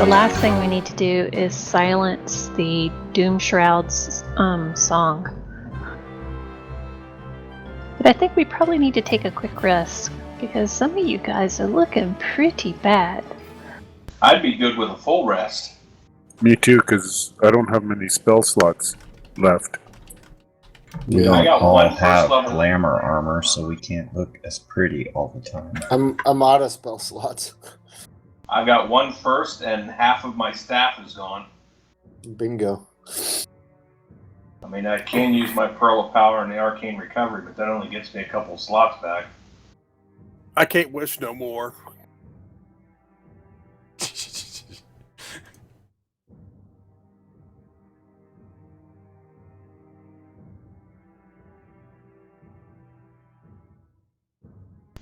the last thing we need to do is silence the Doom Shroud's song. But I think we probably need to take a quick rest, because some of you guys are looking pretty bad. I'd be good with a full rest. Me too, because I don't have many spell slots left. We I don't got all one first have level. glamour armor, so we can't look as pretty all the time. I'm out of spell slots. I got one first, and half of my staff is gone. Bingo. I mean, I can use my Pearl of Power and the Arcane Recovery, but that only gets me a couple slots back. I can't wish no more.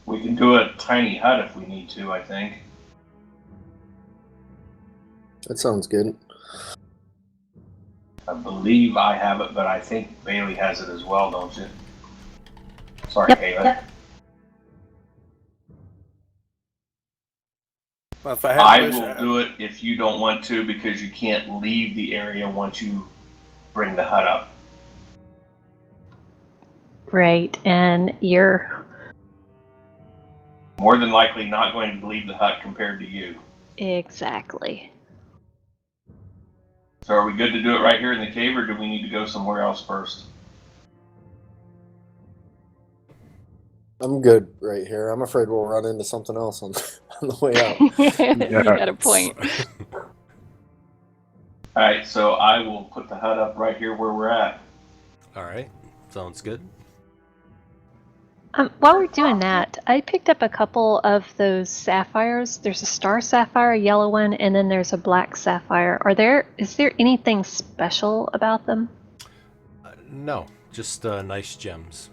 We can do a tiny hut if we need to, I think. That sounds good. I believe I have it, but I think Bailey has it as well, don't you? Sorry, Yep, Bailey. yep. Well, if I, I will do it if you don't want to, because you can't leave the area once you bring the hut up. Right, and you're... More than likely not going to leave the hut compared to you. Exactly. So are we good to do it right here in the cave, or do we need to go somewhere else first? I'm good right here. I'm afraid we'll run into something else on the way out. You got a point. Alright, so I will put the hut up right here where we're at. All right, sounds good. While we're doing that, I picked up a couple of those sapphires. There's a star sapphire, a yellow one, and then there's a black sapphire. Is there anything special about them? No, just nice gems.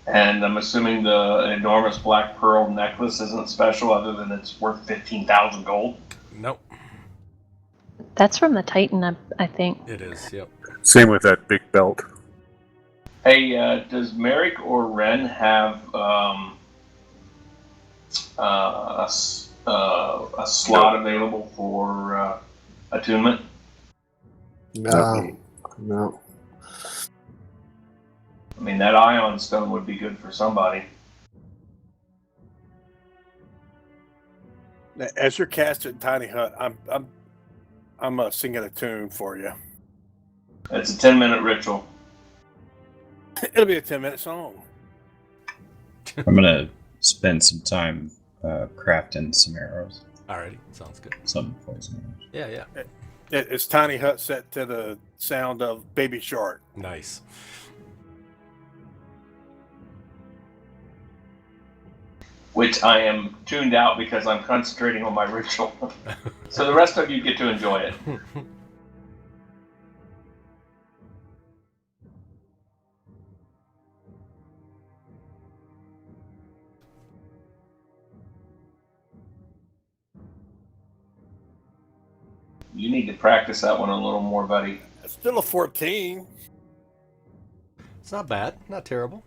And I'm assuming the enormous black pearl necklace isn't special other than it's worth 15,000 gold? Nope, That's from the Titan, I think. it is, yep. Same with that big belt. Hey, does Merrick or Ren have a slot available for attunement? No. I mean, that ion stone would be good for somebody. As you're casting Tiny Hut, I'm singing a tune for you. It's a 10-minute ritual. It'll be a 10-minute song. I'm gonna spend some time crafting some arrows, Alrighty, sounds good. some poison arrows. Yeah, yeah. It's Tiny Hut set to the sound of Baby Shark. Nice. Which I am tuned out because I'm concentrating on my ritual. So the rest of you get to enjoy it. You need to practice that one a little more, buddy. It's still a 14. It's not bad, not terrible.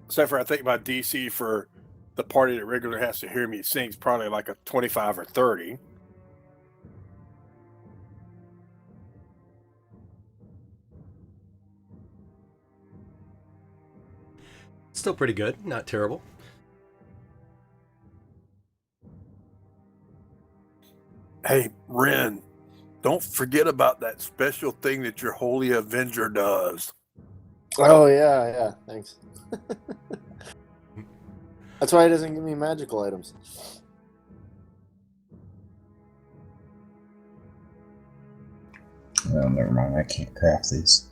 Except for I think my DC for the party that regularly has to hear me sing is probably like a 25 or 30. Still pretty good, not terrible. Hey, Ren, don't forget about that special thing that your Holy Avenger does. Oh, yeah, thanks. That's why he doesn't give me magical items. Oh, never mind. I can't craft these.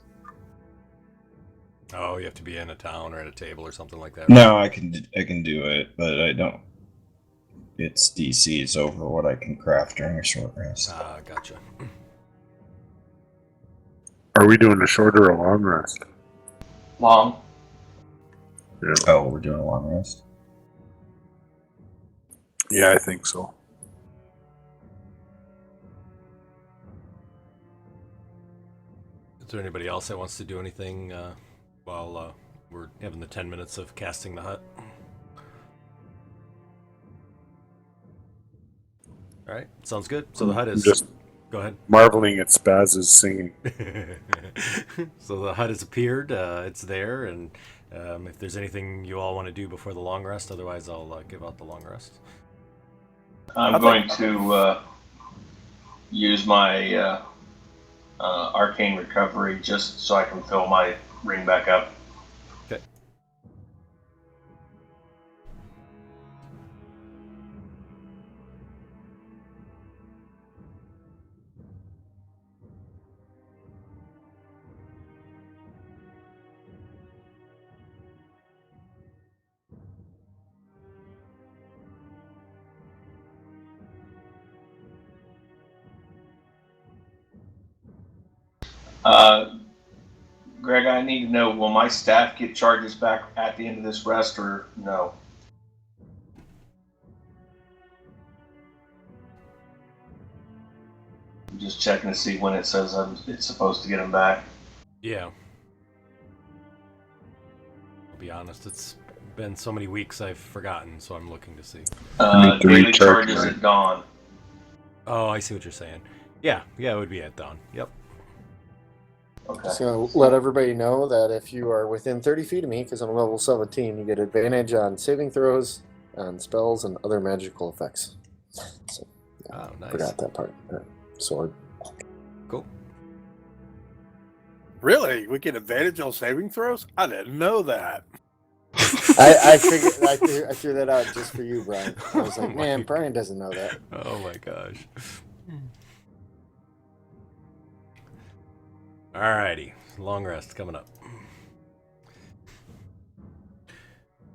Oh, you have to be in a town or at a table or something like that. No, I can do it, but I don't. Its DC is over what I can craft during a short rest. Ah, gotcha. Are we doing a short or a long rest? Long. Yeah. Oh, we're doing a long rest. Yeah, I think so. Is there anybody else that wants to do anything while we're having the 10 minutes of casting the hut. All right, sounds good. So the hut I'm is. just Go ahead. marveling at Spaz's singing. So the hut has appeared. It's there, and if there's anything you all want to do before the long rest, otherwise I'll give out the long rest. I'm going to use my arcane recovery just so I can fill my ring back up. Okay. Greg, I need to know, will my staff get charges back at the end of this rest or no? I'm just checking to see when it says it's supposed to get them back. Yeah. I'll be honest, it's been so many weeks I've forgotten, so I'm looking to see. need to Daily recharge charges mine. at dawn. Oh, I see what you're saying. Yeah, it would be at dawn. Yep. Okay. Just gonna let everybody know that if you are within 30 feet of me, because I'm level 17, you get advantage on saving throws, on spells, and other magical effects. So, Oh, nice. forgot that part. Sword. Cool. Really? We get advantage on saving throws? I didn't know that. I figured I threw that out just for you, Brian. I was like, Oh man, my Brian doesn't know that. Oh my gosh. Alrighty, long rest coming up.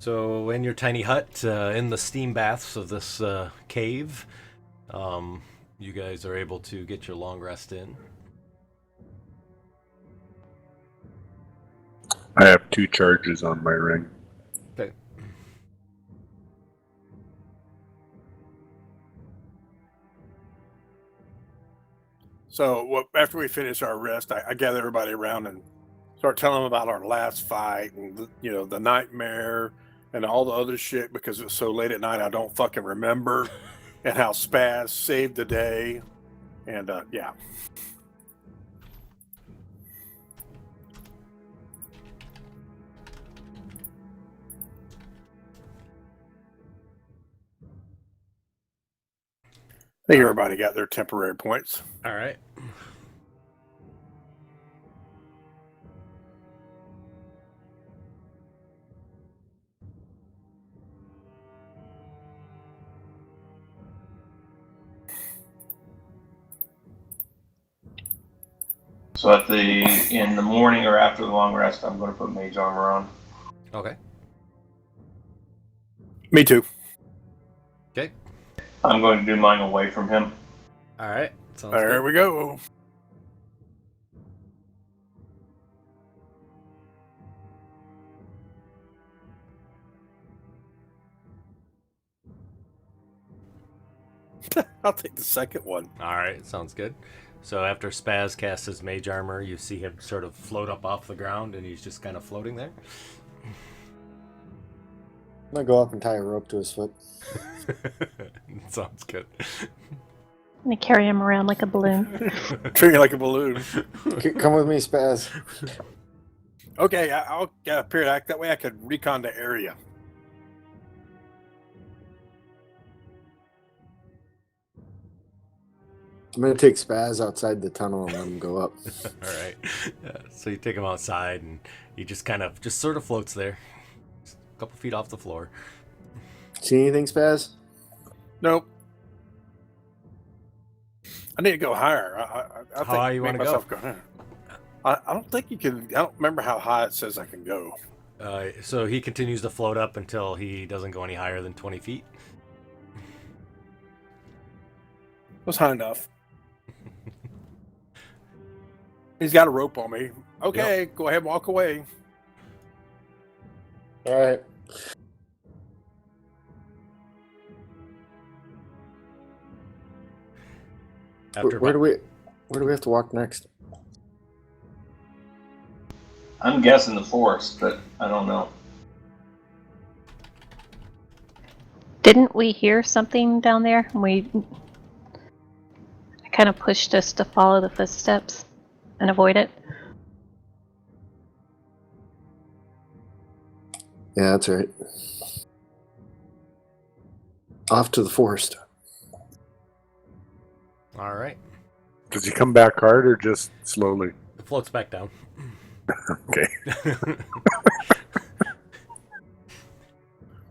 So in your tiny hut, in the steam baths of this cave, you guys are able to get your long rest in. I have 2 charges on my ring. Okay. So after we finish our rest, I gather everybody around and start telling them about our last fight and the nightmare and all the other shit because it's so late at night I don't fucking remember, and how Spaz saved the day, and yeah. I think everybody got their temporary points. All right. So in the morning or after the long rest, I'm going to put mage armor on. Okay. Me too. Okay. I'm going to do mine away from him. All right. Sounds There good. we go. I'll take the second one. All right. Sounds good. So after Spaz casts his mage armor, you see him sort of float up off the ground, and he's just kind of floating there. I'm gonna go up and tie a rope to his foot. Sounds good. I'm gonna carry him around like a balloon. Treat it like a balloon. Come with me, Spaz. Okay, I'll get up here. That way I could recon the area. I'm gonna take Spaz outside the tunnel and let him go up. All right. So you take him outside, and he just sort of floats there, just a couple feet off the floor. See anything, Spaz? Nope. I need to go higher. I How high you make wanna myself go? higher. I don't think you can. I don't remember how high it says I can go. So he continues to float up until he doesn't go any higher than 20 feet. That's high enough. He's got a rope on me. Okay, Go ahead and walk away. All right. After Where do we have to walk next? I'm guessing the forest, but I don't know. Didn't we hear something down there? It kind of pushed us to follow the footsteps and avoid it. Yeah, that's right. Off to the forest. All right. Does he come back hard or just slowly? It floats back down. Okay.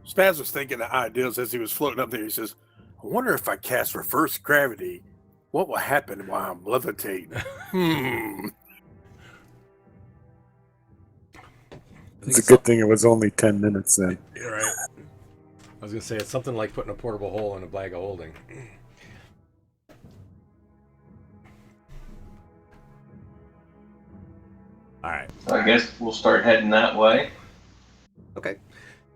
Spaz was thinking of ideas as he was floating up there. He says, I wonder if I cast reverse gravity, what will happen while I'm levitating? It's a good thing it was only 10 minutes then. You're right. I was going to say, it's something like putting a portable hole in a bag of holding. All right. So I guess we'll start heading that way. Okay.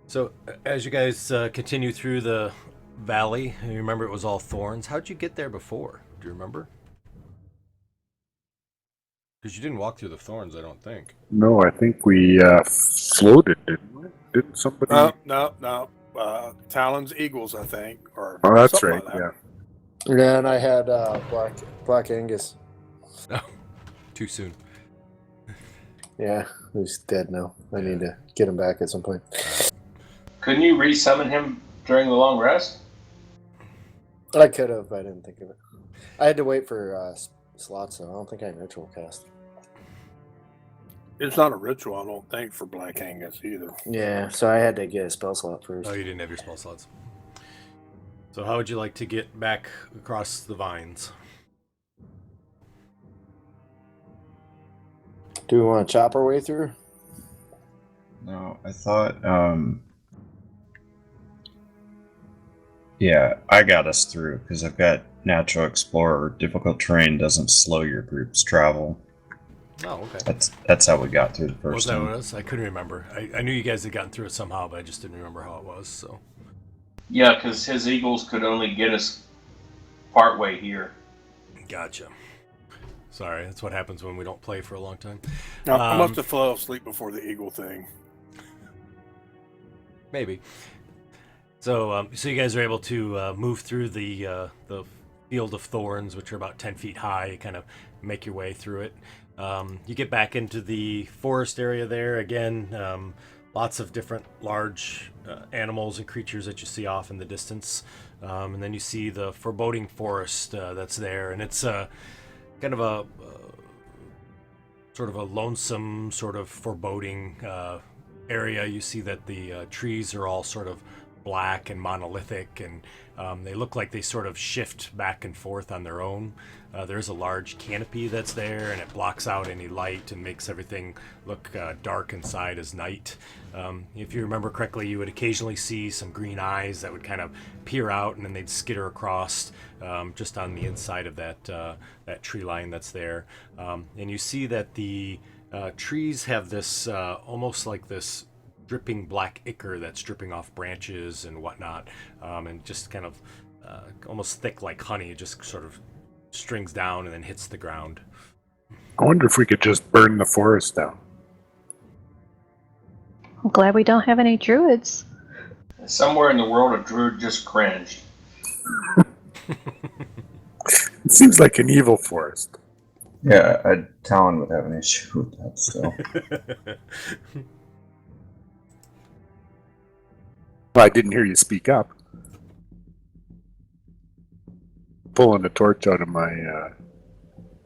So as you guys continue through the valley, you remember it was all thorns. How'd you get there before? Do you remember? Because you didn't walk through the thorns, I don't think. No, I think we floated, didn't we? Didn't somebody? No. Talons, Eagles, I think. Or Oh, that's something right, like that. yeah. Yeah, and I had Black Angus. Oh, too soon. Yeah, he's dead now. I need to get him back at some point. Couldn't you resummon him during the long rest? I could have, but I didn't think of it. I had to wait for slots, so I don't think I had ritual cast. It's not a ritual, I don't think, for Black Angus either. Yeah, so I had to get a spell slot first. Oh, you didn't have your spell slots. So how would you like to get back across the vines? Do we want to chop our way through? No, I thought, yeah, I got us through because I've got Natural Explorer. Difficult terrain doesn't slow your group's travel. Oh, okay. That's how we got through the first Was that time. what it was? I couldn't remember. I knew you guys had gotten through it somehow, but I just didn't remember how it was. So. Yeah, because his Eagles could only get us partway here. Gotcha. Sorry, that's what happens when we don't play for a long time. I must have fell asleep before the Eagle thing. Maybe. So, so you guys are able to move through the field of thorns, which are about 10 feet high. You kind of make your way through it. You get back into the forest area there. Again, lots of different large animals and creatures that you see off in the distance. And then you see the foreboding forest that's there. And it's kind of a sort of a lonesome, sort of foreboding area. You see that the trees are all sort of black and monolithic, and they look like they sort of shift back and forth on their own. There's a large canopy that's there, and it blocks out any light and makes everything look dark inside as night. If you remember correctly, you would occasionally see some green eyes that would kind of peer out, and then they'd skitter across just on the inside of that tree line that's there. And you see that the trees have this almost like this dripping black ichor that's dripping off branches and whatnot, and just kind of almost thick like honey. It just sort of strings down and then hits the ground. I wonder if we could just burn the forest down. I'm glad we don't have any druids. Somewhere in the world, a druid just cringed. It seems like an evil forest. Yeah, Talon would have an issue with that still. Well, I didn't hear you speak up. Pulling a torch out of my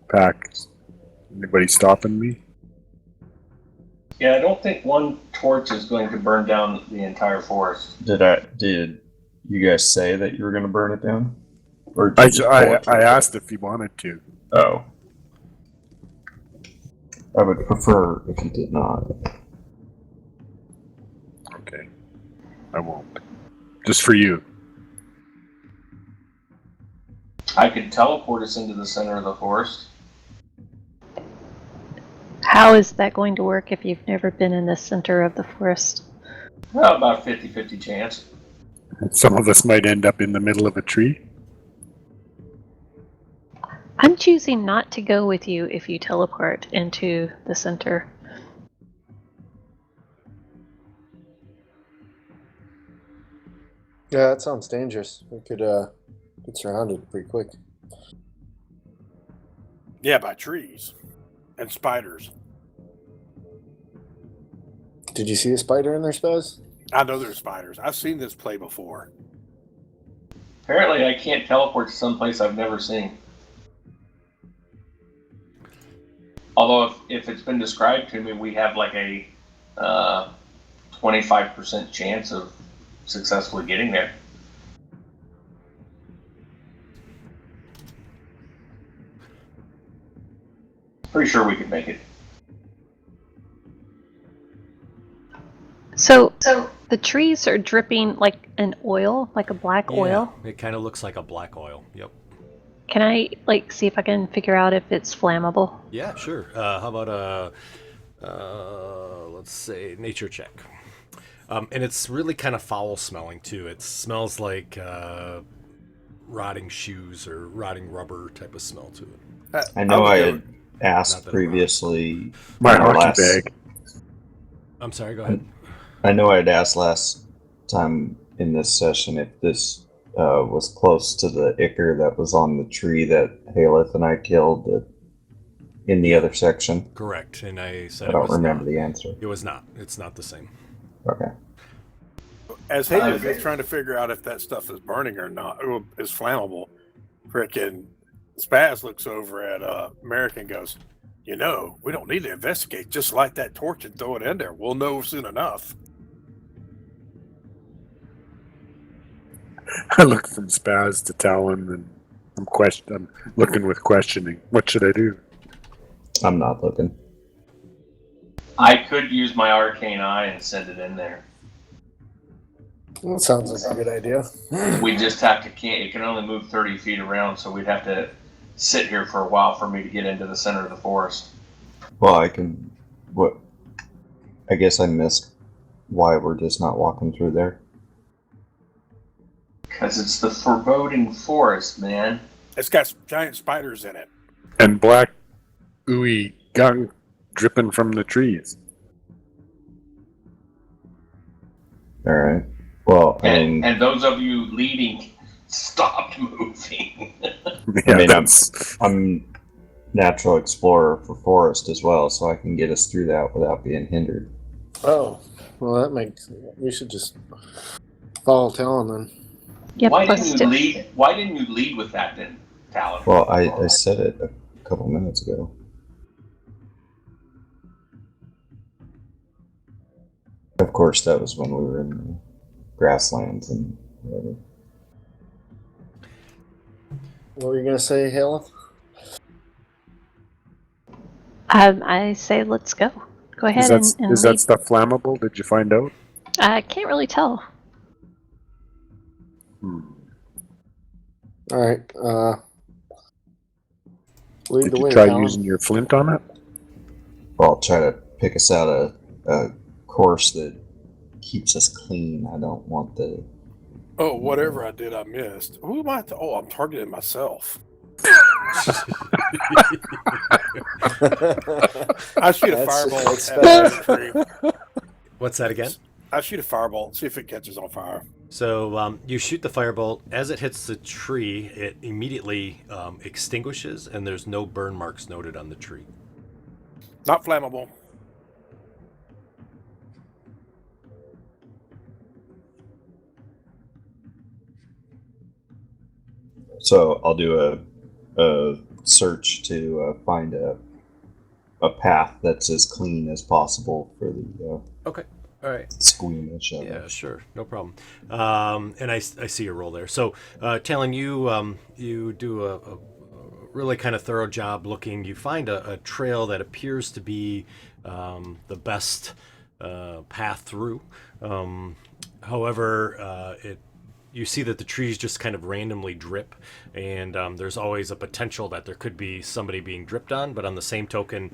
pack. Anybody stopping me? Yeah, I don't think one torch is going to burn down the entire forest. Did you guys say that you were going to burn it down? Or I did you pull it? asked if he wanted to. Oh. I would prefer if you did not. Okay. I won't. Just for you. I could teleport us into the center of the forest. How is that going to work if you've never been in the center of the forest? Well, about 50-50 chance. Some of us might end up in the middle of a tree. I'm choosing not to go with you if you teleport into the center. Yeah, that sounds dangerous. We could get surrounded pretty quick. Yeah, by trees and spiders. Did you see a spider in there, Spaz? I know there's spiders. I've seen this play before. Apparently, I can't teleport to someplace I've never seen. Although, if it's been described to me, we have like a 25% chance of successfully getting there. Pretty sure we could make it. So the trees are dripping like an oil, like a black oil. It kind of looks like a black oil. Yep. Can I see if I can figure out if it's flammable? Yeah, sure. How about let's say nature check. And it's really kind of foul smelling too. It smells like rotting shoes or rotting rubber type of smell to it. I know I had asked previously. My in our hockey bag. I'm sorry, go ahead. I know I had asked last time in this session if this was close to the ichor that was on the tree that Haleth and I killed in the other section. Correct. And I said I don't remember the answer. It was not. It's not the same. Okay. As Haleth is trying to figure out if that stuff is burning or not, or is flammable, frickin' Spaz looks over at Merrick and goes, "You know, we don't need to investigate. Just light that torch and throw it in there. We'll know soon enough." I look from Spaz to Talon, and I'm looking with questioning. What should I do? I'm not looking. I could use my arcane eye and send it in there. That sounds like a good idea. We just have to it can only move 30 feet around, so we'd have to sit here for a while for me to get into the center of the forest. Well, I can. What? I guess I missed why we're just not walking through there. Because it's the foreboding forest, man. It's got giant spiders in it. And black, ooey gunk dripping from the trees. All right. Well, And those of you leading stopped moving. Yeah, I mean, that's I'm natural explorer for forest as well, so I can get us through that without being hindered. Oh, well, that makes. We should just follow Talon then. Yep. Why didn't you lead with that then, Talon? Well, I said it a couple minutes ago. Of course, that was when we were in the grasslands and whatever. What were you gonna say, Halen? I say let's go. Go ahead and is lead. that stuff flammable? Did you find out? I can't really tell. All right. Lead Did the you way, try Talon. using your flint on it? Well, I'll try to pick us out a course that keeps us clean. I don't want the... Oh, whatever I did, I missed. Who am I? I'm targeting myself. I shoot a fireball that's at that tree. What's that again? I shoot a fireball, see if it catches on fire. So you shoot the firebolt. As it hits the tree, it immediately extinguishes, and there's no burn marks noted on the tree. Not flammable. So I'll do a search to find a path that's as clean as possible for the Okay. All right. squeamish of Yeah, it. sure, no problem. And I see your role there. So, Talon, you do a really kind of thorough job looking. You find a trail that appears to be the best path through. However, you see that the trees just kind of randomly drip, and there's always a potential that there could be somebody being dripped on, but on the same token,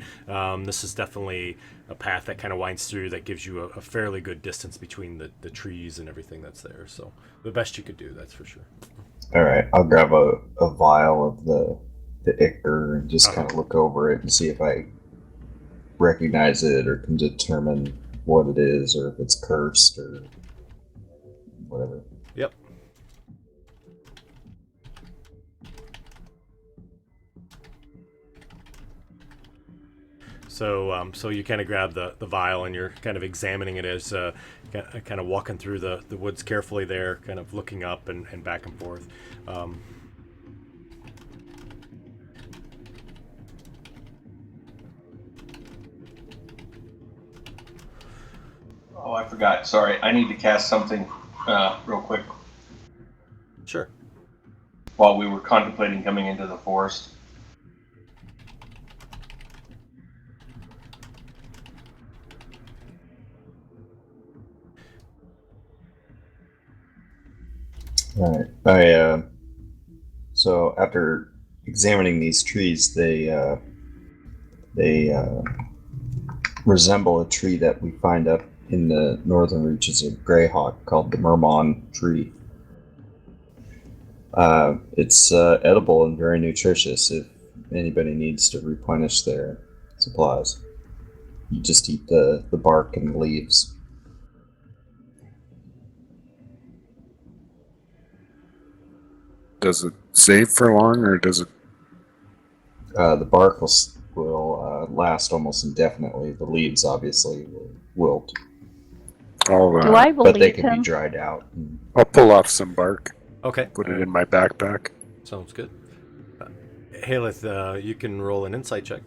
this is definitely a path that kind of winds through that gives you a fairly good distance between the trees and everything that's there. So the best you could do, that's for sure. All right, I'll grab a vial of the ichor and just kind of look over it and see if I recognize it or can determine what it is or if it's cursed or whatever. Yep. So you kind of grab the vial and you're kind of examining it as kind of walking through the woods carefully there, kind of looking up and back and forth. Oh, I forgot. Sorry, I need to cast something real quick Sure. while we were contemplating coming into the forest. All right. So after examining these trees, they resemble a tree that we find up in the northern reaches of Greyhawk called the Mermon tree. It's edible and very nutritious if anybody needs to replenish their supplies. You just eat the bark and the leaves. Does it save for long, or does it? The bark will last almost indefinitely. The leaves obviously will wilt, Do I but they believe can be him? dried out. I'll pull off some bark, Okay. put it in my backpack. Sounds good. Haleth, you can roll an insight check.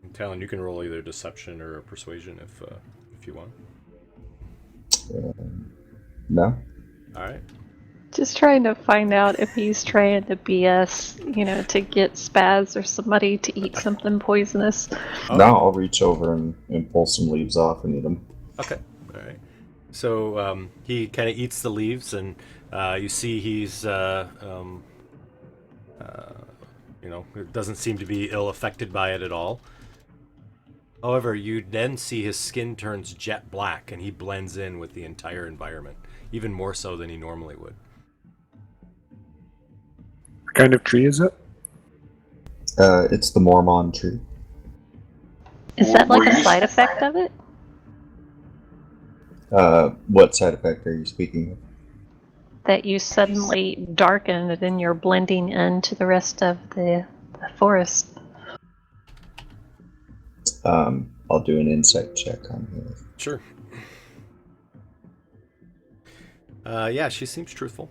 And Talon, you can roll either deception or persuasion if you want. No. All right. Just trying to find out if he's trying to BS, to get Spaz or somebody to eat something poisonous. Okay. No, I'll reach over and pull some leaves off and eat them. Okay. All right. So he kind of eats the leaves, and you see he's, doesn't seem to be ill affected by it at all. However, you then see his skin turns jet black, and he blends in with the entire environment, even more so than he normally would. What kind of tree is it? It's the Mormon tree. Is that like Were a you- side effect of it? What side effect are you speaking of? That you suddenly darken and then you're blending into the rest of the forest? I'll do an insight check on here. Sure. Yeah, she seems truthful.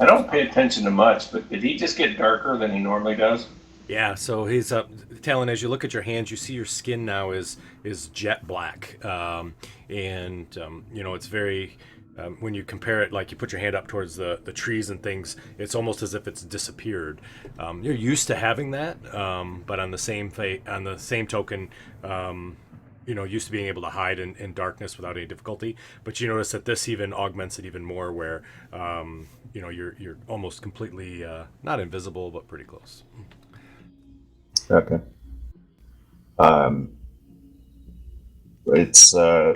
I don't pay attention to much, but did he just get darker than he normally does? Yeah, so he's Talon, as you look at your hands, you see your skin now is jet black, it's very. When you compare it, like you put your hand up towards the trees and things, it's almost as if it's disappeared. You're used to having that, but on the same token, used to being able to hide in darkness without any difficulty. But you notice that this even augments it even more, where you're almost completely not invisible, but pretty close. Okay. It's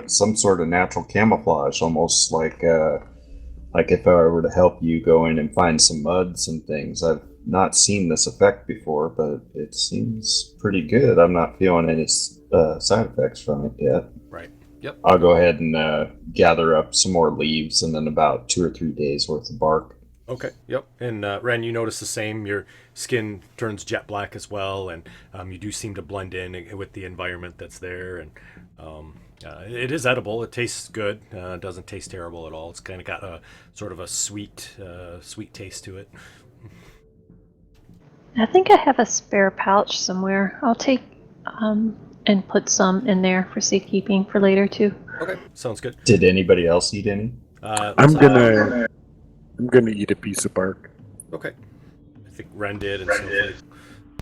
some sort of natural camouflage, almost like if I were to help you go in and find some muds and things. I've not seen this effect before, but it seems pretty good. I'm not feeling any side effects from it yet. Right. Yep. I'll go ahead and gather up some more leaves and then about 2 or 3 days worth of bark. Okay. Yep. And Ren, you notice the same. Your skin turns jet black as well, and you do seem to blend in with the environment that's there. And it is edible. It tastes good. It doesn't taste terrible at all. It's kind of got a sort of a sweet taste to it. I think I have a spare pouch somewhere. I'll take and put some in there for safekeeping for later too. Okay. Sounds good. Did anybody else eat any? I'm gonna eat a piece of bark. Okay. I think Ren did, and Snowflake.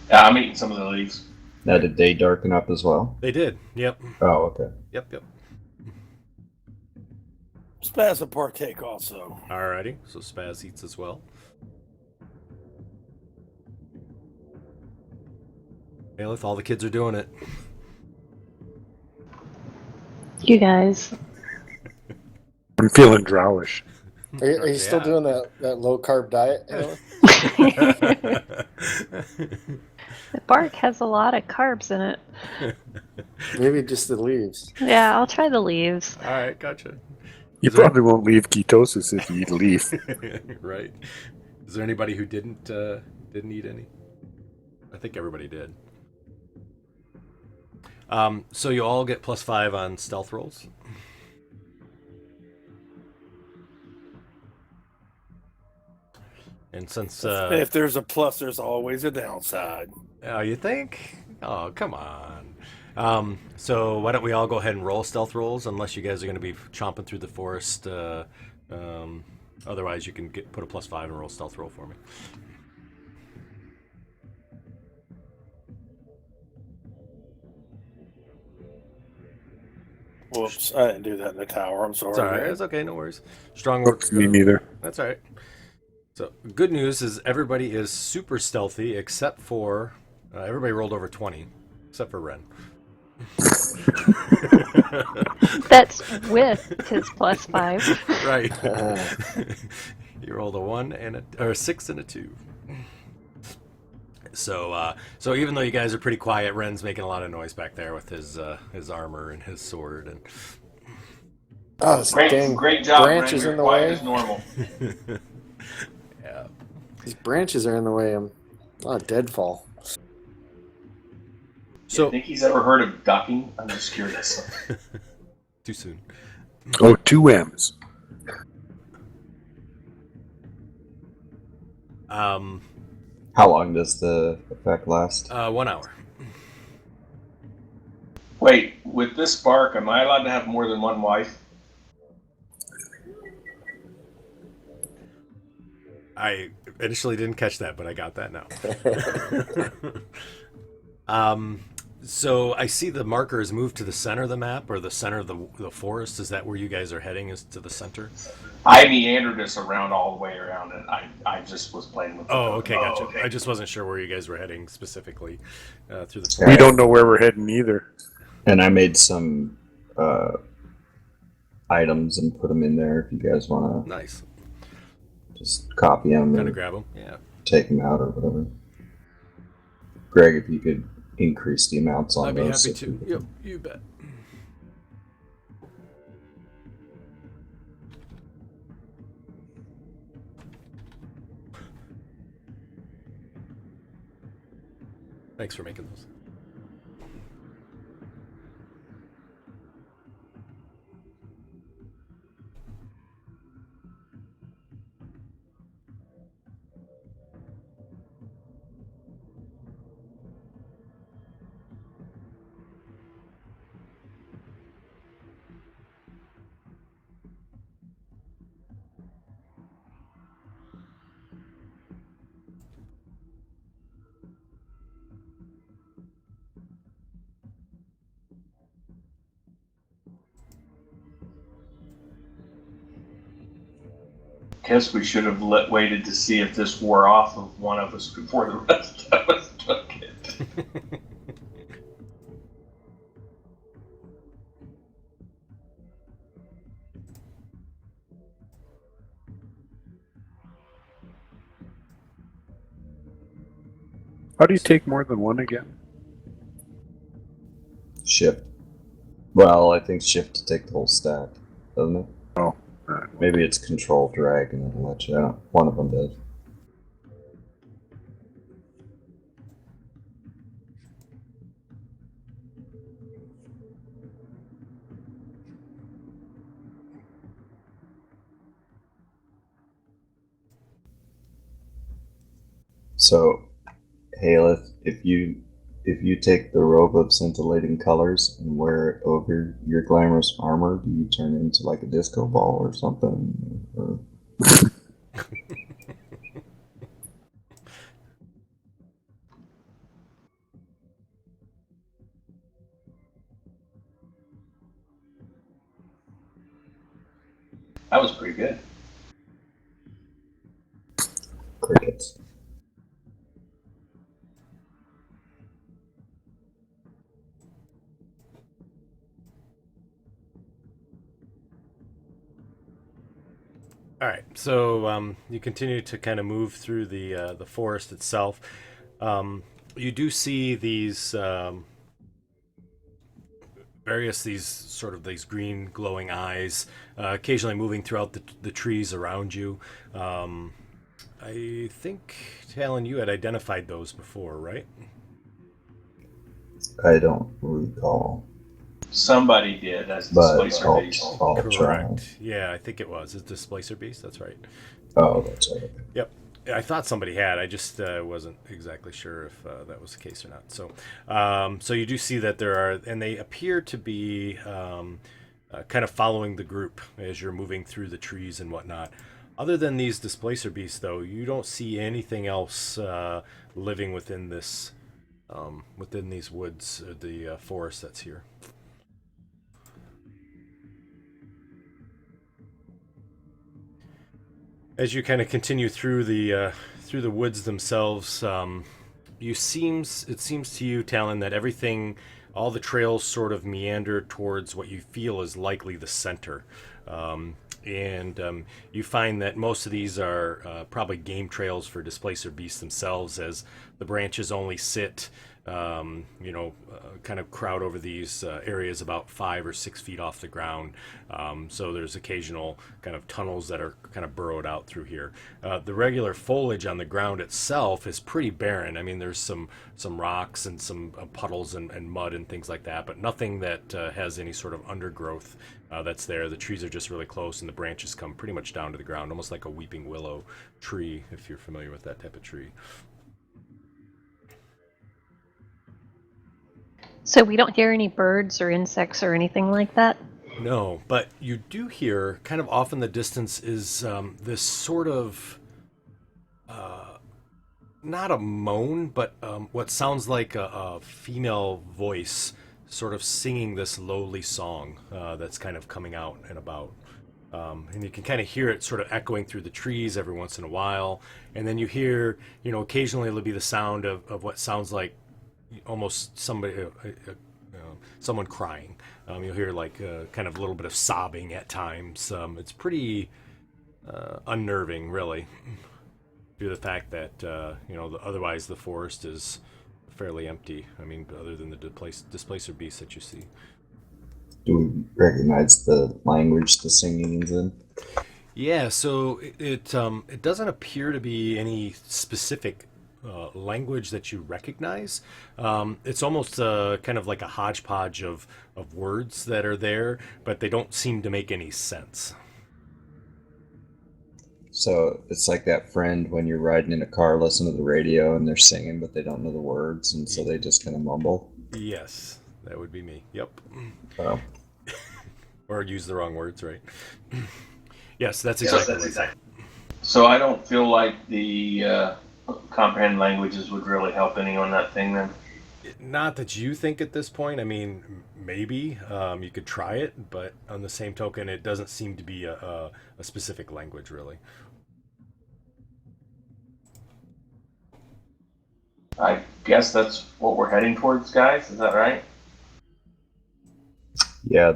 Yeah, I'm eating some of the leaves. Now, did they darken up as well? They did. Yep. Oh, okay. Yep. Spaz will partake also. Alrighty. So Spaz eats as well. Aelith, all the kids are doing it. You guys. I'm feeling drowish. Are you still Yeah. doing that low carb diet? Alan? The bark has a lot of carbs in it. Maybe just the leaves. Yeah, I'll try the leaves. All right, gotcha. You Is there- probably won't leave ketosis if you eat a leaf. Right? Is there anybody who didn't eat any? I think everybody did. So you all get +5 on stealth rolls. And since If there's a plus, there's always a downside. oh, you think? Oh, come on. So why don't we all go ahead and roll stealth rolls, unless you guys are going to be chomping through the forest. Otherwise, you can put a +5 and roll stealth roll for me. Whoops, I didn't do that in the tower. I'm sorry. It's all right. man. It's okay. No worries. Strong work. Oops, me neither. That's all right. So good news is everybody is super stealthy except for everybody rolled over 20, except for Ren. That's with his +5. Right. You rolled a 1 and a 6 and a 2. So even though you guys are pretty quiet, Ren's making a lot of noise back there with his armor and his sword and. Oh, this dang Great job, branch Ren. is You're in the quiet way. as normal. Yeah. These branches are in the way. I'm a deadfall. So You think he's ever heard of ducking? I'm just curious. too soon. Oh, 2 M's. How long does the effect last? 1 hour. Wait, with this spark, am I allowed to have more than one wife? I initially didn't catch that, but I got that now. So I see the markers move to the center of the map, or the center of the forest. Is that where you guys are heading? Is to the center? I meandered us around all the way around it. I just was playing with it. Oh, okay, gotcha. okay. I just wasn't sure where you guys were heading specifically through the We forest. don't know where we're heading either. And I made some items and put them in there if you guys want to Nice. just copy them Kind or of grab them. Yeah. take them out or whatever. Greg, if you could increase the amounts on I'd be those. happy to. Yep, you bet. Thanks for making those. Guess we should have waited to see if this wore off of one of us before the rest of us took it. How do you take more than one again? Shift. Well, I think shift to take the whole stack, doesn't it? Oh. Maybe it's control drag and it'll let you out. One of them does. So, Haleth, if you take the robe of scintillating colors and wear it over your glamorous armor, do you turn into like a disco ball or something? Or... That was pretty good. Crickets. All right, so you continue to kind of move through the forest itself. You do see these these green glowing eyes, occasionally moving throughout the trees around you. I think, Talon, you had identified those before, right? I don't recall, Somebody did as but displacer beast. I'll try. Correct. Yeah, I think it was. It's Displacer Beast. That's right. Oh, that's right. Yep. I thought somebody had. I just wasn't exactly sure if that was the case or not. So, so you do see that there are, and they appear to be kind of following the group as you're moving through the trees and whatnot. Other than these displacer beasts, though, you don't see anything else living within this, within these woods, the forest that's here. As you kind of continue through the woods themselves, it seems to you, Talon, that everything, all the trails sort of meander towards what you feel is likely the center. And you find that most of these are probably game trails for displacer beasts themselves, as the branches only sit, kind of crowd over these areas about 5 or 6 feet off the ground. So there's occasional kind of tunnels that are kind of burrowed out through here. The regular foliage on the ground itself is pretty barren. I mean, there's some rocks and some puddles and mud and things like that, but nothing that has any sort of undergrowth that's there. The trees are just really close, and the branches come pretty much down to the ground, almost like a weeping willow tree, if you're familiar with that type of tree. So we don't hear any birds or insects or anything like that? No, but you do hear, kind of off in the distance, is this sort of, not a moan, but what sounds like a female voice sort of singing this lowly song that's kind of coming out and about. And you can kind of hear it sort of echoing through the trees every once in a while. And then you hear, occasionally it'll be the sound of what sounds like almost somebody, someone crying. You'll hear like kind of a little bit of sobbing at times. It's pretty unnerving, really, due to the fact that otherwise the forest is fairly empty. I mean, other than the displacer beasts that you see. Do we recognize the language the singing is in? Yeah, so it doesn't appear to be any specific language that you recognize. It's almost kind of like a hodgepodge of words that are there, but they don't seem to make any sense. So it's like that friend when you're riding in a car, listen to the radio, and they're singing, but they don't know the words, and so they just kind of mumble. Yes, that would be me. Yep. Oh. Or use the wrong words, right? Yes, that's exactly right. So I don't feel like the comprehend languages would really help any on that thing then? Not that you think at this point. I mean, maybe you could try it, but on the same token, it doesn't seem to be a specific language, really. I guess that's what we're heading towards, guys. Is that right? Yeah,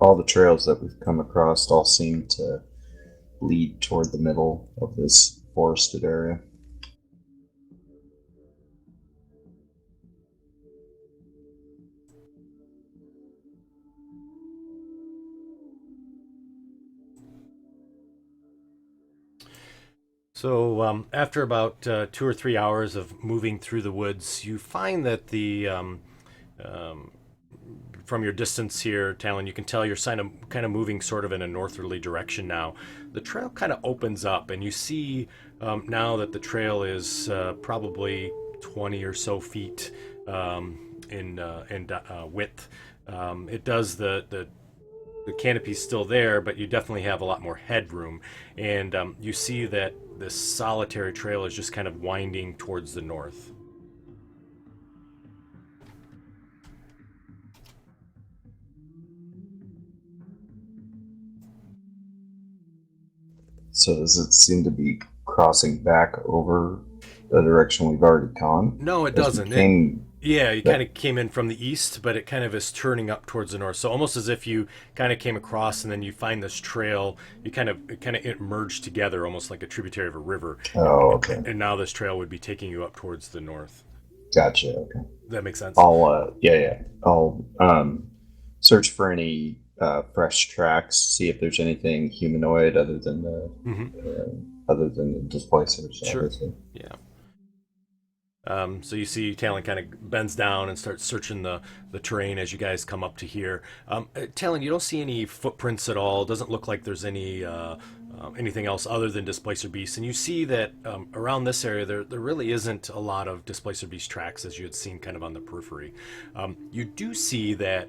all the trails that we've come across all seem to lead toward the middle of this forested area. So after about 2 or 3 hours of moving through the woods, you find that from your distance here, Talon, you can tell you're kind of moving sort of in a northerly direction now. The trail kind of opens up, and you see now that the trail is probably 20 or so feet in width. It does the canopy's still there, but you definitely have a lot more headroom, and you see that this solitary trail is just kind of winding towards the north. So does it seem to be crossing back over the direction we've already gone? No, it doesn't. You kind of came in from the east, but it kind of is turning up towards the north. So almost as if you kind of came across and then you find this trail, it kind of merged together, almost like a tributary of a river. Oh, okay. And now this trail would be taking you up towards the north. Gotcha. Okay. That makes sense. I'll search for any fresh tracks, see if there's anything humanoid other than the displacers. Sure. Obviously. Yeah. So you see Talon kind of bends down and starts searching the terrain as you guys come up to here. Talon, you don't see any footprints at all. Doesn't look like there's any anything else other than displacer beasts. And you see that around this area there really isn't a lot of displacer beast tracks as you had seen kind of on the periphery. You do see that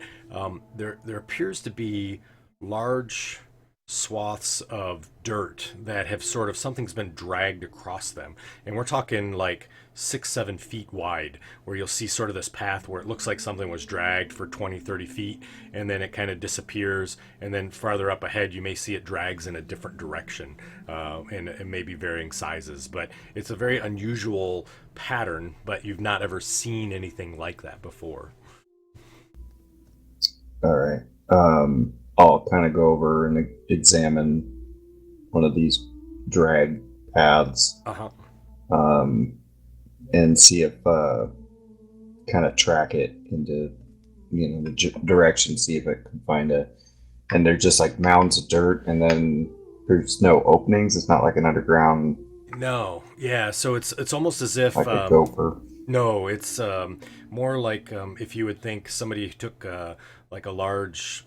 there appears to be large swaths of dirt that have sort of something's been dragged across them, and we're talking like 6-7 feet wide, where you'll see sort of this path where it looks like something was dragged for 20-30 feet and then it kind of disappears, and then farther up ahead you may see it drags in a different direction, and maybe varying sizes, but it's a very unusual pattern, but you've not ever seen anything like that before. All right. I'll kind of go over and examine one of these drag paths, and see if kind of track it into the direction, see if I can find it. And they're just like mounds of dirt, and then there's no openings. It's not like an underground. No, yeah. So it's almost as if like a gopher. No, it's more like if you would think somebody took like a large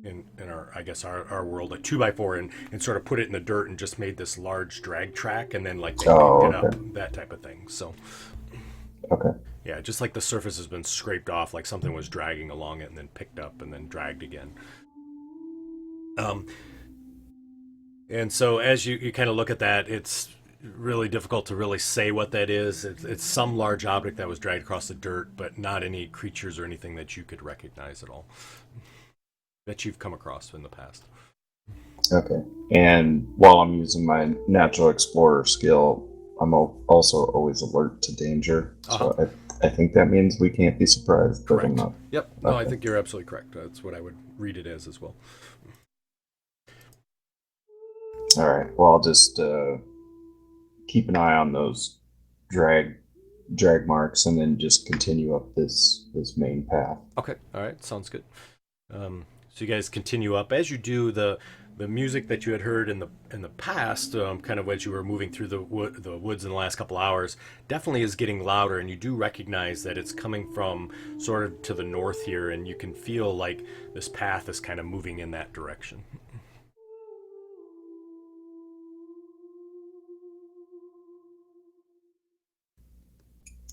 in our world, a 2x4 and sort of put it in the dirt and just made this large drag track, and then like they picked it up, that type of thing. So okay, yeah, just like the surface has been scraped off, like something was dragging along it and then picked up and then dragged again. And so as you kind of look at that, it's really difficult to really say what that is. It's some large object that was dragged across the dirt, but not any creatures or anything that you could recognize at all that you've come across in the past. Okay. And while I'm using my natural explorer skill, I'm also always alert to danger. So I think that means we can't be surprised. Correct. I'm not. Yep. No, I think you're absolutely correct. That's what I would read it as well. All right. Well, I'll just keep an eye on those drag marks, and then just continue up this main path. Okay. All right. Sounds good. So you guys continue up. As you do, the music that you had heard in the past, kind of as you were moving through the woods in the last couple hours, definitely is getting louder, and you do recognize that it's coming from sort of to the north here, and you can feel like this path is kind of moving in that direction.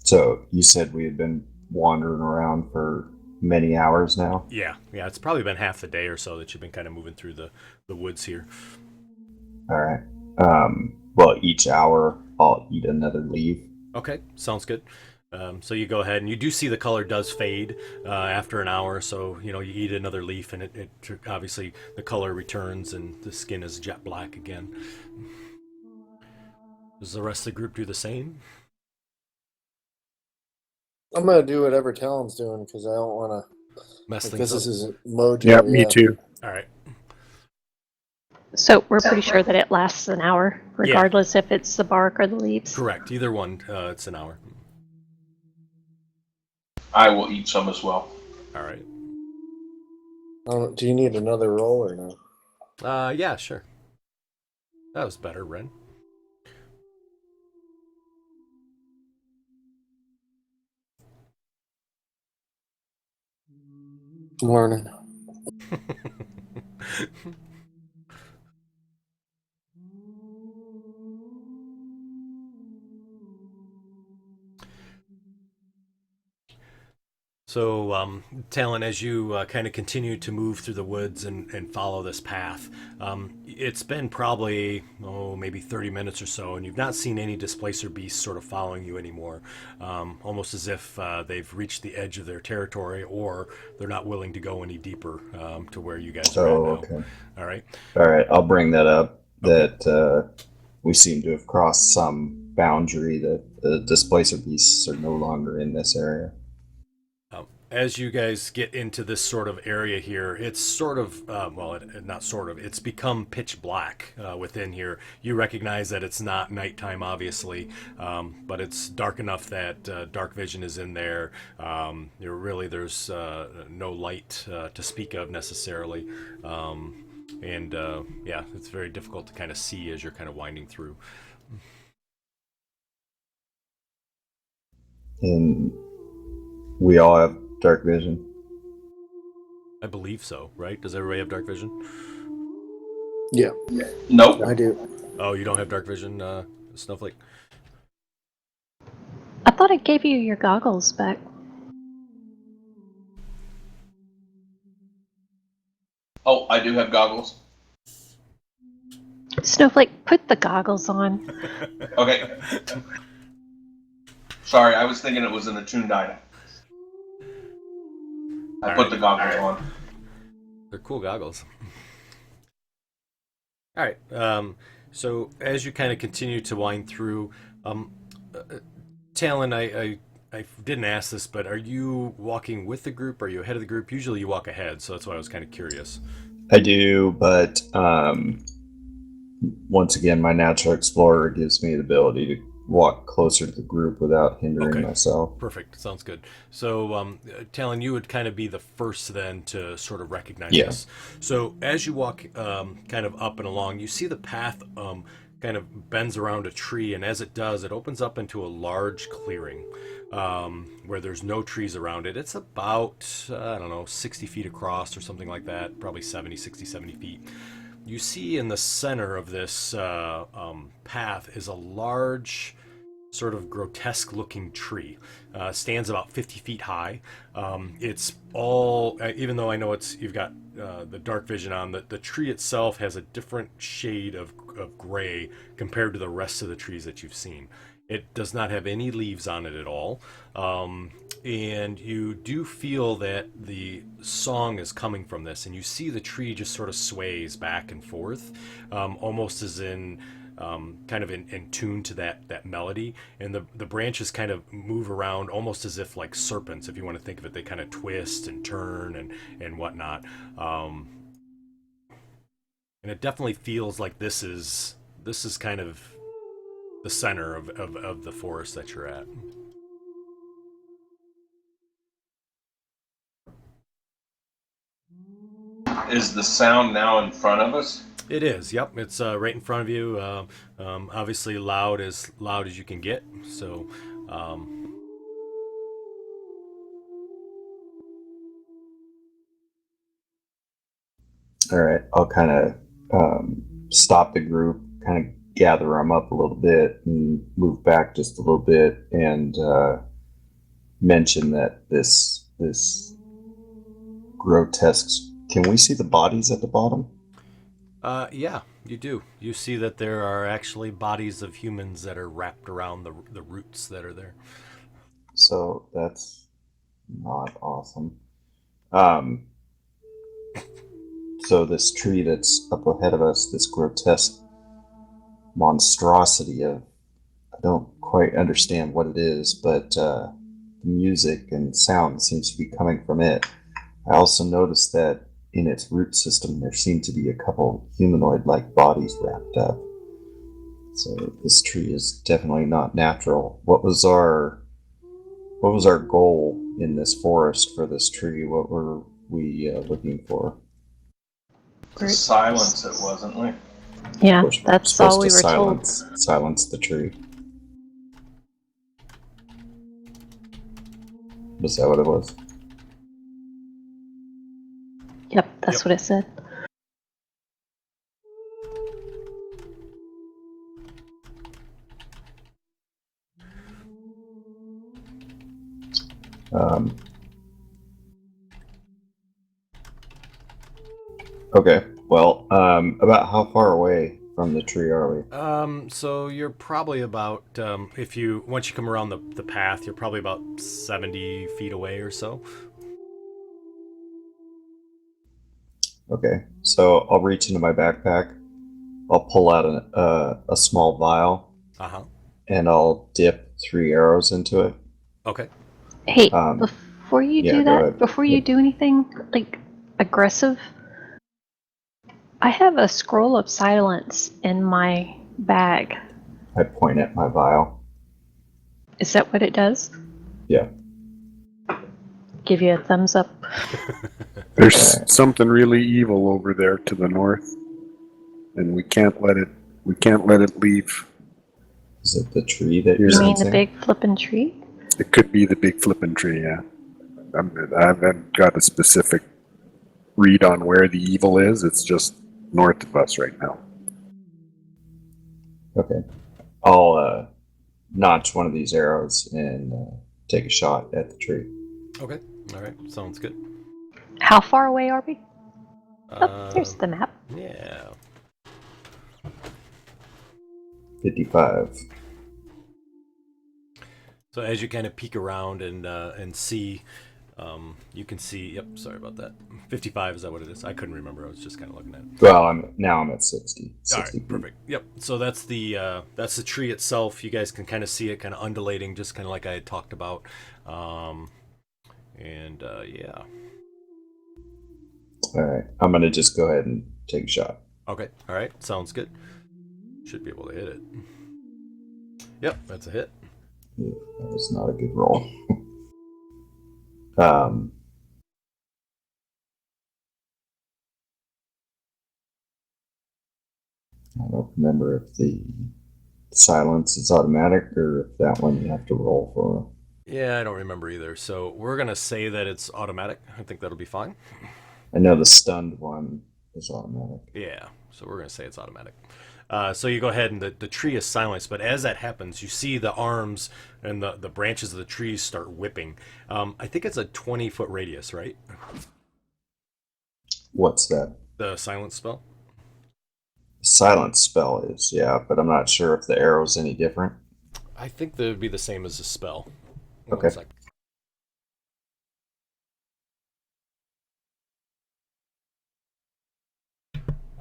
So you said we had been wandering around for many hours now? Yeah, it's probably been half the day or so that you've been kind of moving through the woods here. All right. Well, each hour I'll eat another leaf. Okay, sounds good. So you go ahead, and you do see the color does fade after an hour. So you eat another leaf, and it obviously the color returns, and the skin is jet black again. Does the rest of the group do the same? I'm gonna do whatever Talon's doing because I don't want to mess things this up. is his mojo. Yeah, me too. All right. So we're pretty sure that it lasts an hour, regardless if it's the bark or the leaves. Correct. Either one, it's an hour. I will eat some as well. All right. Do you need another roll or no? Yeah, sure. That was better, Ren. Morning. So, Talon, as you kind of continue to move through the woods and follow this path, it's been probably, maybe 30 minutes or so, and you've not seen any displacer beasts sort of following you anymore, almost as if they've reached the edge of their territory, or they're not willing to go any deeper to where you guys are at now. Okay. All right, I'll bring that up, okay. that we seem to have crossed some boundary, that the displacer beasts are no longer in this area. as you guys get into this sort of area here, it's sort of, not sort of, it's become pitch black within here. You recognize that it's not nighttime, obviously, but it's dark enough that dark vision is in there. There's no light to speak of necessarily. It's very difficult to kind of see as you're kind of winding through. And we all have dark vision. I believe so, right? Does everybody have dark vision? Yeah, Nope. I do. Oh, you don't have dark vision, Snowflake? I thought I gave you your goggles back. Oh, I do have goggles. Snowflake, put the goggles on. Okay. Sorry, I was thinking it was an attuned item. I put the goggles on. They're cool goggles. All right. So as you kind of continue to wind through, Talon, I didn't ask this, but are you walking with the group? Are you ahead of the group? Usually you walk ahead, so that's why I was kind of curious. I do, but once again, my natural explorer gives me the ability to walk closer to the group without hindering myself. Perfect. Sounds good. So, Talon, you would kind of be the first then to sort of recognize this. So as you walk kind of up and along, you see the path kind of bends around a tree, and as it does, it opens up into a large clearing where there's no trees around it. It's about, 60 feet across or something like that, probably 70 feet. You see in the center of this path is a large, sort of grotesque looking tree. Stands about 50 feet high. It's all, even though I know you've got the dark vision on, the tree itself has a different shade of gray compared to the rest of the trees that you've seen. It does not have any leaves on it at all. And you do feel that the song is coming from this, and you see the tree just sort of sways back and forth, almost as in kind of in tune to that melody, and the branches kind of move around almost as if like serpents, if you want to think of it. They kind of twist and turn and whatnot, and it definitely feels like this is kind of the center of the forest that you're at. Is the sound now in front of us? It is. Yep, it's right in front of you. Obviously, loud as you can get. So, All right, I'll kind of stop the group, kind of gather them up a little bit, and move back just a little bit, and mention that this grotesque. Can we see the bodies at the bottom? yeah, you do. You see that there are actually bodies of humans that are wrapped around the roots that are there. So that's not awesome. So this tree that's up ahead of us, this grotesque monstrosity of, I don't quite understand what it is, but the music and sound seems to be coming from it. I also noticed that in its root system there seem to be a couple humanoid-like bodies wrapped up. So this tree is definitely not natural. What was our goal in this forest for this tree? What were we looking for? To silence it, wasn't we? Yeah, We're that's supposed all we to were told. silence the tree. Was that what it was? Yep, that's what it said. Okay. Well, about how far away from the tree are we? So you're probably about once you come around the path, you're probably about 70 feet away or so. Okay. So I'll reach into my backpack. I'll pull out a small vial, Uh-huh. and I'll dip 3 arrows into it. Okay. Hey, Um, Before you Yeah, do go that, ahead. before you do anything like aggressive, I have a scroll of silence in my bag. I point at my vial. Is that what it does? Yeah. Give you a thumbs up. There's Okay. something really evil over there to the north, and we can't let it leave. Is it the tree that you're You mean the sensing? big flippin' tree? It could be the big flippin' tree, yeah. I haven't got a specific read on where the evil is. It's just north of us right now. Okay. I'll notch one of these arrows and take a shot at the tree. Okay. All right. Sounds good. How far away are we? Oh, there's the map. Yeah. 55. So as you kind of peek around and see, you can see. Yep. Sorry about that. 55, is that what it is? I couldn't remember. I was just kind of looking at it. Well, I'm at 60. All right, perfect. Yep. So that's the tree itself. You guys can kind of see it kind of undulating, just kind of like I had talked about. Yeah. All right. I'm going to just go ahead and take a shot. Okay. All right. Sounds good. Should be able to hit it. Yep, that's a hit. Yeah, that was not a good roll. I don't remember if the silence is automatic or if that one you have to roll for. Yeah, I don't remember either. So we're gonna say that it's automatic. I think that'll be fine. I know the stunned one is automatic. Yeah. So we're gonna say it's automatic. So you go ahead and the tree is silenced, but as that happens, you see the arms and the branches of the trees start whipping. I think it's a 20-foot radius, right? What's that? The silence spell. Silence spell is, yeah, but I'm not sure if the arrow's any different. I think that would be the same as the spell. Okay. 1 sec.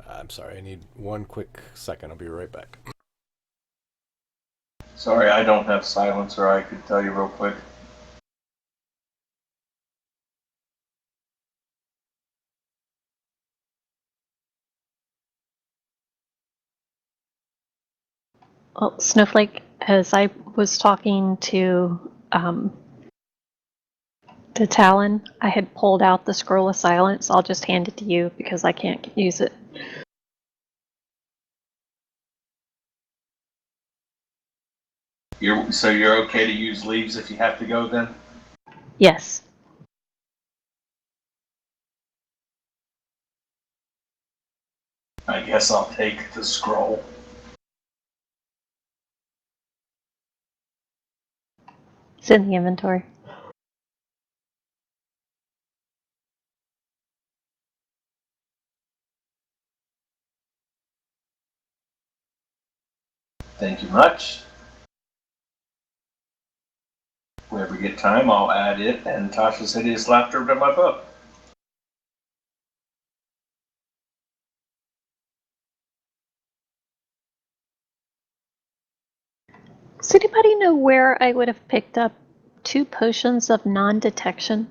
I'm sorry, I need 1 quick second. I'll be right back. Sorry, I don't have silencer. I could tell you real quick. Well, Snowflake, as I was talking to Talon, I had pulled out the scroll of silence. I'll just hand it to you because I can't use it. So you're okay to use leaves if you have to go then? Yes. I guess I'll take the scroll. It's in the inventory. Thank you much. If we ever get time, I'll add it and Tasha's Hideous Laughter to my book. Does anybody know where I would have picked up 2 potions of non-detection?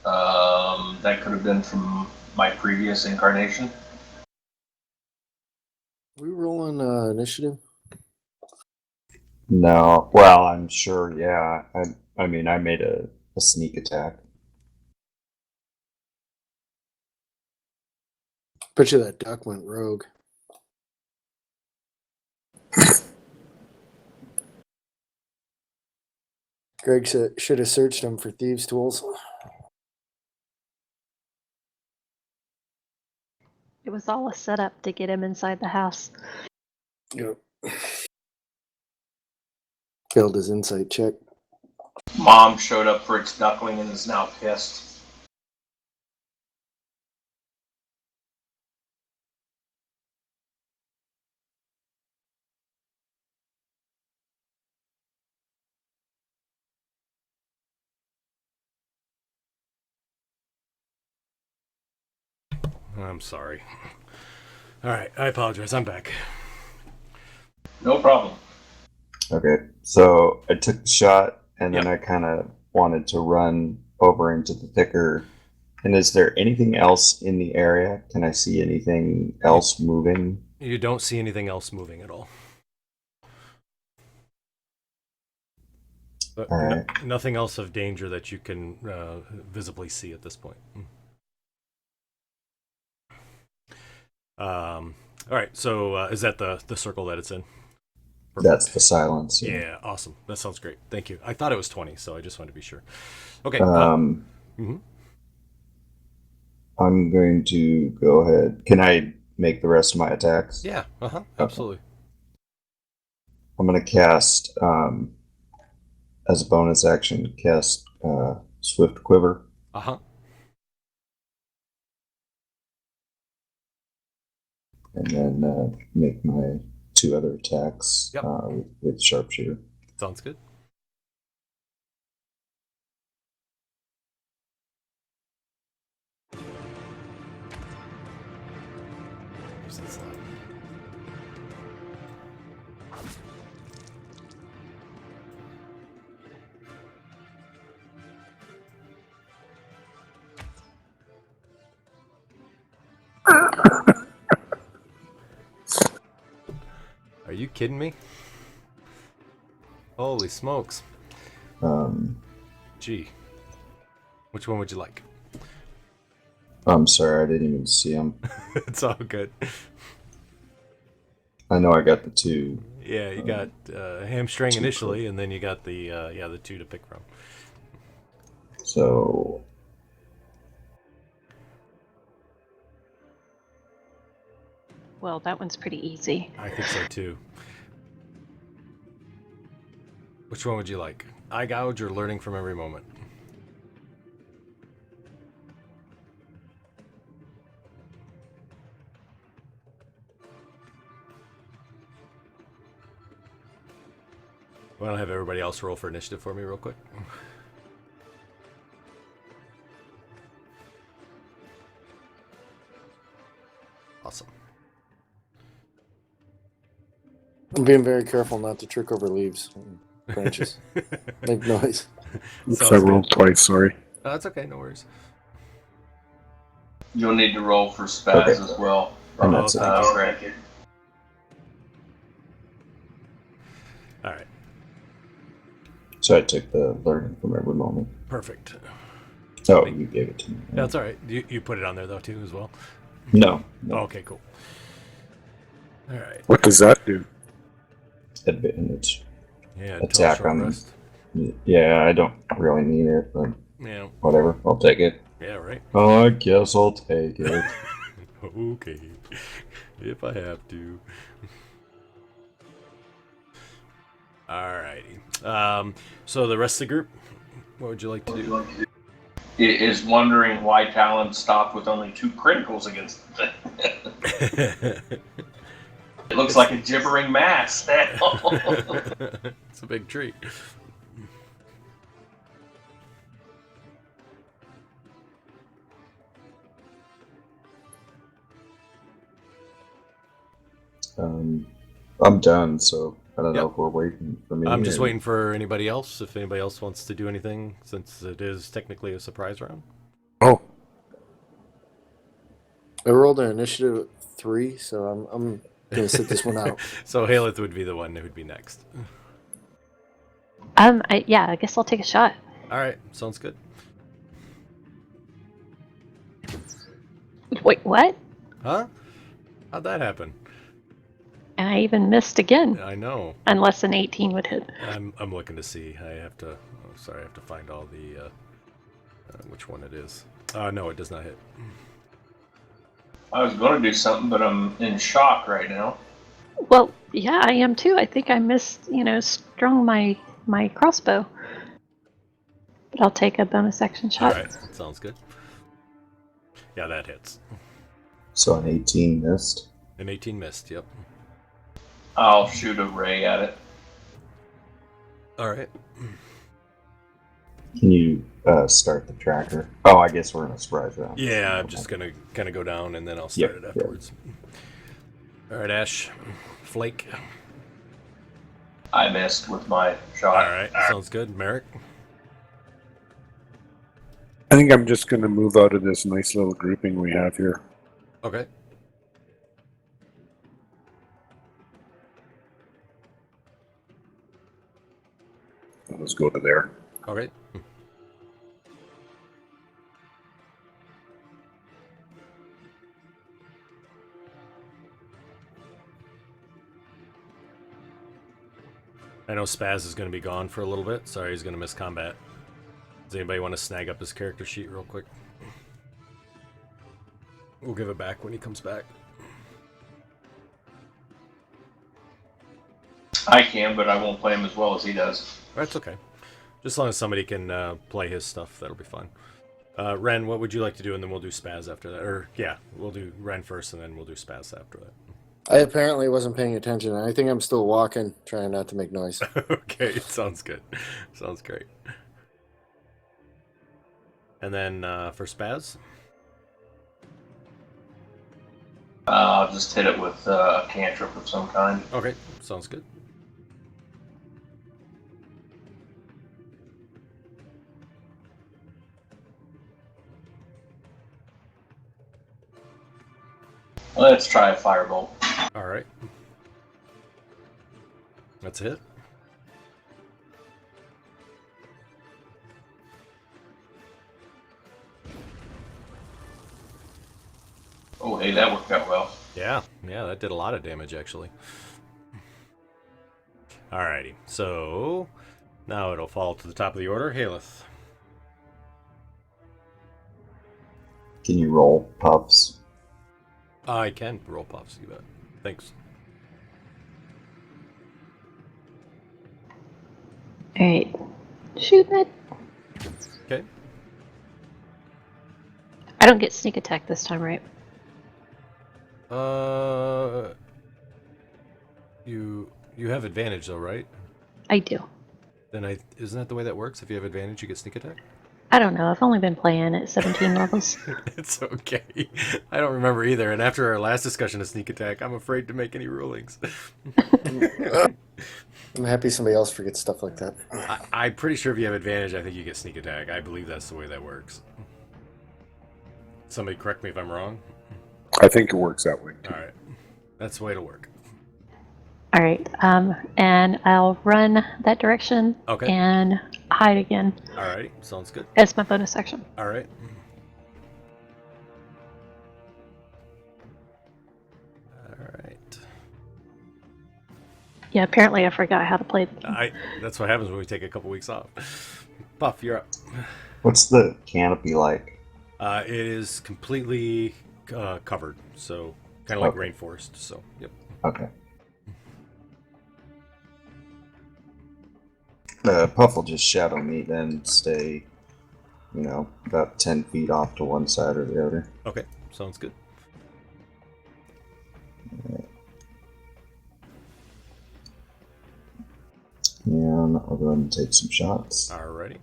That could have been from my previous incarnation. We rolling initiative? No, well, I'm sure, yeah. I mean, I made a sneak attack. Bet you that duck went rogue. Greg should have searched him for thieves' tools. It was all a setup to get him inside the house. Yep. Failed his insight check. Mom showed up for its duckling and is now pissed. I'm sorry. All right, I apologize. I'm back. No problem. Okay, so I took the shot and then Yep. I kind of wanted to run over into the thicker. And is there anything else in the area? Can I see anything else moving? You don't see anything else moving at all. But All right. nothing else of danger that you can visibly see at this point. All right, so is that the circle that it's in? Perfect. That's the silence. Yeah, awesome. That sounds great. Thank you. I thought it was 20, so I just wanted to be sure. Okay. I'm going to go ahead. Can I make the rest of my attacks? Yeah, absolutely. I'm going to cast, as a bonus action, cast Swift Quiver. And then make my 2 other attacks with Sharpshooter. Sounds good. Are you kidding me? Holy smokes. Gee. Which one would you like? I'm sorry, I didn't even see them. It's all good. I know I got the 2. Yeah, you got hamstring initially, and then you got the 2 to pick from. So... Well, that one's pretty easy. I think so too. Which one would you like? Eye gouge or learning from every moment? Why don't I have everybody else roll for initiative for me real quick? Awesome. I'm being very careful not to trick over leaves and branches. Make noise. Oops, I rolled twice, sorry. Oh, that's okay, no worries. You'll need to roll for spaz Okay. as well. And that's it. Granted. All right, So I took the learning from every moment. perfect. Oh, you gave it to me. Yeah, that's all right. You put it on there though too as well. No. Oh, okay, cool. All right. What does that do? Advantage. Yeah, Attack short on- rest. Yeah, I don't really need it, but Yeah, whatever. I'll take it. yeah, right. Oh, I guess I'll take it. Okay, if I have to. Alrighty. So the rest of the group, what would you like to do? It is wondering why Talon stopped with only 2 criticals against the thing. It looks like a gibbering mass now. It's a big treat. I'm done, so I don't know Yep. if we're waiting for me. I'm just or- waiting for anybody else. If anybody else wants to do anything, since it is technically a surprise round. Oh, I rolled an initiative 3, so I'm gonna sit this one out. So Haleth would be the one who would be next. I guess I'll take a shot. All right, sounds good. Wait, what? Huh? How'd that happen? And I even missed again. I know. Unless an 18 would hit. I'm looking to see. I have to. Oh, sorry, I have to find all the which one it is. No, it does not hit. I was going to do something, but I'm in shock right now. Well, yeah, I am too. I think I missed, strung my crossbow. But I'll take a bonus action All shot. right, sounds good. Yeah, that hits. So an 18 missed. An 18 missed. Yep. I'll shoot a ray at it. All right. Can you start the tracker? Oh, I guess we're in a surprise round. Yeah, I'm just gonna kind of go down and then I'll start it Yep, afterwards. All right, Ash, Flake. I missed with my All shot. right, sounds good. Merrick? I think I'm just going to move out of this nice little grouping we have here. Okay. Let's go to there. Okay. I know Spaz is going to be gone for a little bit. Sorry, he's going to miss combat. Does anybody want to snag up his character sheet real quick? We'll give it back when he comes back. I can, but I won't play him as well as he does. That's okay. Just as long as somebody can play his stuff, that'll be fine. Ren, what would you like to do? And then we'll do Spaz after that. Or, yeah, we'll do Ren first, and then we'll do Spaz after that. I apparently wasn't paying attention. I think I'm still walking, trying not to make noise. Okay, sounds good. Sounds great. And then for Spaz? I'll just hit it with a cantrip of some kind. Okay, sounds good. Let's try a firebolt. All right. That's a hit. Oh, hey, that worked out well. Yeah, that did a lot of damage, actually. Alrighty, so now it'll fall to the top of the order. Haleth. Can you roll puffs? I can roll puffs, you bet. Thanks. Alright. Shoot that. Okay. I don't get sneak attack this time, right? You have advantage though, right? I do. Then isn't that the way that works? If you have advantage, you get sneak attack? I don't know. I've only been playing at 17 levels. It's okay. I don't remember either. And after our last discussion of sneak attack, I'm afraid to make any rulings. I'm happy somebody else forgets stuff like that. I'm pretty sure if you have advantage, I think you get sneak attack. I believe that's the way that works. Somebody correct me if I'm wrong. I think it works that way. All right. That's the way to work. Alright, and I'll run that direction Okay. and hide again All right. Sounds good. as my bonus action. All right. All right. Yeah, apparently I forgot how to play the game. That's what happens when we take a couple weeks off. Puff, you're up. What's the canopy like? It is completely covered, so kind of like Okay. rainforest. So, yep. Okay. Puff will just shadow me, then stay, about 10 feet off to one side or the other. Okay, sounds good. And I'll go ahead and take some shots. Alrighty.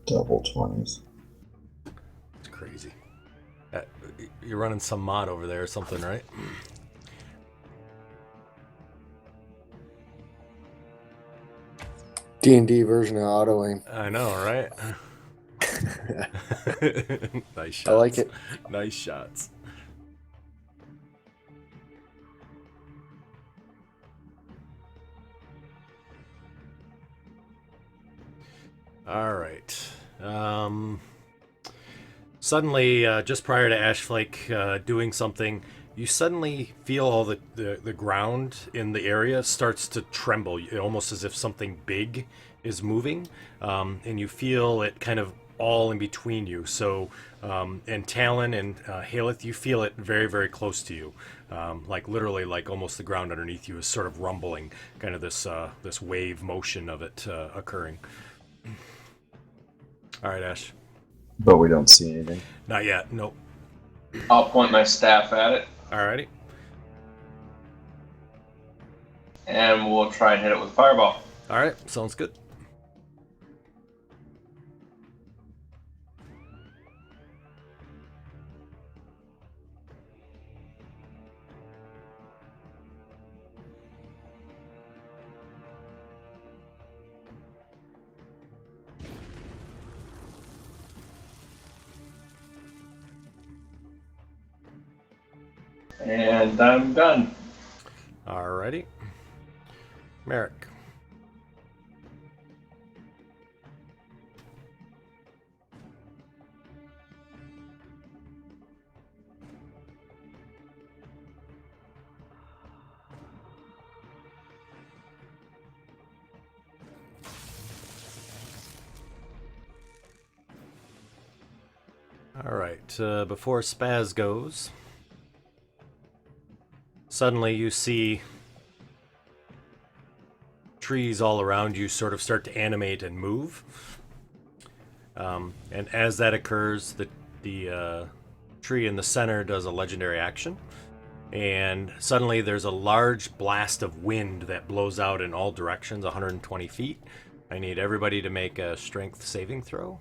Double 20s. It's crazy. You're running some mod over there or something, right? D&D version of auto aim. I know, right? Nice shots. I like it. Nice shots. All right. Suddenly, just prior to Ashflake doing something, you suddenly feel all the ground in the area starts to tremble, almost as if something big is moving, and you feel it kind of all in between you. So, and Talon and Haleth, you feel it very, very close to you, like literally, like almost the ground underneath you is sort of rumbling, kind of this wave motion of it occurring. All right, Ash. But we don't see anything. Not yet. Nope. I'll point my staff at it, Alrighty. and we'll try and hit it with fireball. Alright, sounds good. And I'm done. Alrighty. Merrick. Alright, before Spaz goes, suddenly you see trees all around you sort of start to animate and move. And as that occurs, the tree in the center does a legendary action. And suddenly there's a large blast of wind that blows out in all directions, 120 feet. I need everybody to make a strength saving throw.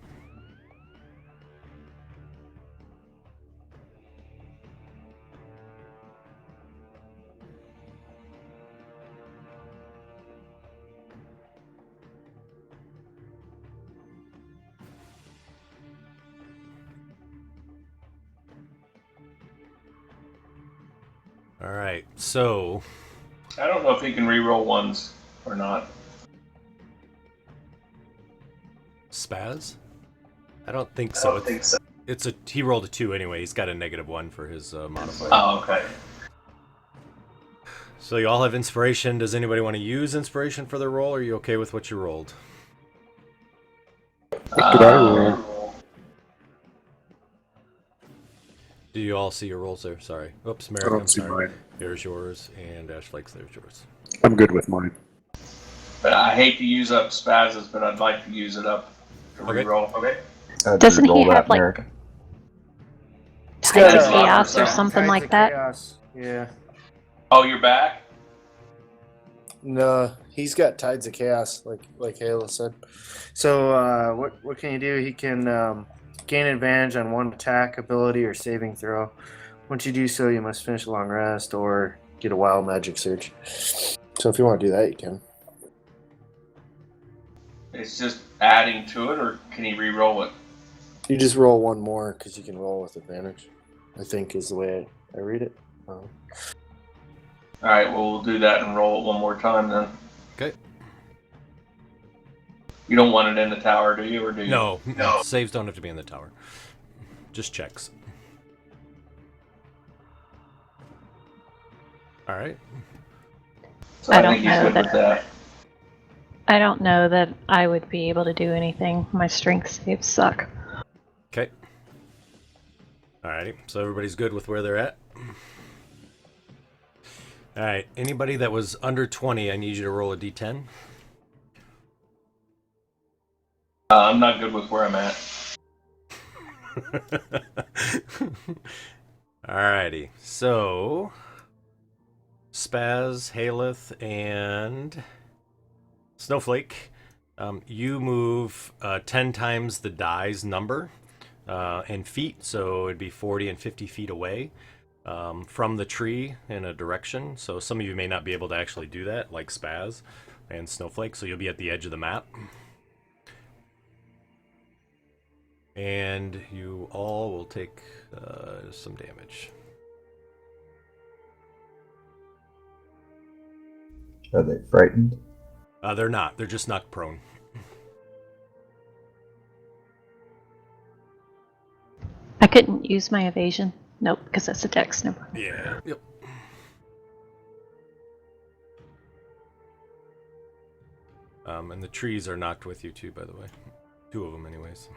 Alright, so I don't know if he can reroll ones or not. Spaz? I don't think so. He rolled a 2 anyway. He's got a -1 for his modifier. Oh, okay. So you all have inspiration. Does anybody want to use inspiration for their roll, or are you okay with what you rolled? What did I roll? Do you all see your rolls there? Sorry. Oops, I Merrick, don't I'm see sorry. mine. There's yours, and Ash Flakes, there's yours. I'm good with mine. But I hate to use up spazes, but I'd like to use it up to Okay. reroll. Okay. Doesn't he roll have, that, like, Merrick. It's Tides of got, chaos or tides something Tides like of that? Chaos. Yeah. Oh, you're back? No, he's got Tides of Chaos, like Halo said. So what can you do? He can gain advantage on one attack, ability, or saving throw. Once you do so, you must finish a long rest or get a wild magic surge. So if you want to do that, you can. It's just adding to it, or can he reroll it? You just roll one more because you can roll with advantage. I think is the way I read it. All right, well, we'll do that and roll it one more time then. Okay. You don't want it in the tower, do you? Or do you? No, saves don't have to be in the tower. Just checks. All right. So I I don't think he's know good with that. I don't know that I would be able to do anything. My strength saves suck. Okay. Alrighty, so everybody's good with where they're at? Alright, anybody that was under 20, I need you to roll a d10. I'm not good with where I'm at. Alrighty, so Spaz, Haleth, and Snowflake, you move 10 times the die's number in feet, so it'd be 40 and 50 feet away from the tree in a direction. So some of you may not be able to actually do that, like Spaz and Snowflake, so you'll be at the edge of the map. And you all will take some damage. Are they frightened? They're not. They're just knocked prone. I couldn't use my evasion. Nope, because that's a dex number. Yeah. Yep. And the trees are knocked with you too, by the way. 2 of them, anyways.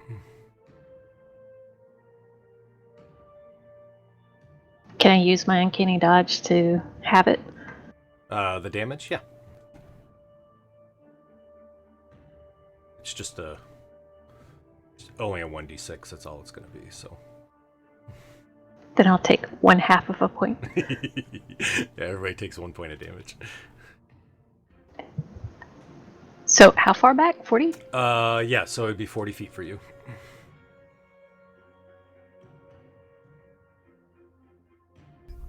Can I use my uncanny dodge to have it? The damage, yeah. It's just only a 1d6. That's all it's going to be. So Then I'll take 1/2 of a point. Yeah, everybody takes 1 point of damage. So how far back? 40? Yeah, so it'd be 40 feet for you.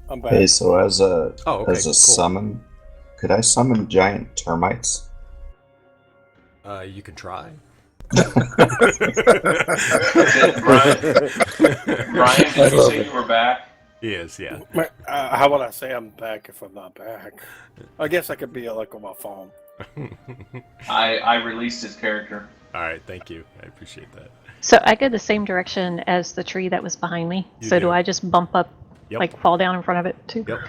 I'm back. Hey, so as a Oh, okay, cool. summon, could I summon giant termites? You can try. Brian, did you say you were back? He is, yeah. How would I say I'm back if I'm not back? I guess I could be like on my phone. I released his character. All right, thank you. I appreciate that. So I go the same direction as the tree that was behind me. You So do. do I just bump up, Yep. like fall down in front of it too? Yep.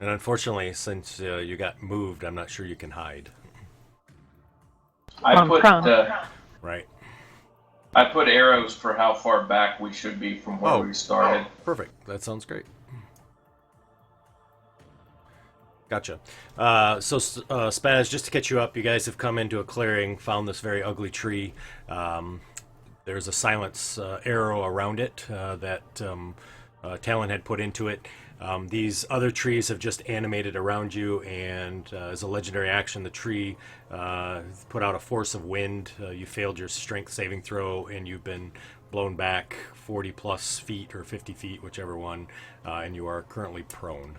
And unfortunately, since you got moved, I'm not sure you can hide. I put prone. Right. I put arrows for how far back we should be from where we started. Perfect. That sounds great. Gotcha. So, Spaz, just to catch you up, you guys have come into a clearing, found this very ugly tree. There's a silence arrow around it that Talon had put into it. These other trees have just animated around you, and as a legendary action, the tree put out a force of wind. You failed your strength saving throw, and you've been blown back 40 plus feet or 50 feet, whichever one, and you are currently prone.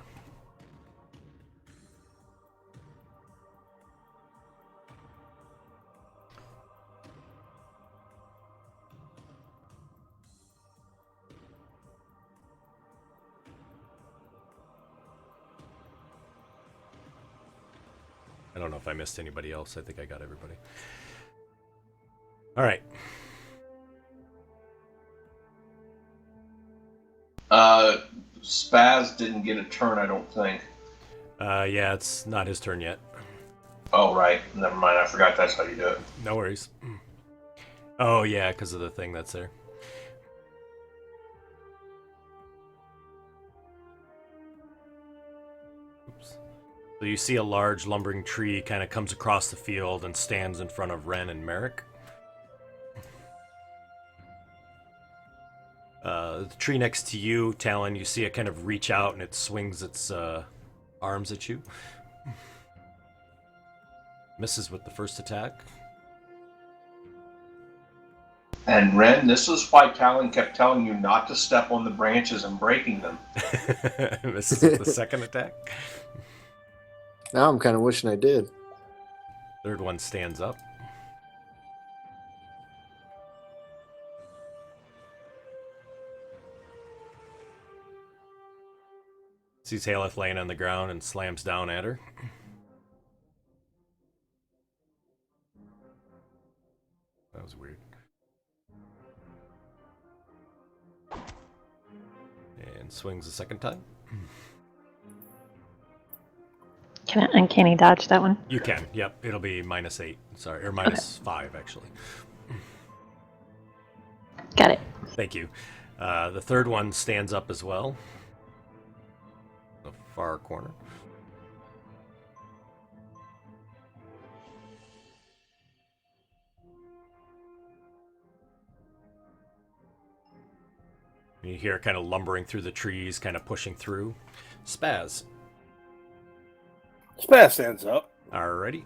I don't know if I missed anybody else. I think I got everybody. All right. Spaz didn't get a turn, I don't think. Yeah, it's not his turn yet. Oh, right. Never mind. I forgot that's how you do it. No worries. Oh, yeah, because of the thing that's there. Oops. So you see a large lumbering tree kind of comes across the field and stands in front of Ren and Merrick. The tree next to you, Talon, you see it kind of reach out and it swings its arms at you. Misses with the first attack. And Ren, this is why Talon kept telling you not to step on the branches and breaking them. Misses with the second attack. Now I'm kind of wishing I did. Third one stands up. Sees Haleth laying on the ground and slams down at her. That was weird. And swings a second time. Can I uncanny dodge that one? You can, yep. It'll be -8. Sorry, or -5, actually. Got it. Thank you. The third one stands up as well. The far corner. You hear it kind of lumbering through the trees, kind of pushing through. Spaz. Spaz stands up. Alrighty.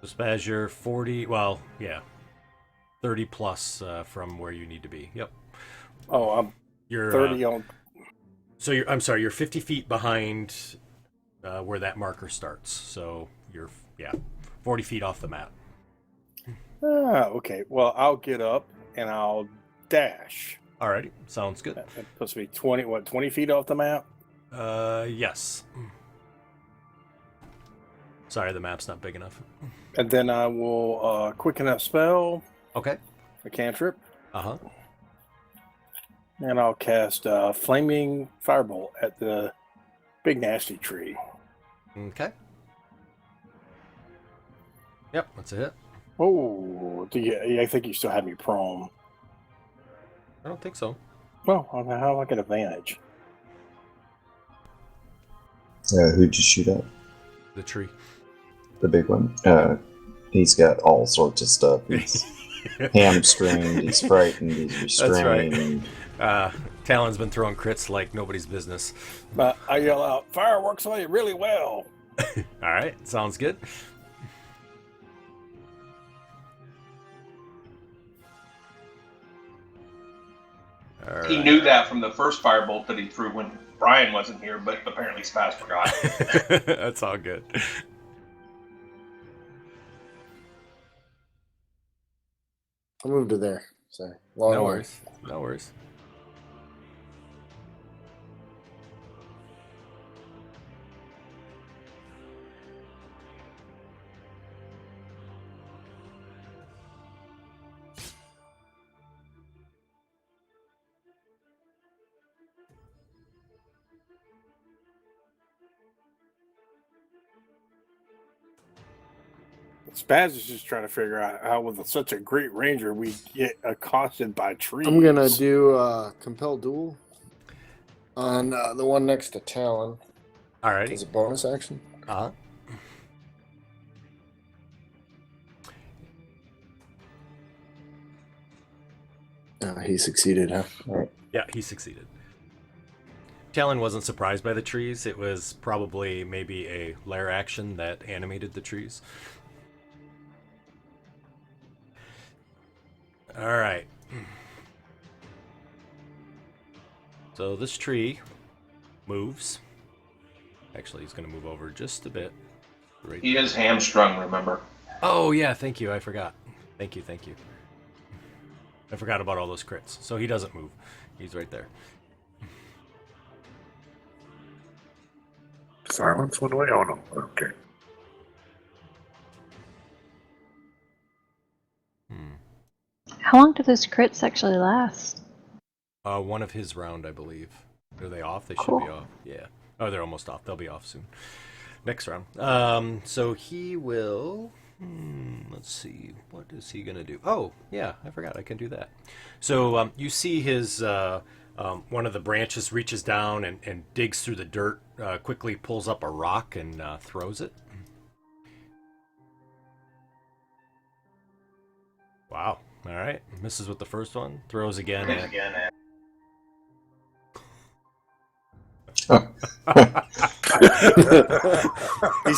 So Spaz, you're 40, well, yeah. 30 plus from where you need to be. Yep. Oh, I'm You're 30 on. So I'm sorry, you're 50 feet behind where that marker starts. So you're, 40 feet off the map. Okay. Well, I'll get up and I'll dash. Alrighty, sounds good. That puts me 20 feet off the map? Yes. Sorry, the map's not big enough. And then I will quicken that spell, Okay. a cantrip, Uh-huh. and I'll cast Flaming Firebolt at the big nasty tree. Okay. Yep, that's a hit. Oh, I think you still have me prone. I don't think so. Well, how do I get advantage? Who'd you shoot at? The tree. The big one? He's got all sorts of stuff. He's hamstringed, he's frightened, he's That's right. restrained. Talon's been throwing crits like nobody's business. But I yell out, "Fireworks on you really well." All right, sounds good. All He right. knew that from the first firebolt that he threw when Brian wasn't here, but apparently Spaz forgot. That's all good. I'll move to there. Sorry. Long No way. worries. No worries. Spaz is just trying to figure out how, with such a great ranger, we get accosted by trees. I'm gonna do compel duel on the one next to Talon Alrighty. as a bonus action. Uh-huh. He succeeded, huh? All right. Yeah, he succeeded. Talon wasn't surprised by the trees. It was probably maybe a lair action that animated the trees. All right. So this tree moves. Actually, he's going to move over just a bit. Right. He is hamstrung, remember? Oh, yeah, thank you. I forgot. Thank you. I forgot about all those crits. So he doesn't move. He's right there. Silence went away? Oh, no. Okay. How long do those crits actually last? One of his round, I believe. Are they off? They Cool. should be off. Yeah. Oh, they're almost off. They'll be off soon. Next round. So he will... let's see. What is he going to do? Oh, yeah. I forgot. I can do that. So you see his... one of the branches reaches down and digs through the dirt, quickly pulls up a rock and throws it. Wow. All right. Misses with the first one. Throws again. He's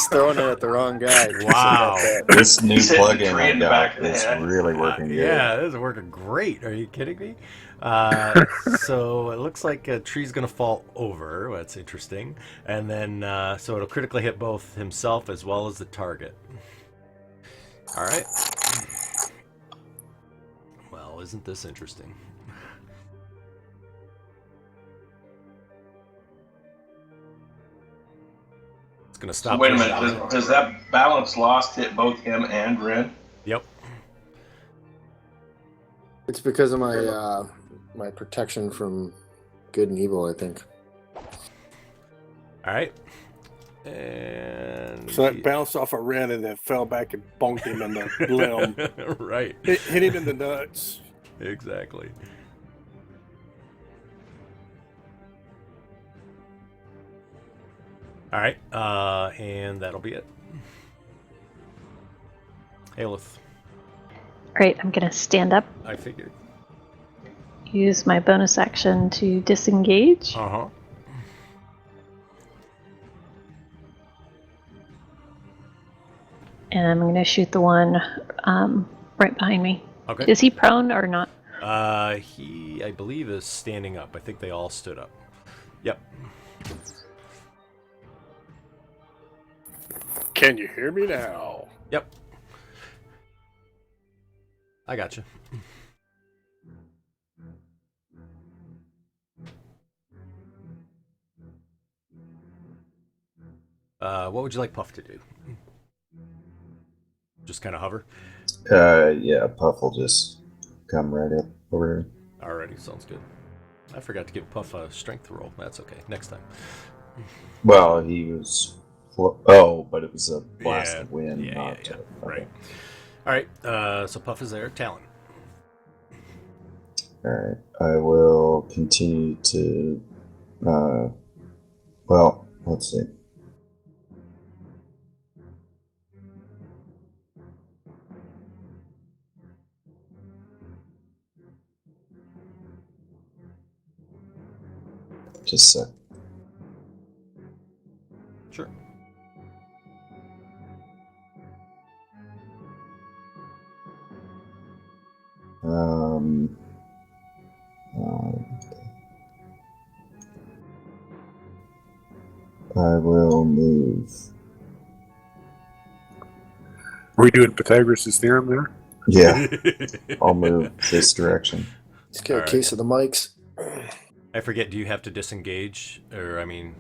throwing it at the wrong guy. Wow. This new He's hitting the plugin tree I in the back got of the is head. really working good. Yeah, this is working great. Are you kidding me? So it looks like a tree's going to fall over. That's interesting. And then, so it'll critically hit both himself as well as the target. All right. Well, isn't this interesting? It's going to stop. So wait a for minute. Does that balance lost hit both him and Ren? Yep. It's because of my my protection from good and evil, I think. All right. And So that bounced off a red and then fell back and bonked him in the limb. Right. Hit him in the nuts. Exactly. All right, and that'll be it. Aelith, Great, I'm gonna stand up, I figured. use my bonus action to disengage, Uh-huh. and I'm gonna shoot the one right behind me. Okay. Is he prone or not? He, I believe, is standing up. I think they all stood up. Yep. Can you hear me now? Yep. I got you. What would you like Puff to do? Just kind of hover? Yeah, Puff will just come right up over here. Alrighty, sounds good. I forgot to give Puff a strength roll. That's okay. Next time. Well, he was... but it was a blast Yeah, of wind, yeah, not... yeah. Okay. Right. Alright, so Puff is there. Talon. Alright, I will continue to... well, let's see. Just a sec. Sure. I will move. Are we doing Pythagoras' theorem there? Yeah, I'll move this direction. Let's get a Alright. case of the mics. I forget. Do you have to disengage, or I mean,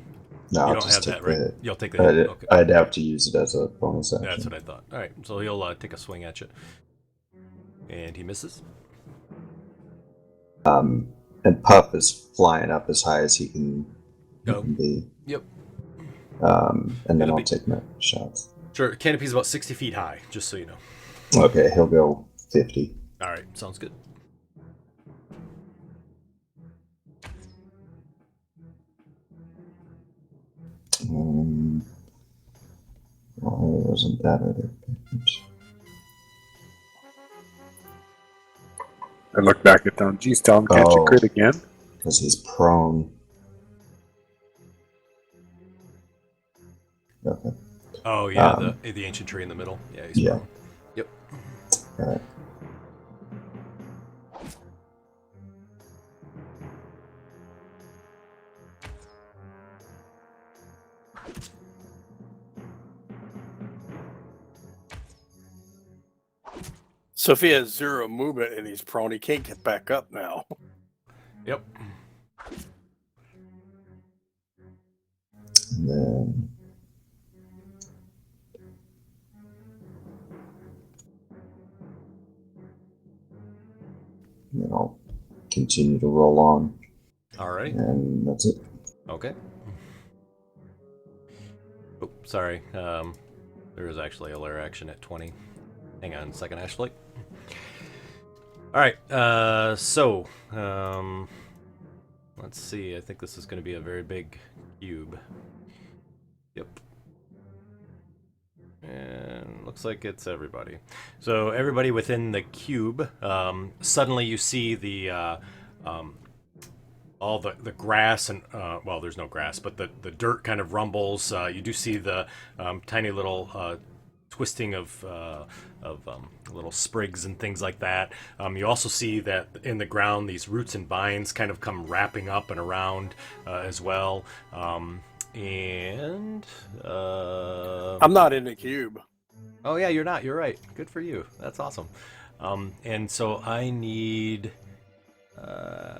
No, you I'll don't just have take that, the right? hit. You'll take the hit. Okay. I'd have to use it as a bonus action. That's what I thought. All right, so he'll take a swing at you, and he misses. And Puff is flying up as high as he can be. Yep. And then It'll I'll be- take my shots. Sure. Canopy's about 60 feet high, just so you know. Okay, he'll go 50. All right, sounds good. Why wasn't that other page? I look back at them. Geez, tell him, can't you Oh. crit again? Because he's prone. Okay. Oh yeah, the ancient tree in the middle. Yeah. He's Yeah. prone. Yep. Alright. So if he has 0 movement and he's prone, he can't get back up now. Yep. And then I'll continue to roll on. All right. And that's it. Okay. Oh, sorry. There is actually a lair action at 20. Hang on a second, Ashley. All right. Let's see. I think this is going to be a very big cube. Yep. And looks like it's everybody. So everybody within the cube. Suddenly you see the all the grass and well, there's no grass, but the dirt kind of rumbles. You do see the tiny little twisting of little sprigs and things like that. You also see that in the ground these roots and vines kind of come wrapping up and around as well. And I'm not in the cube. oh yeah, you're not. You're right. Good for you. That's awesome. And so I need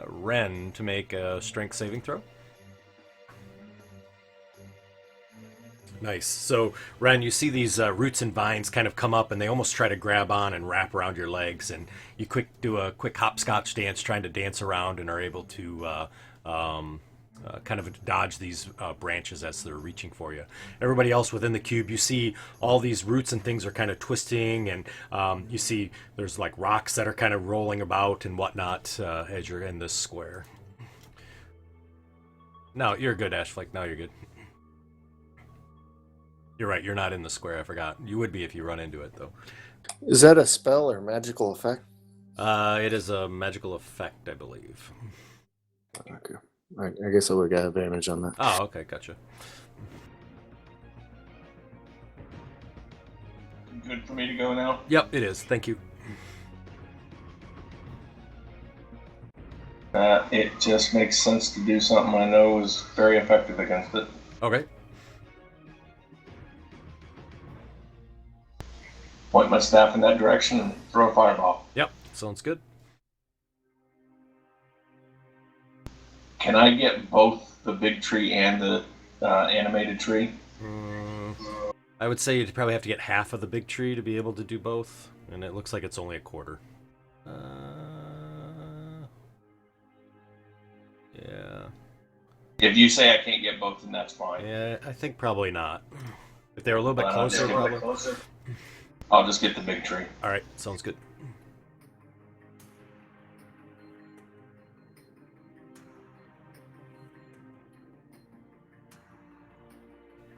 Ren to make a strength saving throw. Nice. So, Ren, you see these roots and vines kind of come up, and they almost try to grab on and wrap around your legs, and you do a quick hopscotch dance, trying to dance around, and are able to kind of dodge these branches as they're reaching for you. Everybody else within the cube, you see all these roots and things are kind of twisting, and you see there's like rocks that are kind of rolling about and whatnot as you're in this square. No, you're good, Ashfleck. No, you're good. You're right, you're not in the square, I forgot. You would be if you run into it, though. Is that a spell or magical effect? It is a magical effect, I believe. Okay. I guess I would get advantage on that. Oh, okay, gotcha. Good for me to go now? Yep, it is. Thank you. It just makes sense to do something I know is very effective against it. Okay. Point my staff in that direction and throw a fireball. Yep, sounds good. Can I get both the big tree and the animated tree? I would say you'd probably have to get half of the big tree to be able to do both, and it looks like it's only a quarter. Yeah. If you say I can't get both, then that's fine. Yeah, I think probably not. If they were a little bit Why not just closer, get a probably. bit closer? I'll just get the big tree. All right, sounds good.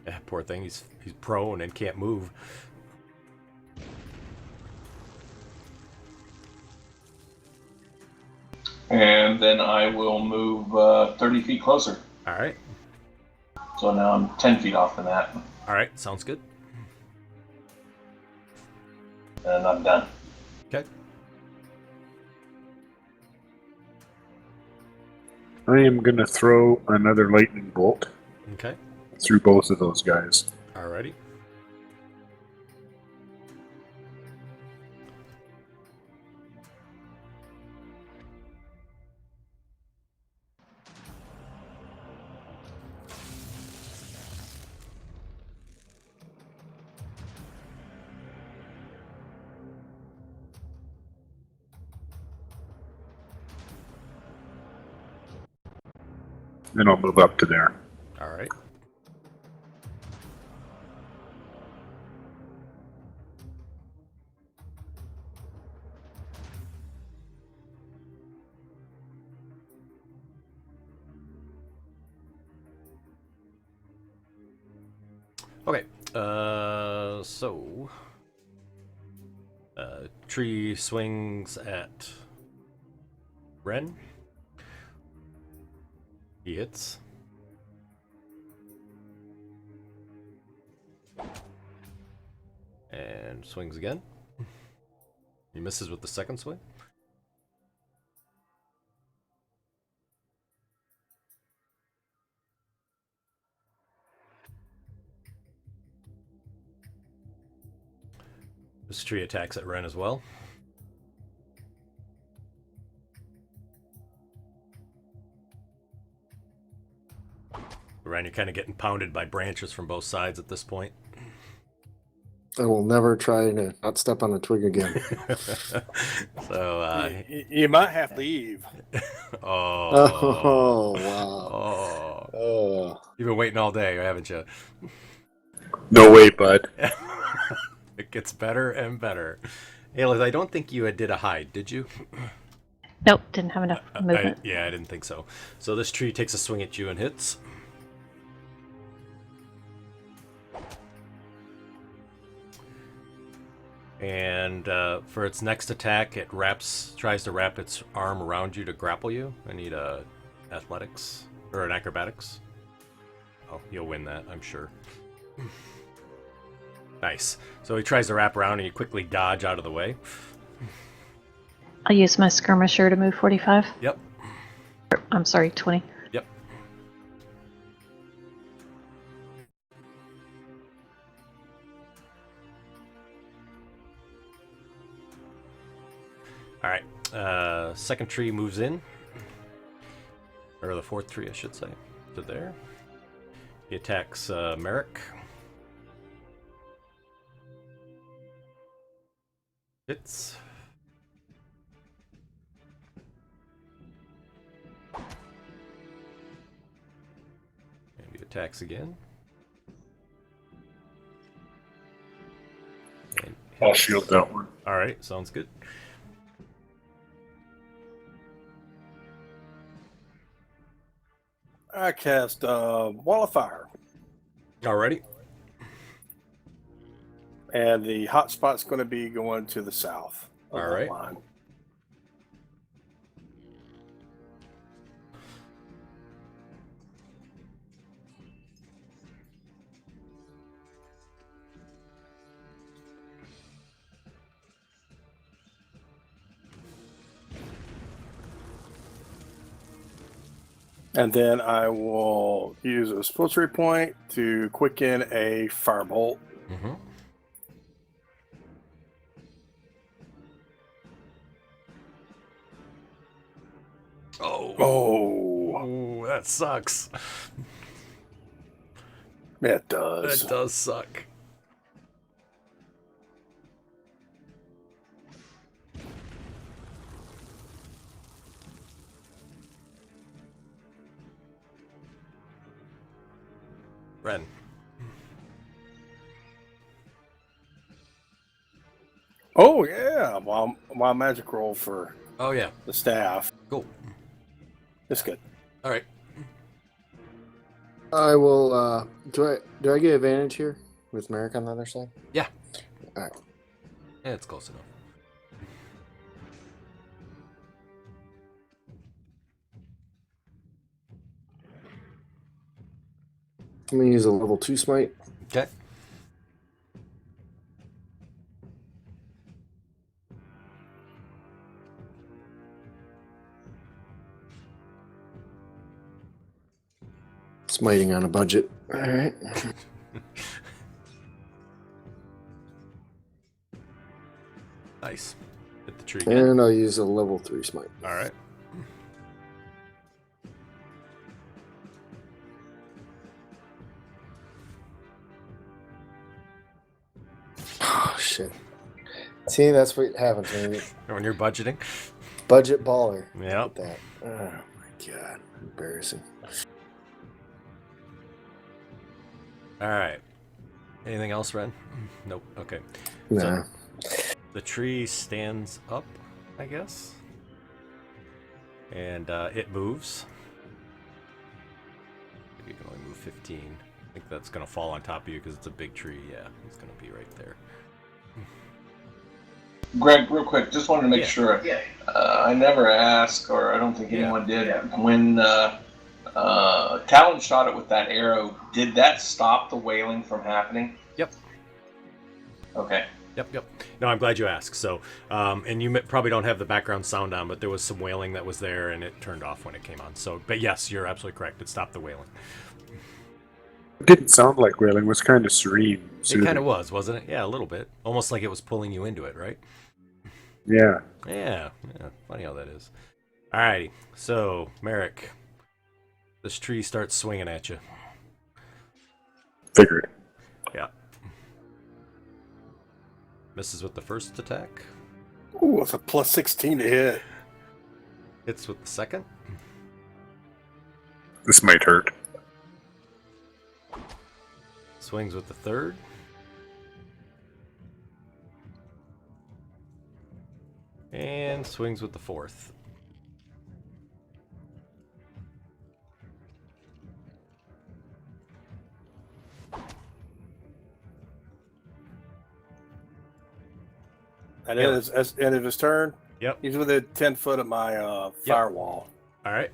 Yeah, poor thing. He's prone and can't move. And then I will move 30 feet closer. All right. So now I'm 10 feet off the map, All right. Sounds good. and I'm done. Okay. I am going to throw another lightning bolt Okay. through both of those guys. Alrighty. Then I'll move up to there. All right. Okay. So tree swings at Ren. He hits. And swings again. He misses with the second swing. This tree attacks at Ren as well. Ren, you're kind of getting pounded by branches from both sides at this point. I will never try to not step on a twig again. So, You might have to leave. Oh, wow. Oh. Oh. You've been waiting all day, haven't you? No way, bud. It gets better and better. Ayla, I don't think you did a hide, did you? Nope, didn't have enough movement. Yeah, I didn't think so. So this tree takes a swing at you and hits. And for its next attack, it tries to wrap its arm around you to grapple you. I need a athletics or an acrobatics. Oh, you'll win that, I'm sure. Nice. So he tries to wrap around and you quickly dodge out of the way. I'll use my skirmisher to move 45. Yep. I'm sorry, 20. Yep. All right. Second tree moves in. Or the fourth tree, I should say. To there. He attacks Merrick. Hits. And he attacks again. And I'll shield that one. all right, sounds good. I cast Wall of Fire, Alrighty. and the hot spot's going to be going to the south. of All that right. line. And then I will use a phylactery point to quicken a firebolt. Mm-hmm. Oh, Oh, that sucks. it does. That does suck. Ren. Oh yeah, wild magic roll for Oh yeah. the staff. Cool. It's good. All right. I will. Do I get advantage here with Merrick on the other side? Yeah. All right. Yeah, it's close enough. I'm gonna use a level 2 smite. Okay. Smiting on a budget. All right. Nice. Hit the tree again. And I'll use a level 3 smite. All right. Oh, shit. See, that's what happens when you When you're budgeting. budget baller. Yep. Look at that. Oh, my God. Embarrassing. All right. Anything else, Ren? Nope. Okay. Nah. The tree stands up, I guess. And it moves. You can only move 15. I think that's going to fall on top of you because it's a big tree. Yeah, it's going to be right there. Greg, real quick, just wanted to make Yeah. sure. I never asked, or I don't think anyone did. When Talon shot it with that arrow, did that stop the wailing from happening? Yep. Okay. Yep. No, I'm glad you asked. So, and you probably don't have the background sound on, but there was some wailing that was there, and it turned off when it came on. So, but yes, you're absolutely correct. It stopped the wailing. It didn't sound like wailing. It was kind of serene. It soothing. kind of was, wasn't it? Yeah, a little bit. Almost like it was pulling you into it, right? Yeah. Yeah. Funny how that is. Alrighty. So, Merrick, this tree starts swinging at you. Figured. Yeah. Misses with the first attack. Ooh, it's a plus 16 to hit. Hits with the second. This might hurt. Swings with the third. And swings with the fourth. And then as end of his turn, Yep. he's within 10 foot of my firewall. All right.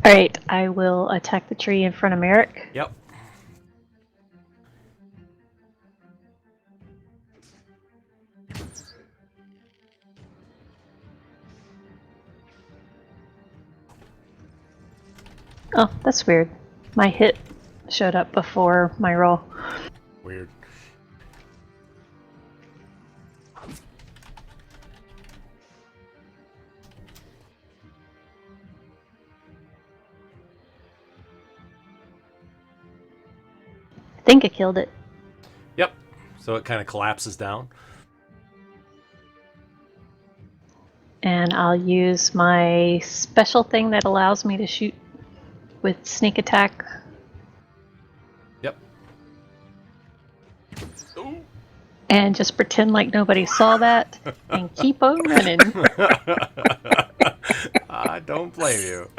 All right, I will attack the tree in front of Merrick. Yep. Oh, that's weird. My hit showed up before my roll. Weird. I think I killed it. Yep. So it kind of collapses down. And I'll use my special thing that allows me to shoot with sneak attack. Yep. And just pretend like nobody saw that and keep on running. I don't blame you.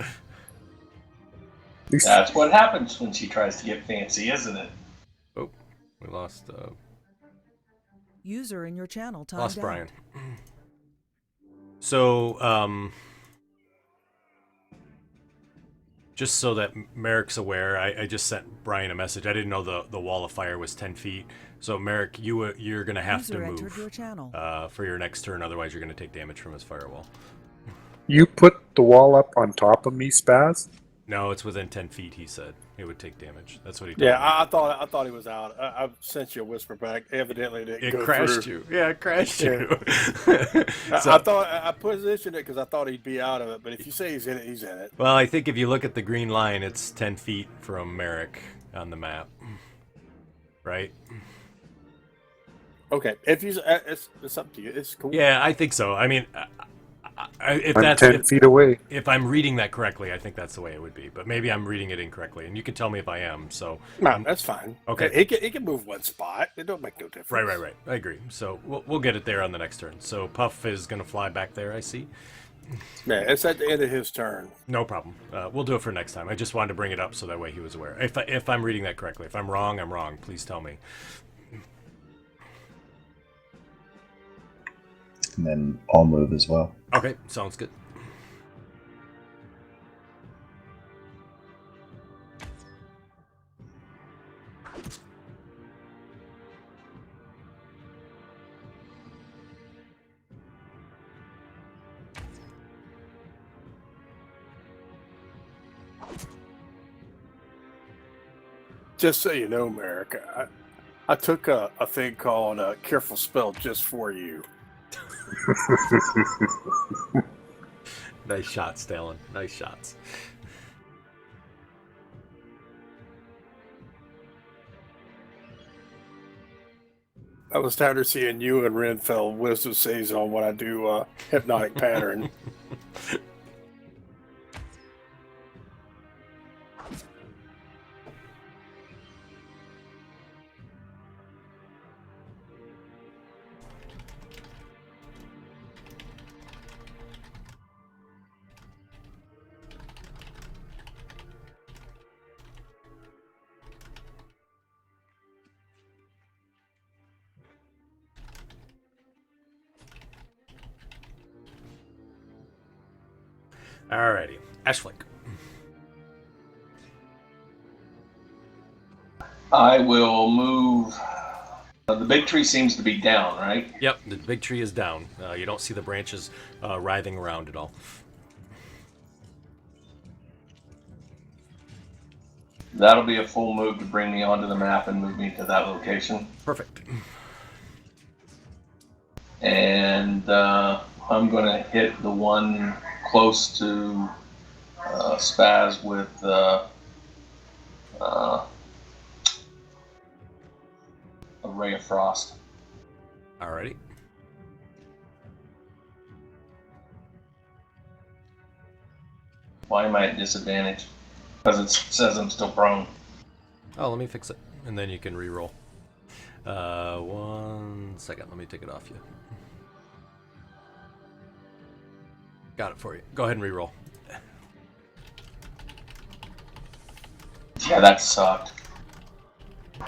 That's what happens when she tries to get fancy, isn't it? Oh, we lost User in your channel timed lost out. Brian. So, just so that Merrick's aware, I just sent Brian a message. I didn't know the wall of fire was 10 feet. So, Merrick, you're going to have User to entered your move channel. for your next turn. Otherwise, you're going to take damage from his firewall. You put the wall up on top of me, Spaz? No, it's within 10 feet, he said. It would take damage. That's what he told Yeah, me. I thought he was out. I sent you a whisper back. Evidently, it didn't It go crashed through. you. Yeah, it crashed Yeah. you. I thought I positioned it because I thought he'd be out of it. But if you say he's in it, he's in it. Well, I think if you look at the green line, it's 10 feet from Merrick on the map. Right? Okay, if you, it's up to you. It's cool. Yeah, I think so. I mean, if I'm that's 10 feet away. if I'm reading that correctly, I think that's the way it would be. But maybe I'm reading it incorrectly, and you can tell me if I am. So, No, that's fine. Okay. he can move one spot. It don't make no difference. right. I agree. So we'll get it there on the next turn. So Puff is going to fly back there. I see. Yeah, it's at the end of his turn. No problem. We'll do it for next time. I just wanted to bring it up so that way he was aware. If I'm reading that correctly, if I'm wrong, I'm wrong. Please tell me. and then I'll move as well. Okay, sounds good. Just so you know, Merrick, I took a thing called Careful Spell just for you. Nice shots, Dallin. Nice shots. I was tired of seeing you and Renfell wisdom saves on when I do hypnotic pattern. Alrighty, Ashflake. I will move. The big tree seems to be down, right? Yep, the big tree is down. You don't see the branches writhing around at all. That'll be a full move to bring me onto the map and move me to that location. Perfect. And I'm going to hit the one close to Spaz with a ray of frost. Alrighty. Why am I at disadvantage? Because it says I'm still prone. Oh, let me fix it, and then you can re-roll. 1 second, let me take it off you. Got it for you. Go ahead and re-roll. Yeah, that sucked.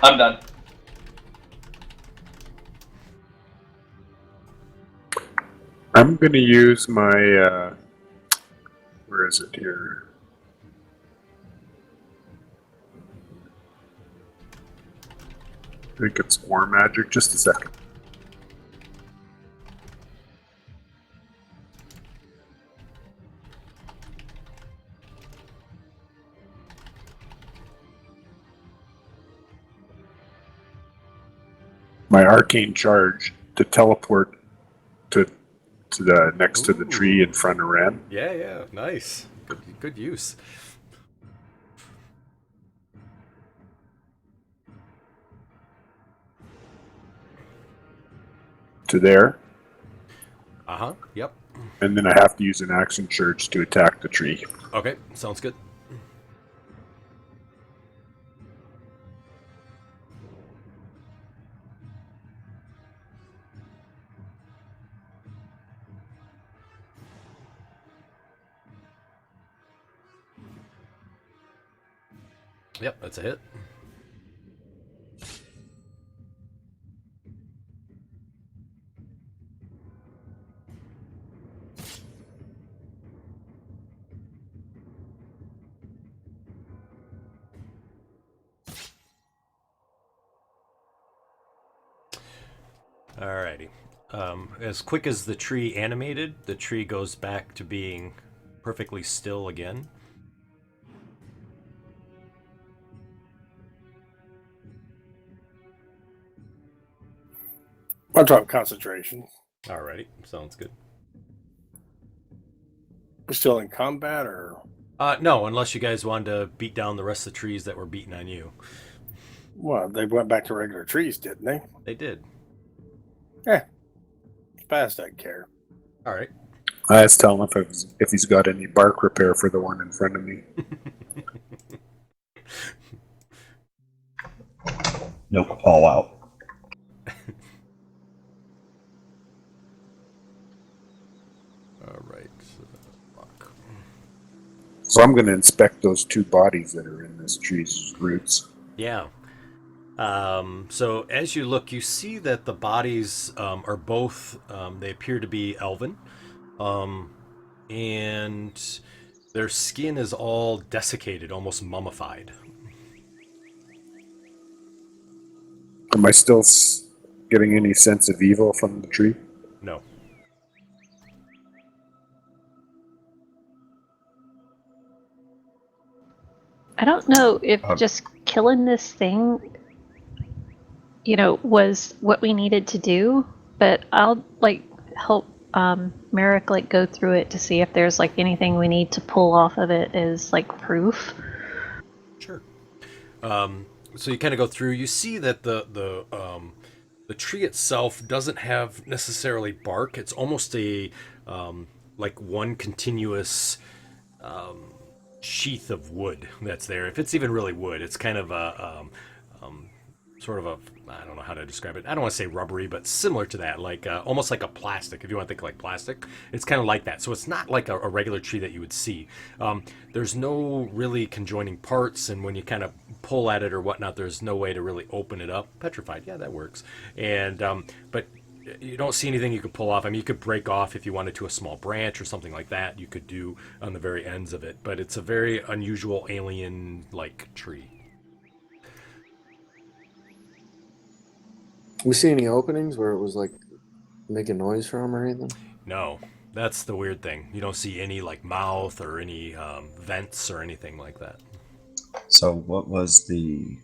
I'm done. I'm going to use my, where is it here? I think it's War Magic. Just a second. My arcane charge to teleport to the next to the tree in front of Ren. Yeah, nice. Good use. To there, Yep. and then I have to use an action surge to attack the tree. Okay, sounds good. Yep, that's a hit. Alrighty. As quick as the tree animated, the tree goes back to being perfectly still again. I'll drop concentration. Alrighty, sounds good. We're still in combat, or No, unless you guys wanted to beat down the rest of the trees that were beating on you. well, they went back to regular trees, didn't they? They did. Spaz doesn't care. Alright. I asked tell him if he's got any bark repair for the one in front of me. Nope, all out. Alright. So I'm going to inspect those two bodies that are in this tree's roots. Yeah. So as you look, you see that the bodies are both, they appear to be elven. And their skin is all desiccated, almost mummified. Am I still getting any sense of evil from the tree? No. I don't know if Uh, just killing this thing, was what we needed to do, but I'll help Merrick go through it to see if there's anything we need to pull off of it as proof. Sure. So you kind of go through. You see that the tree itself doesn't have necessarily bark. It's almost a one continuous sheath of wood that's there. If it's even really wood, it's kind of a sort of a, I don't know how to describe it. I don't want to say rubbery, but similar to that, almost like a plastic. If you want to think like plastic, it's kind of like that. So it's not like a regular tree that you would see. There's no really conjoining parts, and when you kind of pull at it or whatnot, there's no way to really open it up. Petrified, yeah, that works. And but you don't see anything you could pull off. I mean, you could break off if you wanted to a small branch or something like that. You could do on the very ends of it, but it's a very unusual alien-like tree. We see any openings where it was making noise from or anything? No, that's the weird thing. You don't see any mouth or any vents or anything like that. So what was the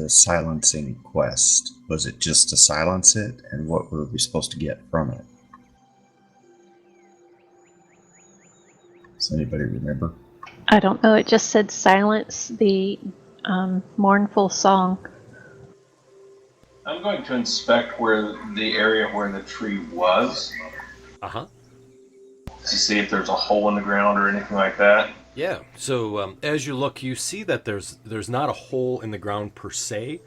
silencing quest? Was it just to silence it, and what were we supposed to get from it? Does anybody remember? I don't know. It just said silence the mournful song. I'm going to inspect where the area where the tree was Uh-huh. to see if there's a hole in the ground or anything like that. Yeah. So as you look, you see that there's not a hole in the ground per se,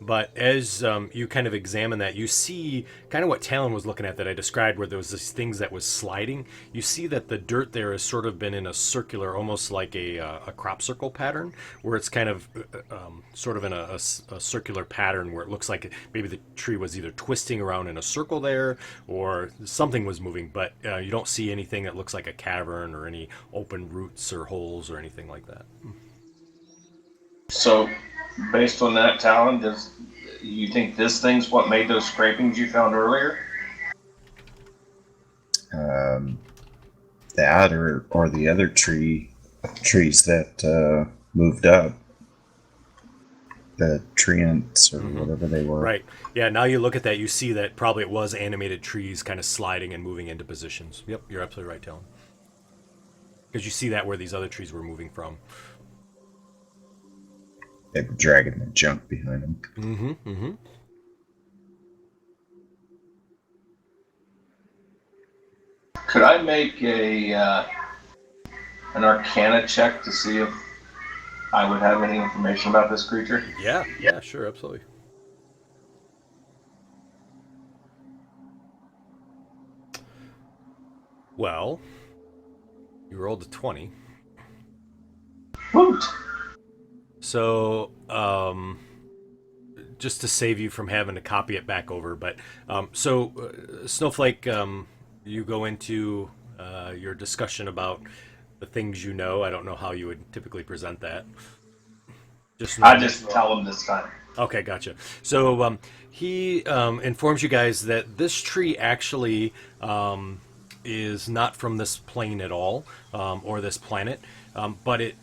but as you kind of examine that, you see kind of what Talon was looking at that I described, where there was these things that was sliding. You see that the dirt there has sort of been in a circular, almost like a crop circle pattern, where it's kind of sort of in a circular pattern where it looks like maybe the tree was either twisting around in a circle there or something was moving, but you don't see anything that looks like a cavern or any open roots or holes or anything like that. So, based on that, Talon, does you think this thing's what made those scrapings you found earlier? That or the other trees that moved up. The treants or whatever they were. Right. Yeah, now you look at that, you see that probably it was animated trees kind of sliding and moving into positions. Yep, you're absolutely right, Talon. Because you see that where these other trees were moving from. They were dragging the junk behind them. Mm-hmm, mm-hmm. Could I make an Arcana check to see if I would have any information about this creature? Yeah, sure, absolutely. Well, you rolled a 20. Woot! So, just to save you from having to copy it back over, but Snowflake, you go into your discussion about the things you know. I don't know how you would typically present that. I just tell him this time. Okay, gotcha. So he informs you guys that this tree actually is not from this plane at all, or this planet, but it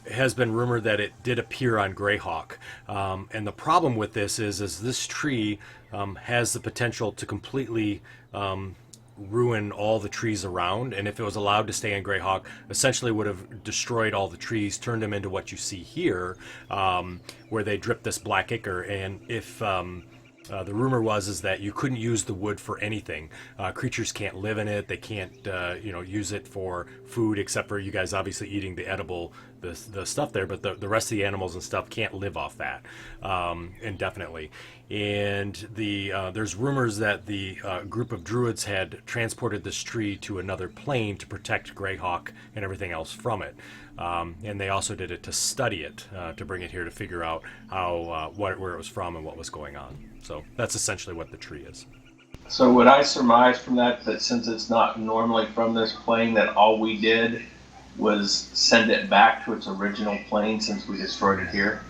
has been rumored that it did appear on Greyhawk. And the problem with this is this tree has the potential to completely ruin all the trees around, and if it was allowed to stay on Greyhawk, essentially would have destroyed all the trees, turned them into what you see here, where they drip this black ichor. And if the rumor is that you couldn't use the wood for anything. Creatures can't live in it. They can't, use it for food, except for you guys obviously eating the edible the stuff there, but the rest of the animals and stuff can't live off that indefinitely. And there's rumors that the group of druids had transported this tree to another plane to protect Greyhawk and everything else from it. And they also did it to study it, to bring it here to figure out how where it was from and what was going on. So that's essentially what the tree is. So would I surmise from that since it's not normally from this plane, that all we did was send it back to its original plane since we destroyed it here?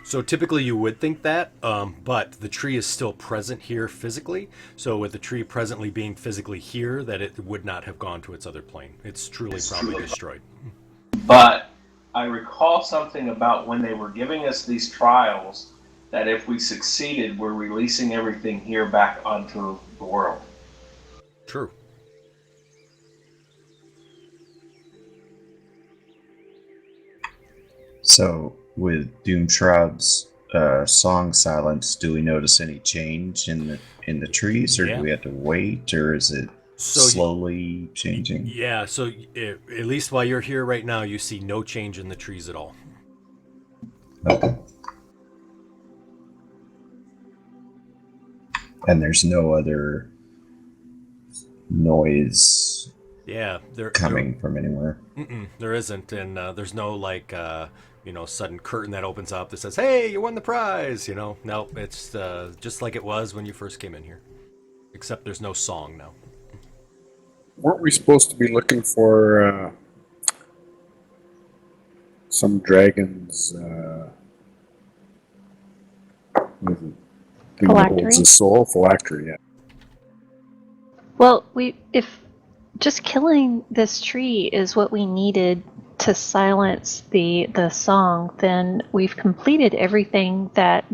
So typically you would think that, but the tree is still present here physically. So with the tree presently being physically here, that it would not have gone to its other plane. It's probably destroyed. But I recall something about when they were giving us these trials, that if we succeeded, we're releasing everything here back onto the world. True. So, with Doomshroud's song silence, do we notice any change in the trees, or do we have to wait, or is it slowly changing? Yeah. So at least while you're here right now, you see no change in the trees at all. Okay. And there's no other noise coming from anywhere. There isn't, and there's no sudden curtain that opens up that says, "Hey, you won the prize." No, it's just like it was when you first came in here, except there's no song now. Weren't we supposed to be looking for some dragons? Phylactery? Holds a soul? Phylactery, yeah. Well, if just killing this tree is what we needed to silence the song, then we've completed everything that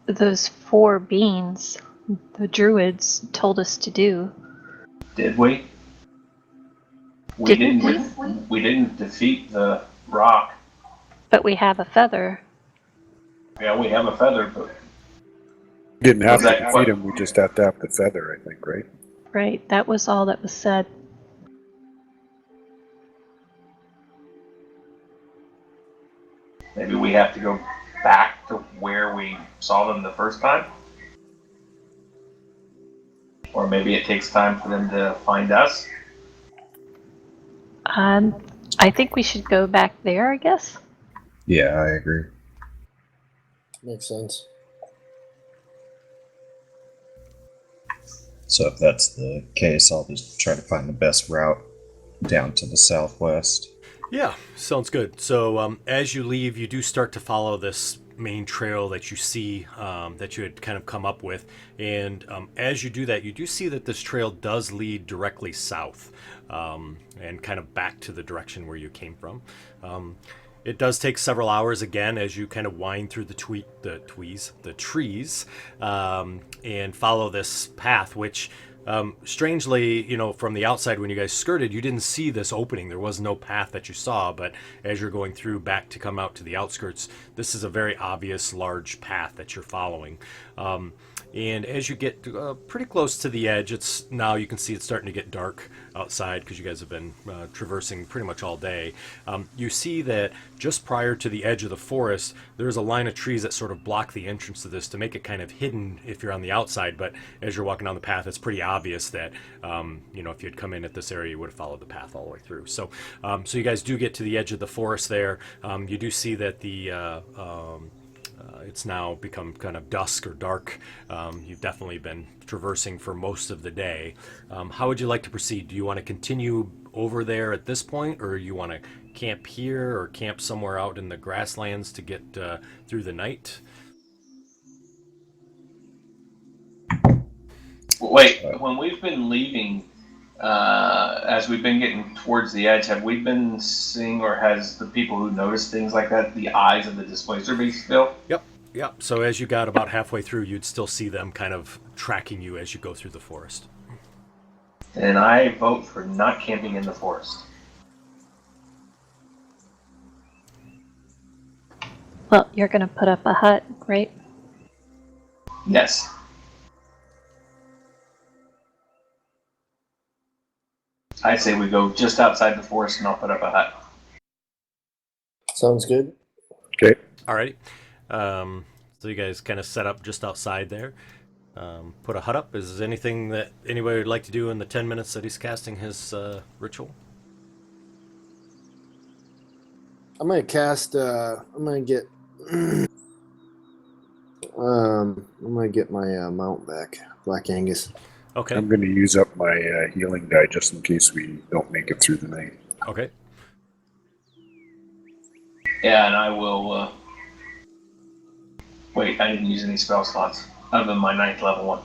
those 4 beings, the druids, told us to do. Did we? We didn't defeat the rock. But we have a feather. Yeah, we have a feather, but We didn't have to defeat him, we just have to have the feather, I think, right? Right, that was all that was said. maybe we have to go back to where we saw them the first time? Or maybe it takes time for them to find us? I think we should go back there, I guess. Yeah, I agree. Makes sense. So if that's the case, I'll just try to find the best route down to the southwest. Yeah, sounds good. So as you leave, you do start to follow this main trail that you see that you had kind of come up with. And as you do that, you do see that this trail does lead directly south and kind of back to the direction where you came from. It does take several hours again as you kind of wind through the trees and follow this path, which strangely, from the outside when you guys skirted, you didn't see this opening. There was no path that you saw, but as you're going through back to come out to the outskirts, this is a very obvious large path that you're following. And as you get pretty close to the edge, now you can see it's starting to get dark outside because you guys have been traversing pretty much all day. You see that just prior to the edge of the forest, there's a line of trees that sort of block the entrance to this to make it kind of hidden if you're on the outside. But as you're walking down the path, it's pretty obvious that, if you'd come in at this area, you would have followed the path all the way through. So you guys do get to the edge of the forest there. You do see that it's now become kind of dusk or dark. You've definitely been traversing for most of the day. How would you like to proceed? Do you want to continue over there at this point, or you want to camp here or camp somewhere out in the grasslands to get through the night? Wait, when we've been leaving, as we've been getting towards the edge, have we been seeing, or has the people who notice things like that, the eyes of the displacer beast still? Yep. So as you got about halfway through, you'd still see them kind of tracking you as you go through the forest. And I vote for not camping in the forest. Well, you're going to put up a hut, right? Yes. I say we go just outside the forest and I'll put up a hut. Sounds good. Okay. Alrighty. So you guys kind of set up just outside there. Put a hut up. Is there anything that anybody would like to do in the 10 minutes that he's casting his ritual? I'm gonna cast. I'm gonna get. I'm gonna get my mount back, Black Angus. Okay. I'm going to use up my healing die just in case we don't make it through the night. Okay. Yeah, and I will. Wait, I didn't use any spell slots other than my 9th level one.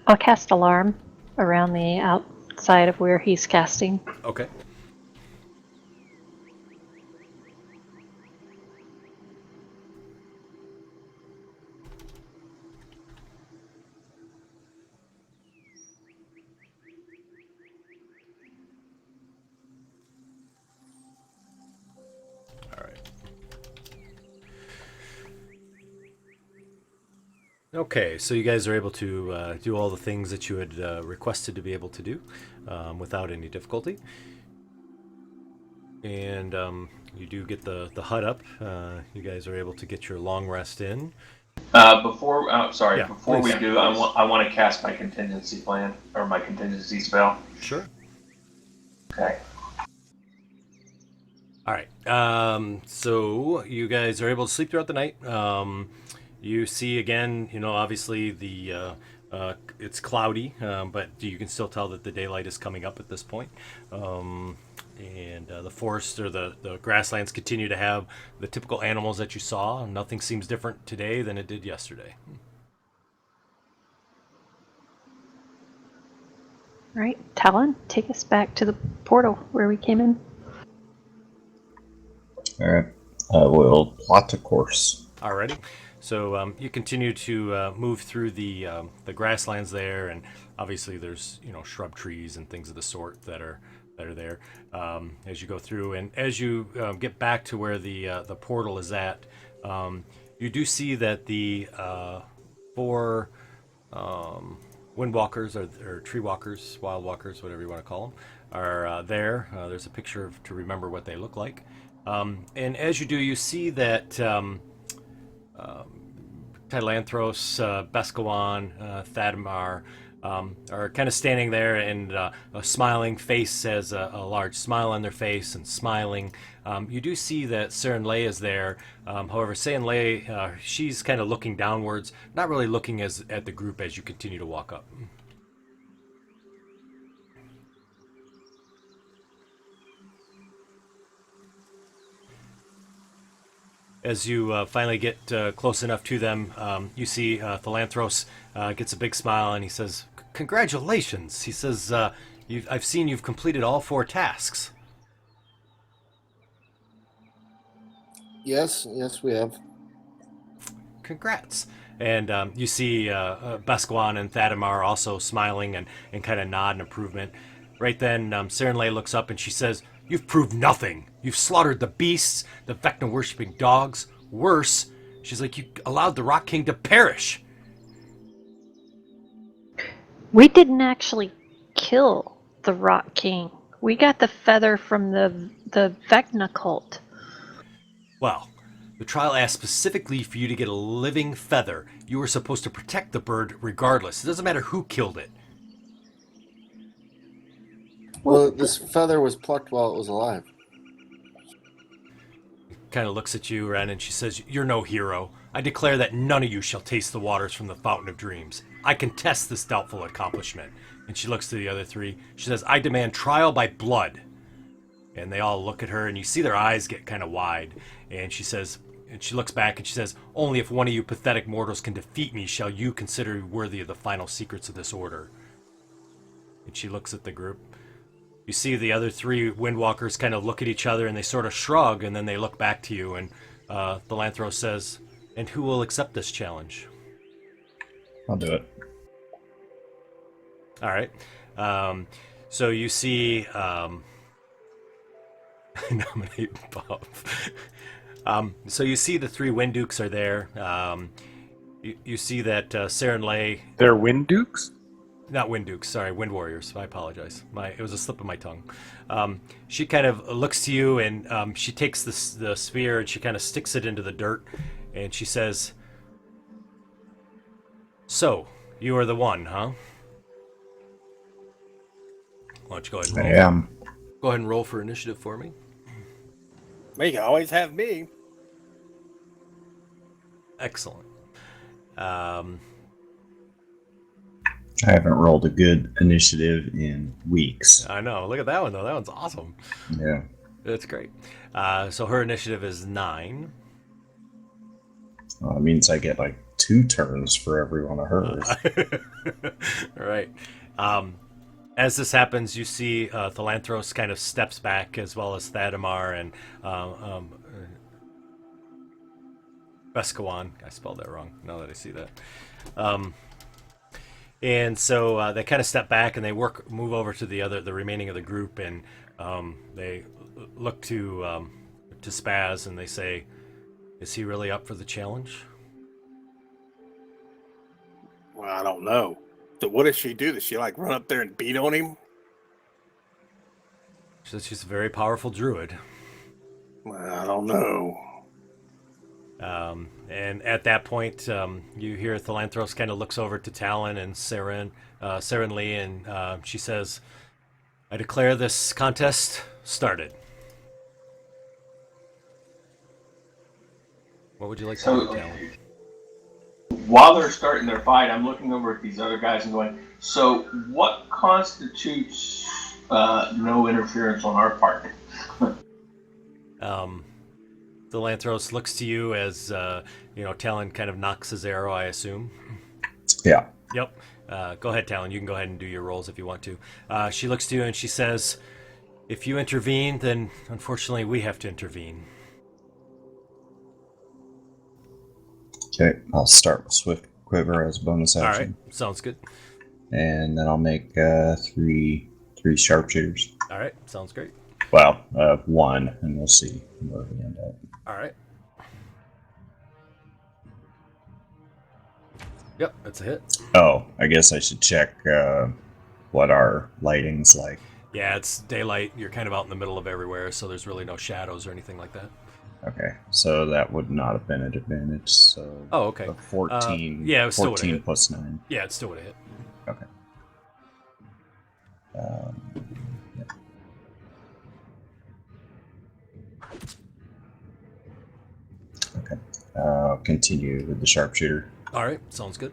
I'll cast alarm around the outside of where he's casting. Okay. Okay, so you guys are able to do all the things that you had requested to be able to do without any difficulty. And you do get the hut up. You guys are able to get your long rest in. Before Yeah, we please. do, I want to cast my contingency plan or my contingency spell. Sure. Okay. All right. So you guys are able to sleep throughout the night. You see again, obviously it's cloudy, but you can still tell that the daylight is coming up at this point. And the forest or the grasslands continue to have the typical animals that you saw. Nothing seems different today than it did yesterday. All right, Talon, take us back to the portal where we came in. All right. We'll plot a course. Alrighty. So you continue to move through the grasslands there, and obviously there's shrub trees and things of the sort that are there as you go through. And as you get back to where the portal is at, you do see that the 4 windwalkers or tree walkers, wild walkers, whatever you want to call them, are there. There's a picture to remember what they look like. And as you do, you see that Tylanthros, Beskawan, Thadmar are kind of standing there, and a smiling face has a large smile on their face and smiling. You do see that Serenlay is there. However, Serenlay, she's kind of looking downwards, not really looking at the group as you continue to walk up. As you finally get close enough to them, you see Philanthros gets a big smile and he says, "Congratulations!" He says, "I've seen you've completed all 4 tasks." Yes, we have. Congrats. And you see Beskawan and Thadamar also smiling and kind of nod in improvement. Right then, Serenlay looks up and she says, "You've proved nothing. You've slaughtered the beasts, the Vecna-worshipping dogs. Worse," she's like, "you allowed the Rock King to perish." We didn't actually kill the Rock King. We got the feather from the Vecna cult. Well, the trial asked specifically for you to get a living feather. You were supposed to protect the bird regardless. It doesn't matter who killed it. Well, this feather was plucked while it was alive. Kind of looks at you, Ren, and she says, "You're no hero. I declare that none of you shall taste the waters from the Fountain of Dreams. I contest this doubtful accomplishment." And she looks to the other 3. She says, "I demand trial by blood." And they all look at her, and you see their eyes get kind of wide. And she says, and she looks back and she says, "Only if one of you pathetic mortals can defeat me shall you consider worthy of the final secrets of this order." And she looks at the group. You see the other 3 windwalkers kind of look at each other and they sort of shrug, and then they look back to you, and Philanthros says, "And who will accept this challenge?" I'll do it. All right. So you see Nominate Bob. So you see the 3 Wind Dukes are there. You see that Saren Lay... They're Wind Dukes? Not Wind Dukes, sorry, Wind Warriors. I apologize. It was a slip of my tongue. She kind of looks to you, and she takes the spear and she kind of sticks it into the dirt, and she says, "So, you are the one, huh? Why don't you go ahead and roll? I am. Go ahead and roll for initiative for me." You can always have me. Excellent. I haven't rolled a good initiative in weeks. I know. Look at that one, though. That one's awesome. Yeah. That's great. So her initiative is 9. Well, it means I get like 2 turns for every one of hers. All right. As this happens, you see Thalantros kind of steps back, as well as Thadamar and Beskawan. I spelled that wrong now that I see that. And so they kind of step back and they move over to the remaining of the group, and they look to Spaz and they say, "Is he really up for the challenge?" Well, I don't know. So what does she do? Does she like run up there and beat on him? She says she's a very powerful druid. Well, I don't know. And at that point, you hear Thalantros kind of looks over to Talon and Saren Lee, and she says, "I declare this contest started." What would you like to do, Talon? While they're starting their fight, I'm looking over at these other guys and going, so what constitutes no interference on our part? Thalantros looks to you as, Talon kind of knocks his arrow, I assume. Yeah. Yep. Go ahead, Talon. You can go ahead and do your rolls if you want to. She looks to you and she says, "If you intervene, then unfortunately we have to intervene." Okay, I'll start with Swift Quiver as a bonus action. All right, sounds good. And then I'll make 3 sharpshooters. All right, sounds great. Well, 1, and we'll see where we end up. All right. Yep, that's a hit. Oh, I guess I should check what our lighting's like. Yeah, it's daylight. You're kind of out in the middle of everywhere, so there's really no shadows or anything like that. Okay, so that would not have been an advantage. So Oh, okay. 14. Yeah, it was still would've 14 hit. plus 9. Yeah, it still would have hit. Okay. Yeah. Okay. I'll continue with the sharpshooter. All right, sounds good.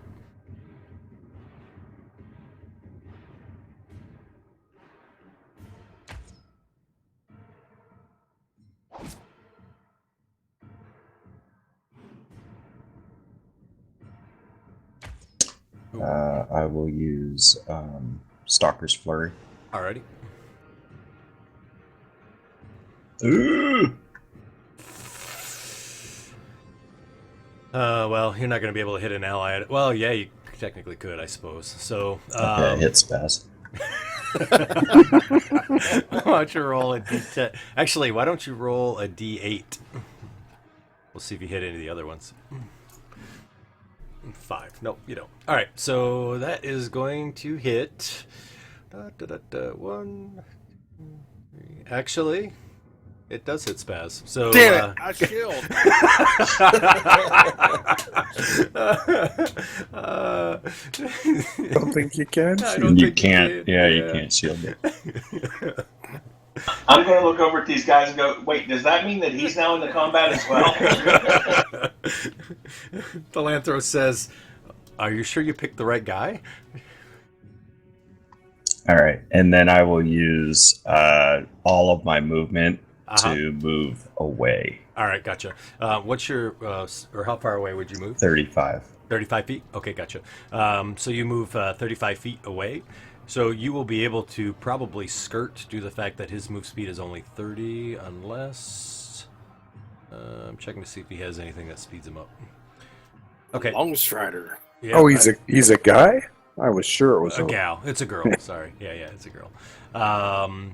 I will use Stalker's Flurry. Alrighty. Ooh! Well, you're not going to be able to hit an ally. Well, yeah, you technically could, I suppose. So, Okay, hit Spaz. why don't you roll a D10? Actually, why don't you roll a D8? We'll see if you hit any of the other ones. 5. Nope, you don't. All right, so that is going to hit. 1, 2, 3. Actually, it does hit Spaz. So Damn it! I shield. I don't think you can. I don't You think can't. can. Yeah, you can't shield it. I'm going to look over at these guys and go, wait, does that mean that he's now in the combat as well? Thalantros says, "Are you sure you picked the right guy?" All right, and then I will use all of my movement to move away. All right, gotcha. What's your, or how far away would you move? 35. 35 feet? Okay, gotcha. So you move 35 feet away. So you will be able to probably skirt due to the fact that his move speed is only 30, unless... I'm checking to see if he has anything that speeds him up. Okay. Long Strider. Yeah, Oh, he's a guy? I was sure it was A gal. It's a girl. Sorry. Yeah, it's a girl.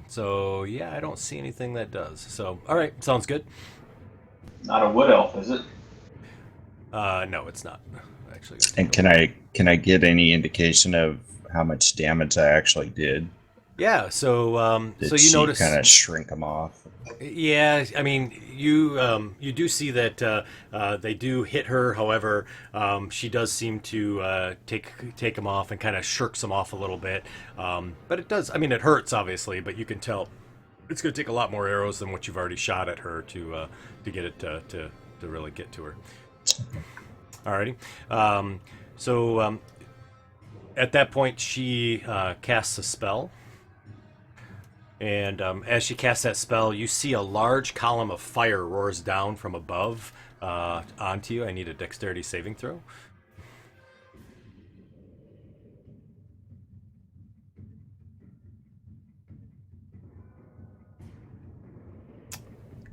So yeah, I don't see anything that does. So all right, sounds good. Not a wood elf, is it? No, it's not. Actually, And can I get any indication of how much damage I actually did? Yeah. So Did so you she notice kind of shrink them off? Yeah, I mean, you do see that they do hit her. However, she does seem to take them off and kind of shirks them off a little bit. But it does. I mean, it hurts obviously, but you can tell it's going to take a lot more arrows than what you've already shot at her to get it to really get to her. Alrighty. So at that point, she casts a spell. And as she casts that spell, you see a large column of fire roars down from above onto you. I need a dexterity saving throw.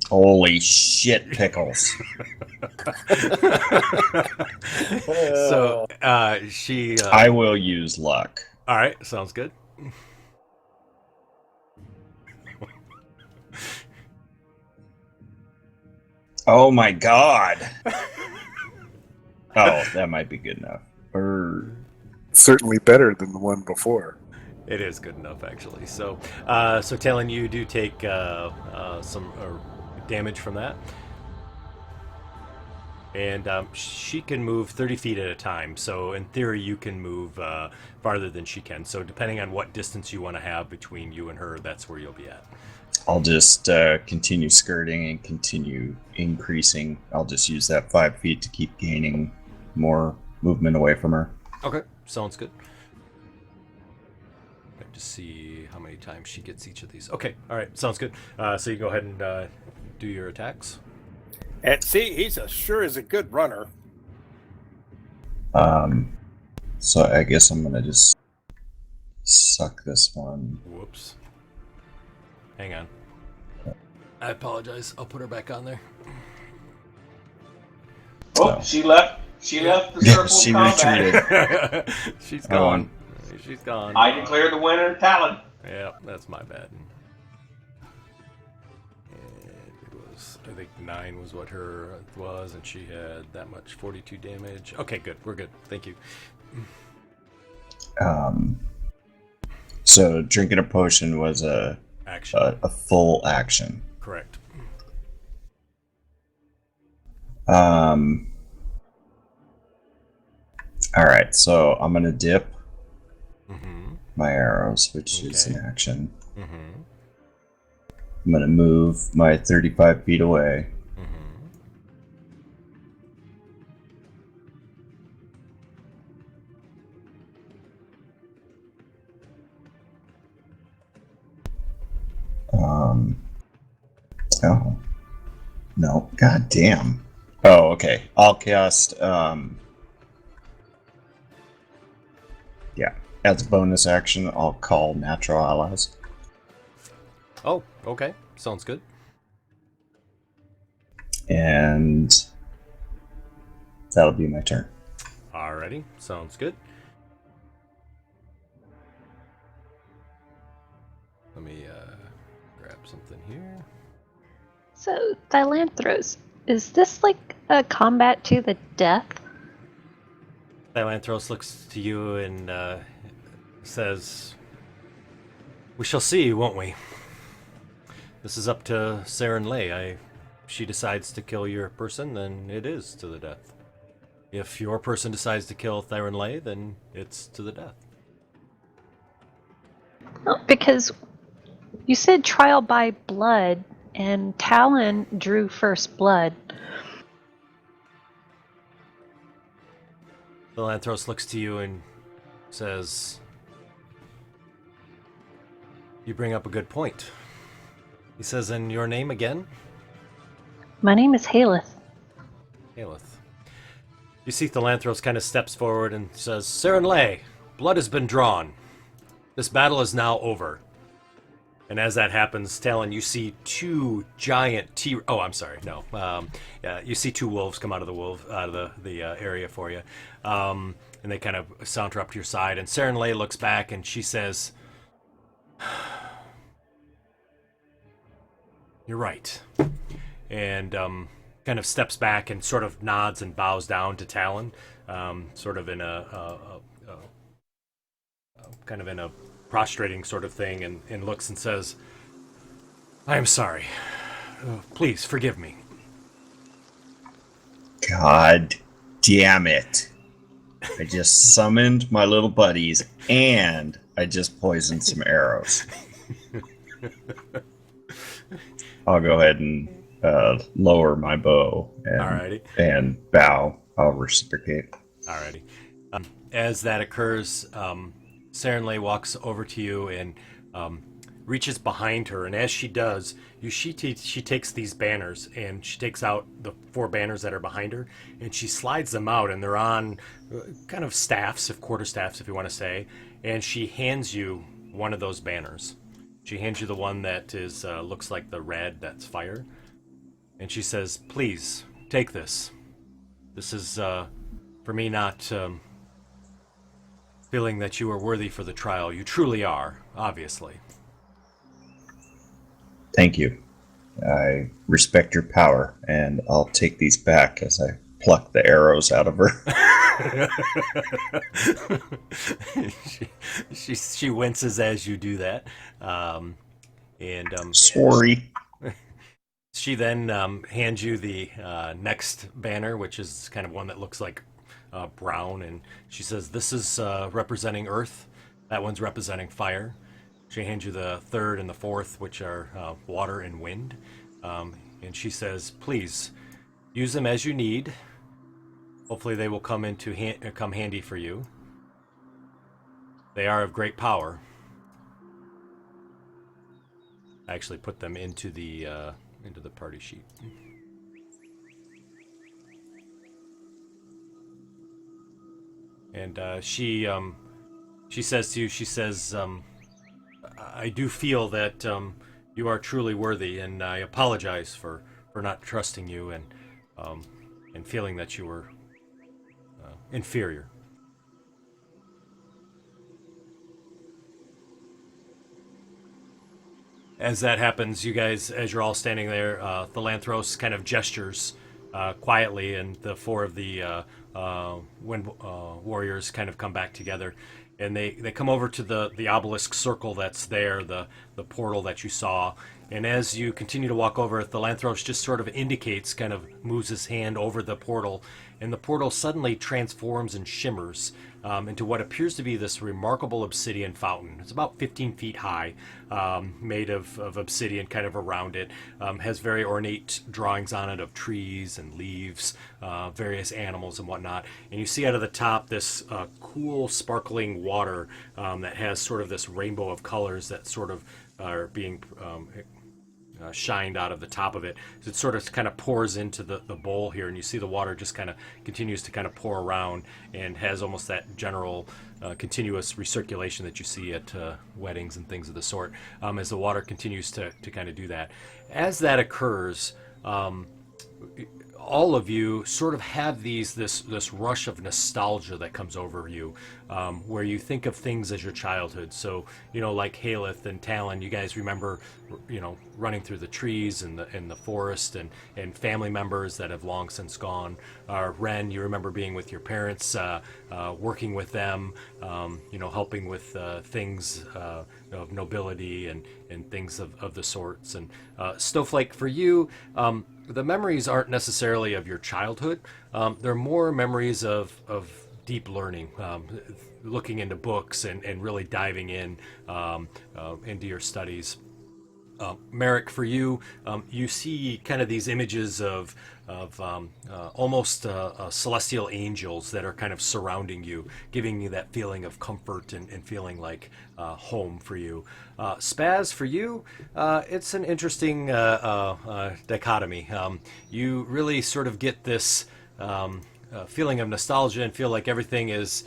Holy shit, pickles! So she... I will use luck. All right, sounds good. Oh my god! Oh, that might be good enough. certainly better than the one before. It is good enough, actually. So, Talon, you do take some damage from that. And she can move 30 feet at a time. So, in theory, you can move farther than she can. So, depending on what distance you want to have between you and her, that's where you'll be at. I'll just continue skirting and continue increasing. I'll just use that 5 feet to keep gaining more movement away from her. Okay, sounds good. Have to see how many times she gets each of these. Okay, all right, sounds good. So you go ahead and do your attacks. And see, he's sure is a good runner. So I guess I'm gonna just suck this one. Whoops. Hang on. I apologize. I'll put her back on there. Oh, she left. She left the circle She of combat. retreated. She's Go gone. on. She's gone. I declare the winner, Talon. Yeah, that's my bad. And it was, I think 9 was what her was, and she had that much, 42 damage. Okay, good. We're good. Thank you. So drinking a potion was Action. a full action. Correct. All right, so I'm gonna dip Mm-hmm. my arrows, which is an Okay. action. Mm-hmm. I'm gonna move my 35 feet away. Mm-hmm. Oh no! God damn! Oh, okay. I'll cast. Yeah, as a bonus action, I'll call natural allies. Oh, okay. Sounds good. And that'll be my turn. Alrighty. Sounds good. Let me grab something here. So, Thylanthros, is this like a combat to the death? Thylanthros looks to you and says, "We shall see, won't we? This is up to Saren Lay. If she decides to kill your person, then it is to the death. If your person decides to kill Thyron Lay, then it's to the death." Oh, because you said trial by blood, and Talon drew first blood. Thylanthros looks to you and says, "You bring up a good point." He says, "And your name again?" My name is Haleth. Haleth. You see Thylanthros kind of steps forward and says, "Saren Lay, blood has been drawn. This battle is now over. And as that happens, Talon, you see two giant Oh, I'm sorry. No. You see two wolves come out of the area for you, and they kind of saunter up to your side. And Serenlay looks back and she says, "You're right," and kind of steps back and sort of nods and bows down to Talon, sort of in a kind of in a prostrating sort of thing, and looks and says, "I am sorry. Please forgive me." God damn it. I just summoned my little buddies and I just poisoned some arrows. I'll go ahead and lower my bow Alrighty. and bow. I'll reciprocate. Alrighty. As that occurs, Serenlay walks over to you and reaches behind her, and as she does, she takes these banners and she takes out the 4 banners that are behind her, and she slides them out, and they're on kind of staffs, quarterstaffs, if you want to say, and she hands you one of those banners. She hands you the one that is looks like the red, that's fire, and she says, "Please take this. This is for me not feeling that you are worthy for the trial. You truly are, obviously." Thank you. I respect your power, and I'll take these back as I pluck the arrows out of her. she winces as you do that, Sorry. she then hands you the next banner, which is kind of one that looks like brown, and she says, "This is representing Earth. That one's representing fire." She hands you the 3rd and the 4th, which are water and wind, and she says, "Please use them as you need. Hopefully, they will come come handy for you. They are of great power." I actually put them into the party sheet. And she says to you, she says, "I do feel that you are truly worthy, and I apologize for not trusting you and feeling that you were inferior." As that happens, you guys, as you're all standing there, Philanthros kind of gestures quietly, and the 4 of the Wind Warriors kind of come back together, and they come over to the obelisk circle that's there, the portal that you saw. And as you continue to walk over, Philanthros just sort of indicates, kind of moves his hand over the portal, and the portal suddenly transforms and shimmers into what appears to be this remarkable obsidian fountain. It's about 15 feet high, made of obsidian kind of around it, has very ornate drawings on it of trees and leaves, various animals and whatnot. And you see out of the top this cool sparkling water that has sort of this rainbow of colors that sort of are being shined out of the top of it. So it sort of kind of pours into the bowl here, and you see the water just kind of continues to kind of pour around and has almost that general continuous recirculation that you see at weddings and things of the sort, as the water continues to kind of do that. As that occurs, all of you sort of have this rush of nostalgia that comes over you, where you think of things as your childhood. So, like Haleth and Talon, you guys remember, running through the trees and the forest, and family members that have long since gone. Ren, you remember being with your parents, working with them, helping with things of nobility and things of the sorts. And Snowflake, for you, the memories aren't necessarily of your childhood. They're more memories of deep learning, looking into books and really diving in into your studies. Merrick, for you, you see kind of these images of almost celestial angels that are kind of surrounding you, giving you that feeling of comfort and feeling like home for you. Spaz, for you, it's an interesting dichotomy. You really sort of get this feeling of nostalgia and feel like everything is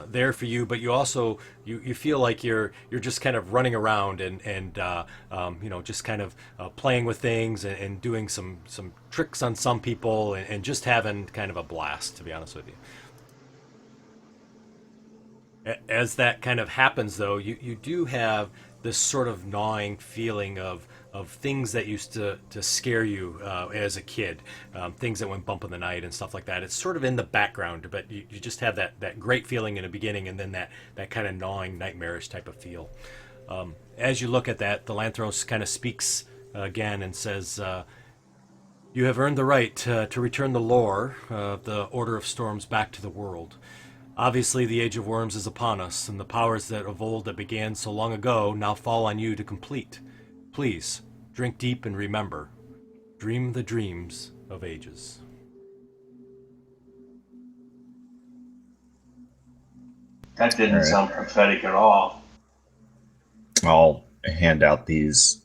there for you, but you also you feel like you're just kind of running around and just kind of playing with things and doing some tricks on some people and just having kind of a blast, to be honest with you. As that kind of happens, though, you do have this sort of gnawing feeling of things that used to scare you as a kid, things that went bump in the night and stuff like that. It's sort of in the background, but you just have that great feeling in the beginning, and then that kind of gnawing, nightmarish type of feel. As you look at that, the Lanthros kind of speaks again and says, "You have earned the right to return the lore of the Order of Storms back to the world. Obviously, the Age of Worms is upon us, and the powers that of old that began so long ago now fall on you to complete. Please, drink deep and remember. Dream the dreams of ages." That didn't Alright. sound prophetic at all. I'll hand out these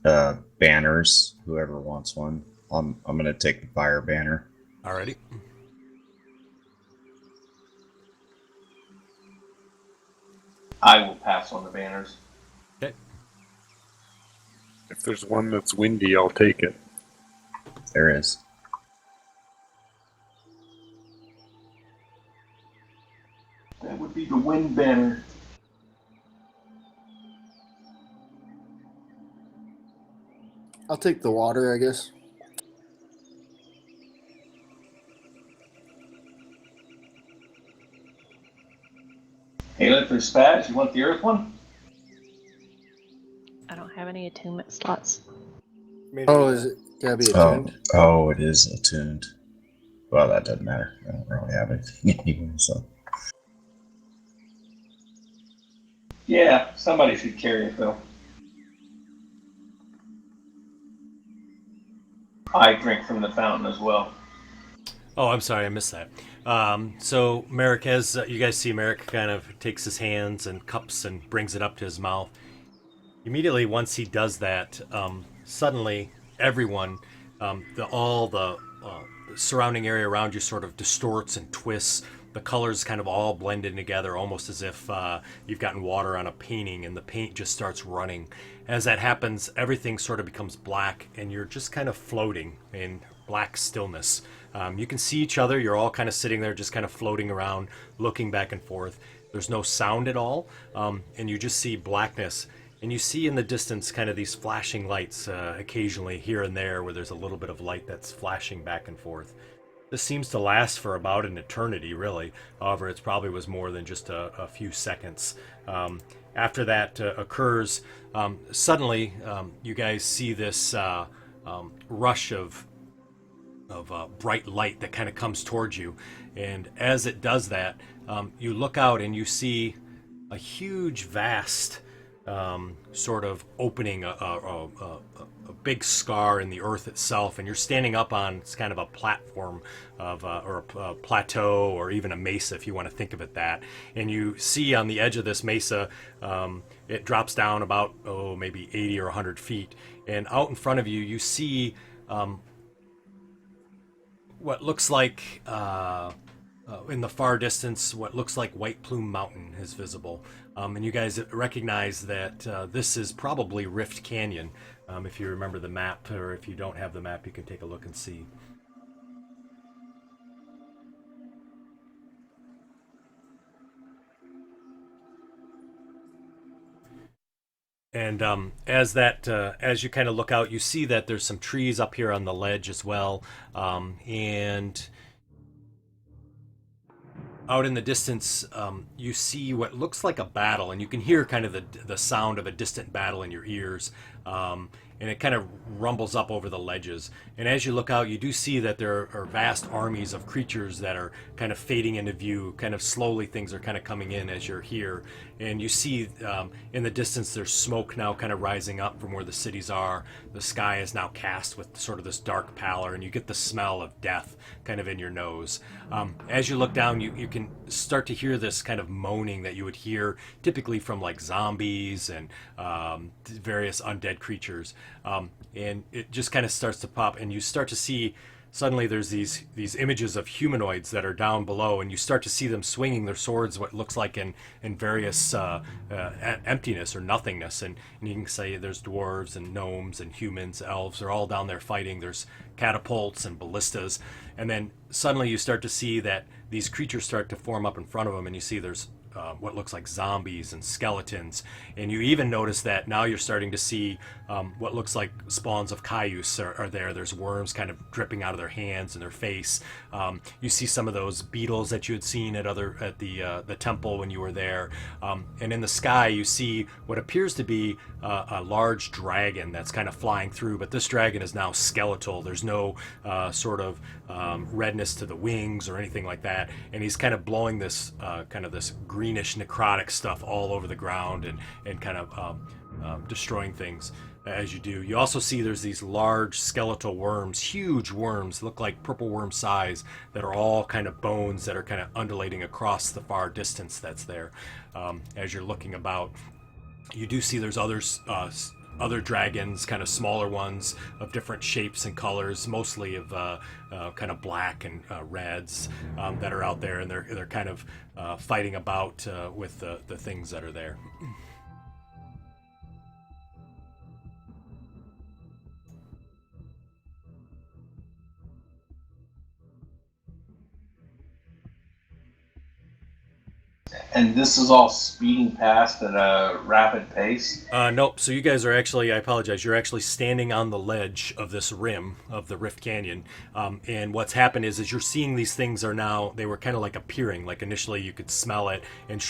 banners. Whoever wants one. I'm gonna take the fire banner. Alrighty. I will pass on the banners. Okay. If there's one that's windy, I'll take it. There is. That would be the wind banner. I'll take the water, I guess. Hey, look, there's Spaz. You want the earth one? I don't have any attunement slots. Oh, is it gotta be attuned? Oh, it is attuned. Well, that doesn't matter. I don't really have anything anyway, so. Yeah, somebody should carry it, though. I drink from the fountain as well. Oh, I'm sorry, I missed that. So Merrick, as you guys see, Merrick kind of takes his hands and cups and brings it up to his mouth. Immediately, once he does that, suddenly everyone, all the surrounding area around you sort of distorts and twists. The colors kind of all blend in together, almost as if you've gotten water on a painting and the paint just starts running. As that happens, everything sort of becomes black and you're just kind of floating in black stillness. You can see each other. You're all kind of sitting there, just kind of floating around, looking back and forth. There's no sound at all, and you just see blackness. And you see in the distance kind of these flashing lights occasionally here and there where there's a little bit of light that's flashing back and forth. This seems to last for about an eternity, really. However, it probably was more than just a few seconds. After that occurs, suddenly you guys see this rush of bright light that kind of comes towards you. And as it does that, you look out and you see a huge, vast sort of opening, a big scar in the earth itself, and you're standing up on it's kind of a platform of or a plateau or even a mesa, if you want to think of it that. And you see on the edge of this mesa, it drops down about maybe 80 or 100 feet, and out in front of you, you see what looks like in the far distance, what looks like White Plume Mountain is visible. And you guys recognize that this is probably Rift Canyon. If you remember the map, or if you don't have the map, you can take a look and see. And as you kind of look out, you see that there's some trees up here on the ledge as well, and out in the distance, you see what looks like a battle, and you can hear kind of the sound of a distant battle in your ears, and it kind of rumbles up over the ledges. And as you look out, you do see that there are vast armies of creatures that are kind of fading into view. Kind of slowly, things are kind of coming in as you're here. And you see in the distance, there's smoke now kind of rising up from where the cities are. The sky is now cast with sort of this dark pallor, and you get the smell of death kind of in your nose. As you look down, you can start to hear this kind of moaning that you would hear typically from like zombies and various undead creatures. And it just kind of starts to pop, and you start to see suddenly there's these images of humanoids that are down below, and you start to see them swinging their swords, what looks like in various emptiness or nothingness, and you can say there's dwarves and gnomes and humans, elves are all down there fighting. There's catapults and ballistas, and then suddenly you start to see that these creatures start to form up in front of them, and you see there's what looks like zombies and skeletons, and you even notice that now you're starting to see what looks like spawns of cayuse are there. There's worms kind of dripping out of their hands and their face. You see some of those beetles that you had seen at the temple when you were there, and in the sky you see what appears to be a large dragon that's kind of flying through, but this dragon is now skeletal. There's no sort of redness to the wings or anything like that, and he's kind of blowing this this greenish necrotic stuff all over the ground and kind of destroying things as you do. You also see there's these large skeletal worms, huge worms, look like purple worm size, that are all kind of bones that are kind of undulating across the far distance that's there. As you're looking about, you do see there's other dragons, kind of smaller ones of different shapes and colors, mostly of kind of black and reds that are out there, and they're kind of fighting about with the things that are there. And this is all speeding past at a rapid pace. Nope. So you guys are actually, I apologize, you're actually standing on the ledge of this rim of the Rift Canyon. And what's happened is you're seeing these things are now, they were kind of like appearing, like initially you could smell it, and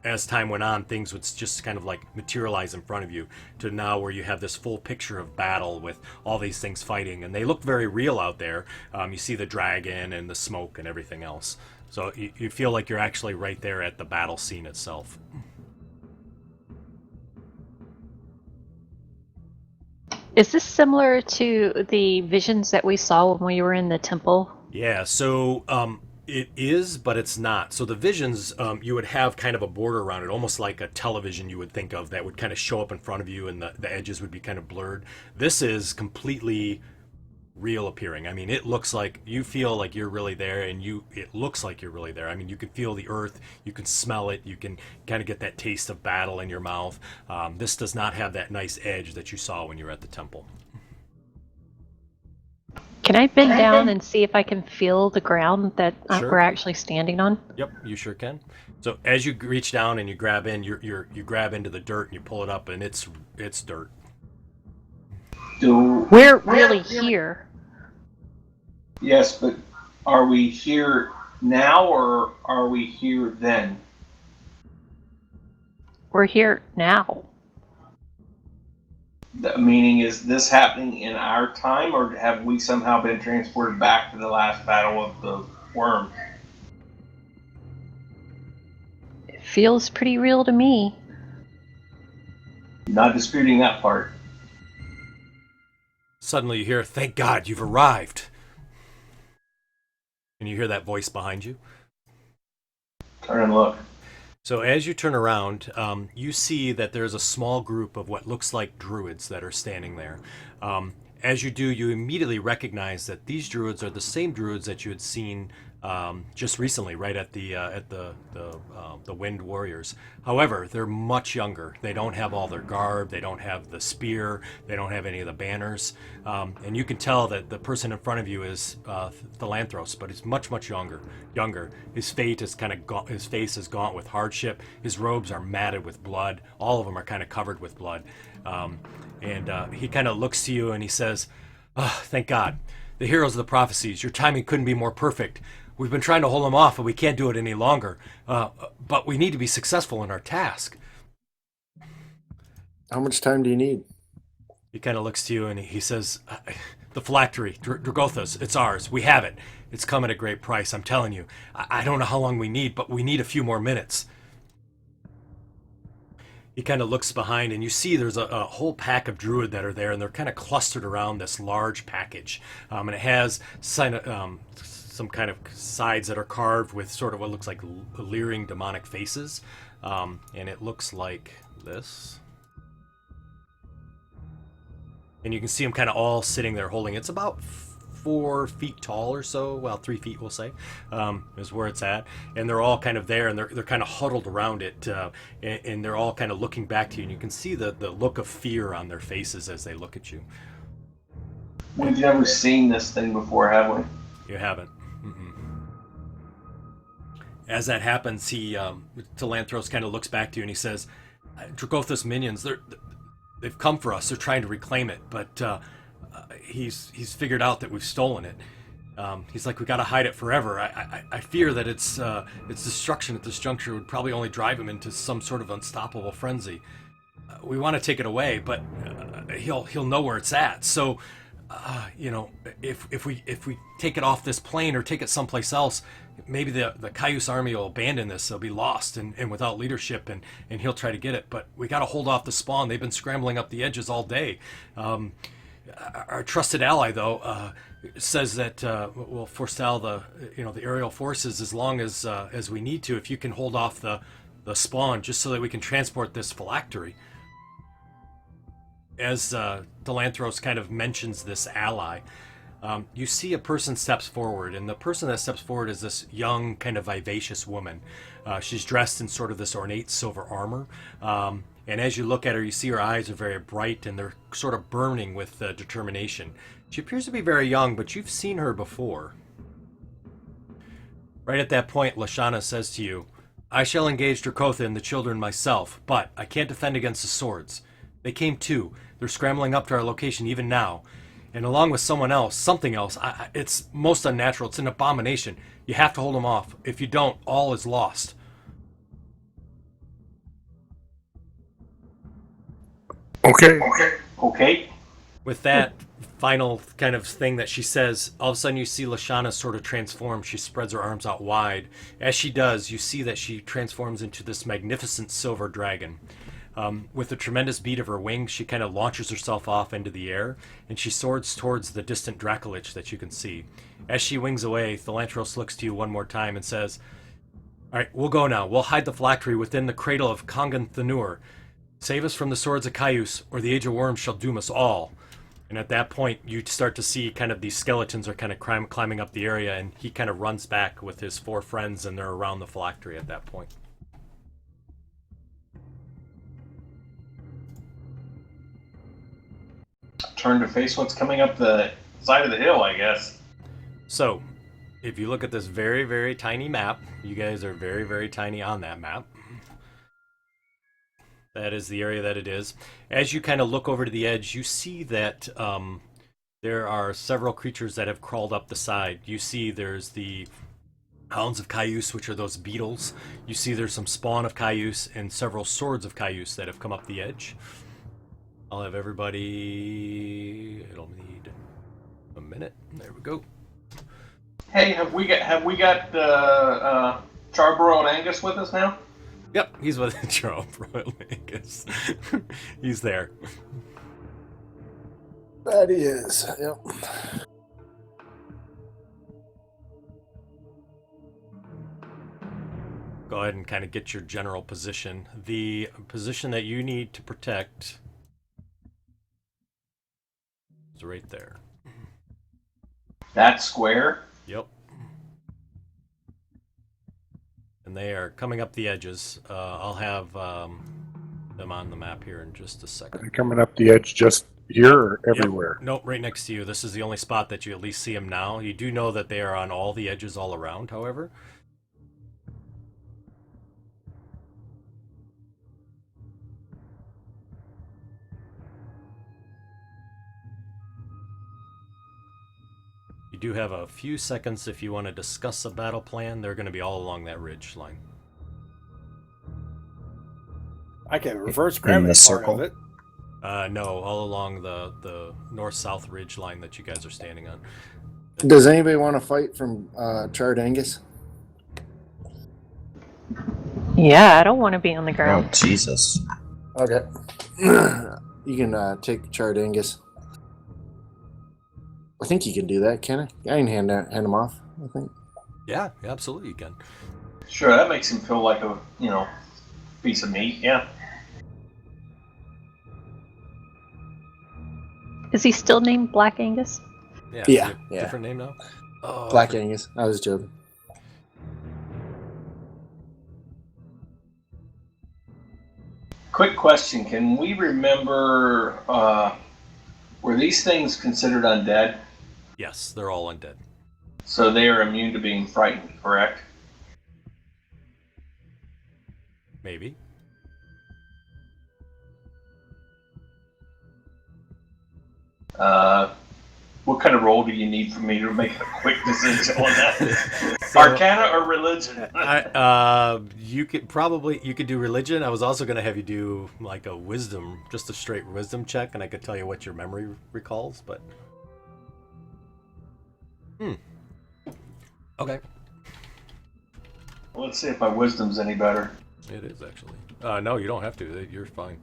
as time went on, things would just kind of like materialize in front of you, to now where you have this full picture of battle with all these things fighting, and they look very real out there. You see the dragon and the smoke and everything else. So you feel like you're actually right there at the battle scene itself. Is this similar to the visions that we saw when we were in the temple? Yeah, so it is, but it's not. So the visions, you would have kind of a border around it, almost like a television you would think of, that would kind of show up in front of you, and the edges would be kind of blurred. This is completely real appearing. I mean, it looks like you feel like you're really there, and it looks like you're really there. I mean, you can feel the earth, you can smell it, you can kind of get that taste of battle in your mouth. This does not have that nice edge that you saw when you were at the temple. Can I bend down and see if I can feel the ground that Sure. we're actually standing on? Yep, you sure can. So as you reach down and you grab in, you grab into the dirt and you pull it up, and it's dirt. We're really here. Yes, but are we here now or are we here then? We're here now. The meaning, is this happening in our time, or have we somehow been transported back to the last battle of the worm? It feels pretty real to me. Not disputing that part. Suddenly you hear, "Thank God you've arrived." And you hear that voice behind you. Turn and look. So as you turn around, you see that there's a small group of what looks like druids that are standing there. As you do, you immediately recognize that these druids are the same druids that you had seen just recently, right at the Wind Warriors. However, they're much younger. They don't have all their garb. They don't have the spear. They don't have any of the banners. And you can tell that the person in front of you is Philanthros, but he's much younger. His face is his face is gaunt with hardship. His robes are matted with blood. All of them are kind of covered with blood. And he kind of looks to you and he says, "Oh, thank God. The heroes of the prophecies, your timing couldn't be more perfect. We've been trying to hold them off, and we can't do it any longer. But we need to be successful in our task." How much time do you need? He kind of looks to you and he says, "The phylactery, Dragotha's, it's ours. We have it. It's come at a great price, I'm telling you. I don't know how long we need, but we need a few more minutes." He kind of looks behind, and you see there's a whole pack of druid that are there, and they're kind of clustered around this large package. And it has some kind of sides that are carved with sort of what looks like leering demonic faces. And it looks like this. And you can see them kind of all sitting there holding. It's about 4 feet tall or so. Well, 3 feet, we'll say, is where it's at. And they're all kind of there, and they're kind of huddled around it, and they're all kind of looking back to you. And you can see the look of fear on their faces as they look at you. We've never seen this thing before, have we? You haven't. Mm-mm. As that happens, Telantros kind of looks back to you and he says, Dragotha's minions, they've come for us. They're trying to reclaim it, but he's figured out that we've stolen it. He's like, we got to hide it forever. I fear that its destruction at this juncture would probably only drive him into some sort of unstoppable frenzy. We want to take it away, but he'll know where it's at. So, if we take it off this plane or take it someplace else, maybe the Cayuse army will abandon this. They'll be lost and without leadership, and he'll try to get it. But we got to hold off the spawn. They've been scrambling up the edges all day. Our trusted ally, though, says that we'll forestall the aerial forces as long as we need to. If you can hold off the spawn, just so that we can transport this phylactery. As Telantros kind of mentions this ally, you see a person steps forward, and the person that steps forward is this young, kind of vivacious woman. She's dressed in sort of this ornate silver armor, and as you look at her, you see her eyes are very bright, and they're sort of burning with determination. She appears to be very young, but you've seen her before. Right at that point, Lashana says to you, I shall engage Dragotha and the children myself, but I can't defend against the swords. They came too. They're scrambling up to our location even now. And along with something else, it's most unnatural. It's an abomination. You have to hold them off. If you don't, all is lost. Okay. With that final kind of thing that she says, all of a sudden you see Lashana sort of transform. She spreads her arms out wide. As she does, you see that she transforms into this magnificent silver dragon. With a tremendous beat of her wings, she kind of launches herself off into the air, and she soars towards the distant Dracolich that you can see. As she wings away, Telantros looks to you one more time and says, all right, we'll go now. We'll hide the phylactery within the cradle of Kongen-Thulnir. Save us from the swords of Cayuse, or the Age of Worms shall doom us all. And at that point, you start to see kind of these skeletons are kind of climbing up the area, and he kind of runs back with his 4 friends, and they're around the phylactery at that point. Turn to face what's coming up the side of the hill, I guess. So, if you look at this very, very tiny map, you guys are very, very tiny on that map. That is the area that it is. As you kind of look over to the edge, you see that there are several creatures that have crawled up the side. You see there's the Hounds of Cayuse, which are those beetles. You see there's some spawn of Cayuse and several swords of Cayuse that have come up the edge. I'll have everybody. It'll need a minute. There we go. Hey, have we got Charbroiled Angus with us now? Yep, he's with Charbroiled Angus. He's there. That he is. Yep. Go ahead and kind of get your general position. The position that you need to protect is right there. That square? Yep. And they are coming up the edges. I'll have them on the map here in just a second. Are they coming up the edge just here or everywhere? Yep. Nope, right next to you. This is the only spot that you at least see them now. You do know that they are on all the edges all around, however. You do have a few seconds if you want to discuss a battle plan. They're going to be all along that ridge line. I can reverse gravity part circle? of it. No, all along the north-south ridge line that you guys are standing on. Does anybody want to fight from Charred Angus? Yeah, I don't want to be on the Oh, ground. Jesus. Okay. You can take Charred Angus. I think you can do that, can I? I can hand him off, I think. Yeah, absolutely you can. Sure, that makes him feel like a, piece of meat, yeah. Is he still named Black Angus? Yeah. Yeah, you have a yeah. Different name now. Oh, Black Angus. I was joking. Quick question: can we remember? Were these things considered undead? Yes, they're all undead. So they are immune to being frightened, correct? Maybe. What kind of roll do you need for me to make a quick decision on that? So- Arcana or religion? You could do religion. I was also going to have you do like a wisdom, just a straight wisdom check, and I could tell you what your memory recalls. But okay, Let's see if my wisdom's any better. it is actually. No, you don't have to. You're fine.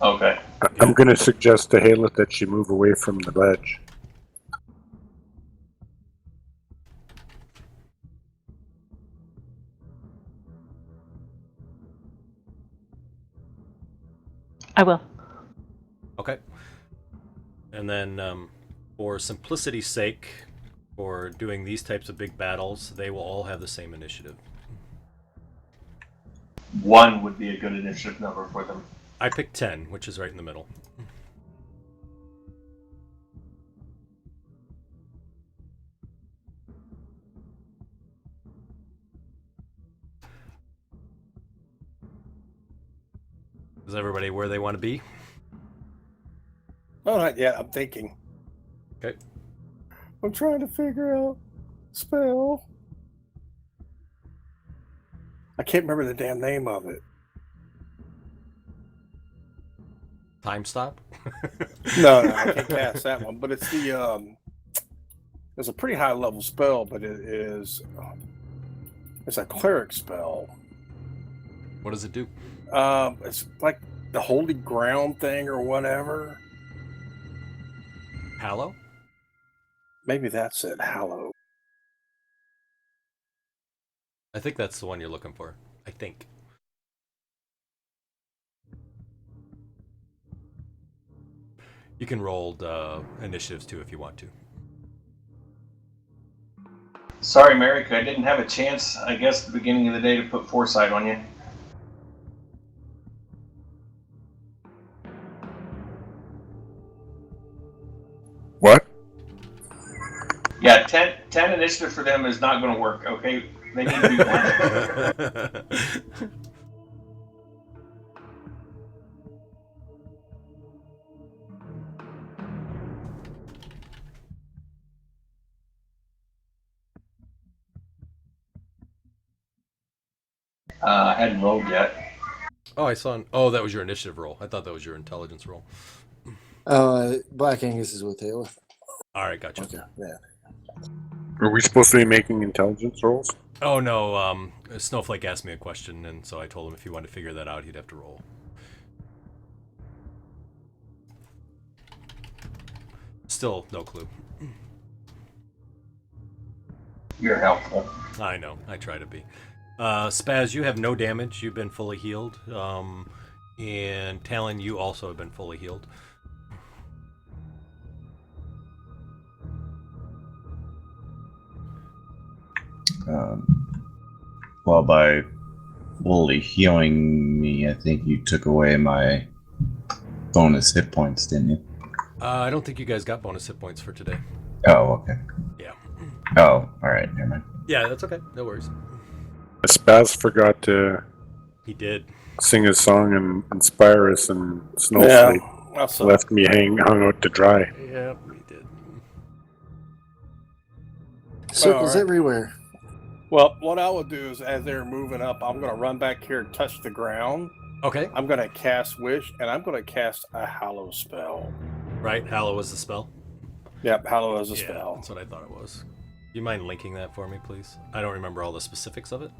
Okay. I'm going to suggest to Haleth that she move away from the ledge. I will. Okay. And then, for simplicity's sake, for doing these types of big battles, they will all have the same initiative. 1 would be a good initiative number for them. I picked 10, which is right in the middle. Is everybody where they want to be? Oh, not yet. I'm thinking. Okay. I'm trying to figure out spell. I can't remember the damn name of it. Time stop? No, I can't cast that one. But it's the it's a pretty high level spell, but it is it's a cleric spell. What does it do? It's like the holy ground thing or whatever. Hallow? Maybe that's it. Hallow. I think that's the one you're looking for. I think. You can roll initiatives too if you want to. Sorry, Merrick, I didn't have a chance, I guess, at the beginning of the day to put foresight on you. What? Yeah, 10 initiative for them is not going to work, okay? They need to be one. I hadn't rolled yet. Oh, I saw. Oh, that was your initiative roll. I thought that was your intelligence roll. Black Angus is with Taylor. All right, gotcha. Okay, yeah. Are we supposed to be making intelligence rolls? Oh no, Snowflake asked me a question, and so I told him if he wanted to figure that out, he'd have to roll. Still no clue. You're helpful. I know. I try to be. Spaz, you have no damage. You've been fully healed. And Talon, you also have been fully healed. Well, by fully healing me, I think you took away my bonus hit points, didn't you? I don't think you guys got bonus hit points for today. Oh, okay. Yeah. Oh, all right. Never mind. Yeah, that's okay. No worries. Spaz forgot to He did. sing his song and inspire us, and Snowflake left me hung out to dry. Yeah, he did. Circles right. everywhere. Well, what I will do is, as they're moving up, I'm going to run back here and touch the ground. Okay. I'm going to cast Wish, and I'm going to cast a Hallow spell. Right, Hallow is the spell. Yep, Hallow is a Yeah, spell. that's what I thought it was. Do you mind linking that for me, please? I don't remember all the specifics of it.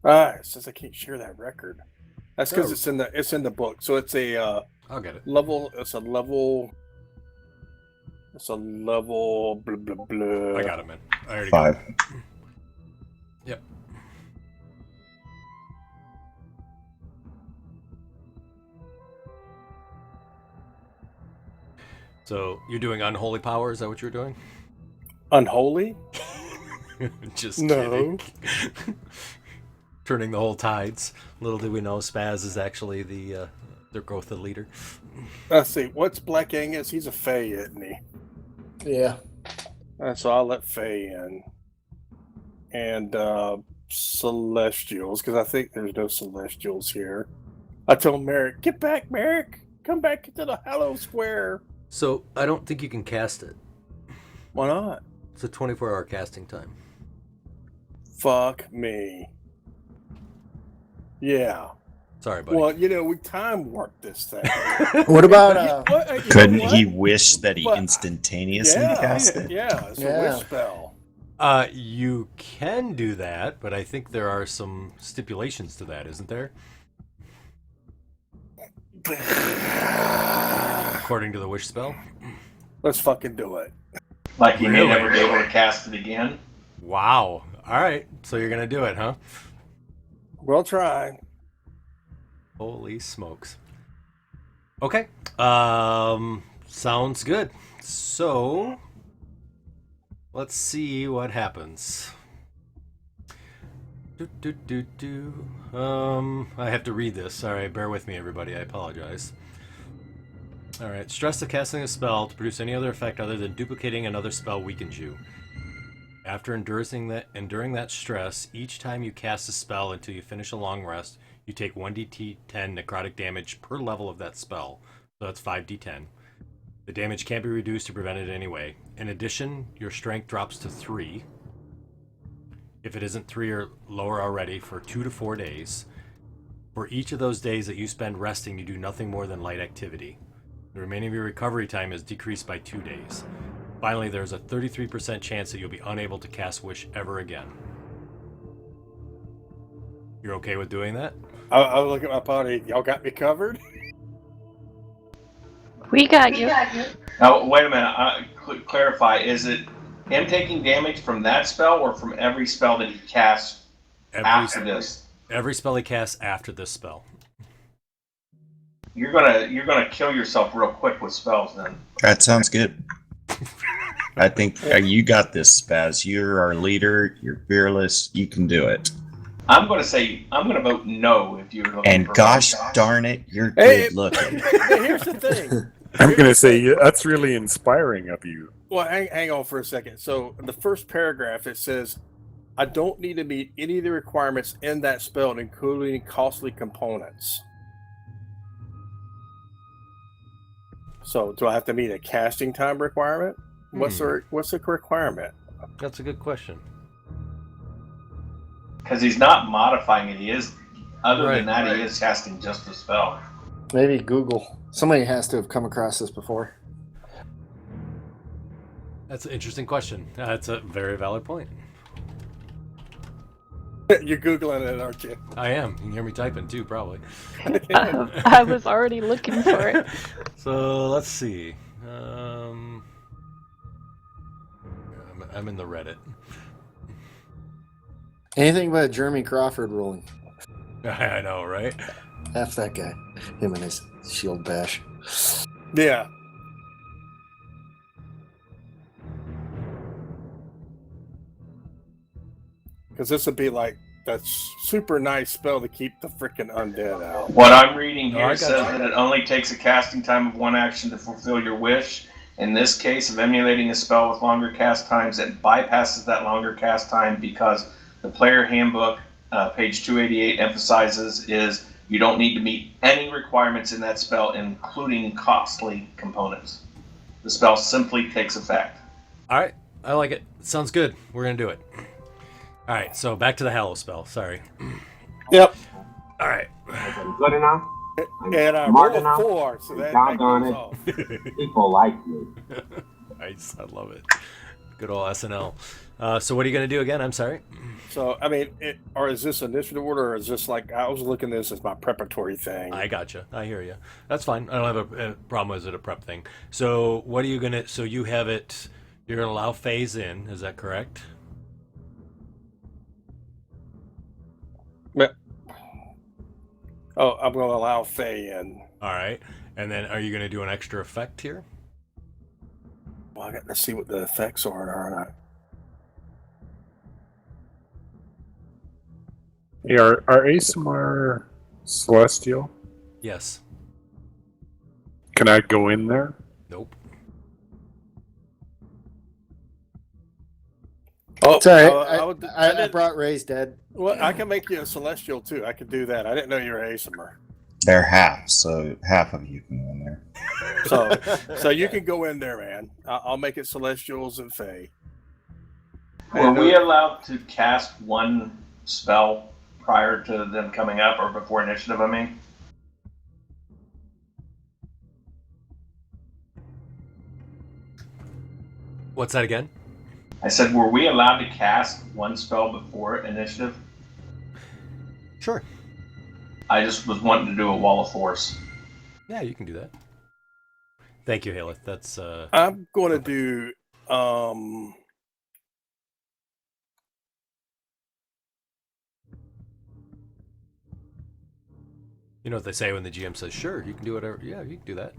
It says I can't share that record. That's because it's in the book. So it's a I'll get it. level. It's a level. Blah blah blah. I got it, man. I already 5. got it. Yep. So you're doing unholy power? Is that what you're doing? Unholy? Just No. kidding. Turning the whole tides. Little did we know Spaz is actually the Dragotha leader. Let's see. What's Black Angus? He's a Fae, isn't he? Yeah. So I'll let Fae in. And Celestials, because I think there's no Celestials here. I told Merrick, get back, Merrick. Come back into the Hallow Square. So I don't think you can cast it. Why not? It's a 24-hour casting time. Fuck me. Yeah. Sorry, buddy. Well, we time warped this thing. What about Couldn't he wish that he instantaneously cast it? Yeah, it's a wish spell. You can do that, but I think there are some stipulations to that, isn't there? According to the wish spell. Let's fucking do it. Like you may Really? never be able to cast it again. Wow. All right. So you're gonna do it, huh? We'll try. Holy smokes. Okay. Sounds good. So let's see what happens. I have to read this. Sorry, bear with me, everybody. I apologize. All right. Stress of casting a spell to produce any other effect other than duplicating another spell weakens you. After enduring that stress, each time you cast a spell until you finish a long rest, you take 1d10 necrotic damage per level of that spell. So that's 5d10. The damage can't be reduced to prevent it anyway. In addition, your strength drops to 3. If it isn't 3 or lower already, for 2 to 4 days. For each of those days that you spend resting, you do nothing more than light activity. The remaining of your recovery time is decreased by 2 days. Finally, there's a 33% chance that you'll be unable to cast Wish ever again. You're okay with doing that? I look at my party. Y'all got me covered? We got you. Now, wait a minute. Clarify. Is it him taking damage from that spell or from every spell that he casts after this? Every spell he casts after this spell. You're gonna kill yourself real quick with spells then. That sounds good. I think you got this, Spaz. You're our leader. You're fearless. You can do it. I'm gonna vote no if you're looking And for gosh votes. darn it, you're Hey, good looking. But here's the thing. I'm going to say that's really inspiring of you. Well, hang on for a second. So the first paragraph, it says, I don't need to meet any of the requirements in that spell, including costly components. So do I have to meet a casting time requirement? What's the requirement? That's a good question. Because he's not modifying it. He is. Other than Right, that, he is casting just a spell. maybe Google? Somebody has to have come across this before. That's an interesting question. That's a very valid point. You're Googling it, aren't you? I am. You can hear me typing too, probably. I was already looking for it. So let's see. I'm in the Reddit. Anything but Jeremy Crawford ruling. I know, right? F that guy. Him and his shield bash. Yeah. Because this would be like that super nice spell to keep the freaking undead out. What I'm reading No, here I got says you. that it only takes a casting time of 1 action to fulfill your wish. In this case of emulating a spell with longer cast times, it bypasses that longer cast time because the player handbook, page 288, emphasizes is you don't need to meet any requirements in that spell, including costly components. The spell simply takes effect. All right. I like it. Sounds good. We're going to do it. All right. So back to the Hallow spell. Sorry. Yep. All right. Good enough. And I Smart rolled a enough. 4, so that Doggone goes it. off. People like you. Nice. I love it. Good old SNL. So what are you going to do again? I'm sorry. So, I mean, or is this initiative order, or is this like, I was looking at this as my preparatory thing. I gotcha. I hear you. That's fine. I don't have a problem with it, a prep thing. So what are you going to... So you have it... You're going to allow phase in. Is that correct? Oh, I'm going to allow Faye in. All right. And then are you going to do an extra effect here? I got to see what the effects are, aren't I? Hey, are ASMR celestial? Yes. Can I go in there? Nope. Oh, Sorry, I I didn't. brought Ray's dead. Well, I can make you a celestial too. I could do that. I didn't know you were ASMR. They're half, so half of you can go in there. So you can go in there, man. I'll make it celestials and fae. Were we allowed to cast one spell prior to them coming up or before initiative, I mean? What's that again? I said, were we allowed to cast one spell before initiative? Sure. I just was wanting to do a wall of force. Yeah, you can do that. Thank you, Haleth. That's I'm going to do. You know what they say when the GM says, "Sure, you can do whatever." Yeah, you can do that.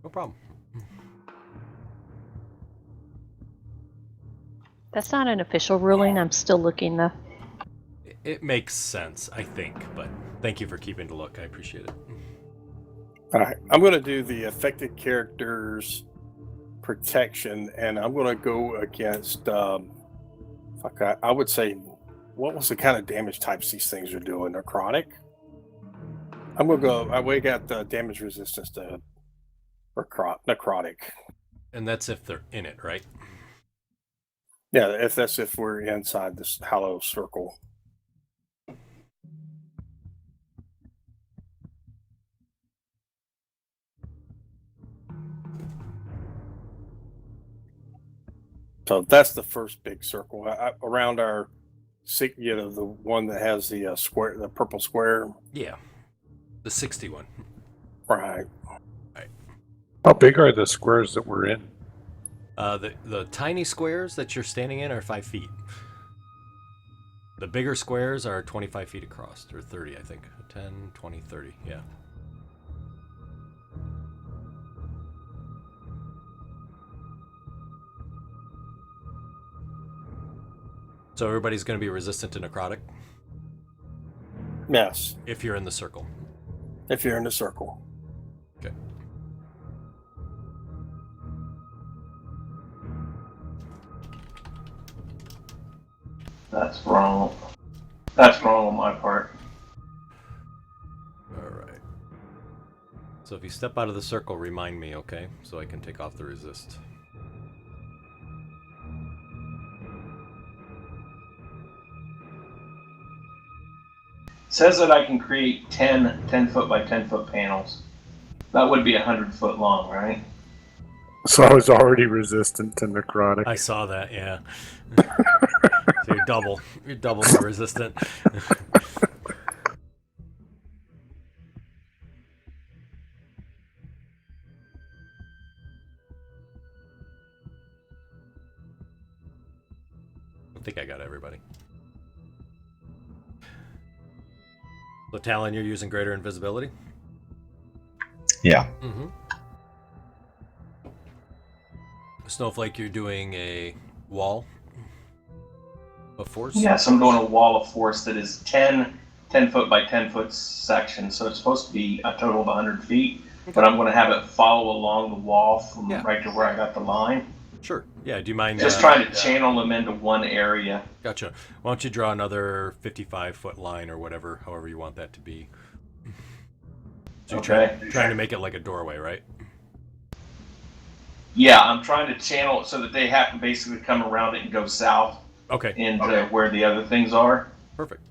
No problem. That's not an official ruling. I'm still looking though. It makes sense, I think, but thank you for keeping to look. I appreciate it. All right, I'm going to do the affected characters protection, and I'm going to go against. I would say, what was the kind of damage types these things are doing? They're chronic. I'm going to go. We got the damage resistance to necrotic. And that's if they're in it, right? Yeah, if we're inside this hollow circle. So that's the first big circle around our, the one that has the square, the purple square. Yeah. The 61. Right. How big are the squares that we're in? The tiny squares that you're standing in are 5 feet. The bigger squares are 25 feet across, or 30, I think. 10, 20, 30, yeah. So everybody's going to be resistant to necrotic? Yes. If you're in the circle. If you're in the circle. Okay. That's wrong. That's wrong on my part. Alright. So if you step out of the circle, remind me, okay? So I can take off the resist. Says that I can create 10 foot by 10 foot panels. That would be 100 foot long, right? So I was already resistant to necrotic. I saw that, yeah. So you're double more resistant. I think I got everybody. So Talon, you're using greater invisibility? Yeah. Mm-hmm. Snowflake, you're doing a wall of force? Yes, I'm doing a wall of force that is 10 foot by 10 foot section, so it's supposed to be a total of 100 feet, but I'm going to have it follow along the wall from right to where I got the line. Sure. Yeah, do you mind... Just trying to channel them into one area. Gotcha. Why don't you draw another 55-foot line or whatever, however you want that to be. So you're trying to make it like a doorway, right? Yeah, I'm trying to channel it so that they have to basically come around it and go south into where the other things are. Perfect.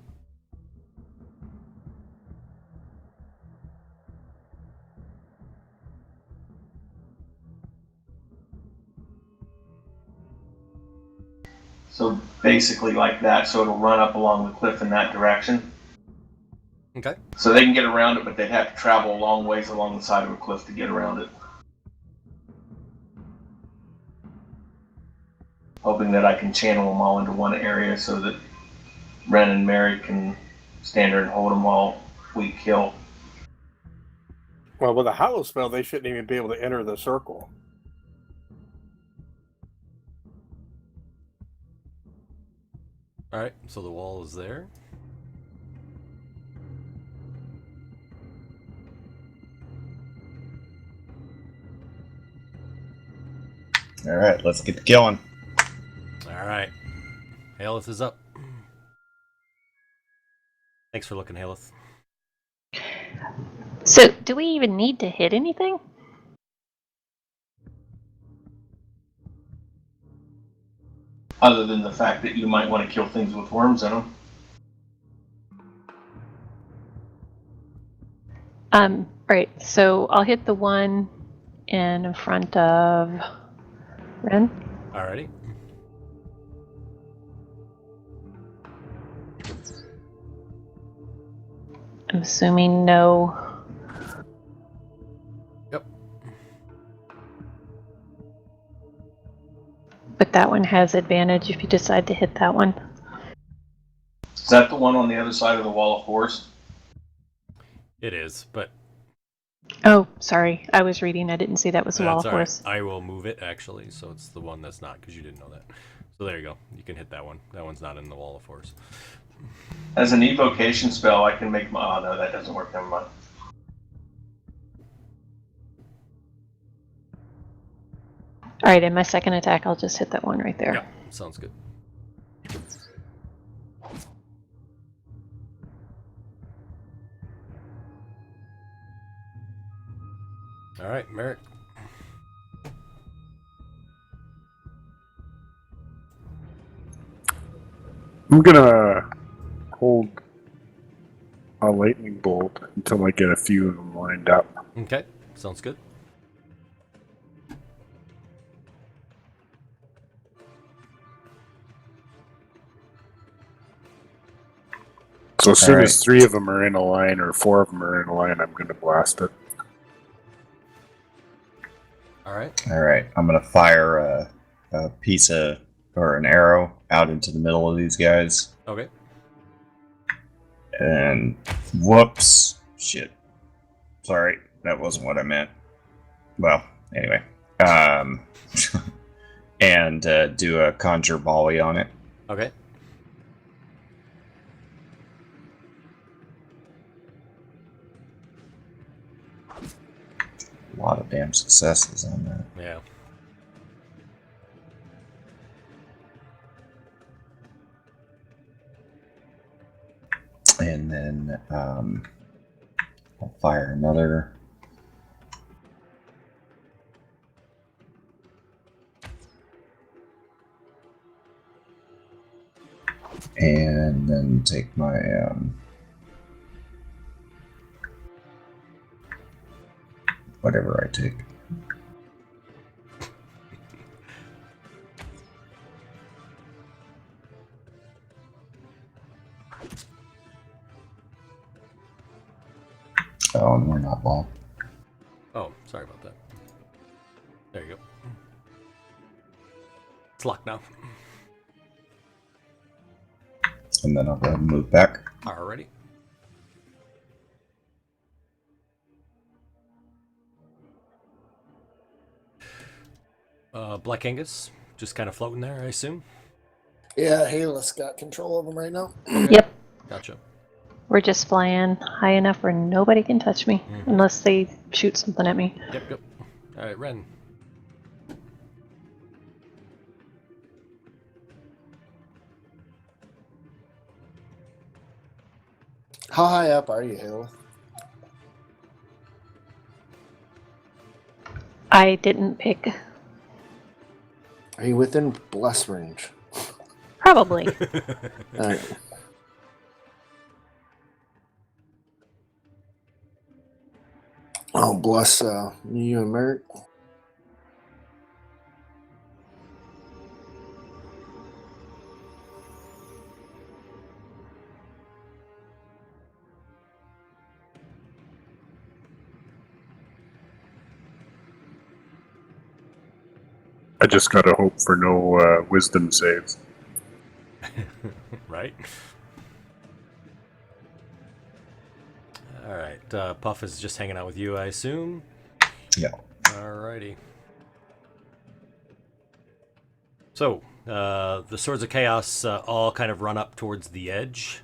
So basically like that, so it'll run up along the cliff in that direction. Okay. So they can get around it, but they'd have to travel a long ways along the side of a cliff to get around it. Hoping that I can channel them all into one area so that Ren and Mary can stand there and hold them while we kill. Well, with a hollow spell, they shouldn't even be able to enter the circle. All right, so the wall is there. All right, let's get going. All right, Haleth is up. Thanks for looking, Haleth. So, do we even need to hit anything? Other than the fact that you might want to kill things with worms in them. Right. So I'll hit the one in front of Ren. Alrighty. I'm assuming no. Yep. But that one has advantage if you decide to hit that one. Is that the one on the other side of the wall of force? It is, but Oh, sorry. I was reading. I didn't see that was the wall that's of all right. force. I will move it actually, so it's the one that's not because you didn't know that. So there you go. You can hit that one. That one's not in the wall of force. As an evocation spell, I can make my. Oh no, that doesn't work. Never mind. All right, in my second attack, I'll just hit that one right there. Yeah, sounds good. All right, Merrick. I'm gonna hold a lightning bolt until I get a few of them lined up. Okay, sounds good. So as soon All as 3 of them are in a line or 4 of them are in a line, I'm gonna blast it. All right. All right, I'm gonna fire a piece of or an arrow out into the middle of these guys, Okay. and whoops, shit. Sorry, that wasn't what I meant. Well, anyway, and do a conjure volley on it. Okay. A lot of damn successes on that. Yeah. And then I'll fire another. And then take my whatever I take. Oh, and we're not locked. Oh, sorry about that. There you go. It's locked now. And then I'll go ahead and move back. Alrighty. Black Angus, just kind of floating there, I assume. Yeah, Haleth's got control of them right now. Yep. Gotcha. We're just flying high enough where nobody can touch me unless they shoot something at me. Yep. All right, Ren. How high up are you, Haleth? I didn't pick. Are you within bless range? Probably. All right. Oh, bless you and Merrick. I just gotta hope for no wisdom saves. Right. All right. Puff is just hanging out with you, I assume. Yeah. Alrighty. So, The Swords of Chaos all kind of run up towards the edge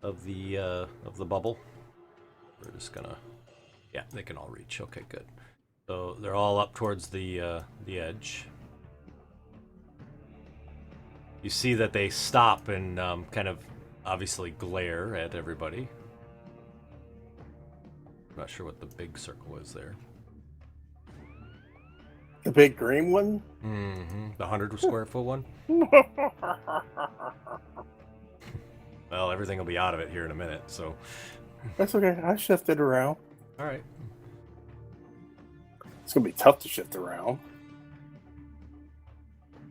of the bubble. We're just gonna, yeah, they can all reach. Okay, good. So they're all up towards the edge. You see that they stop and kind of obviously glare at everybody. I'm not sure what the big circle is there. The big green one? Mm-hmm. The 100 square foot one? Well, everything will be out of it here in a minute, so. That's okay. I shifted around. All right. It's going to be tough to shift around.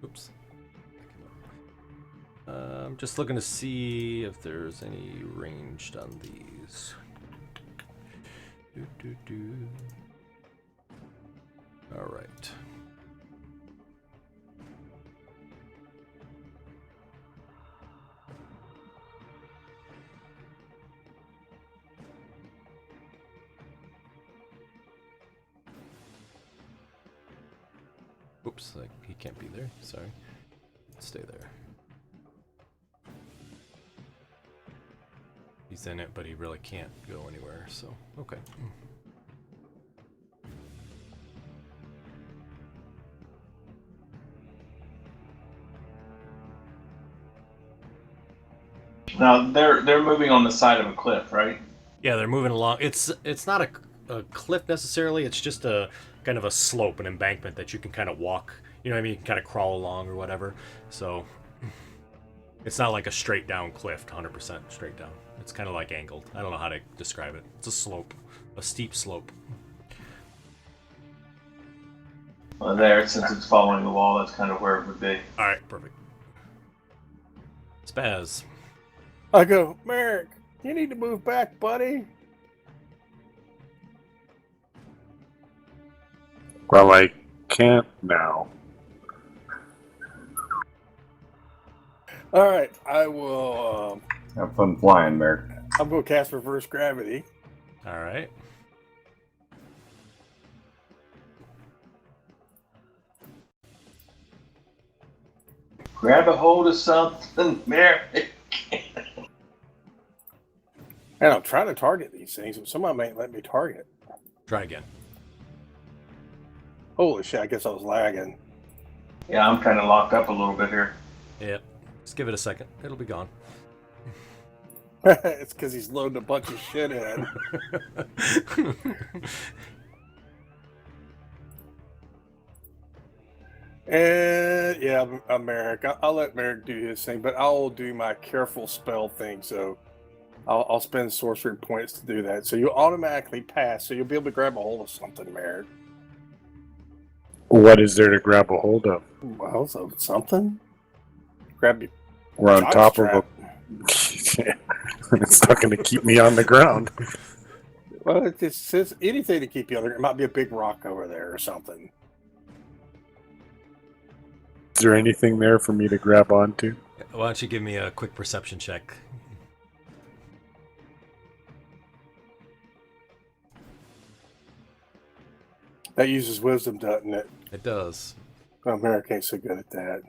Oops. I'm just looking to see if there's any ranged on these. All right. Oops, he can't be there. Sorry. Stay there. He's in it, but he really can't go anywhere, so okay. Now they're moving on the side of a cliff, right? Yeah, they're moving along. It's not a cliff necessarily. It's just a kind of a slope, an embankment that you can kind of walk. You know what I mean? You can kind of crawl along or whatever. So it's not like a straight down cliff, 100% straight down. It's kind of like angled. I don't know how to describe it. It's a slope, a steep slope. Well, there, since it's following the wall, that's kind of where it would be. All right, perfect. Spaz. I go, Merrick, you need to move back, buddy. Well, I can't now. All right, I will. Have fun flying, Merrick. I'm going to cast reverse gravity. All right. Grab a hold of something, Mary. And I'm trying to target these things, but somebody ain't let me target. Try again. Holy shit, I guess I was lagging. Yeah, I'm kind of locked up a little bit here. Yep. Just give it a second. It'll be gone. It's because he's loading a bunch of shit in. And yeah, I'm Merrick. I'll let Merrick do his thing, but I'll do my careful spell thing. So I'll spend sorcery points to do that. So you automatically pass. So you'll be able to grab a hold of something, Merrick. What is there to grab a hold of? Well, so something. Grab your. We're on top strap. of a. It's not going to keep me on the ground. Well, it just says anything to keep you on. It might be a big rock over there or something. Is there anything there for me to grab onto? Why don't you give me a quick perception check? That uses wisdom, doesn't it? It does. Oh, Merrick ain't so good at that.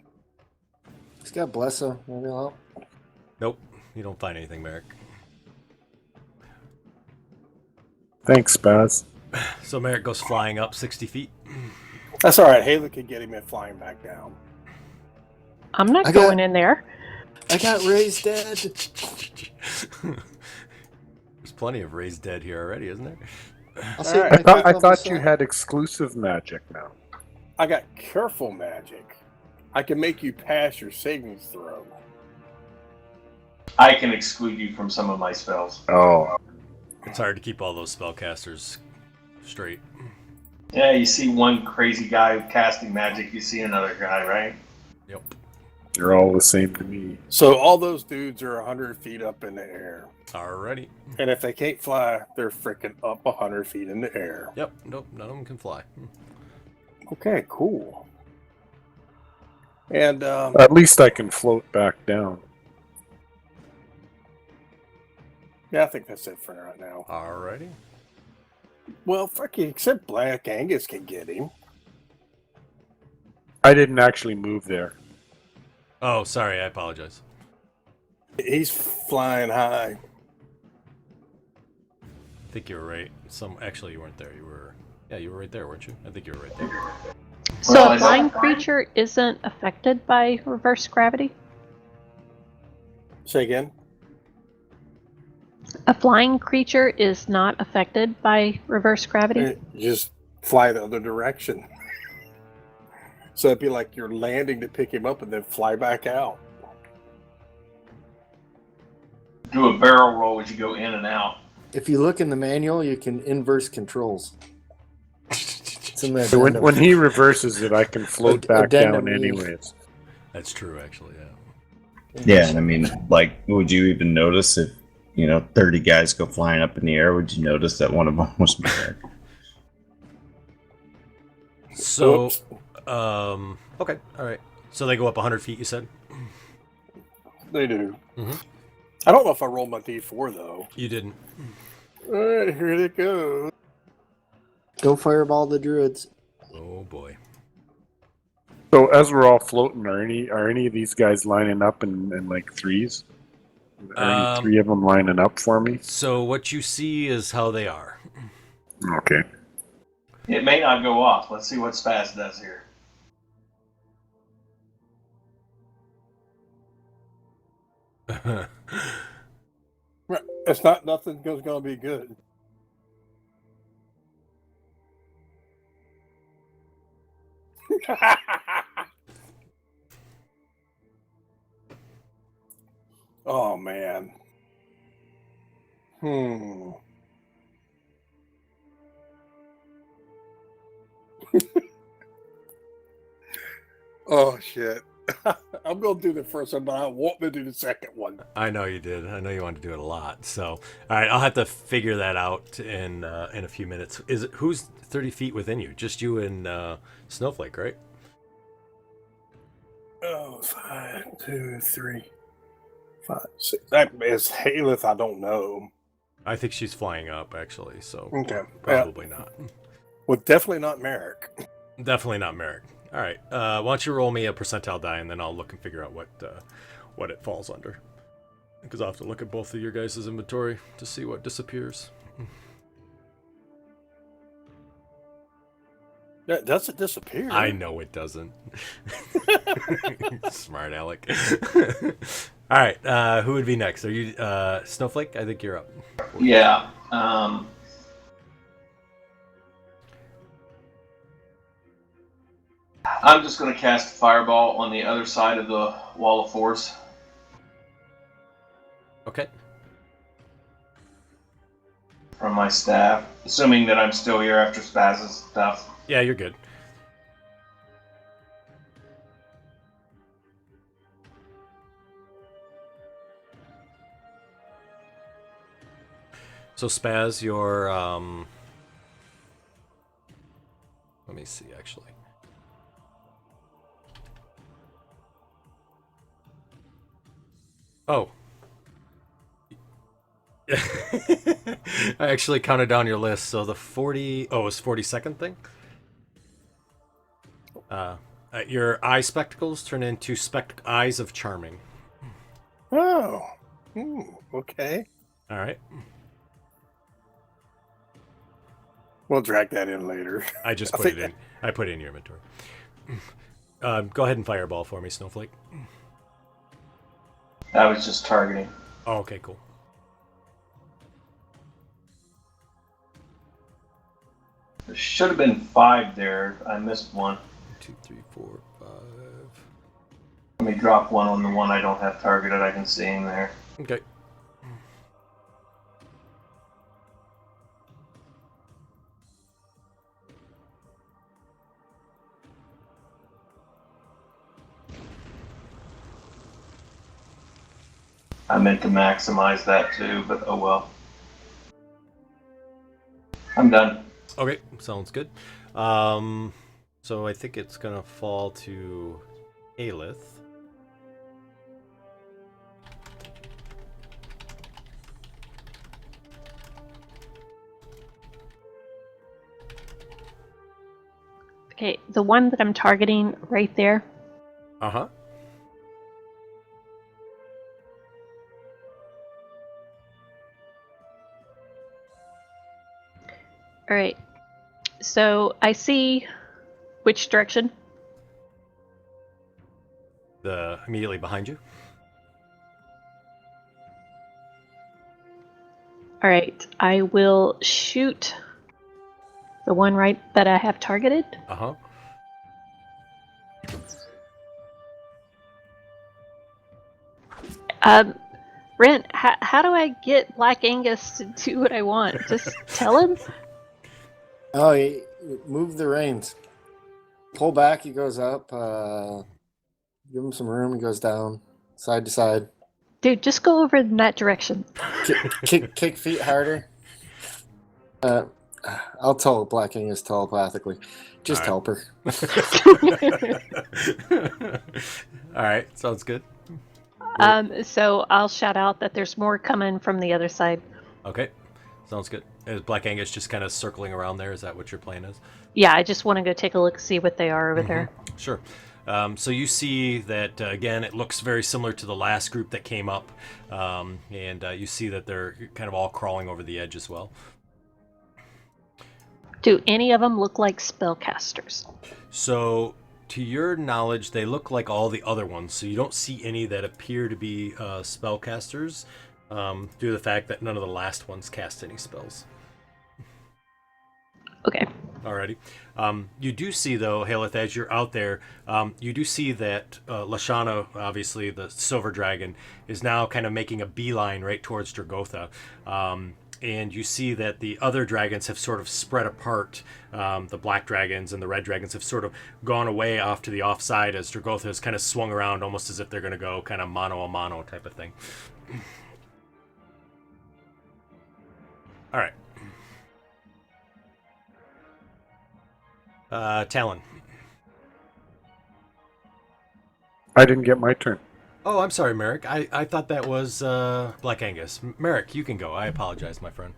He's got Blessa. Maybe I'll help. Nope. You don't find anything, Merrick. Thanks, Spaz. So Merrick goes flying up 60 feet. That's all right. Haley can get him in flying back down. I'm not I got- going in there. I got raised dead. There's plenty of raised dead here already, isn't there? I'll save Alright. my I thought level you set. had exclusive magic now. I got careful magic. I can make you pass your savings throw. I can exclude you from some of my spells. Oh, It's hard to keep all those spellcasters straight. Yeah, you see one crazy guy casting magic, you see another guy, right? Yep. you're all the same to me. So all those dudes are 100 feet up in the air. Alrighty. And if they can't fly, they're freaking up 100 feet in the air. Yep. Nope. None of them can fly. Okay, cool. And At least I can float back down. yeah, I think that's it for right now. Alrighty. Well, fucking except Black Angus can get him. I didn't actually move there. Oh, sorry. I apologize. He's flying high. I think you were right. Actually, you weren't there. You were right there, weren't you? I think you were right there. So Well, a flying creature isn't affected by reverse gravity? Say again? A flying creature is not affected by reverse gravity? You just fly the other direction. So it'd be like you're landing to pick him up and then fly back out. Do a barrel roll as you go in and out. If you look in the manual, you can inverse controls. It's in the So addendum. when he reverses it, I can float back Addendum down E. anyways. That's true, actually. Yeah. Yeah, and I mean, like, would you even notice if 30 guys go flying up in the air? Would you notice that one of them was Merrick? So, Oops. okay, all right. So they go up 100 feet. You said They do. Mhm. I don't know if I rolled my D4 though. you didn't. All right, here it goes. Go fireball the druids. Oh boy. So as we're all floating, are any of these guys lining up in like threes? Are any three of them lining up for me? So what you see is how they are. Okay. It may not go off. Let's see what Spaz does here. Right. It's not nothing goes gonna be good. Oh man. Oh shit. I'm gonna do the first one, but I want to do the second one. I know you did. I know you wanted to do it a lot. So, all right, I'll have to figure that out in a few minutes. Who's 30 feet within you? Just you and Snowflake, right? Oh, 5, 2, 3, 5, 6. That is Haleth, I don't know. I think she's flying up, actually. So Okay. probably not. Well, definitely not Merrick. Definitely not Merrick. All right. Why don't you roll me a percentile die, and then I'll look and figure out what it falls under. Because I'll have to look at both of your guys' inventory to see what disappears. That doesn't disappear. I know it doesn't. Smart Alec. All right. Who would be next? Are you Snowflake? I think you're up. Yeah. I'm just going to cast a fireball on the other side of the wall of force. Okay. From my staff, assuming that I'm still here after Spaz's stuff. Yeah, you're good. So Spaz, your let me see actually. Oh. I actually counted down your list, so the 40 oh, it was 42nd thing? Your eye spectacles turn into eyes of charming. Oh. Okay. All right. We'll drag that in later. I just put it in. I put it in your inventory. Go ahead and fireball for me, Snowflake. I was just targeting. Oh, okay, cool. There should have been 5 there. I missed one. 2, 3, 4, 5. Let me drop one on the one I don't have targeted. I can see him there. Okay. I meant to maximize that too, but oh well. I'm done. Okay, sounds good. So I think it's gonna fall to Aelith. Okay, the one that I'm targeting right there, Uh-huh. All right. So I see which direction? Immediately behind you. All right. I will shoot the one right that I have targeted. Uh-huh. Rent, how do I get Black Angus to do what I want? Just tell him? Oh, you move the reins. Pull back, he goes up. Give him some room, he goes down. Side to side. Dude, just go over in that direction. Kick feet harder. I'll tell Black Angus telepathically. Just All help her. All right, sounds good. So I'll shout out that there's more coming from the other side. Okay, sounds good. Is Black Angus just kind of circling around there? Is that what your plan is? Yeah, I just want to go take a look, see what they are over there. Sure. So you see that, again, it looks very similar to the last group that came up. And you see that they're kind of all crawling over the edge as well. Do any of them look like spellcasters? So, to your knowledge, they look like all the other ones. So you don't see any that appear to be spellcasters, due to the fact that none of the last ones cast any spells. Okay. Alrighty. You do see, though, Haleth, as you're out there, you do see that Lashana, obviously the silver dragon, is now kind of making a beeline right towards Dragotha. And you see that the other dragons have sort of spread apart. The black dragons and the red dragons have sort of gone away off to the offside as Dragotha has kind of swung around almost as if they're going to go kind of mano-a-mano type of thing. All right. Talon. I didn't get my turn. Oh, I'm sorry, Merrick. I thought that was Black Angus. Merrick, you can go. I apologize, my friend.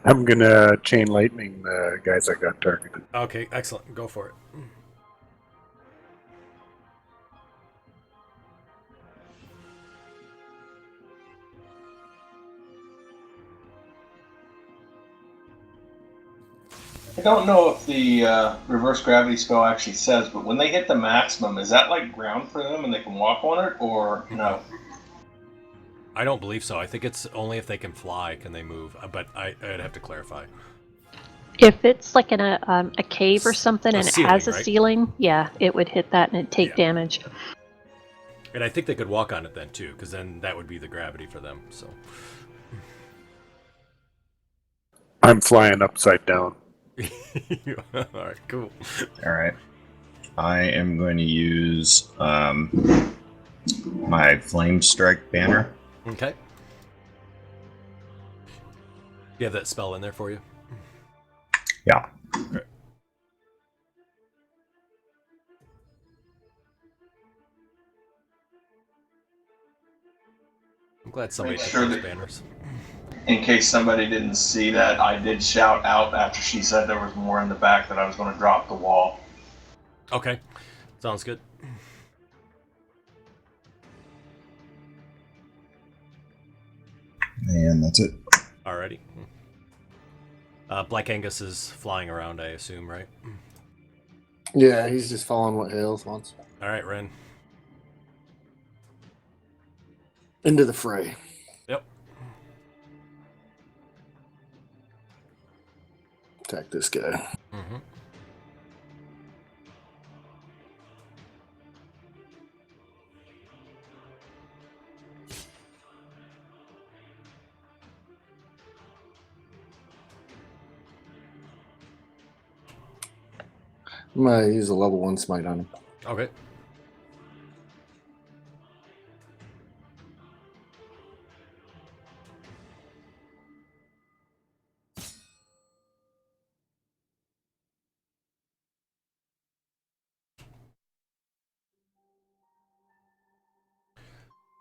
I'm gonna chain lightning the guys I got targeted. Okay, excellent. Go for it. I don't know if the reverse gravity spell actually says, but when they hit the maximum, is that like ground for them and they can walk on it, or no? I don't believe so. I think it's only if they can fly can they move, but I'd have to clarify. If it's like in a cave or something and ceiling, it has a right? ceiling, yeah, it would hit that and it'd take damage. And I think they could walk on it then too, because then that would be the gravity for them. So I'm flying upside down. all right, cool. All right. I am going to use my Flame Strike banner. Okay. You have that spell in there for you? Yeah. Okay. I'm glad somebody Make took sure those that- banners. In case somebody didn't see that, I did shout out after she said there was more in the back that I was going to drop the wall. Okay, sounds good. And that's it. Alrighty. Black Angus is flying around, I assume, right? Yeah, he's just following what Hales wants. All right, Ren. Into the fray. Yep. Attack this guy. Mm-hmm. I'm gonna use a level 1 smite on him. Okay.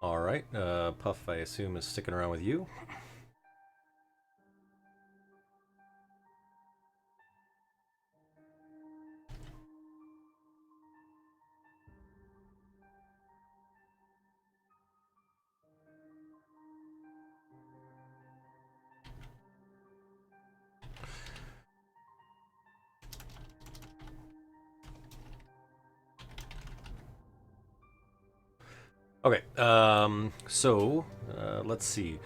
All right. Puff, I assume, is sticking around with you. Okay. Let's see.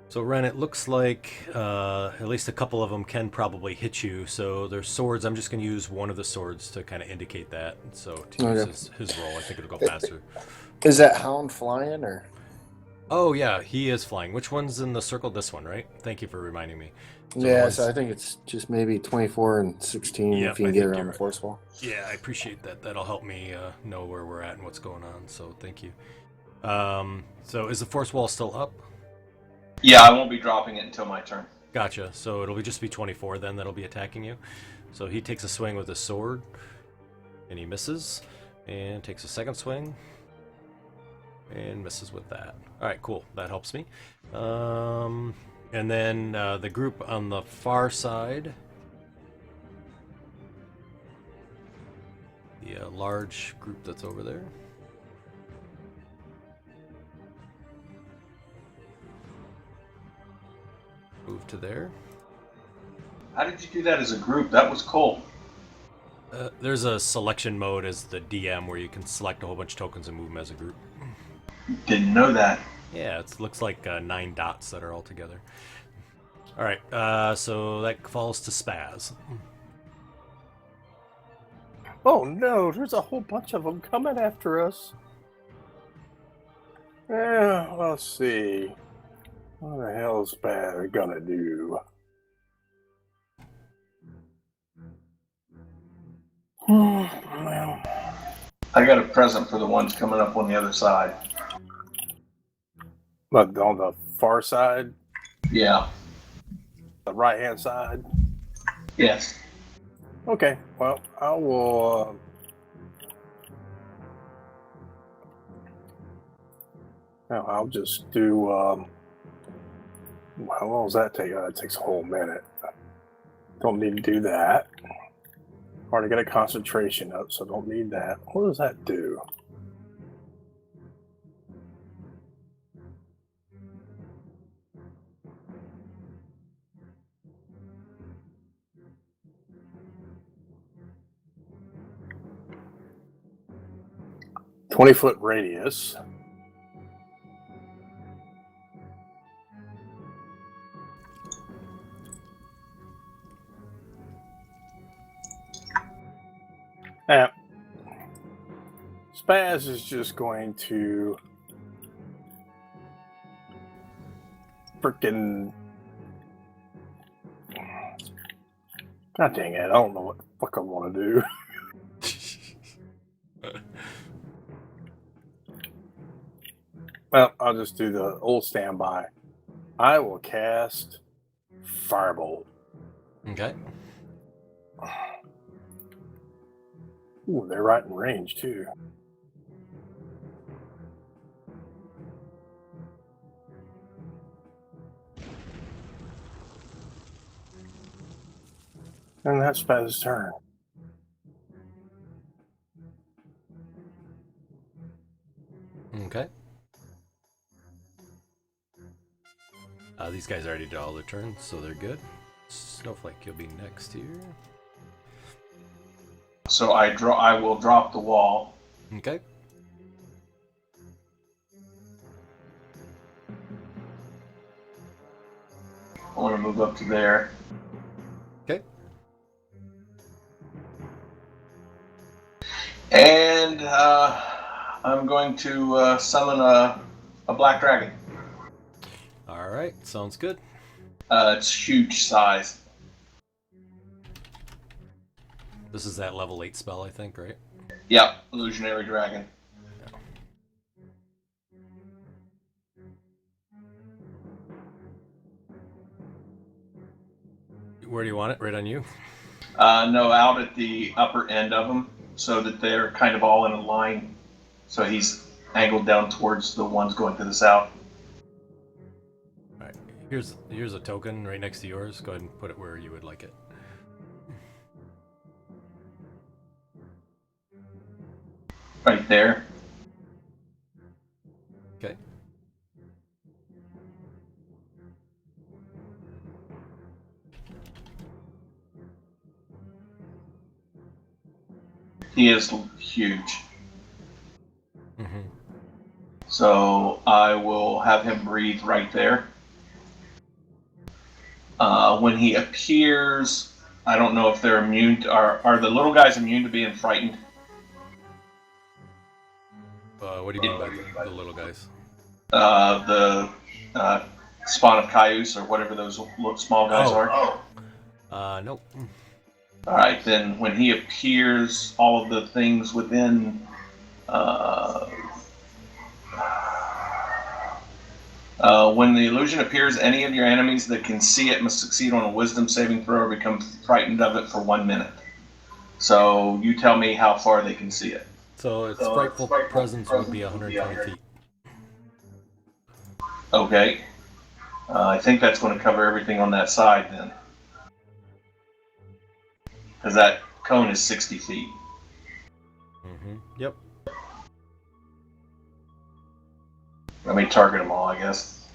So Ren, it looks like at least a couple of them can probably hit you. So their swords. I'm just going to use one of the swords to kind of indicate that. So to use Okay. his roll, I think it'll go faster. Is that hound flying or? Oh yeah, he is flying. Which one's in the circle? This one, right? Thank you for reminding me. So the Yeah, ones- so I think it's just maybe 24 and 16 Yep, if you I can get think around you're the right. force wall. Yeah, I appreciate that. That'll help me know where we're at and what's going on. So thank you. So is the force wall still up? Yeah, I won't be dropping it until my turn. Gotcha. So it'll just be 24 then that'll be attacking you. So he takes a swing with his sword, and he misses, and takes a second swing, and misses with that. All right, cool. That helps me. And then the group on the far side, the large group that's over there. Move to there. How did you do that as a group? That was cool. There's a selection mode as the DM where you can select a whole bunch of tokens and move them as a group. Didn't know that. Yeah, it looks like 9 dots that are all together. All right, so that falls to Spaz. Oh no, there's a whole bunch of them coming after us. Yeah, let's see. What the hell is Spaz gonna do? Well, I got a present for the ones coming up on the other side. but on the far side, Yeah. the right hand side. Yes. Okay, well, I will. I'll just do. How long does that take? It takes a whole minute. Don't need to do that. Already got a concentration up, so don't need that. What does that do? "20-foot radius. Now, Spaz is just going to freaking. God dang it, I don't know what the fuck I want to do. Well, I'll just do the old standby. I will cast Firebolt. Okay. Ooh, they're right in range, too. And that's Spaz's turn. Okay. These guys already did all their turns, so they're good. Snowflake, you'll be next here. So I will drop the wall. Okay. I want to move up to there. Okay. And I'm going to summon a black dragon. All right, sounds good. It's huge size. This is that level 8 spell, I think, right? Yep, illusionary dragon. Where do you want it? Right on you? No, out at the upper end of them, so that they're kind of all in a line. So he's angled down towards the ones going to the south. All right. Here's a token right next to yours. Go ahead and put it where you would like it. Right there. Okay. He is huge. Mm-hmm. So I will have him breathe right there. When he appears, I don't know if they're immune. Are the little guys immune to being frightened? What do you mean by the little guys? The spawn of Cayuse or whatever those small guys are. Nope. All right, then when he appears, all of the things within. When the illusion appears, any of your enemies that can see it must succeed on a wisdom saving throw or become frightened of it for 1 minute. So you tell me how far they can see it. So its frightful presence would be 120 feet. Okay. I think that's going to cover everything on that side then. Because that cone is 60 feet. Yep. Let me target them all, I guess.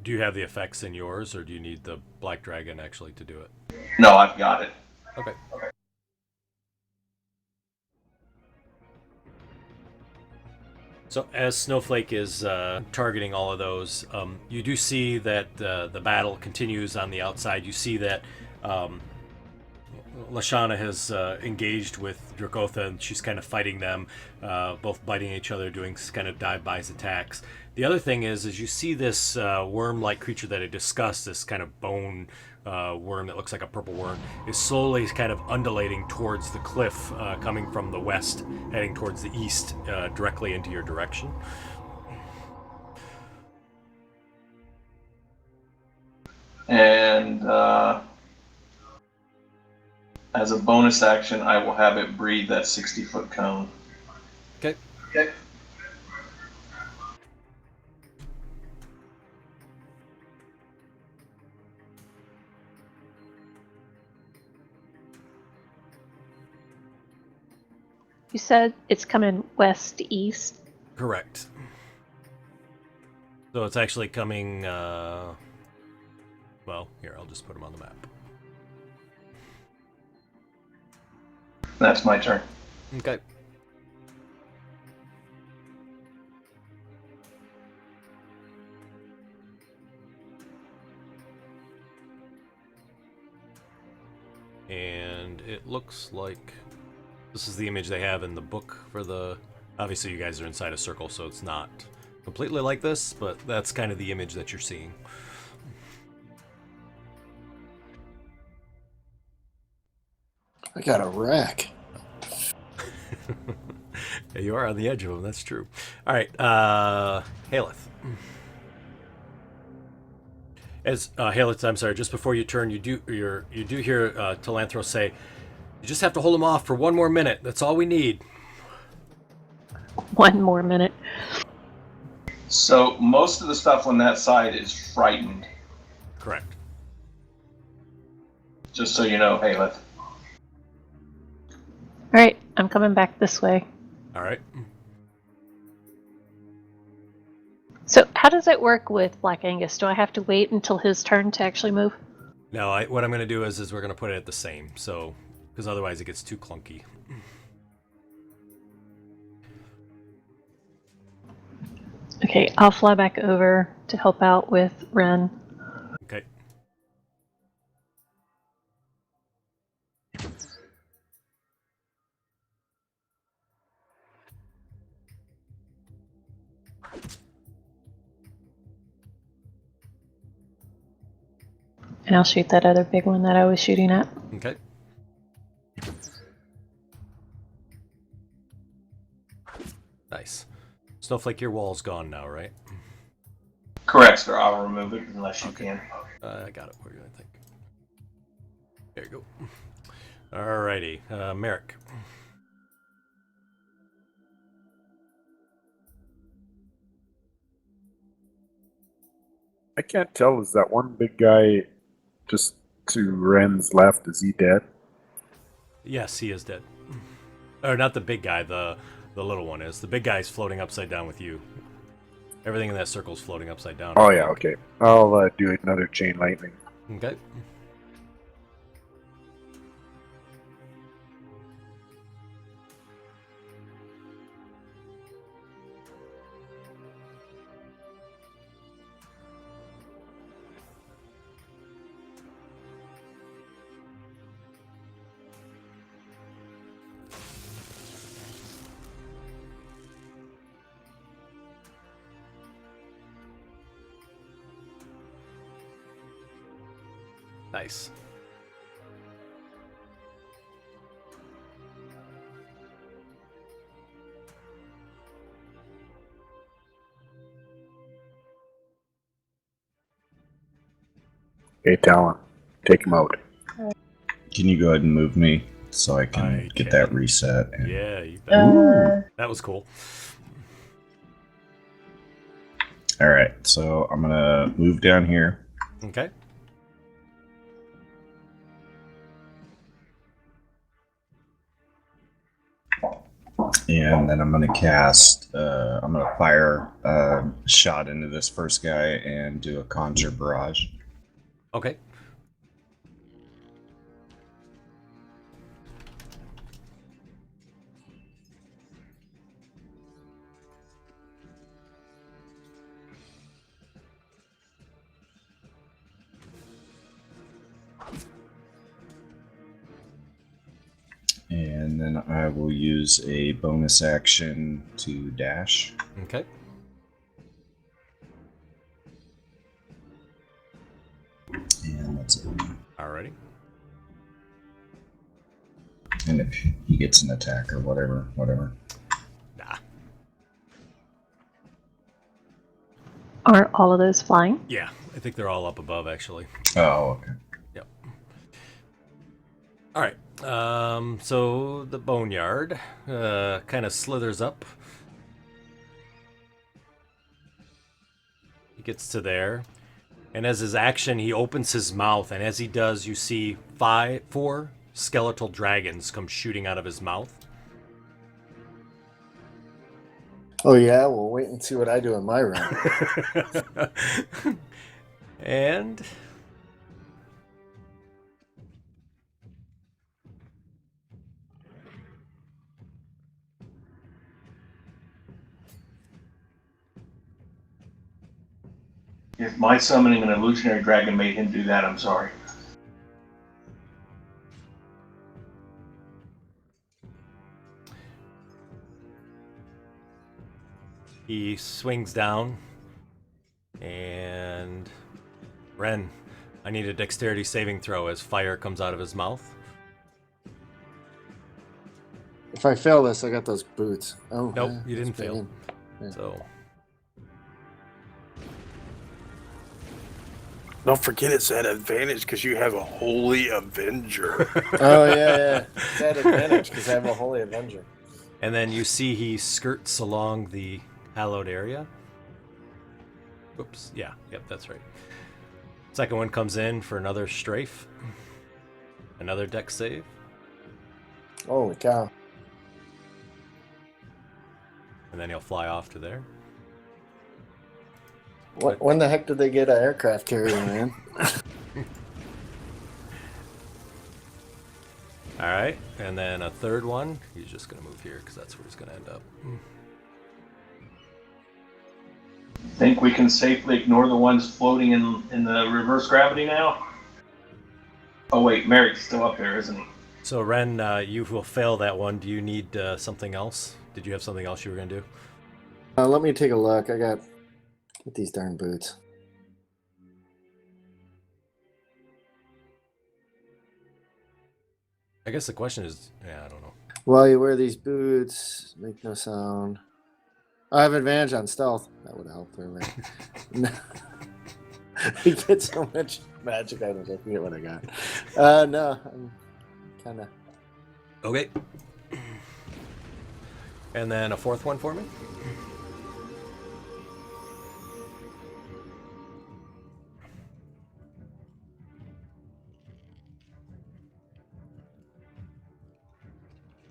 Do you have the effects in yours, or do you need the Black Dragon actually to do it? No, I've got it. Okay. So as Snowflake is targeting all of those, you do see that the battle continues on the outside. You see that Lashana has engaged with Dragotha, and she's kind of fighting them, both biting each other, doing kind of dive-bys attacks. The other thing is you see this worm-like creature that I discussed, this kind of bone worm that looks like a purple worm, is slowly kind of undulating towards the cliff, coming from the west, heading towards the east, directly into your direction. And as a bonus action, I will have it breathe that 60-foot cone. Okay. You said it's coming west-east? Correct. So it's actually coming, well, here, I'll just put them on the map. That's my turn. Okay. And it looks like this is the image they have in the book for the... Obviously, you guys are inside a circle, so it's not completely like this, but that's kind of the image that you're seeing. I got a wreck. Yeah, you are on the edge of them, that's true. All right, Haleth. As Haleth, I'm sorry, just before you turn, you do hear Telanthros say, "You just have to hold him off for 1 more minute. That's all we need." 1 more minute. So most of the stuff on that side is frightened. Correct. Just so you know, hey, let's. All right, I'm coming back this way. All right. So how does it work with Black Angus? Do I have to wait until his turn to actually move? No, what I'm going to do is we're going to put it at the same, so because otherwise it gets too clunky. Okay, I'll fly back over to help out with Ren. Okay. And I'll shoot that other big one that I was shooting at. Okay. Nice. Snowflake, your wall's gone now, right? Correct, sir. I'll remove it unless you can. I got it. What do you think? There you go. Alrighty. Merrick. I can't tell. Is that one big guy just to Ren's left? Is he dead? Yes, he is dead. Or not the big guy, the little one is. The big guy's floating upside down with you. Everything in that circle is floating upside down. Oh yeah, okay. I'll do another chain lightning. Okay. Nice. Okay, Talon, take him out. Can you go ahead and move me so I can I get can. that reset? And... Yeah, you bet. That was cool. All right, so I'm gonna move down here. Okay. And then I'm going to cast, I'm going to fire a shot into this first guy and do a conjure barrage. Okay. And then I will use a bonus action to dash. Okay. And that's it. Alrighty. And if he gets an attack or whatever. Nah. Aren't all of those flying? Yeah, I think they're all up above, actually. Oh, okay. Yep. All right. So the boneyard kind of slithers up. He gets to there, and as his action, he opens his mouth, and as he does, you see four skeletal dragons come shooting out of his mouth. Oh yeah, we'll wait and see what I do in my round. And If my summoning an illusionary dragon made him do that, I'm sorry. he swings down, and Ren, I need a dexterity saving throw as fire comes out of his mouth. If I fail this, I got those boots. Oh, Nope, yeah, you didn't that's fail. bad. Yeah. So Don't forget it's at advantage because you have a holy avenger. Oh yeah. It's at advantage because I have a holy avenger. and then you see he skirts along the hallowed area. Oops, yeah, yep, that's right. Second one comes in for another strafe. Another dex save. Holy cow! And then he'll fly off to there. When the heck did they get an aircraft carrier, man? Alright, and then a third one. He's just going to move here because that's where he's going to end up. Think we can safely ignore the ones floating in the reverse gravity now? Oh wait, Merrick's still up there, isn't he? So Ren, you will fail that one. Do you need something else? Did you have something else you were going to do? Let me take a look. I got these darn boots. I guess the question is, yeah, I don't know. While you wear these boots, make no sound. I have advantage on stealth. That would help earlier. You get so much magic items, I forget what I got. No, I'm kind of. Okay. And then a fourth one for me.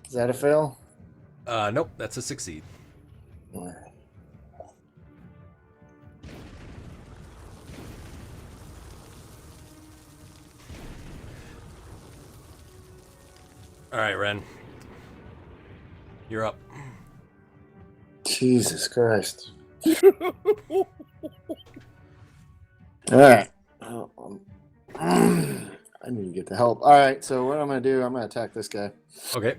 Is that a fail? Nope, that's a succeed. All right, Ren. You're up. Jesus Christ. All right. I need to get the help. All right, so what I'm going to do, I'm going to attack this guy. Okay.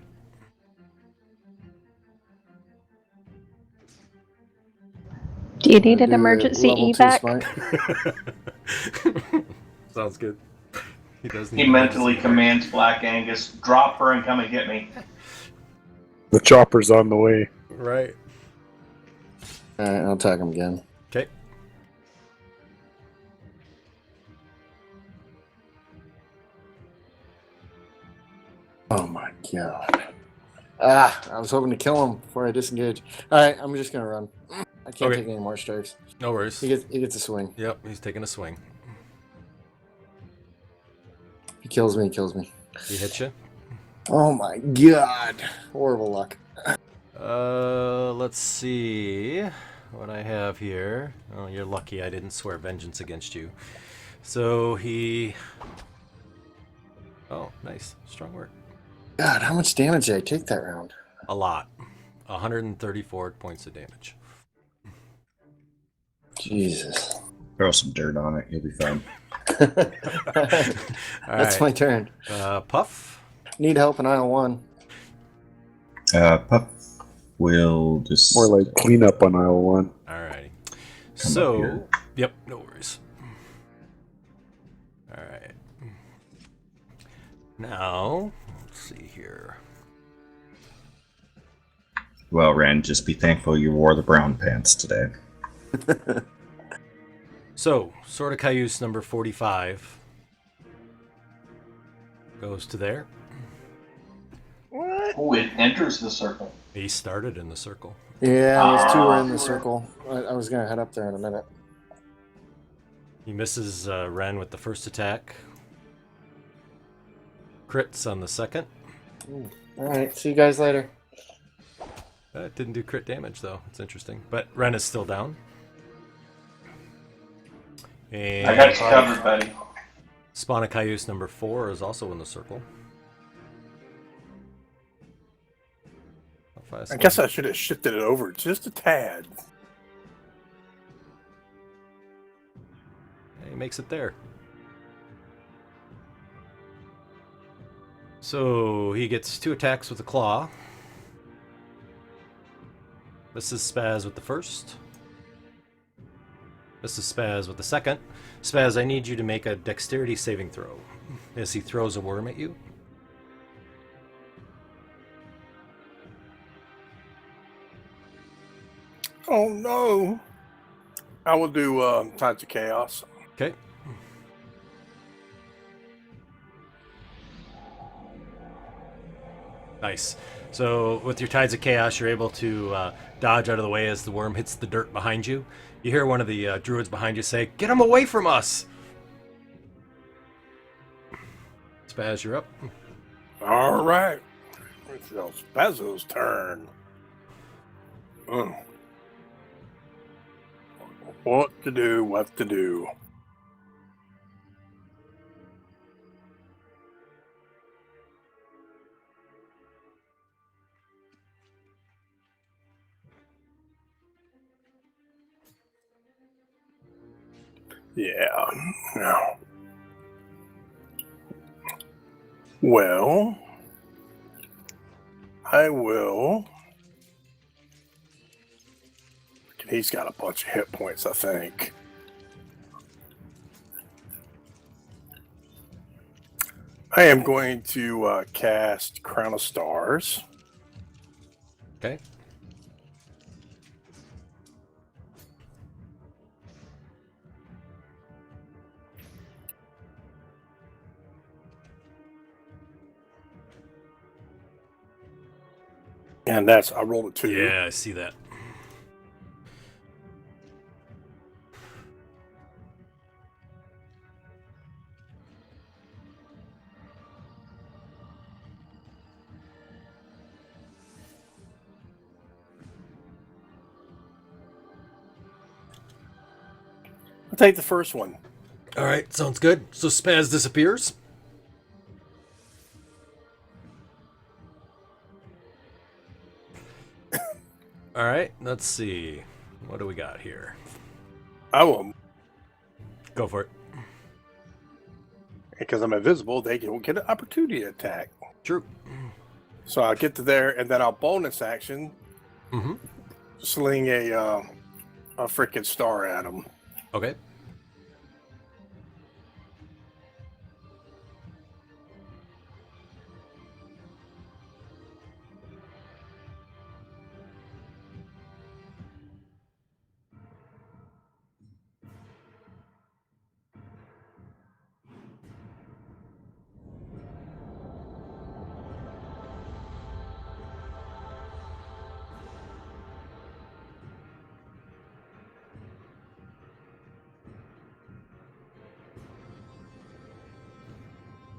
Do you need an Do a emergency level 2 evac? smite. Sounds good. He does need He to mentally medicine. commands Black Angus, drop her and come and get me. The chopper's on the way. Right. All right, I'll attack him again. Okay. Oh my god. Ah, I was hoping to kill him before I disengage. All right, I'm just gonna run. I can't Okay. take any more strikes. No worries. He gets a swing. Yep, he's taking a swing. He kills me. He kills me. He hits you. Oh my god. Horrible luck. Let's see what I have here. Oh, you're lucky I didn't swear vengeance against you. So he... Oh, nice. Strong work. God, how much damage did I take that round? A lot. 134 points of damage. Jesus. Throw some dirt on it. You'll be fine. That's my turn. Puff. Need help in aisle 1. Puff will just... More like cleanup on aisle 1. Alrighty. Come up So, here. yep, no worries. Alright. Now, let's see here. Well, Ren, just be thankful you wore the brown pants today. So, Sword of Cayuse number 45 goes to there. What? Oh, it enters the circle. He started in the circle. Yeah, those two are in the circle. I was gonna head up there in a minute. He misses Ren with the first attack. Crits on the second. Alright, see you guys later. It didn't do crit damage, though. It's interesting. But Ren is still down. And I got you covered, buddy. Spawn of Cayuse number 4 is also in the circle. How fast I guess I should have shifted it over just a tad. He makes it there. So he gets 2 attacks with the claw. This is Spaz with the first. This is Spaz with the second. Spaz, I need you to make a dexterity saving throw as he throws a worm at you. Oh no! I will do Tides of Chaos. Okay. Nice. So with your Tides of Chaos, you're able to dodge out of the way as the worm hits the dirt behind you. You hear one of the druids behind you say, "Get him away from us!" Spaz, you're up. All right. It's Spazzo's turn. What to do, what to do. Yeah. No. Well, I will. He's got a bunch of hit points, I think. I am going to cast Crown of Stars. Okay. And that's, I rolled a 2. Yeah, I see that. I'll take the first one. All right, sounds good. So Spaz disappears. All right, let's see. What do we got here? I will, Go for it. because I'm invisible, they can get an opportunity attack. True. So I'll get to there, and then I'll bonus action, Mm-hmm. sling a freaking star at him. Okay.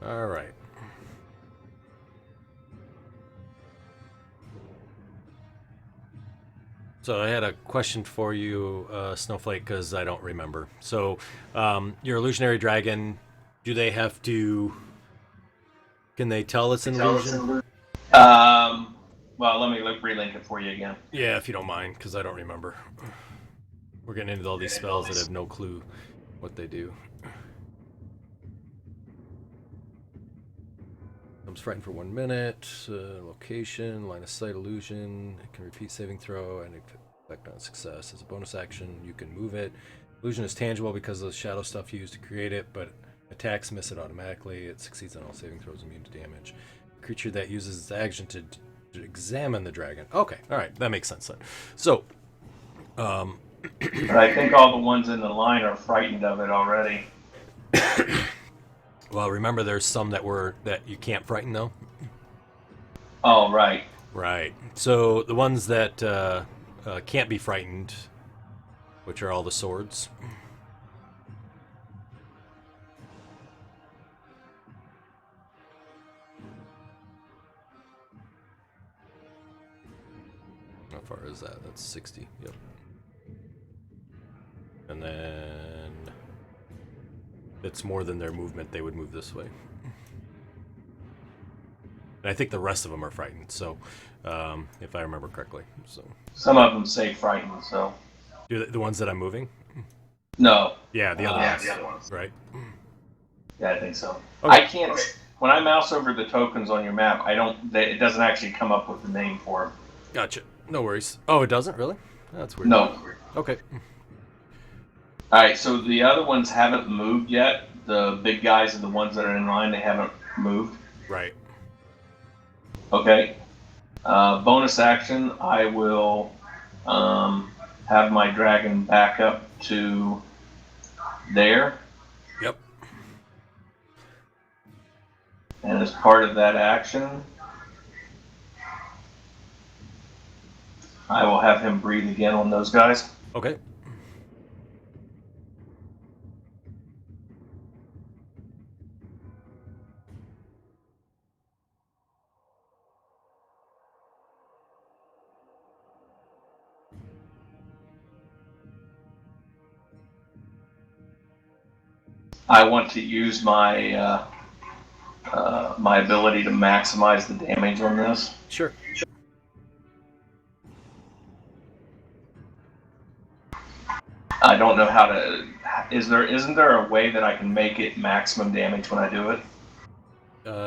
All right. So I had a question for you, Snowflake, because I don't remember. So your illusionary dragon, do they have to? Can they tell it's an illusion? Well, let me relink it for you again. Yeah, if you don't mind, because I don't remember. We're getting into all these spells that have no clue what they do. I'm frightened for 1 minute. Location, line of sight illusion. It can repeat saving throw and effect on success. As a bonus action, you can move it. Illusion is tangible because of the shadow stuff used to create it, but attacks miss it automatically. It succeeds on all saving throws, immune to damage. A creature that uses its action to examine the dragon. Okay, all right, that makes sense then. So, But I think all the ones in the line are frightened of it already. well, remember there's some that you can't frighten though. Oh, right. Right. So the ones that can't be frightened, which are all the swords. How far is that? That's 60. Yep. And then it's more than their movement. They would move this way. And I think the rest of them are frightened. So, if I remember correctly. So Some of them say frightened, so. do the ones that I'm moving? No. Yeah, the other Yeah, ones. the other ones. Right. Yeah, I think so. Okay. I can't. When I mouse over the tokens on your map, it doesn't actually come up with the name for them. Gotcha. No worries. Oh, it doesn't really? That's weird. No. Okay. All right, so the other ones haven't moved yet. The big guys are the ones that are in line. They haven't moved. Right. Okay. Bonus action, I will have my dragon back up to there. Yep. And as part of that action, I will have him breathe again on those guys. Okay. I want to use my my ability to maximize the damage on this. Sure. I don't know how to. Isn't there a way that I can make it maximum damage when I do it?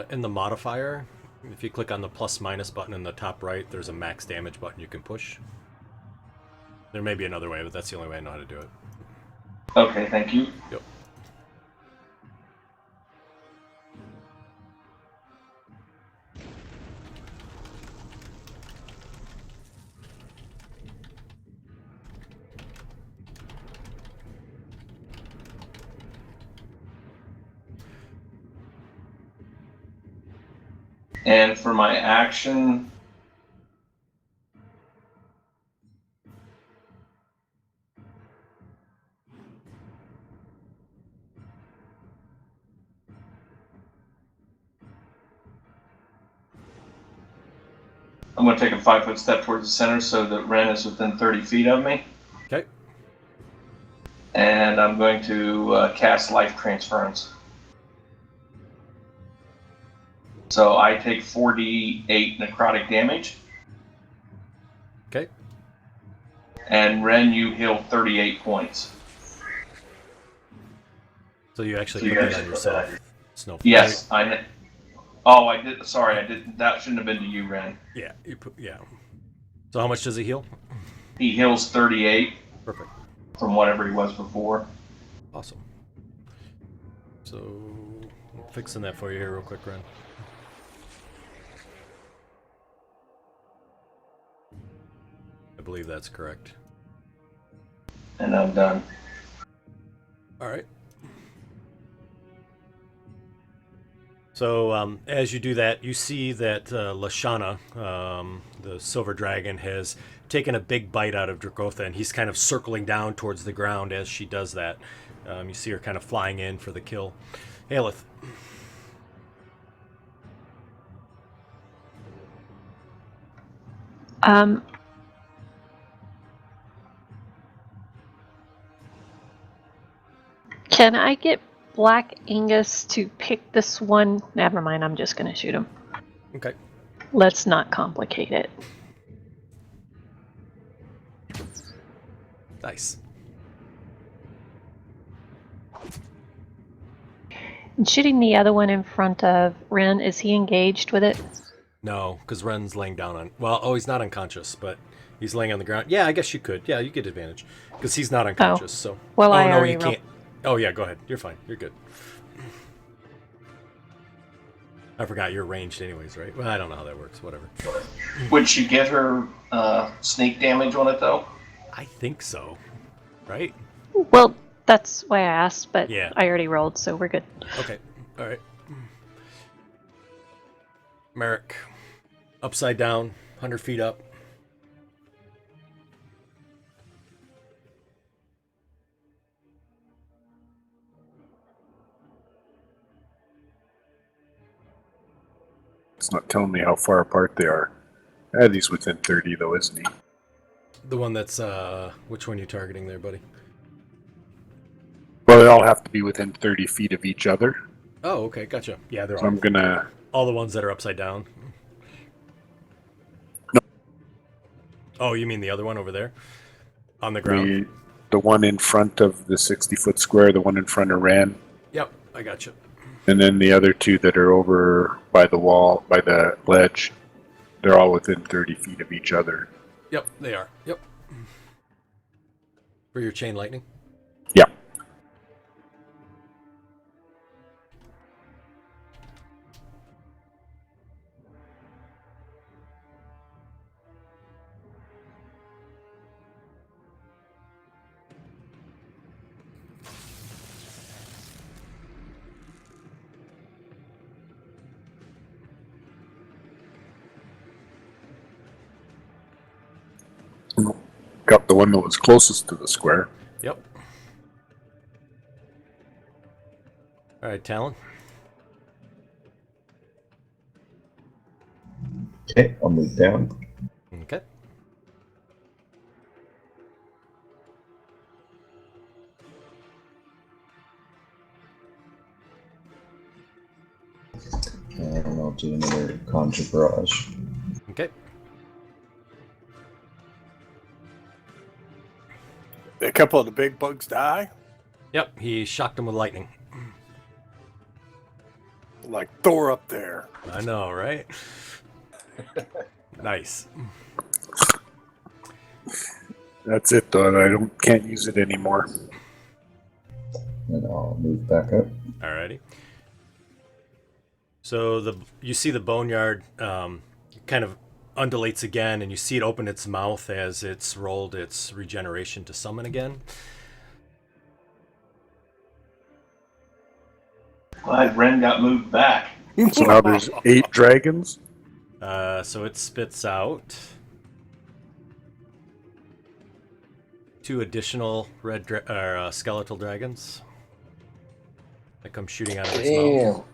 In the modifier, if you click on the plus minus button in the top right, there's a max damage button you can push. There may be another way, but that's the only way I know how to do it. Okay, thank you. Yep. And for my action, I'm going to take a 5-foot step towards the center so that Ren is within 30 feet of me. Okay. And I'm going to cast Life Transference. So I take 4d8 necrotic damage. Okay. And Ren, you heal 38 points. So you actually put that on yourself, Snowflake. Yes, I know. Oh, I did. Sorry, I did. That shouldn't have been to you, Ren. Yeah. Yeah. So how much does he heal? He heals 38 Perfect. from whatever he was before. Awesome. So I'm fixing that for you here real quick, Ren. I believe that's correct. And I'm done. All right. So as you do that, you see that Lashana, the silver dragon, has taken a big bite out of Dragotha, and he's kind of circling down towards the ground as she does that. You see her kind of flying in for the kill. Aelith. Um, can I get Black Angus to pick this one? Never mind, I'm just going to shoot him. Okay. Let's not complicate it. Nice. And shooting the other one in front of Ren, is he engaged with it? No, because Ren's laying down on. Well, oh, he's not unconscious, but he's laying on the ground. Yeah, I guess you could. Yeah, you get advantage because he's not unconscious. So. Well, oh I no, already you can't. Oh yeah, go ahead. You're fine. You're good. I forgot you're ranged anyways, right? Well, I don't know how that works. Whatever. Would she get her sneak damage on it though? I think so. Right? Well, that's why I asked, but Yeah. I already rolled, so we're good. Okay. All right. Merrick, upside down, 100 feet up. It's not telling me how far apart they are. He's within 30 though, isn't he? The one that's, which one are you targeting there, buddy? Well, they all have to be within 30 feet of each other. Oh, okay, gotcha. Yeah, they're So I'm gonna. all the ones that are upside down. No. Oh, you mean the other one over there? On the ground? The one in front of the 60-foot square, the one in front of Ran, Yep, I gotcha. and then the other two that are over by the wall, by the ledge. They're all within 30 feet of each other. Yep, they are. Yep. For your chain lightning? Yeah. Got the one that was closest to the square. Yep. Alright, Talon. Okay, I'll move down. Okay. And I'll do another conjure barrage. Okay. A couple of the big bugs die, Yep, he shocked him with lightning. like Thor up there. I know, right? Nice. That's it though. I can't use it anymore. And I'll move back up. Alrighty. So you see the boneyard kind of undulates again, and you see it open its mouth as it's rolled its regeneration to summon again. Glad Ren got moved back. So now there's 8 dragons. So it spits out 2 additional skeletal dragons that come shooting out of its mouth.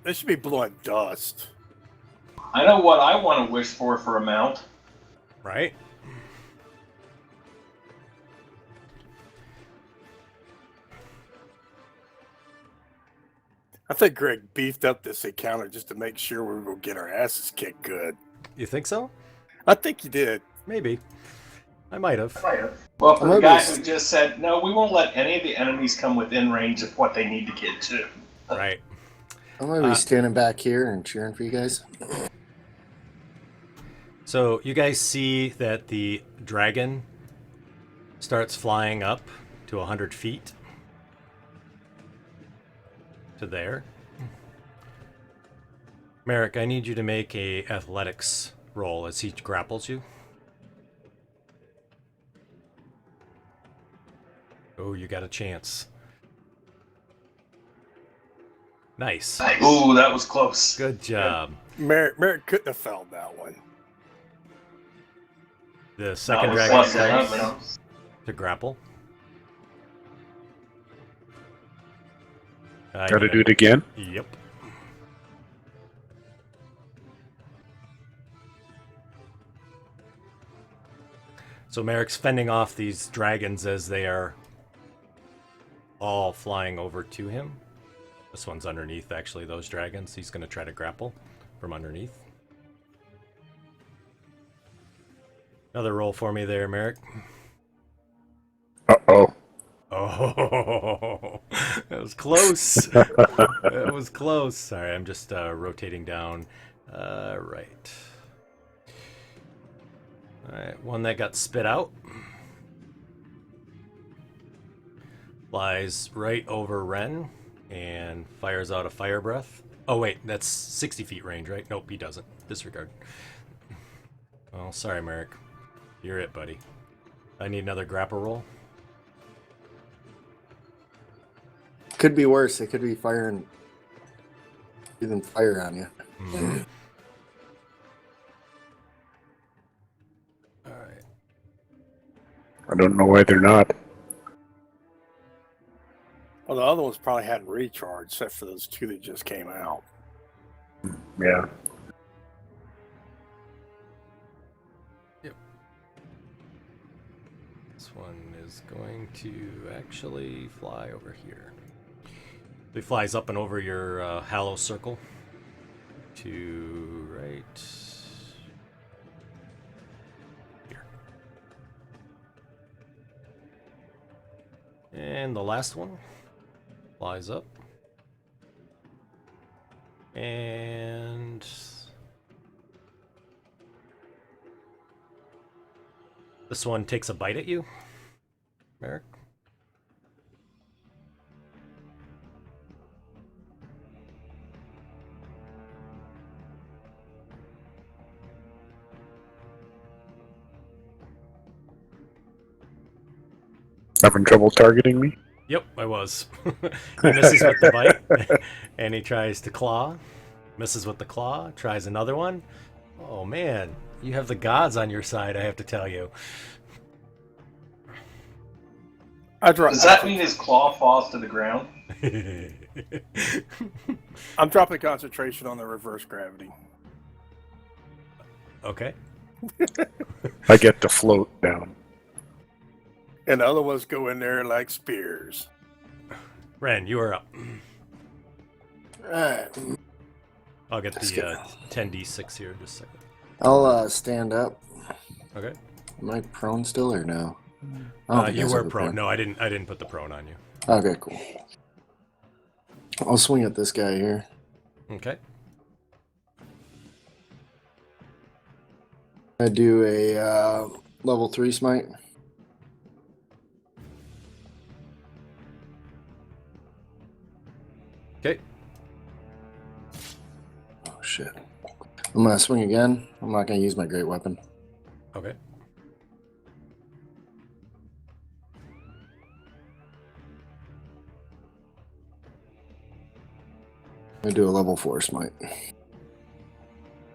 They should be blowing dust. I know what I want to wish for a mount. Right? I think Greg beefed up this encounter just to make sure we were going to get our asses kicked good. You think so? I think you did. Maybe. I might have. Well, for the guy who just said, no, we won't let any of the enemies come within range of what they need to get to. Right. I'm gonna be standing back here and cheering for you guys. So you guys see that the dragon starts flying up to 100 feet to there. Merrick, I need you to make a athletics roll as he grapples you. Oh, you got a chance. Nice. Ooh, that was close. Good job. Merrick couldn't have found that one. The second No, dragon plus attempts 11. to grapple. Gotta do it again. Yep. So Merrick's fending off these dragons as they are all flying over to him. This one's underneath, actually, those dragons. He's going to try to grapple from underneath. Another roll for me there, Merrick. Uh-oh. Oh, that was close. That was close. Sorry, I'm just rotating down. Right. All right, one that got spit out. Flies right over Ren and fires out a fire breath. Oh, wait, that's 60 feet range, right? Nope, he doesn't. Disregard. Oh, sorry, Merrick. You're it, buddy. I need another grapple roll. Could be worse. It could be firing even fire on you. Mm. All right. I don't know why they're not. Well, the other ones probably hadn't recharged, except for those two that just came out. Yeah. This one is going to actually fly over here. He flies up and over your hallow circle to right here. And the last one flies up. And this one takes a bite at you, Merrick. Having trouble targeting me? Yep, I was. He misses with the bite, and he tries to claw. Misses with the claw, tries another one. Oh man, you have the gods on your side, I have to tell you. Does that mean his claw falls to the ground? I'm dropping concentration on the reverse gravity. Okay. I get to float down. And the other ones go in there like spears. Ren, you are up. Alright. I'll get the 10d6 here in just a second. I'll stand up. Okay. Am I prone still or no? I don't think I You was were ever prone. No, I didn't put the prone on you. Okay, cool. I'll swing at this guy here. Okay. I do a level 3 smite. Okay. Oh shit. I'm gonna swing again. I'm not gonna use my great weapon. Okay. I do a level 4 smite.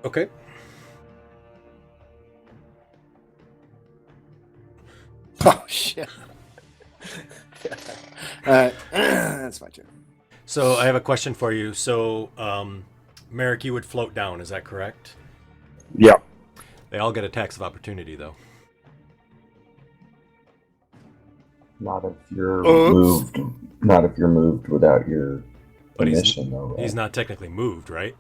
Okay. Oh shit. Alright, that's my turn. So I have a question for you. So, Merrick, you would float down, is that correct? Yeah. They all get attacks of opportunity, though. Not if you're Oops. moved. Not if you're moved without your But permission, though. Right? he's not technically moved, right?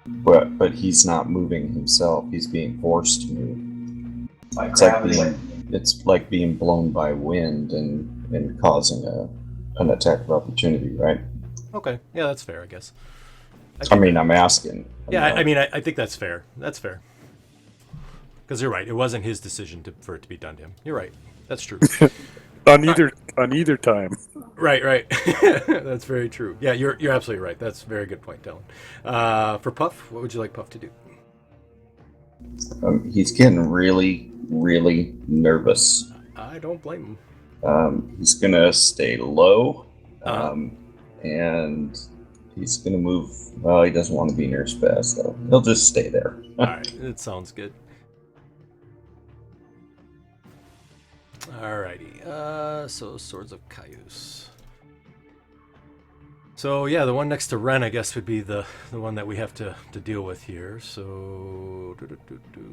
But he's not moving himself. He's being forced to move. Like It's like gravity? it's like being blown by wind and causing an attack of opportunity, right? Okay. Yeah, that's fair, I guess. I mean, I'm asking. Yeah, I think that's fair. That's fair. Because you're right. It wasn't his decision for it to be done to him. You're right. That's true. On either time. Right. That's very true. Yeah, you're absolutely right. That's a very good point, Dylan. For Puff, what would you like Puff to do? He's getting really, really nervous. I don't blame him. He's gonna stay low, Uh-huh. and he's gonna move. Well, he doesn't want to be near Spaz, though. He'll just stay there. All right, it sounds good. Alrighty. So Swords of Caius. So yeah, the one next to Ren, I guess, would be the one that we have to deal with here. So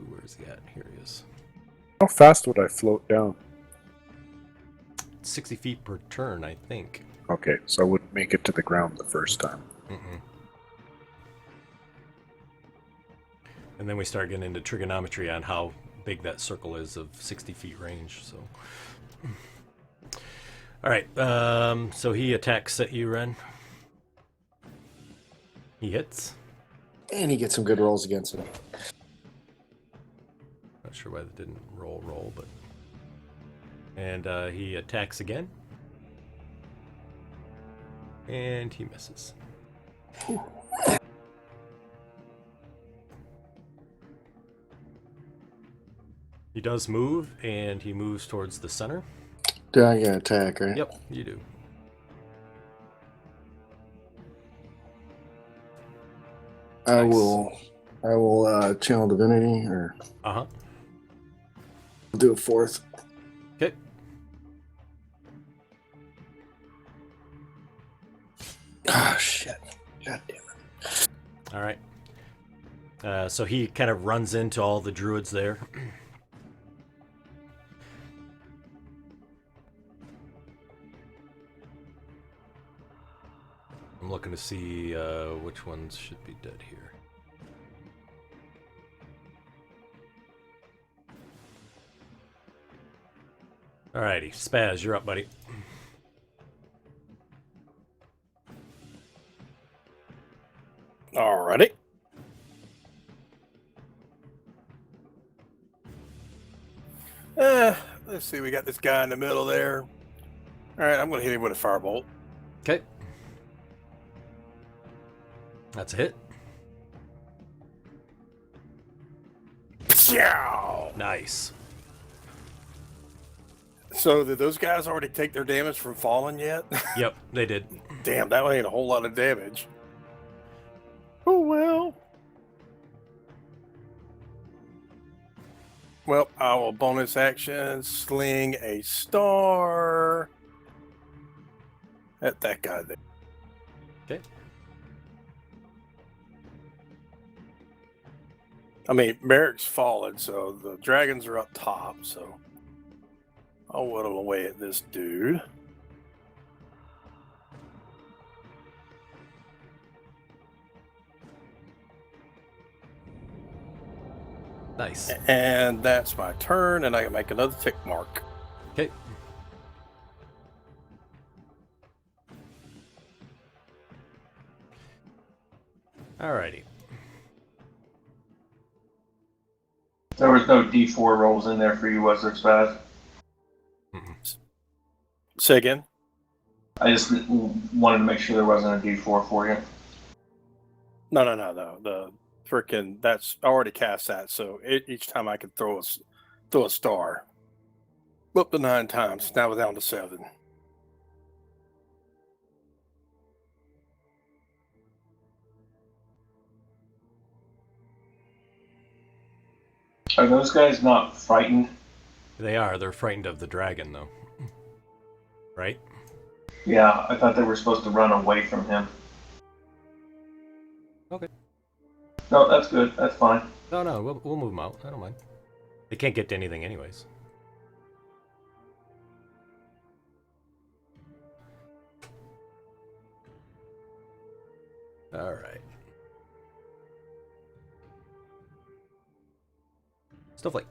where's he at? Here he is. How fast would I float down? 60 feet per turn, I think. Okay, so I wouldn't make it to the ground the first time. Mm-mm. And then we start getting into trigonometry on how big that circle is of 60 feet range. So, all right. So he attacks at you, Ren. He hits. And he gets some good rolls against him. Not sure why that didn't roll, but. And he attacks again. And he misses. He does move, and he moves towards the center. Do I get attack, right? Yep, you do. I Nice. will channel divinity, or Uh-huh. I'll do a fourth. Okay. Ah, shit. God damn it. All right. So he kind of runs into all the druids there. I'm looking to see which ones should be dead here. Alrighty, Spaz, you're up, buddy. Alrighty. Let's see. We got this guy in the middle there. All right, I'm going to hit him with a firebolt. Okay. That's a hit. Pshaw! Nice. So did those guys already take their damage from falling yet? Yep, they did. Damn, that ain't a whole lot of damage. Oh, well. Well, I will bonus action, sling a star at that guy there. Okay. I mean, Merrick's fallen, so the dragons are up top, so I'll whittle away at this dude. Nice. And that's my turn, and I can make another tick mark. Okay. Alrighty. There was no D4 rolls in there for you, was there, Spaz? Say again? I just wanted to make sure there wasn't a D4 for you. No. The freaking that's I already cast that, so each time I can throw a star. Up to 9 times. Now we're down to 7. Are those guys not frightened? They are. They're frightened of the dragon, though. Right? Yeah, I thought they were supposed to run away from him. Okay. No, that's good. That's fine. No, we'll move them out. I don't mind. They can't get to anything anyways. Alright. Snowflake.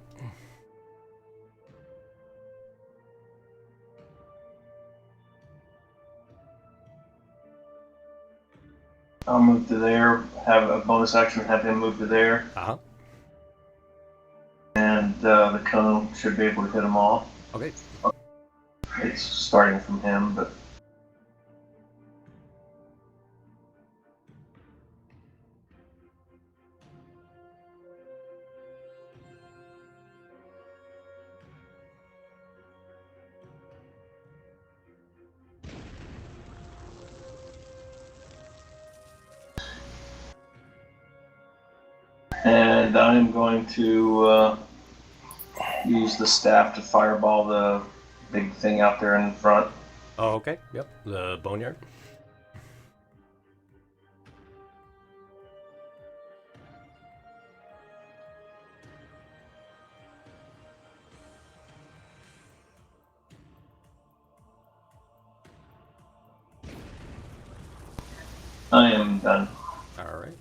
I'll move to there, have a bonus action, have him move to there, Uh-huh. and the cone should be able to hit them all. Okay. It's starting from him, but and I'm going to use the staff to fireball the big thing out there in front. Oh, okay. Yep. The boneyard. I am done. All right.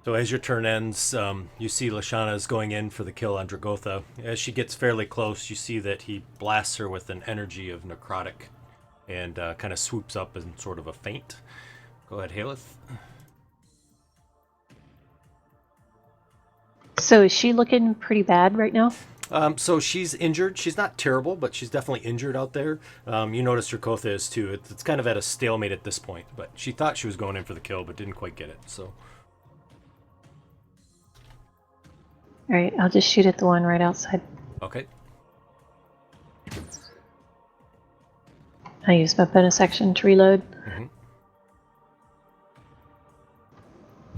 So as your turn ends, you see Lashana is going in for the kill on Dragotha. As she gets fairly close, you see that he blasts her with an energy of necrotic and kind of swoops up in sort of a feint. Go ahead, Haleth. So is she looking pretty bad right now? So she's injured. She's not terrible, but she's definitely injured out there. You notice Dragotha is too. It's kind of at a stalemate at this point, but she thought she was going in for the kill, but didn't quite get it. So. All right, I'll just shoot at the one right outside. Okay. I use my bonus action to reload. Mm-hmm.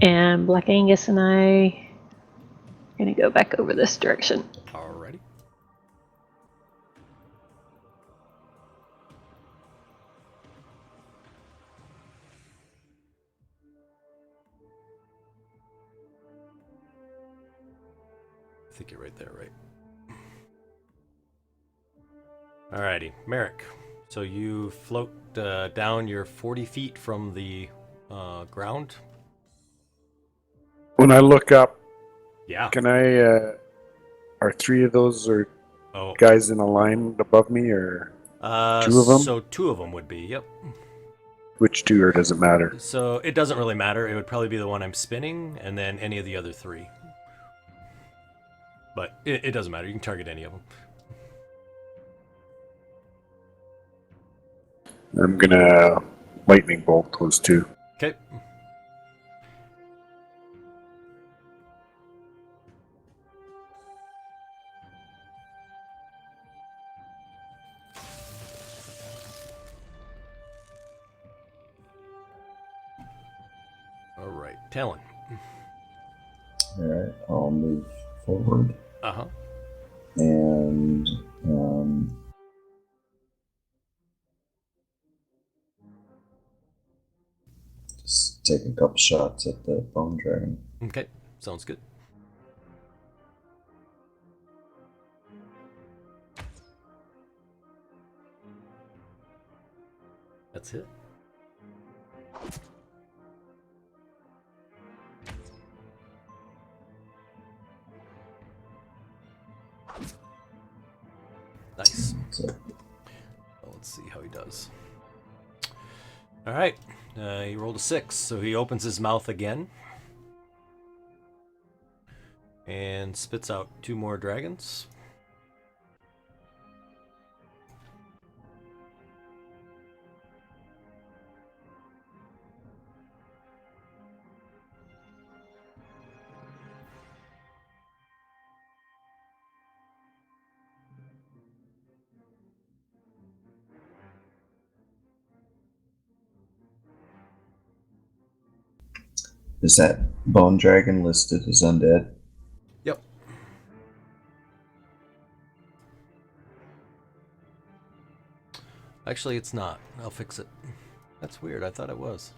And Black Angus and I are going to go back over this direction. Alrighty. I think you're right there, right? Alrighty, Merrick. So you float down your 40 feet from the ground. When I look up, Yeah. can I? Are three of those or Oh. guys in a line above me, or two of them? So two of them would be. Yep. Which two, or does it matter? So it doesn't really matter. It would probably be the one I'm spinning, and then any of the other three. But it doesn't matter. You can target any of them. I'm gonna lightning bolt those two. Okay. All right, Talon. All right, I'll move forward Uh-huh. and just take a couple shots at the bone dragon. Okay, sounds good. That's it. Nice. So, Well, let's see how he does. All right. He rolled a 6, so he opens his mouth again and spits out 2 more dragons. is that bone dragon listed as undead? Yep. Actually, it's not. I'll fix it. That's weird. I thought it was.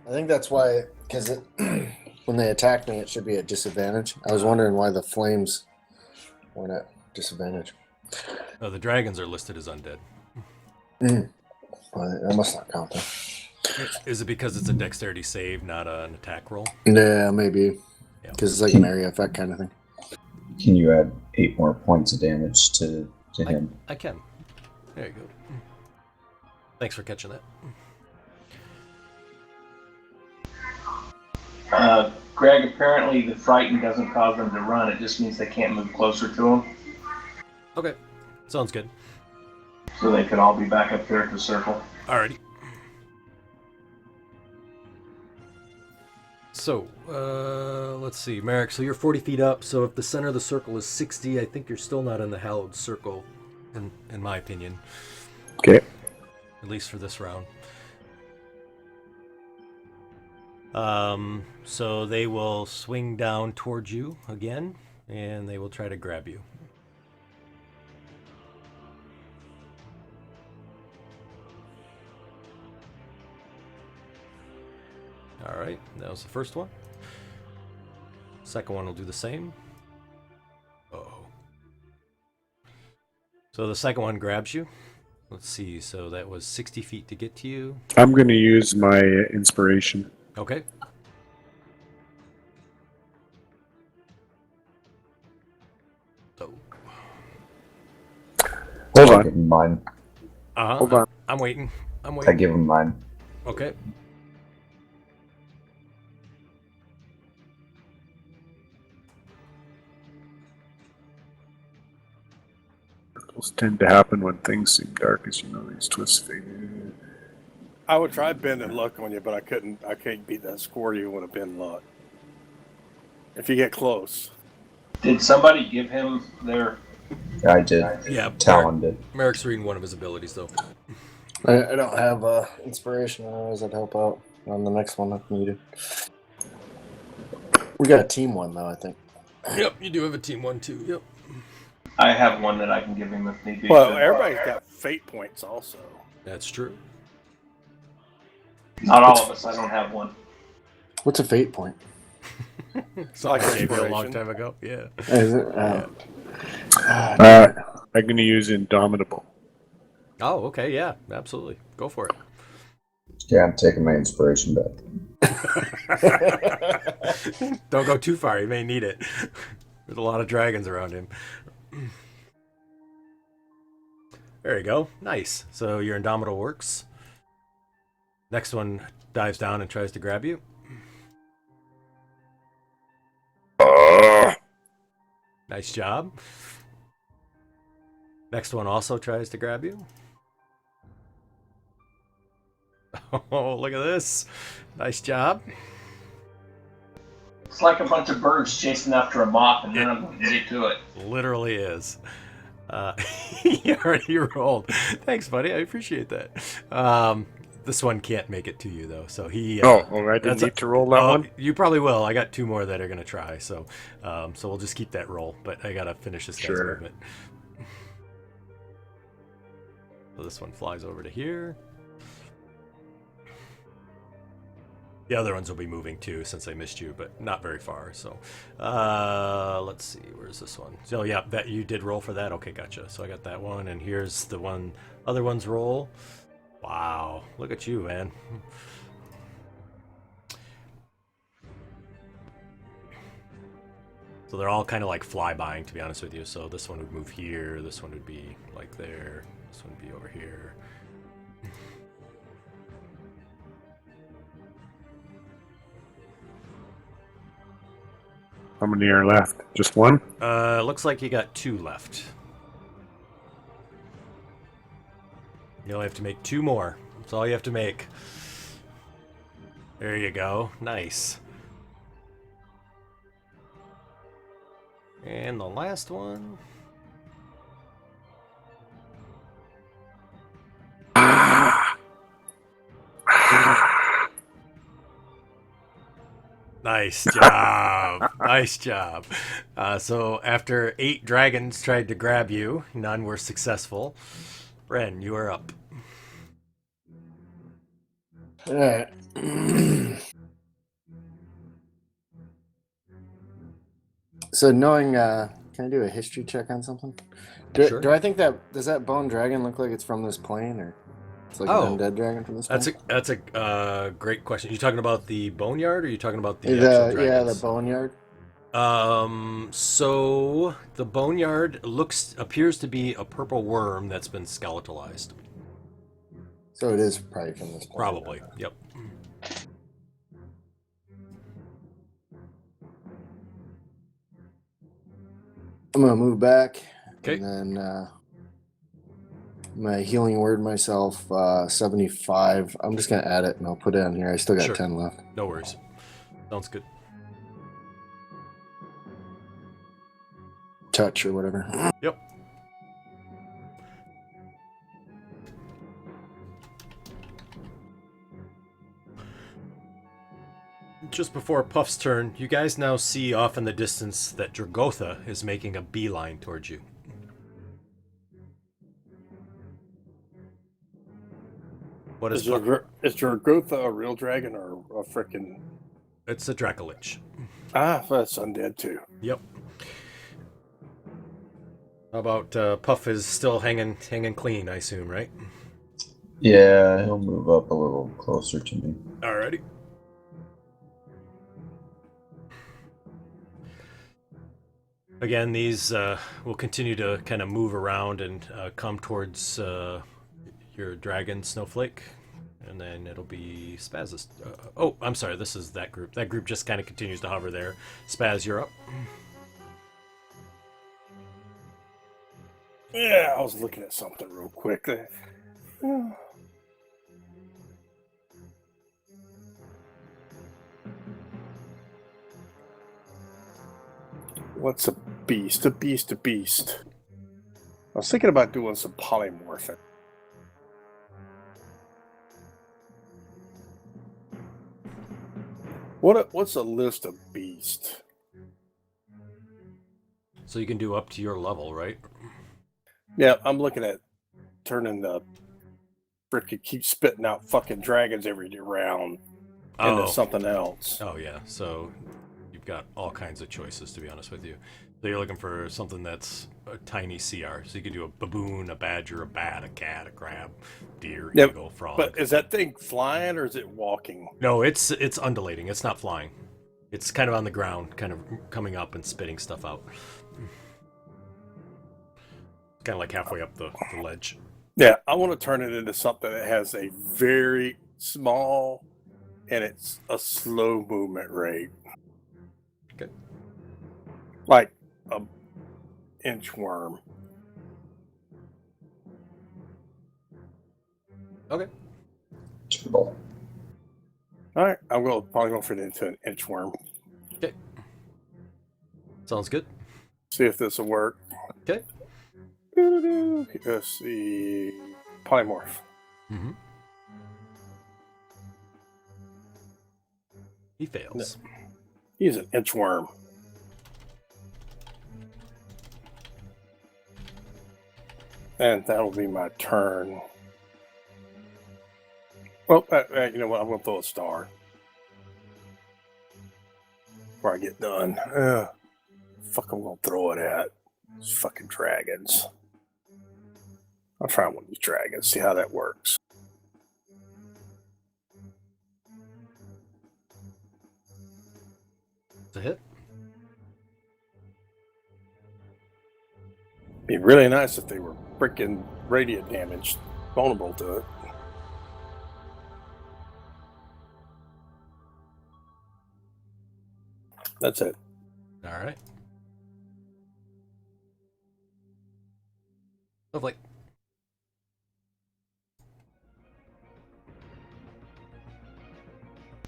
I think that's why, because when they attack me, it should be at disadvantage. I was wondering why the flames weren't at disadvantage. Oh, the dragons are listed as undead. Well, that must not count then. Is it because it's a dexterity save, not an attack roll? Yeah, maybe. Yeah. Because it's like an area effect kind of thing. Can you add 8 more points of damage to him? I can. There you go. Thanks for catching that. Greg, apparently the frighten doesn't cause them to run. It just means they can't move closer to them. Okay. Sounds good. So they could all be back up there at the circle. Alrighty. So, let's see. Merrick, so you're 40 feet up, so if the center of the circle is 60, I think you're still not in the hallowed circle, in my opinion. Okay. At least for this round. So they will swing down towards you again, and they will try to grab you. Alright, that was the first one. Second one will do the same. Uh-oh. So the second one grabs you Let's see. So that was 60 feet to get to you. I'm going to use my inspiration. Okay. So. Hold I on. give him mine. Hold on. I'm waiting. I'm I waiting. give him mine. Okay. Miracles tend to happen when things seem dark, as you know. These twists fade. I would try bending luck on you, but I couldn't. I can't beat that score you with a bend luck. If you get close. Did somebody give him their? I did. Yeah. Talon did. Merrick's reading one of his abilities, though. I don't have inspiration. Otherwise, I'd help out on the next one if needed. We got a team one though, I think. Yep, you do have a team one too. Yep. I have one that I can give him if need be. Well, everybody's got fate points also. That's true. Not all of us. I don't have one. What's a fate point? So like I gave you a long inspiration. time ago. Yeah. Is it? I'm going to use Indomitable. Oh, okay. Yeah, absolutely. Go for it. Yeah, I'm taking my inspiration back. Don't go too far. You may need it. There's a lot of dragons around him. There you go. Nice. So your Indomitable works. Next one dives down and tries to grab you. Nice job. Next one also tries to grab you. Oh, look at this. Nice job. It's like a bunch of birds chasing after a moth, and none of them can get to it. Literally is. You already rolled. Thanks, buddy. I appreciate that. This one can't make it to you, though. So he. I didn't need to roll that one? You probably will. I got two more that are going to try. So we'll just keep that roll. But I got to finish this guy's movement. So this one flies over to here. The other ones will be moving too, since I missed you, but not very far. So, let's see, where's this one? So yeah, that you did roll for that. Okay, gotcha. So I got that one, and here's the one. Other one's roll. Wow, look at you, man. So they're all kind of like flybying, to be honest with you. So this one would move here. This one would be like there. This one would be over here. How many are left? Just one? Looks like you got two left. You only have to make two more. That's all you have to make. There you go. Nice. And the last one. Nice job. Nice job. So after 8 dragons tried to grab you, none were successful. Ren, you are up. All right. So knowing, can I do a history check on something? Sure. Do I think does that bone dragon look like it's from this plane, or it's like an undead dragon from this plane? That's a great question. You talking about the boneyard, or are you talking about the actual dragons? Yeah, the boneyard. So the boneyard appears to be a purple worm that's been skeletalized. So it is probably from this plane. Probably. Yep. I'm gonna move back. Okay. And then my healing word myself 75. I'm just gonna add it and I'll put it on here. I still got Sure. 10 left. No worries. Sounds good. Touch or whatever. Yep. Just before Puff's turn, you guys now see off in the distance that Dragotha is making a beeline towards you. What is Is Dragotha a real dragon or a frickin'? It's a Dracolich. Ah, that's undead too. Yep. How about Puff is still hanging clean, I assume, right? Yeah, he'll move up a little closer to me. Alrighty. Again, these will continue to kind of move around and come towards your dragon snowflake, and then it'll be Spaz's. Oh, I'm sorry. This is that group. That group just kind of continues to hover there. Spaz, you're up. Yeah, I was looking at something real quick. What's a beast? A beast, a beast. I was thinking about doing some polymorphing. What's a list of beast? So you can do up to your level, right? Yeah, I'm looking at turning the frickin' keep spitting out fucking dragons every round into something else. Oh yeah. So you've got all kinds of choices, to be honest with you. So you're looking for something that's a tiny CR. So you can do a baboon, a badger, a bat, a cat, a crab, deer, Yep, eagle, frog. But is that thing flying or is it walking? No, it's undulating. It's not flying. It's kind of on the ground, kind of coming up and spitting stuff out. Kind of like halfway up the ledge. Yeah, I want to turn it into something that has a very small and it's a slow movement rate. Okay. Like a inchworm. Okay. Turtle. All right, I'm going to probably go for it into an inchworm. Okay. Sounds good. See if this will work. Okay. Let's see. Polymorph. Mm-hmm. He fails. He's an inchworm. And that'll be my turn. Well, you know what? I'm going to throw a star. Before I get done. Fuck, I'm going to throw it at. These fucking dragons. I'll try one of these dragons, see how that works. It's a hit. Be really nice if they were freaking radiant damage, vulnerable to it. That's it. All right. Lovely.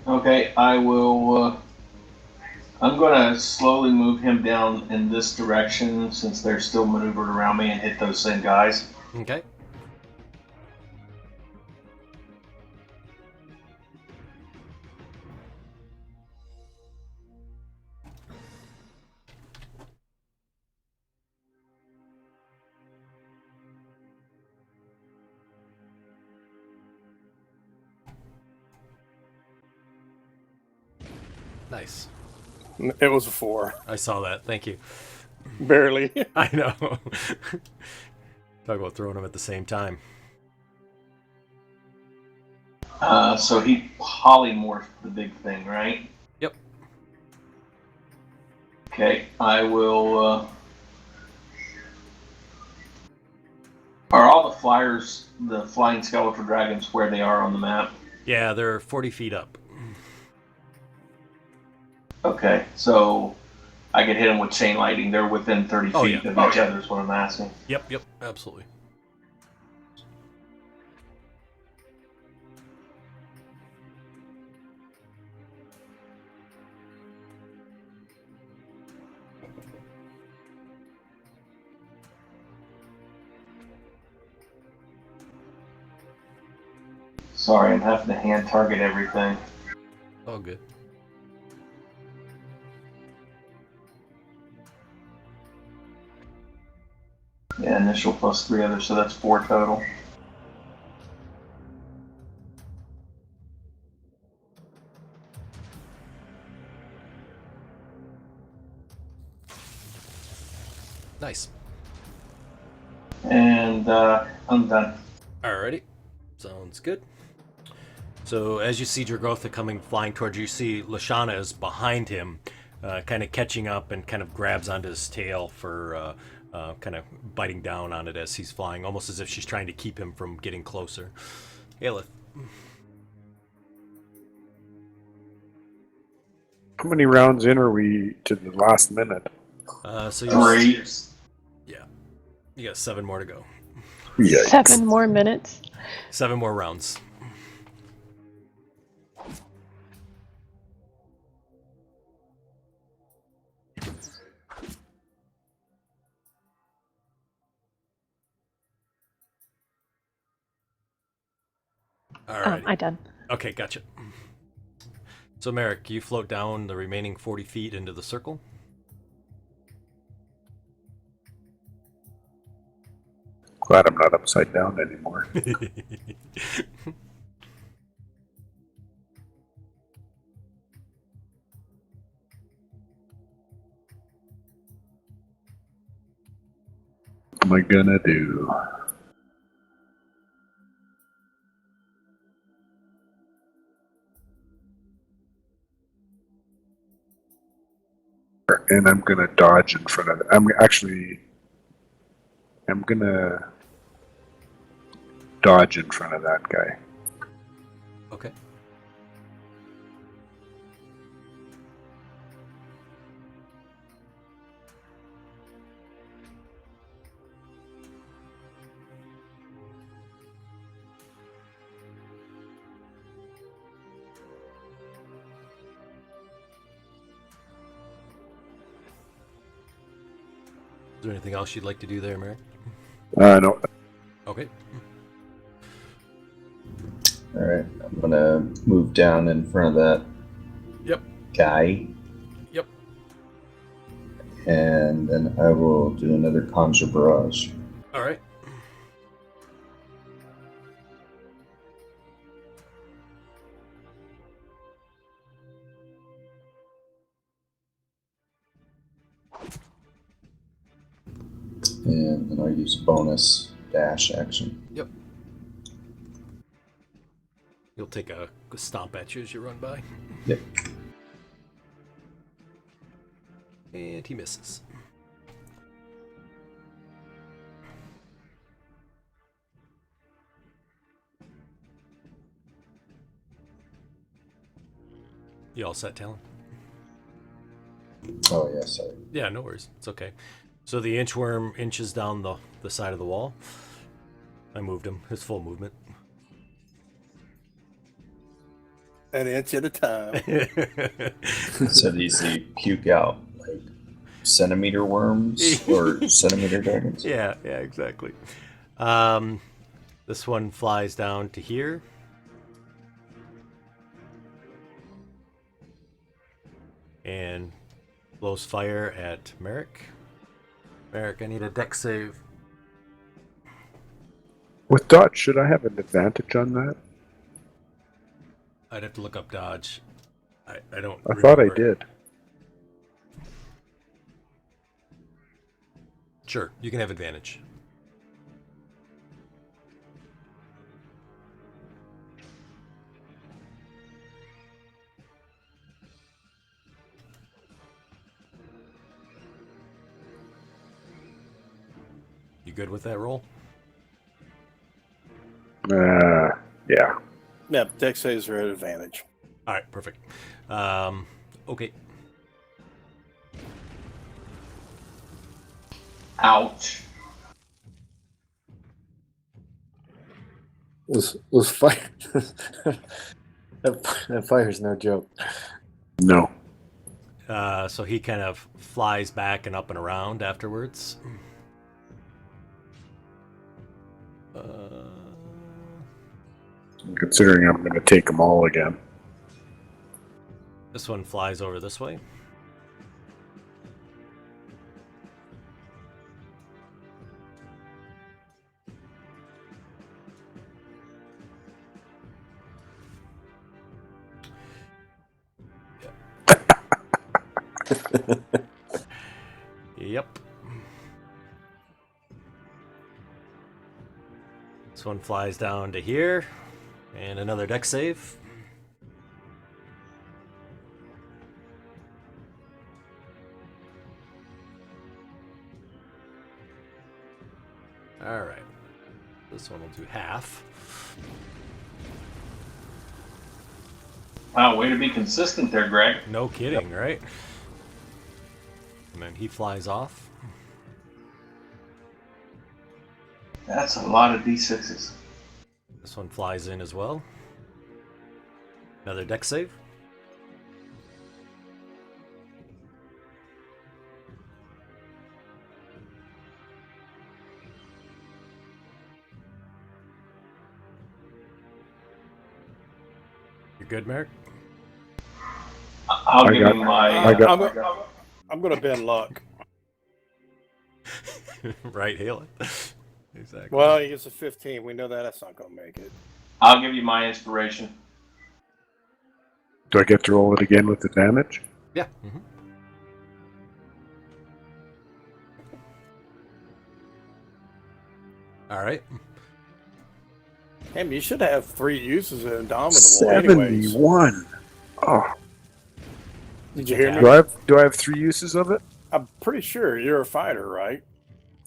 Okay, I will. I'm going to slowly move him down in this direction since they're still maneuvered around me and hit those same guys. Okay. Nice. It was a 4. I saw that. Thank you. Barely. I know. Talk about throwing them at the same time. So he polymorphed the big thing, right? Yep. Okay, I will. Are all the flyers, the flying skeletal dragons, where they are on the map? Yeah, they're 40 feet up. Okay, so I could hit them with chain lightning. They're within 30 feet yeah. of each other is what I'm asking. Yep, absolutely. Sorry, I'm having to hand target everything. All good. Yeah, initial plus 3 others, so that's 4 total. Nice. And I'm done. Alrighty, sounds good. So as you see Dragotha coming flying towards you, you see Lashana is behind him, kind of catching up and kind of grabs onto his tail for kind of biting down on it as he's flying, almost as if she's trying to keep him from getting closer. Aelith. How many rounds in are we to the last minute? So you're, 3. yeah, you got 7 more to go. Yikes. 7 more minutes. 7 more rounds. All right. I done. Okay, gotcha. So, Merrick, you float down the remaining 40 feet into the circle. Glad I'm not upside down anymore. What am I gonna do? And I'm gonna dodge in front of it. I'm gonna dodge in front of that guy. Okay. Is there anything else you'd like to do there, Merrick? No. Okay. All right, I'm gonna move down in front of that Yep. guy, Yep. and then I will do another conjure barrage. All right. And then I'll use bonus dash action. Yep. You'll take a stomp at you as you run by. Yep. And he misses. You all set, Talon? Oh yeah, sorry. Yeah, no worries. It's okay. So the inchworm inches down the side of the wall. I moved him. His full movement. An inch at a time. So these they puke out like centimeter worms or centimeter dragons? Yeah, exactly. This one flies down to here. And blows fire at Merrick. Merrick, I need a dex save. With dodge, should I have an advantage on that? I'd have to look up dodge. I don't I thought I remember. did. Sure, you can have advantage. You good with that roll? Yeah. Yeah, dex saves are at advantage. All right, perfect. Okay. Ouch. Was fire. that fire's no joke. No. So he kind of flies back and up and around afterwards. Considering I'm going to take them all again. This one flies over this way. Yep. This one flies down to here. And another deck save. Alright. This one will do half. Wow, way to be consistent there, Greg. No kidding, right? And then he flies off. That's a lot of D6s. This one flies in as well. Another deck save. You're good, Merrick? I'll give you my... I'm going to bend luck. Right, Halen? Exactly. Well, he gets a 15. We know that's not going to make it. I'll give you my inspiration. Do I get to roll it again with advantage? Yeah. All right. Damn, you should have 3 uses of Indomitable anyways. 71. Oh, Did you hear me? do I have 3 uses of it? I'm pretty sure you're a fighter, right?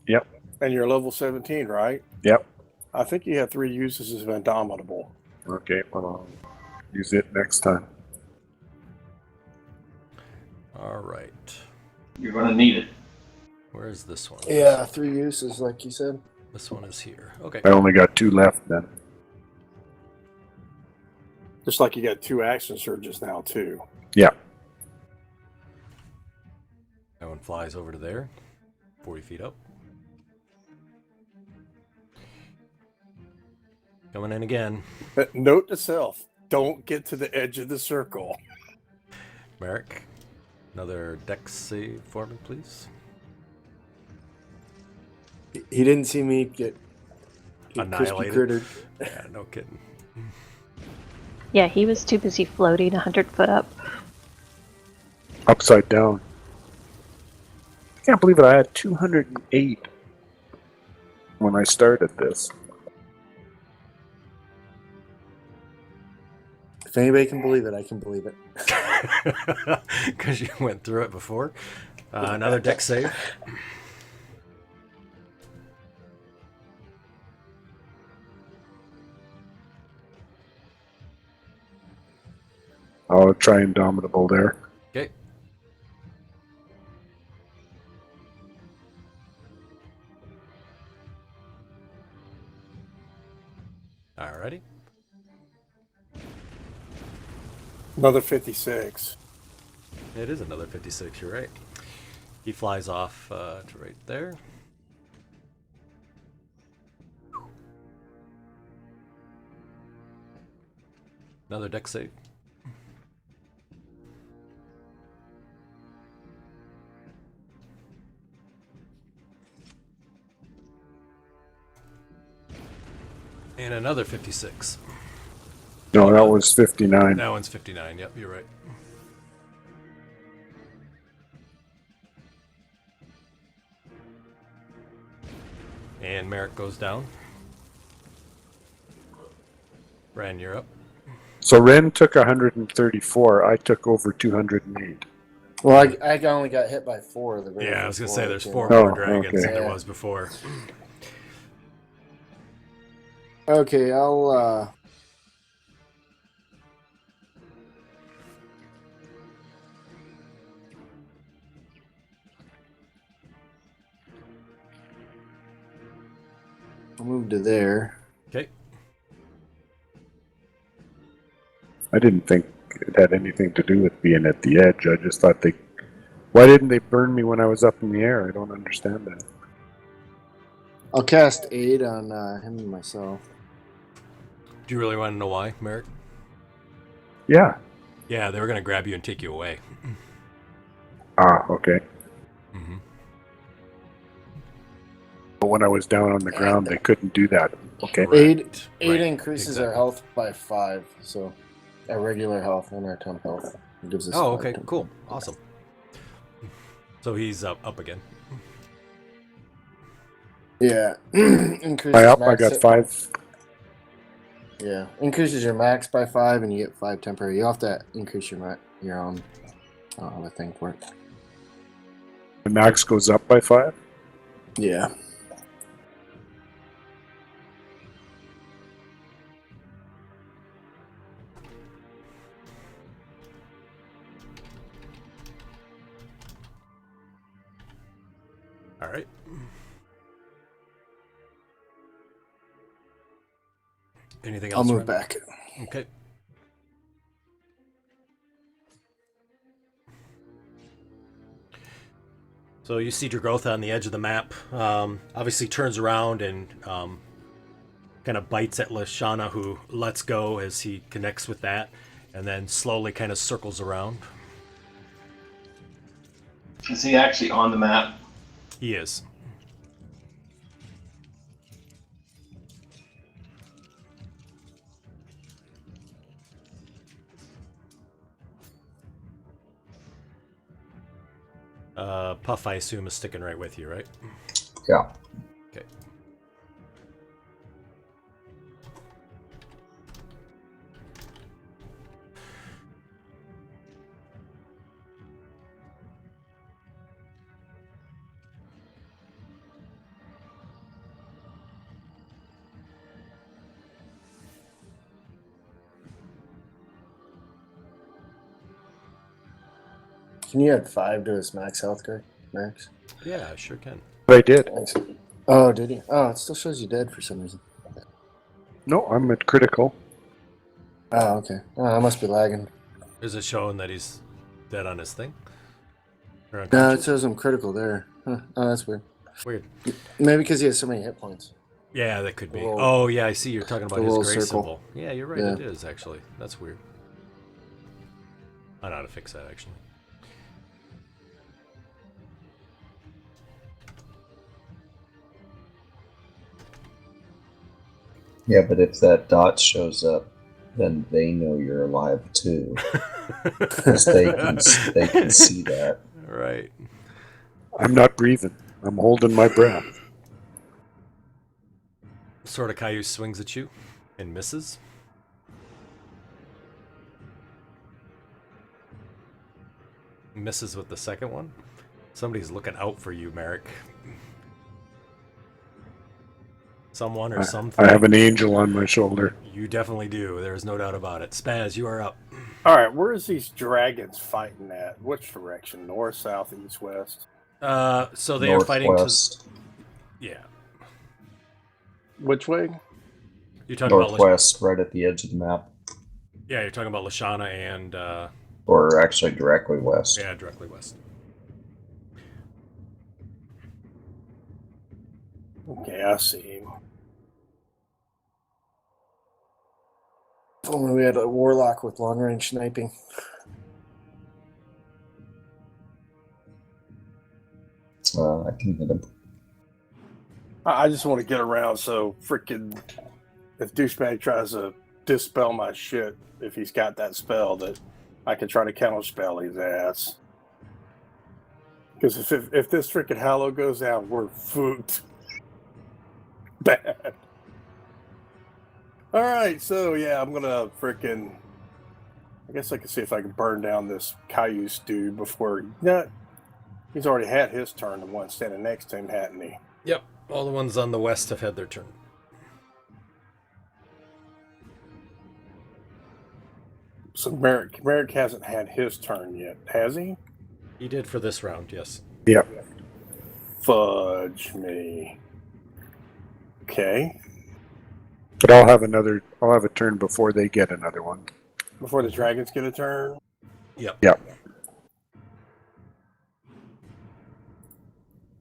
Yep. And you're level 17, right? Yep. I think you have 3 uses of Indomitable. Okay, well, I'll use it next time. All right. You're going to need it. Where is this one? Yeah, 3 uses, like you said. This one is here. Okay. I only got 2 left then. Just like you got 2 action surges now, too. Yeah. That one flies over to there. 40 feet up. Coming in again. Note to self, don't get to the edge of the circle. Merrick, another dex save for me, please. He didn't see me get crispy Annihilated. crittered. Yeah, no kidding. Yeah, he was too busy floating 100 foot up. Upside down. I can't believe it. I had 208 when I started this. If anybody can believe it, I can believe it. Because you went through it before. Another dex save. I'll try Indomitable there. Okay. Alrighty. Another 56. It is another 56, you're right. He flies off to right there. Another dex save. And another 56. No, that was 59. That one's 59, yep, you're right. And Merrick goes down. Ran, you're up. So Ren took 134. I took over 208. Well, I only got hit by 4. The Yeah, I was going to say there's 4 Oh, more dragons okay. than there Yeah. was before. Okay, I'll move to there. Okay. I didn't think it had anything to do with being at the edge. I just thought they... Why didn't they burn me when I was up in the air? I don't understand that. I'll cast Aid on him and myself. Do you really want to know why, Merrick? Yeah. Yeah, they were going to grab you and take you away. Ah, okay. Mm-hmm. But when I was down on the ground, they couldn't do that. Okay. Aid Right, increases our exactly. health by 5, so our regular health and our temp health. It gives us Oh, 5 okay, temp cool. health. Awesome. So he's up again. Yeah. Increases I up. I max got hit- 5 Yeah, increases your max by 5, and you get 5 temporary. You have to increase your own. I don't have a thing for it. The max goes up by 5? Yeah. All right. Anything I'll else? move Ren? back. Okay. So you see Dragotha on the edge of the map. Obviously turns around and kind of bites at Lashana, who lets go as he connects with that, and then slowly kind of circles around. Is he actually on the map? He is. Puff, I assume, is sticking right with you, right? Yeah. Okay. Can you add 5 to his max health, Greg? Max? Yeah, I sure can. I did. Thanks. Oh, did you? Oh, it still shows you dead for some reason. No, I'm at critical. Oh, okay. Oh, I must be lagging. Is it showing that he's dead on his thing? Or No, it unconscious? says I'm critical there. Huh. Oh, that's weird. Weird. Maybe because he has so many hit points. Yeah, that could be. The little- Oh, yeah, I see. You're talking about the his little gray circle. symbol. Yeah, you're right. Yeah. It is, actually. That's weird. I know how to fix that, actually. Yeah, but if that dot shows up, then they know you're alive too, because they can see that. Right. I'm not breathing. I'm holding my breath. Sword of Caillou swings at you and misses. Misses with the second one. Somebody's looking out for you, Merrick. Someone or something. I have an angel on my shoulder. You definitely do. There is no doubt about it. Spaz, you are up. All right, where is these dragons fighting at? Which direction? North, south, east, west? So they are fighting to. Northwest. Yeah. Which way? You're talking about. Northwest, right at the edge of the map, Yeah, you're talking about Lashana and. or actually directly west. Yeah, directly west. Okay, I see. If only we had a warlock with long range sniping. I can hit him. I just want to get around so freaking if douchebag tries to dispel my shit, if he's got that spell, that I can try to counterspell his ass. Because if this freaking Hallow goes down, we're fucked. Bad. All right, so yeah, I'm gonna freaking. I guess I can see if I can burn down this Cayuse dude before. No, he's already had his turn. The one standing next to him, hadn't he? Yep. All the ones on the west have had their turn. So Merrick hasn't had his turn yet, has he? He did for this round, yes. Yep. Fudge me. Okay. But I'll have a turn before they get another one. Before the dragons get a turn? Yep. Yep.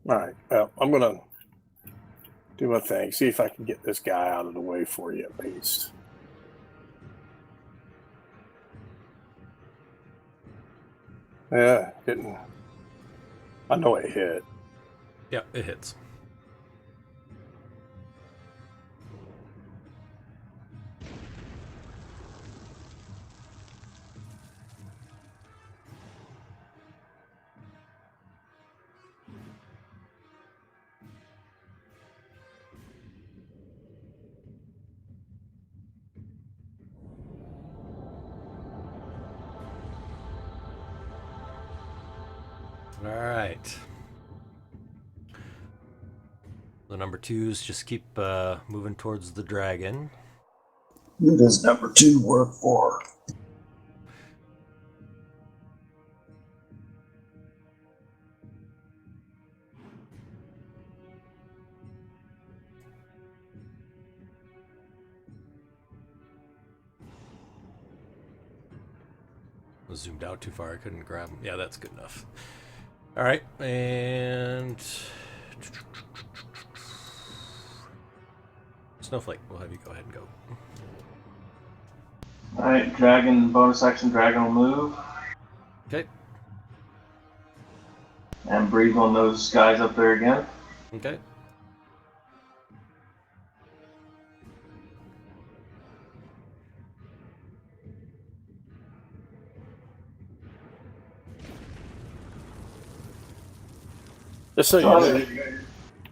All right. Well, I'm going to do my thing. See if I can get this guy out of the way for you at least. Yeah, hitting. I know it hit. Yep, it hits. All right. The number twos just keep moving towards the dragon. Who does number 2 work for? Was zoomed out too far. I couldn't grab them. Yeah, that's good enough. All right, and Snowflake, we'll have you go ahead and go. Alright, dragon, bonus action, dragon will move. Okay. And breathe on those guys up there again. Okay. Just so you know,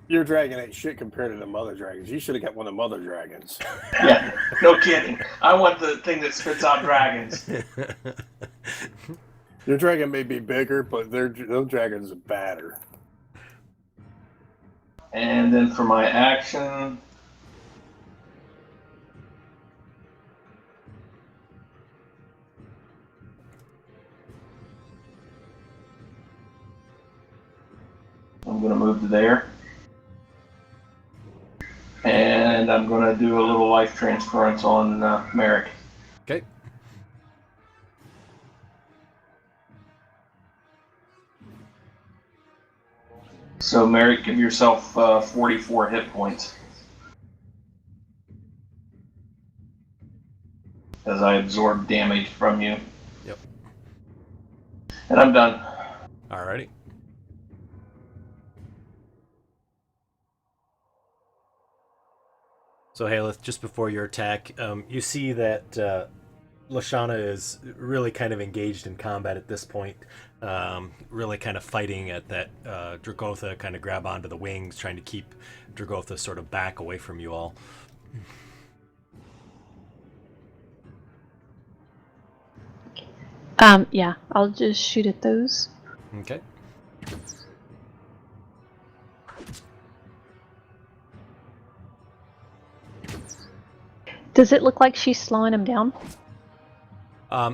your dragon ain't shit compared to the mother dragons. You should have got one of the mother dragons. Yeah, no kidding. I want the thing that spits out dragons. Your dragon may be bigger, but those dragons are badder. And then for my action, I'm going to move to there. And I'm going to do a little life transference on Merrick. Okay. So Merrick, give yourself 44 hit points. As I absorb damage from you. Yep. And I'm done. Alrighty. So Haleth, just before your attack, you see that Lashana is really kind of engaged in combat at this point, really kind of fighting at that Dragotha, kind of grab onto the wings, trying to keep Dragotha sort of back away from you all. Yeah, I'll just shoot at those. Okay. Does it look like she's slowing him down?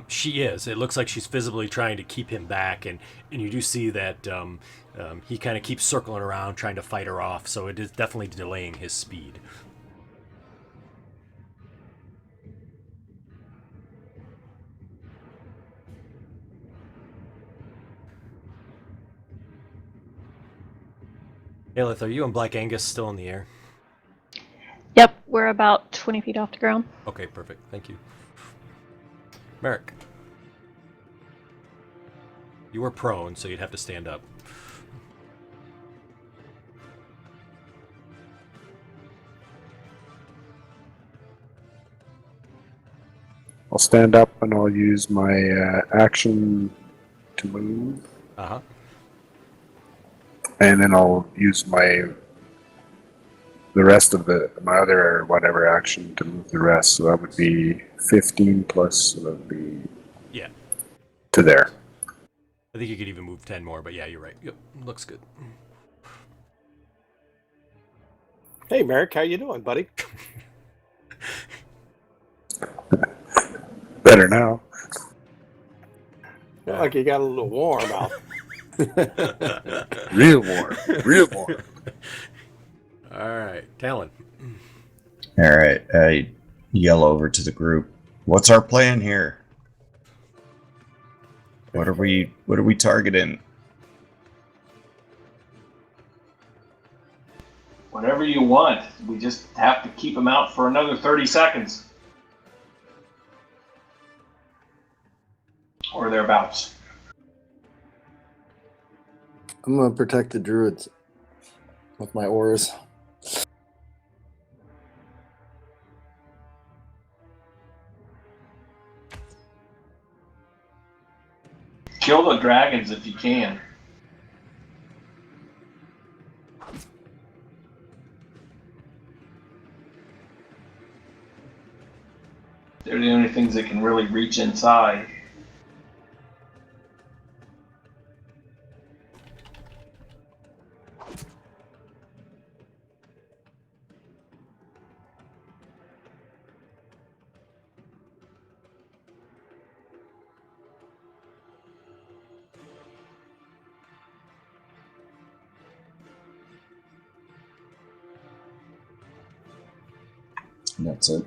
She is. It looks like she's visibly trying to keep him back, and you do see that he kind of keeps circling around trying to fight her off, so it is definitely delaying his speed. Aelith, are you and Black Angus still in the air? Yep, we're about 20 feet off the ground. Okay, perfect. Thank you. Merrick. You were prone, so you'd have to stand up. I'll stand up and I'll use my action to move. Uh-huh. And then I'll use the rest of my other whatever action to move the rest. So that would be 15 plus, so that would be Yeah. to there. I think you could even move 10 more, but yeah, you're right. Yep, looks good. Hey, Merrick, how you doing, buddy? Better now. Feel like you got a little warm out. Real warm. Real warm. All right, Talon. All right, I yell over to the group. What's our plan here? What are we targeting? Whatever you want. We just have to keep them out for another 30 seconds. Or thereabouts. I'm gonna protect the druids with my oars. Kill the dragons if you can. They're the only things that can really reach inside. And that's it.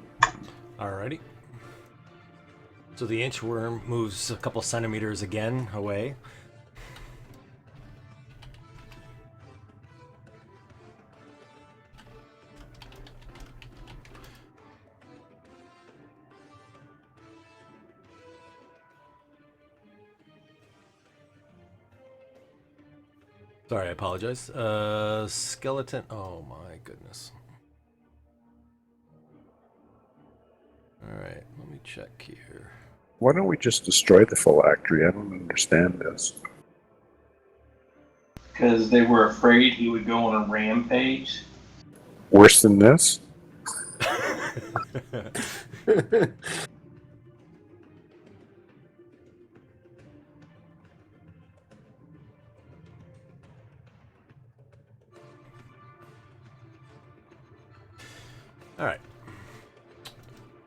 Alrighty. So the inchworm moves a couple centimeters again away. Sorry, I apologize. Skeleton. Oh my goodness. Alright, let me check here. Why don't we just destroy the phylactery? I don't understand this. Because they were afraid he would go on a rampage. Worse than this? Alright.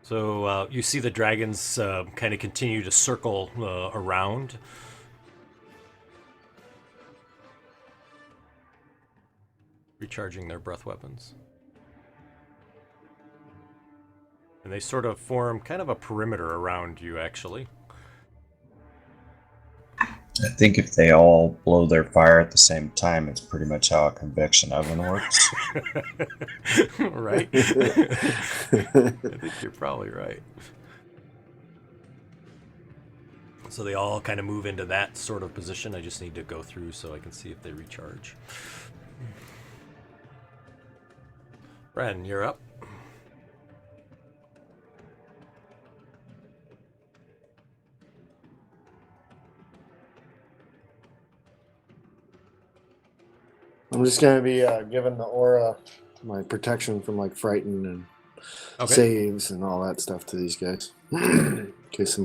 So you see the dragons kind of continue to circle around. Recharging their breath weapons. And they sort of form kind of a perimeter around you, actually. I think if they all blow their fire at the same time, it's pretty much how a convection oven works. Right? I think you're probably right. So they all kind of move into that sort of position. I just need to go through so I can see if they recharge. Ren, you're up. I'm just gonna be giving the aura my protection from like frighten and saves and all that stuff to these guys. in case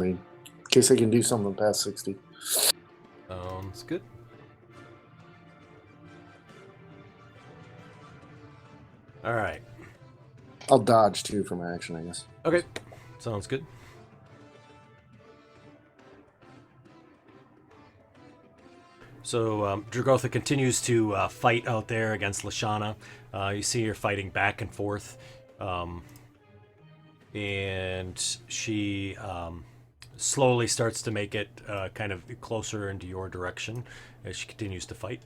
I can do something past 60. Sounds good. All right. I'll dodge too for my action, I guess. Okay. Sounds good. So Dragotha continues to fight out there against Lashana. You see her fighting back and forth. And she slowly starts to make it kind of closer into your direction as she continues to fight.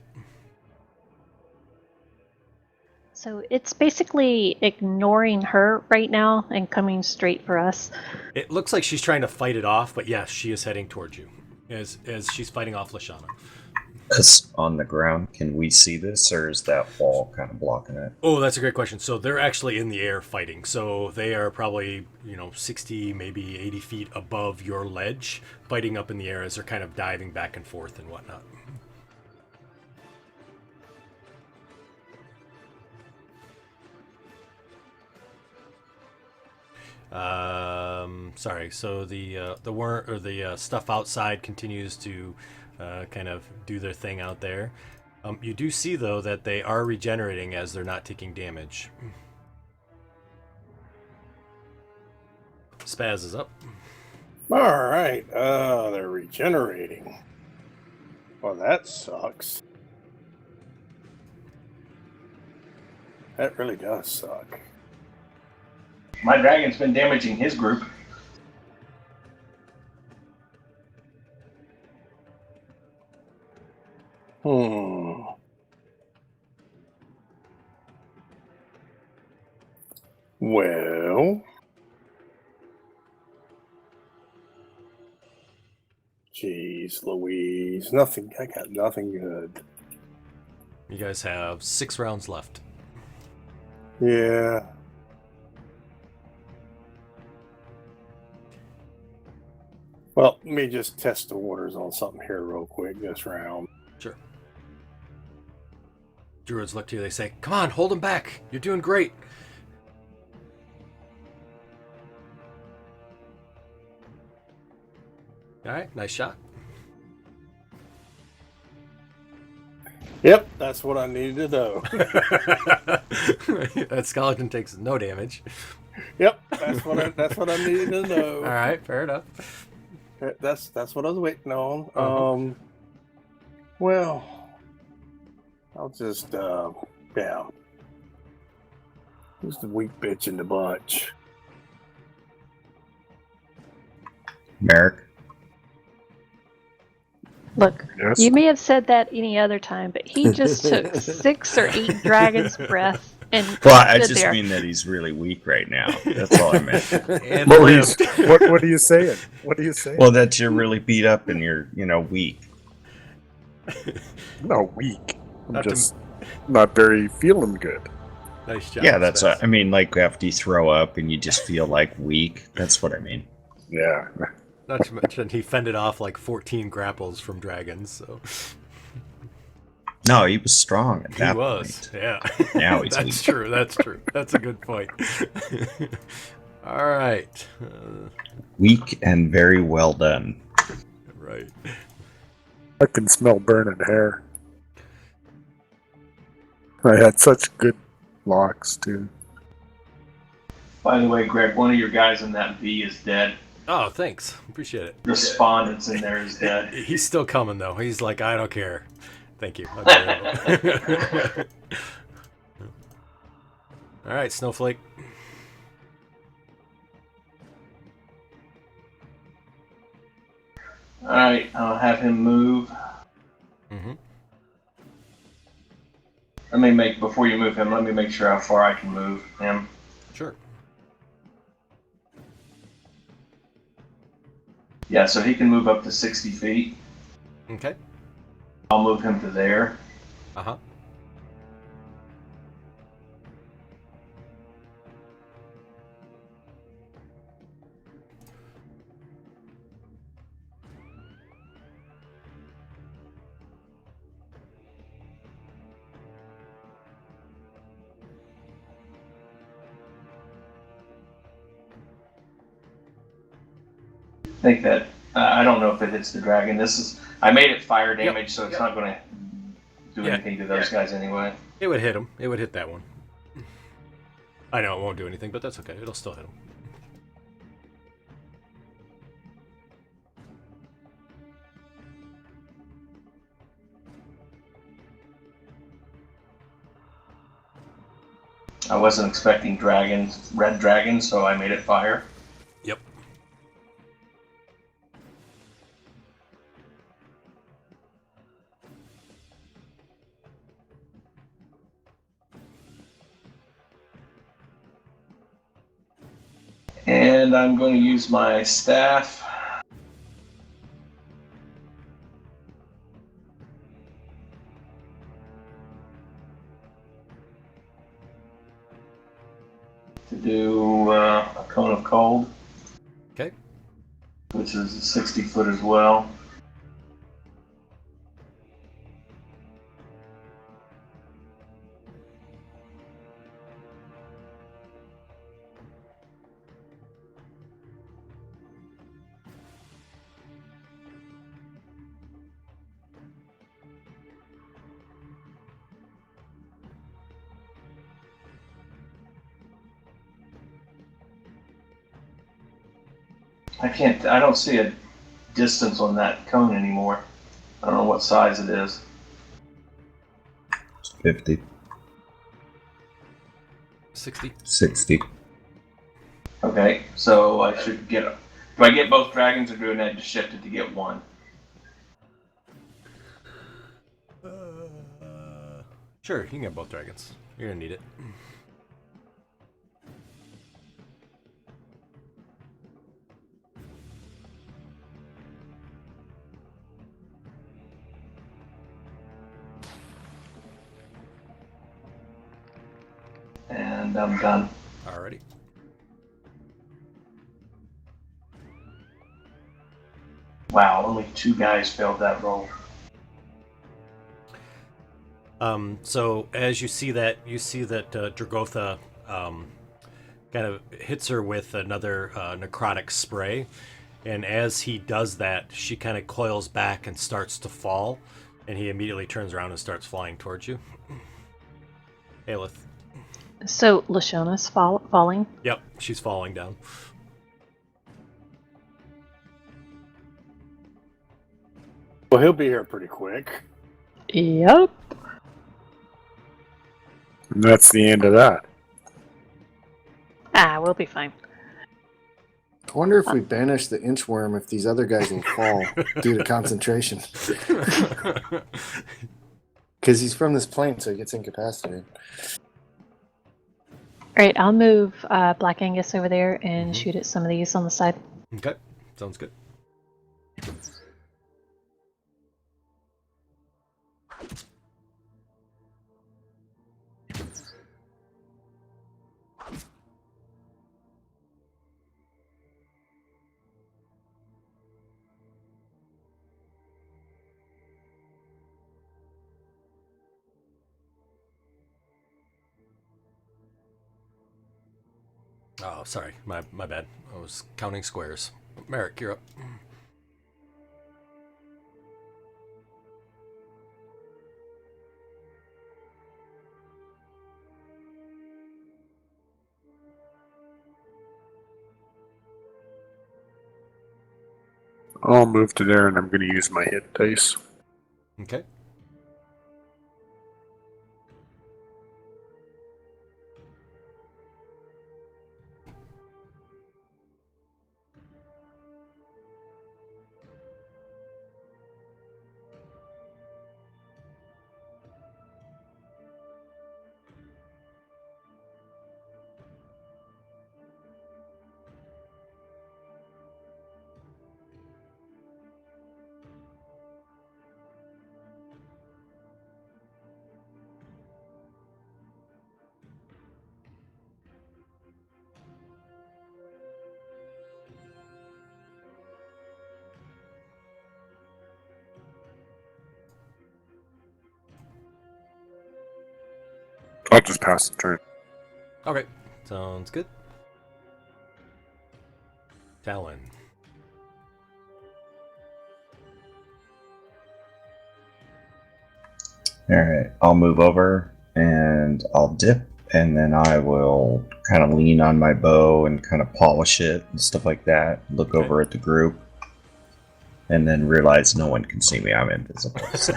So it's basically ignoring her right now and coming straight for us. It looks like she's trying to fight it off, but yes, she is heading towards you as she's fighting off Lashana. Us on the ground, can we see this, or is that wall kind of blocking it? Oh, that's a great question. So they're actually in the air fighting. So they are probably, 60, maybe 80 feet above your ledge, fighting up in the air as they're kind of diving back and forth and whatnot. Sorry. So the worm or the stuff outside continues to kind of do their thing out there. You do see though that they are regenerating as they're not taking damage. Spaz is up. All right. They're regenerating. Well, that sucks. That really does suck. My dragon's been damaging his group. Well, jeez Louise, nothing. I got nothing good. You guys have 6 rounds left. Yeah. Well, let me just test the waters on something here real quick this round. Sure. Druids look to you, they say, "Come on, hold him back. You're doing great." All right, nice shot. Yep, that's what I needed to know. That skeleton takes no damage. Yep, that's what I needed to know. All right, fair enough. That's what I was waiting on. Uh-huh. Well, I'll just Who's the weak bitch in the bunch? Merrick. Look, Yes. you may have said that any other time, but he just took 6 or 8 dragon's breath and Well, I stood just there. mean that he's really weak right now. That's all I meant. And Well, lived. what are you saying? What are you saying? Well, that you're really beat up and you're, weak. No, weak. I'm Not to- just not very feeling good. Nice job. Yeah, that's Spence. what I mean. Like after you throw up and you just feel like weak. That's what I mean. Yeah. Not to mention he fended off like 14 grapples from dragons, so No, he was strong at he that was. point. Yeah. Now he's That's weak. true. That's true. That's a good point. All right. Weak and very well done. Right. I can smell burning hair. I had such good locks too. By the way, Greg, one of your guys in that V is dead. Oh, thanks. Appreciate it. Respondents in there is dead. He's still coming though. He's like, I don't care. Thank you. I'll get rid of him. All right, Snowflake. All right, I'll have him move. Mm-hmm. Before you move him, let me make sure how far I can move him. Sure. Yeah, so he can move up to 60 feet. Okay. I'll move him to there. Uh-huh. I think that I don't know if it hits the dragon. I made it fire damage, Yep. so it's not going to do Yeah. anything to those guys anyway. It would hit him. It would hit that one. I know it won't do anything, but that's okay. It'll still hit him. I wasn't expecting red dragons, so I made it fire. Yep. And I'm going to use my staff. To do a cone of cold. Okay. Which is 60 foot as well. I don't see a distance on that cone anymore. I don't know what size it is. 50. 60. 60. Okay, so I should do I get both dragons or do I need to shift it to get one? Sure, you can get both dragons. You're gonna need it. And I'm done. Alrighty. Wow, only 2 guys failed that roll. So as you see that Dragotha kind of hits her with another necrotic spray, and as he does that, she kind of coils back and starts to fall, and he immediately turns around and starts flying towards you. Aelith. So Lashona's falling. Yep, she's falling down. Well, he'll be here pretty quick. Yep. And that's the end of that. Ah, we'll be fine. I wonder if we banish the inchworm, if these other guys will fall due to concentration. Because he's from this plane, so he gets incapacitated. All right, I'll move Black Angus over there and Mhm. shoot at some of these on the side. Okay, sounds good. Oh, sorry, my bad. I was counting squares. Merrick, you're up. I'll move to there, and I'm going to use my hit dice. Okay. I'll just pass the turn. Okay, sounds good. Talon. Alright, I'll move over and I'll dip, and then I will kind of lean on my bow and kind of polish it and stuff like that. Look Okay. over at the group, and then realize no one can see me. I'm invisible. So.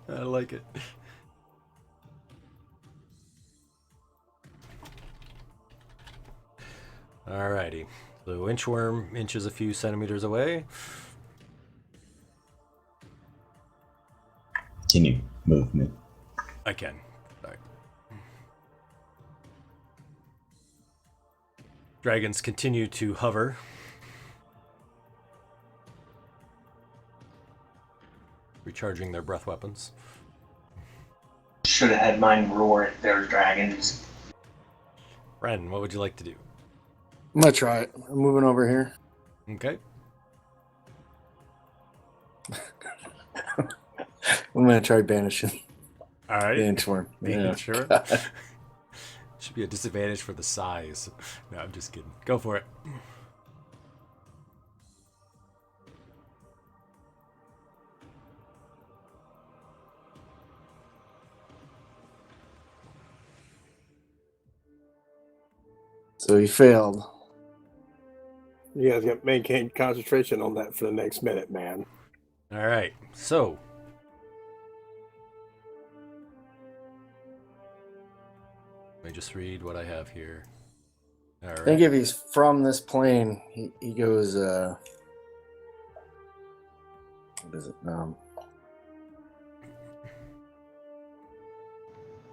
I like it. Alrighty. So inchworm inches a few centimeters away. Can you move me? I can. All right. Dragons continue to hover. Recharging their breath weapons. Should have had mine roar at their dragons. Ren, what would you like to do? I'm going to try it. I'm moving over here. Okay. I'm going to try banishing All right. the inchworm. The Yeah. inchworm. Should be a disadvantage for the size. No, I'm just kidding. Go for it. So he failed. You guys got to maintain concentration on that for the next minute, man. All right. So, let me just read what I have here. All I think right. if he's from this plane, he goes, what is it?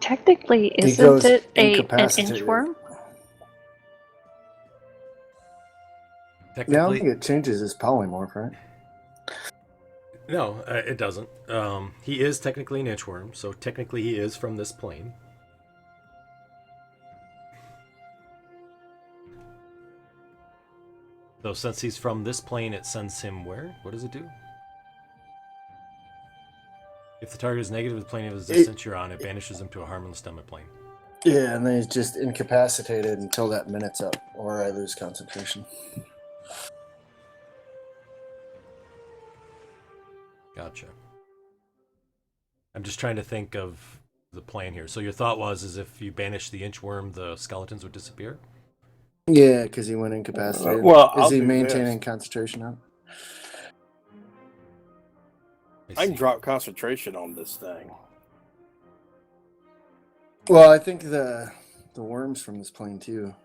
Technically, He isn't goes it an incapacitated. inchworm? Yeah, I don't Technically, think it changes his polymorph, right? no, it doesn't. He is technically an inchworm, so technically he is from this plane. So since he's from this plane, it sends him where? What does it do? If the target is negative with the plane of his distance you're on, it banishes him to a harmless stomach plane. Yeah, and then he's just incapacitated until that minute's up, or I lose concentration. Gotcha. I'm just trying to think of the plan here. So your thought was, is if you banish the inchworm, the skeletons would disappear? Yeah, because he went incapacitated. Well, is I'll he do maintaining this. concentration up? I can see. drop concentration on this thing. Well, I think the worms from this plane too.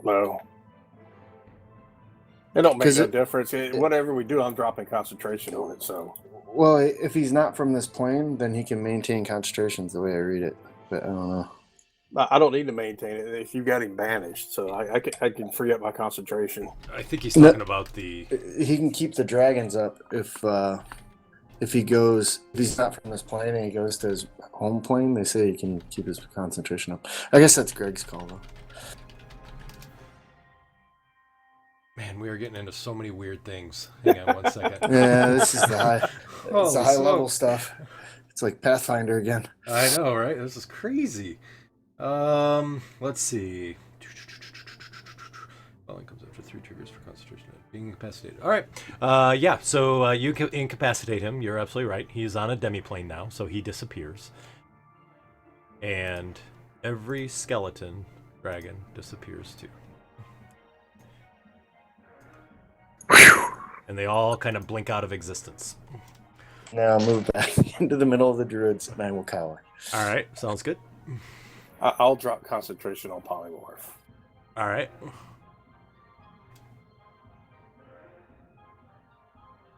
don't know. It don't make 'Cause no it- difference. Whatever we do, I'm dropping concentration on it. So Well, if he's not from this plane, then he can maintain concentrations the way I read it. But I don't know. I don't need to maintain it if you got him banished. So I can free up my concentration. I think he's talking about the. He can keep the dragons up if he goes. If he's not from this plane and he goes to his home plane, they say he can keep his concentration up. I guess that's Greg's call though. Man, we are getting into so many weird things. Hang on one second. Yeah, this is the high. It's Holy the high level smokes. stuff. It's like Pathfinder again. I know, right? This is crazy. Let's see. Falling comes after 3 triggers for concentration. Being incapacitated. All right. Yeah. So you incapacitate him. You're absolutely right. He's on a demiplane now, so he disappears. And every skeleton dragon disappears too. And they all kind of blink out of existence. Now move back into the middle of the druids, and I will cower. All right. Sounds good. I'll drop concentration on polymorph. All right.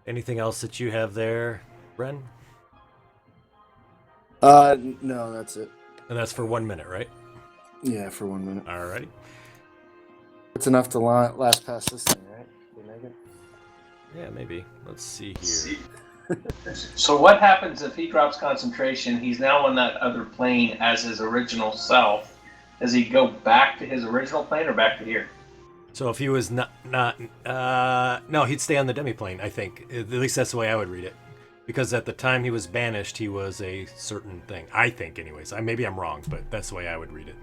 Anything else that you have there, Bren? No, that's it. And that's for 1 minute, right? Yeah, for 1 minute. All righty. It's enough to last past this thing, right? Did I get- Yeah, maybe. Let's see here. So what happens if he drops concentration? He's now on that other plane as his original self. Does he go back to his original plane or back to here? So if he was no, he'd stay on the demiplane, I think. At least that's the way I would read it. Because at the time he was banished, he was a certain thing. I think, anyways. Maybe I'm wrong, but that's the way I would read it.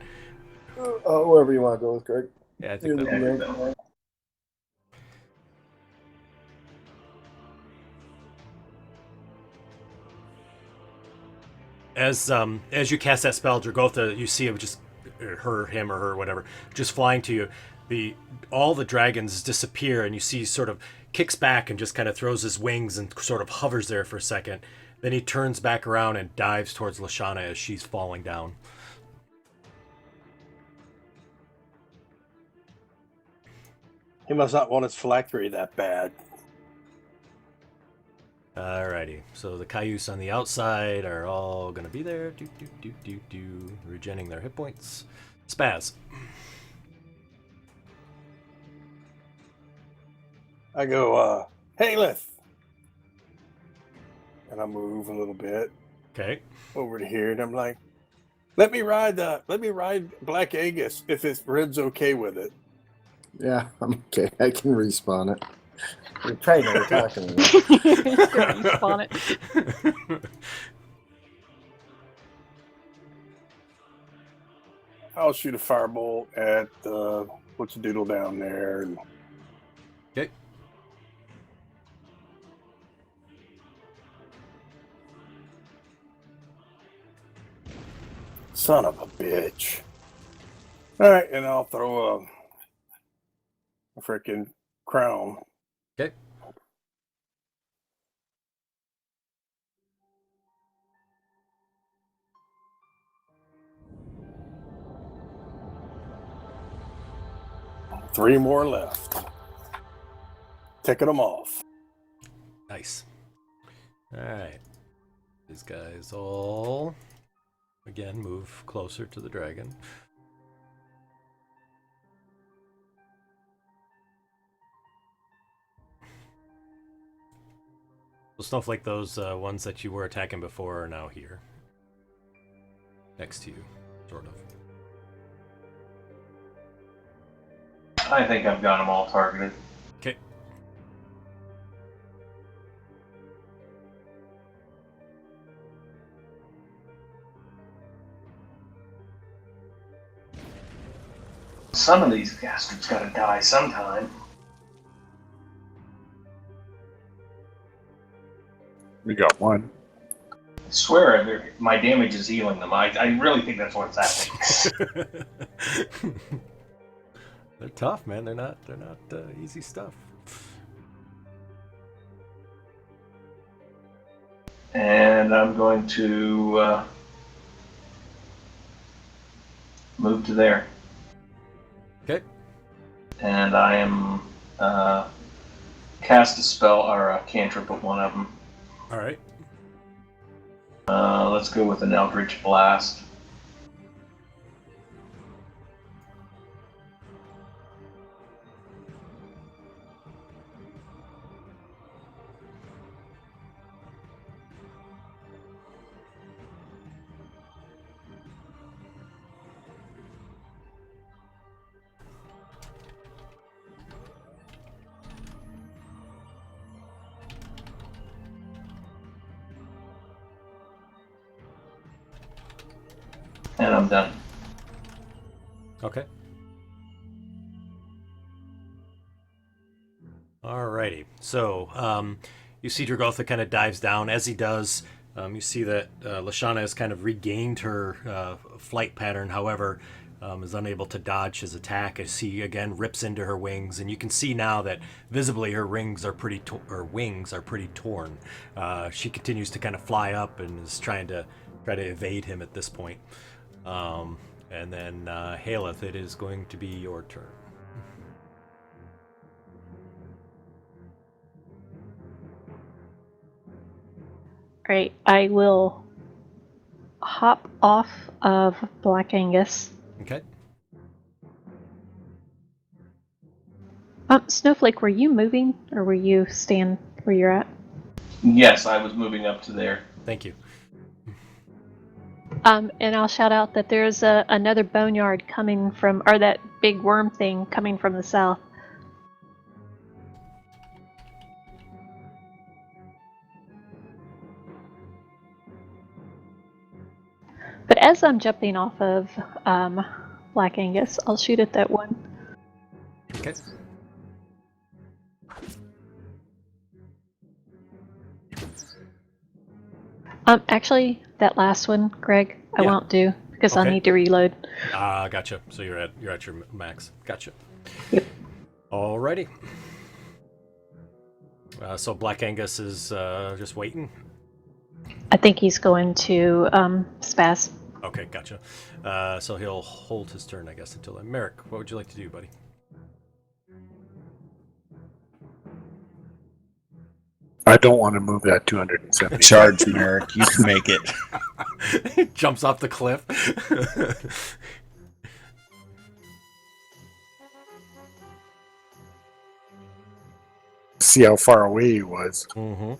Wherever you want to go with Greg. Yeah, I think that Yeah, would. As you cast that spell, Dragotha, you see it just him or her, whatever, just flying to you. All the dragons disappear, and you see he sort of kicks back and just kind of throws his wings and sort of hovers there for a second. Then he turns back around and dives towards Lashana as she's falling down. He must not want his phylactery that bad. Alrighty, so the Cayuse on the outside are all gonna be there. Regenerating their hit points. Spaz. I go, Haleth! And I move a little bit Okay. over to here, and I'm like, let me ride Black Aegis if Red's okay with it. Yeah, I'm okay. I can respawn it. You're probably not talking about. Respawn it. I'll shoot a firebolt at what's the doodle down there. And Okay. son of a bitch. All right, and I'll throw a freaking crown. Okay. Three more left. Ticking them off. Nice. Alright. These guys all, again, move closer to the dragon. So Snowflake, those ones that you were attacking before are now here. Next to you, sort of. I think I've got them all targeted. Okay. Some of these bastards gotta die sometime. We got one. I swear my damage is healing them. I really think that's what's happening. They're tough, man. They're not easy stuff. And I'm going to move to there. Okay. and I am cast a spell or a cantrip at one of them. All right. Let's go with an Eldritch Blast. And I'm done. Okay. Alrighty. So, you see Dragotha kind of dives down. As he does, you see that Lashana has kind of regained her flight pattern. However, is unable to dodge his attack as he again rips into her wings. And you can see now that visibly her wings are pretty torn. She continues to kind of fly up and is try to evade him at this point. And then Haleth, it is going to be your turn. Right, I will hop off of Black Angus. Okay. Snowflake, were you moving or were you staying where you're at? Yes, I was moving up to there. Thank you. And I'll shout out that there's another boneyard coming from, or that big worm thing coming from the south. But as I'm jumping off of Black Angus, I'll shoot at that one. Okay. Actually, that last one, Greg, I Yeah. won't do because I'll Okay. need to reload. Gotcha. So you're at your max. Gotcha. Yep. Alrighty. So Black Angus is just waiting. I think he's going to spaz. Okay, gotcha. So he'll hold his turn, I guess, until then. Merrick, what would you like to do, buddy? I don't want to move that 270. Charge, Merrick. You can make it. Jumps off the cliff. See how far away he was. Mm-hmm.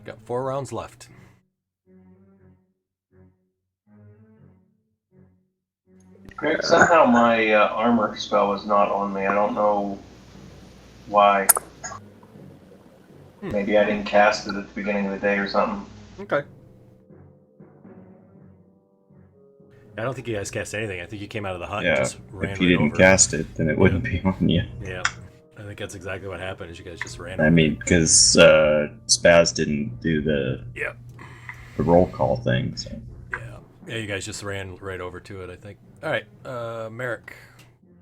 Got 4 rounds left. Greg, somehow my armor spell is not on me. I don't know why. Maybe I didn't cast it at the beginning of the day or something. Okay. I don't think you guys cast anything. I think you came out of the hut and Yeah. just ran If you right didn't over. cast it, then it wouldn't be on you. Yeah. I think that's exactly what happened. Is you guys just ran. I over. mean, because Spaz didn't do the roll call thing. So Yeah, you guys just ran right over to it, I think. All right, Merrick,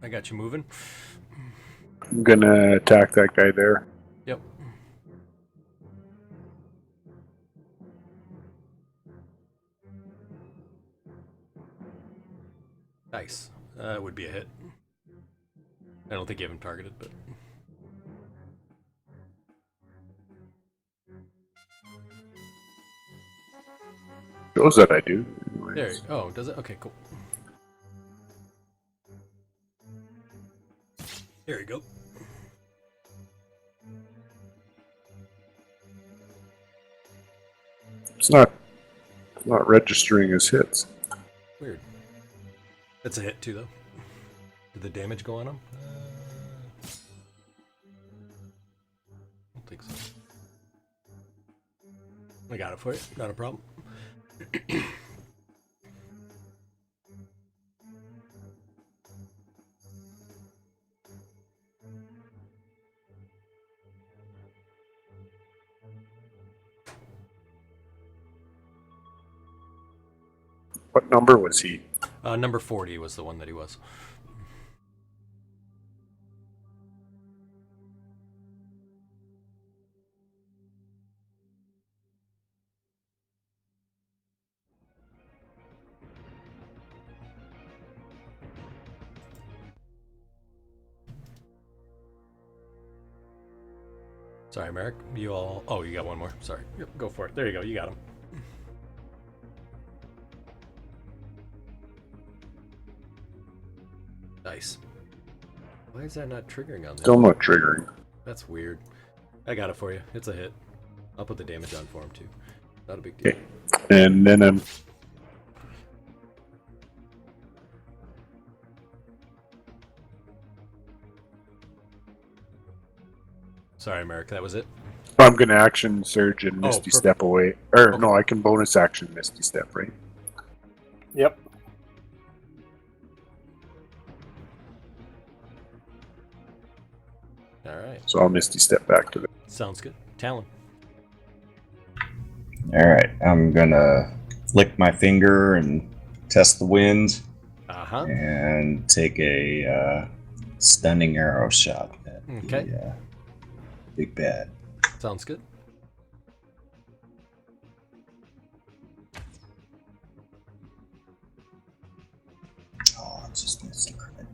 I got you moving. I'm gonna attack that guy there. Yep. Nice. That would be a hit. I don't think you have him targeted, but... Shows that I do. Anyways. There. Oh, does it? Okay, cool. There you go. It's not registering as hits. Weird. That's a hit too, though. Did the damage go on him? I don't think so. I got it for you. Not a problem. What number was he? Number 40 was the one that he was. Sorry, Merrick. You all... Oh, you got one more. Sorry. Yep, go for it. There you go. You got him. Nice. Why is that not triggering on this? Still not triggering. That's weird. I got it for you. It's a hit. I'll put the damage on for him, too. Not a big deal. Okay. And then Sorry, Merrick. That was it? I'm going to action surge and Misty perfect. Step away. Or Okay. no, I can bonus action Misty Step, right? Yep. All right. So I'll Misty Step back to the. Sounds good. Talon. All right, I'm gonna lick my finger and test the wind Uh-huh. and take a stunning arrow shot at Okay. the big bad. Sounds good. Oh, it's just missing credit.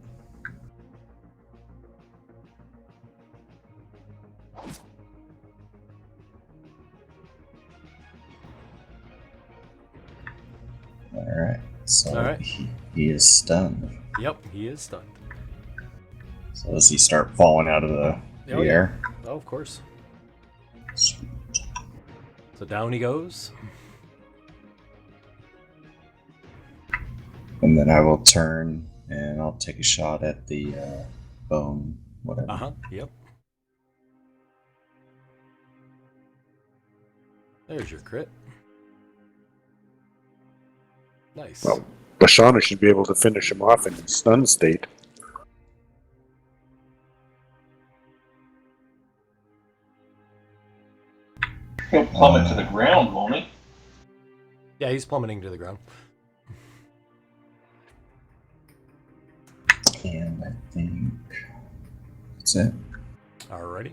All right, so All right. he is stunned. Yep, he is stunned. So does he start falling out of the Oh, yeah. air? Oh, of course. Sweet. So down he goes. And then I will turn and I'll take a shot at the bone, whatever. Uh-huh. Yep. There's your crit. Nice. Well, Bashana should be able to finish him off in his stun state. He'll plummet to the ground, won't he? Yeah, he's plummeting to the ground. And I think that's it. Alrighty.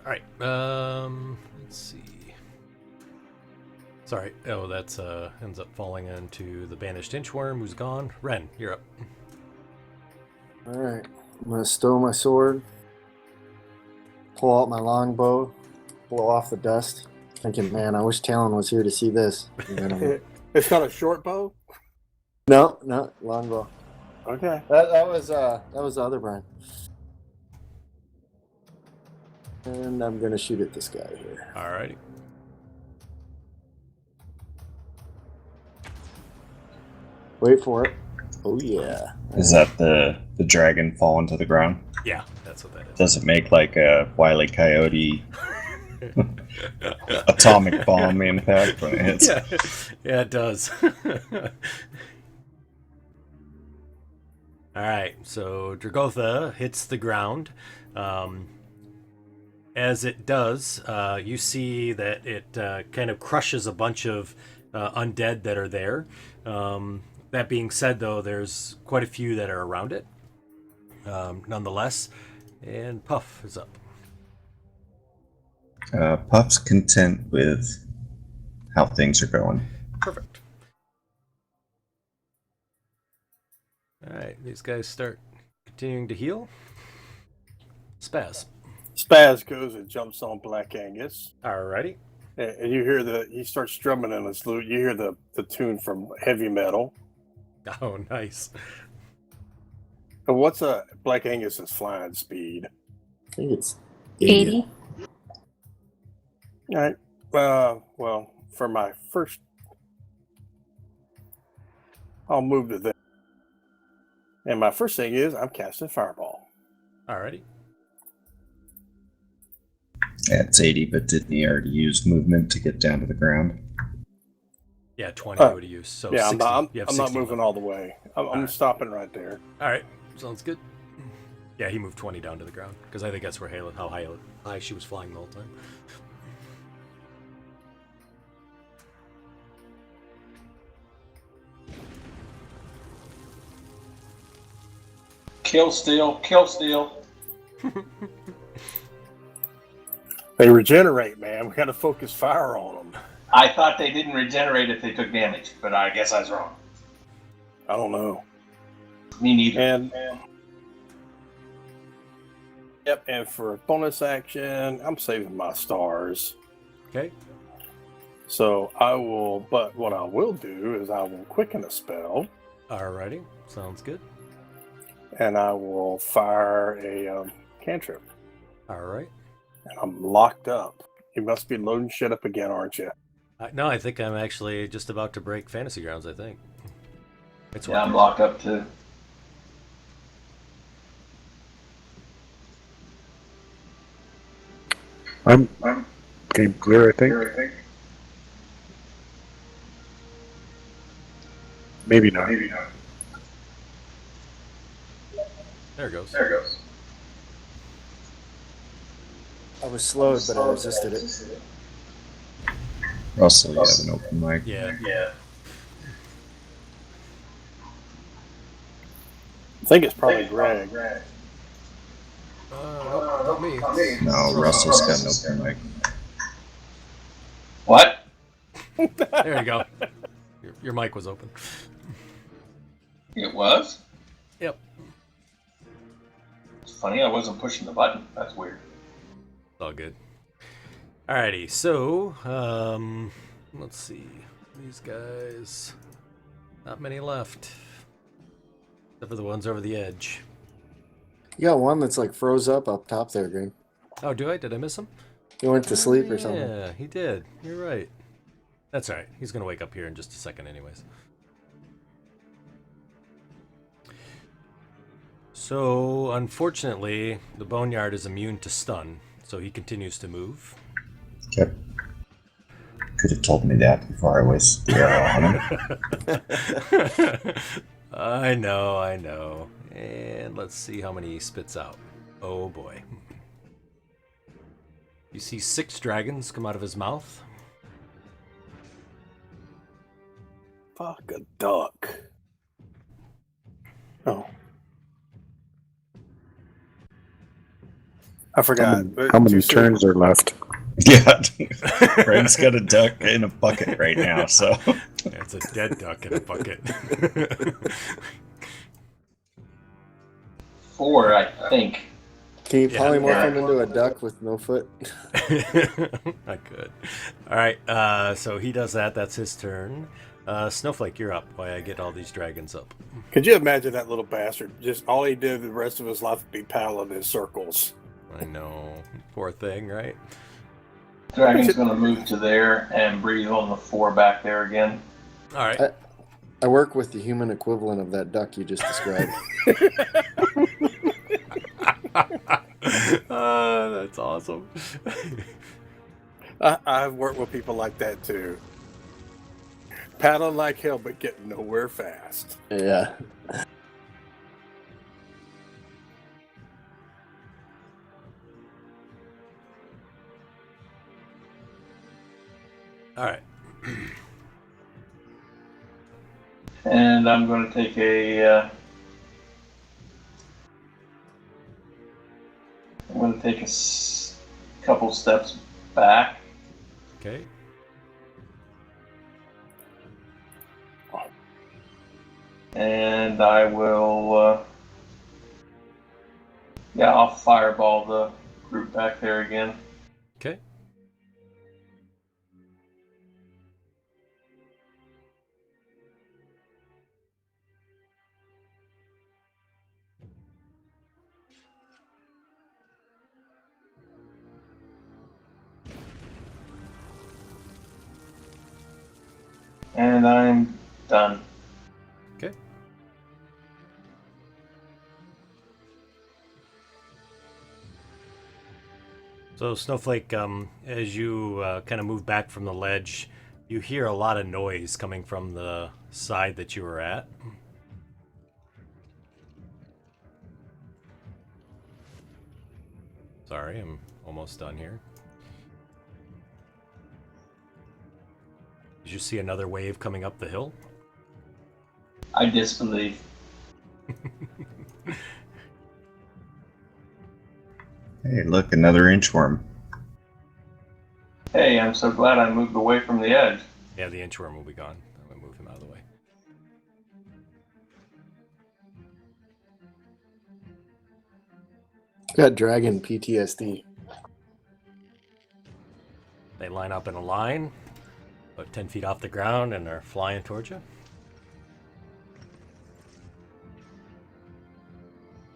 All right. Let's see. Sorry. Oh, that's ends up falling into the banished inchworm, who's gone. Ren, you're up. All right, I'm gonna stow my sword, pull out my longbow, blow off the dust, thinking, "Man, I wish Talon was here to see this." And then I'm- It's not a short bow. no, longbow. Okay. That was the other Brian. And I'm gonna shoot at this guy here. Alrighty. Wait for it. Oh yeah. Is that the dragon falling to the ground? Yeah, that's what that is. Does it make like a Wile E. Coyote atomic bomb impact when it hits? Yeah, yeah, it does. All right, so Dragotha hits the ground. As it does, you see that it kind of crushes a bunch of undead that are there. That being said, though, there's quite a few that are around it, nonetheless. And Puff is up. Puff's content with how things are going. Perfect. All right, these guys start continuing to heal. Spaz. Spaz goes and jumps on Black Angus, Alrighty. and you hear he starts strumming on his lute. You hear the tune from heavy metal. Oh, nice. And what's a Black Angus's flying speed? I think it's 80. All right. Well, for my first, I'll move to there. And my first thing is I'm casting Fireball. Alrighty. Yeah, it's 80, but didn't he already use movement to get down to the ground? Yeah, 20 you would have used. So Yeah, 60. I'm You have not 60 moving left. all the way. I'm Alright. stopping right there. All right, sounds good. Yeah, he moved 20 down to the ground because I think that's where how high she was flying the whole time. Kill steal, kill steal. They regenerate, man. We got to focus fire on them. I thought they didn't regenerate if they took damage, but I guess I was wrong. I don't know. Me neither. And yep, and for a bonus action, I'm saving my stars. Okay. So I will, but what I will do is I will quicken a spell, Alrighty, sounds good. and I will fire a cantrip. All right. And I'm locked up. You must be loading shit up again, aren't you? No, I think I'm actually just about to break Fantasy Grounds, I think. It's Yeah, I'm working. locked up too. I'm game clear, I think. Maybe not. There it goes. I was slowed, but I resisted it. Russell, you have an open mic. Yeah. I think it's probably Greg. Not me. No, Russell's got an open mic. What? There you go. Your mic was open. It was? Yep. It's funny I wasn't pushing the button. That's weird. It's all good. Alrighty, so let's see. These guys, not many left, except for the ones over the edge. You got one that's like froze up top there, Green. Oh, do I? Did I miss him? He went to sleep or something. Yeah, he did. You're right. That's all right. He's gonna wake up here in just a second, anyways. So, unfortunately, the Boneyard is immune to stun, so he continues to move. Okay. Could have told me that before I wasted the arrow on him. I know. And let's see how many he spits out. Oh boy. You see 6 dragons come out of his mouth. Fuck a duck. Oh. I forgot. How many turns are left? Yeah. Brent's got a duck in a bucket right now, so. It's a dead duck in a bucket. 4, I think. Can you Yeah. polymorph him into a duck with no foot? I could. Alright, so he does that. That's his turn. Snowflake, you're up while I get all these dragons up. Could you imagine that little bastard? Just all he did the rest of his life would be paddling in circles. I know. Poor thing, right? Dragon's going to move to there and breathe on the 4 back there again. Alright. I work with the human equivalent of that duck you just described. That's awesome. I've worked with people like that too. Paddling like hell, but getting nowhere fast. Yeah. Alright. And I'm going to take a couple steps back. Okay. And I will, I'll fireball the group back there again. Okay. And I'm done. Okay. So, Snowflake, as you kind of move back from the ledge, you hear a lot of noise coming from the side that you were at. Sorry, I'm almost done here. Did you see another wave coming up the hill? I disbelieve. Hey, look, another inchworm. Hey, I'm so glad I moved away from the edge. Yeah, the inchworm will be gone. I'm going to move him out of the way. Got dragon PTSD. They line up in a line, about 10 feet off the ground, and are flying towards you.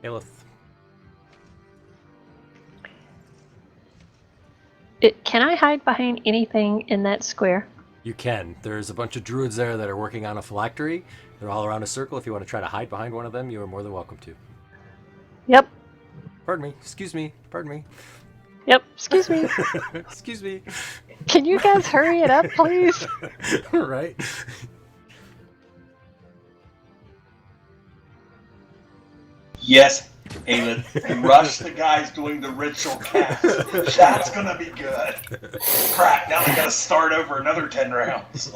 Aelith. Can I hide behind anything in that square? You can. There's a bunch of druids there that are working on a phylactery. They're all around a circle. If you want to try to hide behind one of them, you are more than welcome to. Yep. Pardon me. Excuse me. Pardon me. Yep. Excuse me. Excuse me. Can you guys hurry it up, please? Right? Yes, Aelith. Rush the guys doing the ritual cast. That's gonna be good. Crap, now I gotta start over another 10 rounds.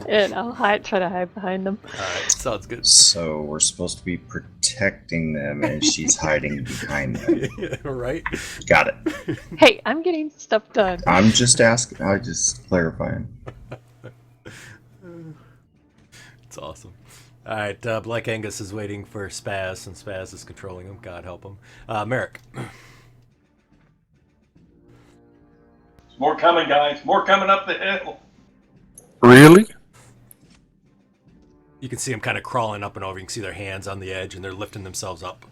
And I'll try to hide behind them. Alright, sounds good. So we're supposed to be protecting them, and she's hiding behind them. Right? Got it. Hey, I'm getting stuff done. I'm just asking. I'm just clarifying. It's awesome. Alright, Black Angus is waiting for Spaz, and Spaz is controlling him. God help him. Merrick. More coming, guys. More coming up the hill. Really? You can see them kind of crawling up and over. You can see their hands on the edge, and they're lifting themselves up.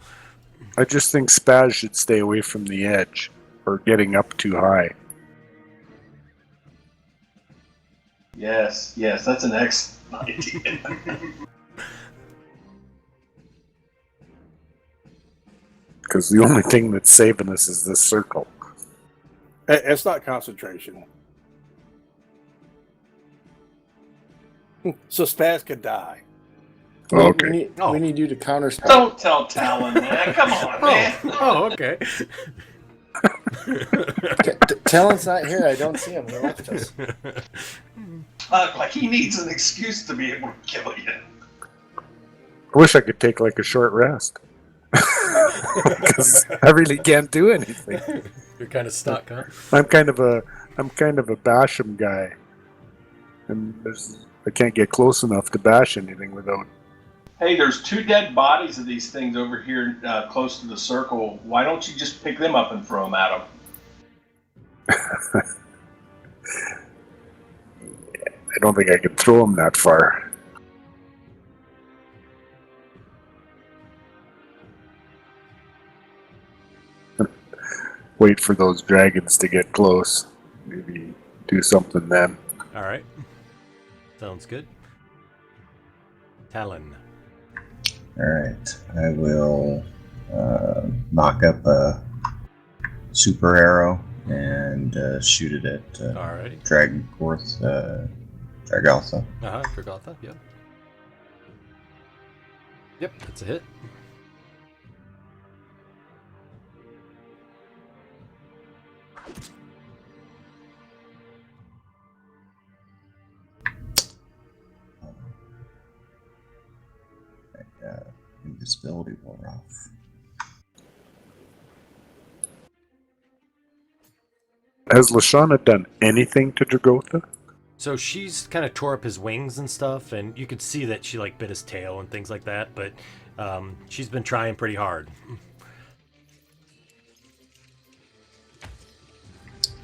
I just think Spaz should stay away from the edge, or getting up too high. Yes, that's an excellent idea. Because the only thing that's saving us is this circle. It's not concentration. So Spaz could die. Okay. We need you to counter spell. Don't tell Talon that. Come on, man. Oh, okay. Talon's not here. I don't see him. He left us. Like he needs an excuse to be able to kill you. I wish I could take like a short rest. Because I really can't do anything. You're kind of stuck, huh? I'm kind of a Basham guy, and I can't get close enough to bash anything without. Hey, there's 2 dead bodies of these things over here close to the circle. Why don't you just pick them up and throw them at them? I don't think I could throw them that far. Wait for those dragons to get close. Maybe do something then. Alright. Sounds good. Talon. Alright. I will knock up a super arrow and shoot it at Alrighty. Dragotha. Dragotha, yep. Yep, that's a hit. Invisibility wore off. Has Lashana done anything to Dragotha? So she's kind of tore up his wings and stuff, and you could see that she like bit his tail and things like that, but she's been trying pretty hard.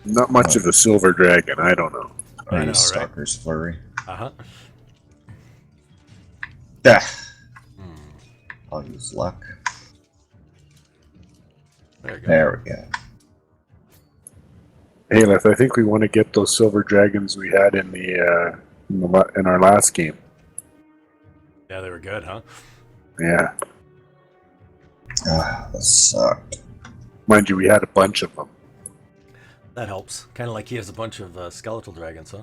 Not much of a silver dragon, I don't know. I know, right? Stalker's Flurry. Uh-huh. Ah. I'll use luck. There you go. There we go. Hey, Leth, I think we want to get those silver dragons we had in our last game. Yeah, they were good, huh? Yeah. Ah, that sucked. Mind you, we had a bunch of them. That helps. Kind of like he has a bunch of skeletal dragons, huh?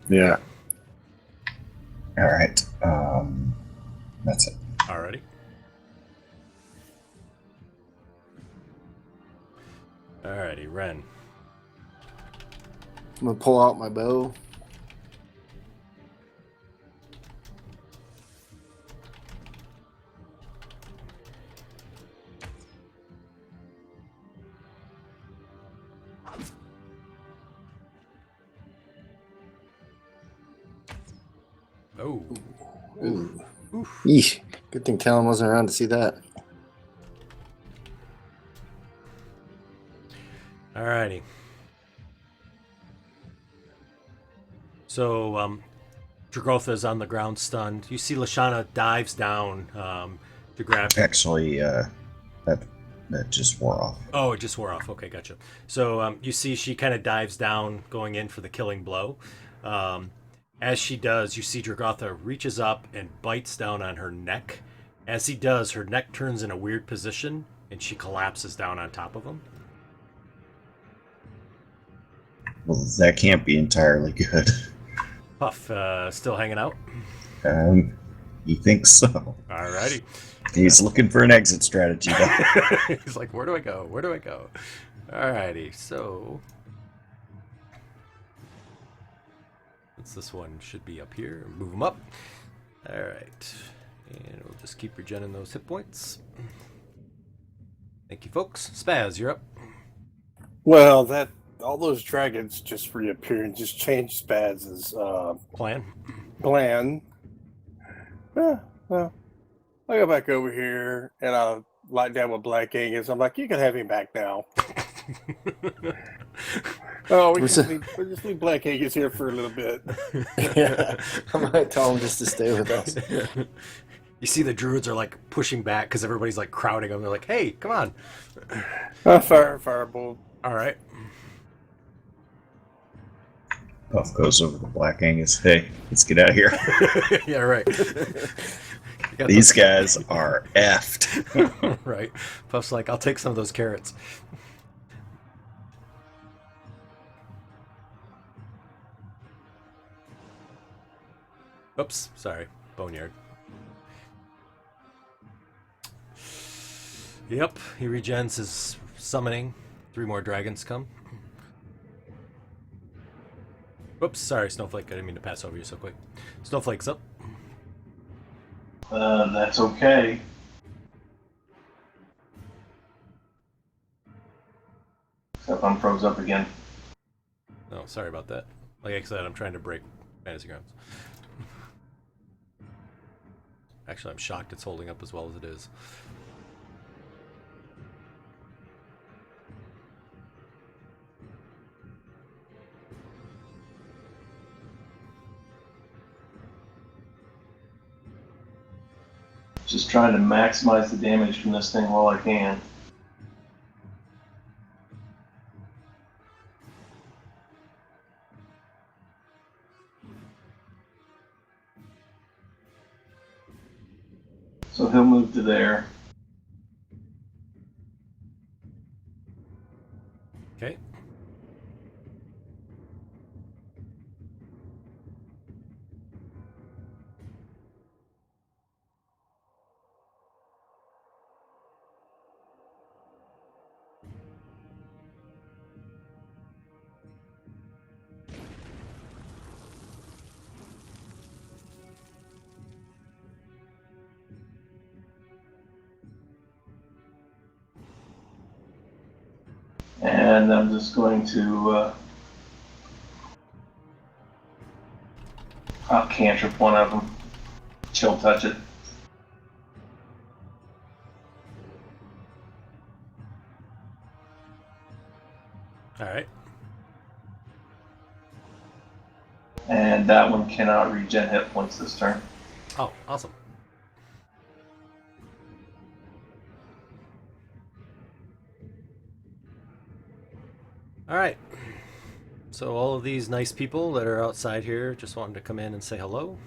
Yeah. All right. That's it. Alrighty. Alrighty, Ren. I'm gonna pull out my bow. Oh. Ooh. Oof. Yeesh. Good thing Callum wasn't around to see that. Alrighty. So, Dragotha is on the ground stunned. You see Lashana dives down to grab him. Actually, that just wore off. Oh, it just wore off. Okay, gotcha. So you see she kind of dives down, going in for the killing blow. As she does, you see Dragotha reaches up and bites down on her neck. As he does, her neck turns in a weird position, and she collapses down on top of him. Well, that can't be entirely good. Puff, still hanging out? He thinks so. Alrighty. He's looking for an exit strategy. He's like, where do I go? Where do I go? Alrighty, so... this one should be up here. Move them up. Alright. And we'll just keep regenerating those hit points. Thank you, folks. Spaz, you're up. Well, that all those dragons just reappear and just change Spaz's Plan. plan. Well, I go back over here and I'll light down with Black Angus. I'm like, you can have him back now. Oh, we just leave Black Angus here for a little bit. Yeah, I might tell him just to stay with us. You see the druids are like pushing back because everybody's like crowding them. They're like, hey, come on. Firebolt. All right. Puff goes over to Black Angus. Hey, let's get out of here. Yeah, right. These guys are effed. Right. Puff's like, I'll take some of those carrots. Oops, sorry. Boneyard. Yep, he regens his summoning. 3 more dragons come. Oops, sorry, Snowflake. I didn't mean to pass over you so quick. Snowflake's up. That's okay. Except I'm froze up again. Oh, sorry about that. Like I said, I'm trying to break fantasy grounds. Actually, I'm shocked it's holding up as well as it is. Just trying to maximize the damage from this thing while I can. So he'll move to there. Okay. And I'm just going to I'll cantrip one of them. Chill touch it. All right. And that one cannot regen hit points this turn. Oh, awesome. All right. So all of these nice people that are outside here just wanted to come in and say hello.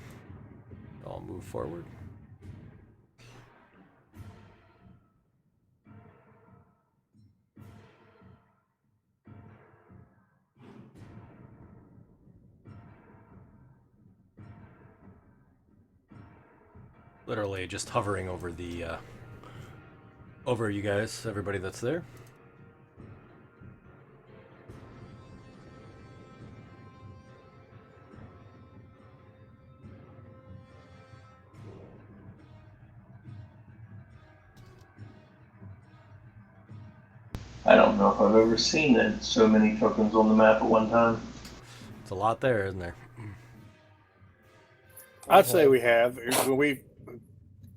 I'll move forward. literally just hovering over the over you guys, everybody that's there. I don't know if I've ever seen it, so many tokens on the map at one time. It's a lot there, isn't there? I'd say we have. When we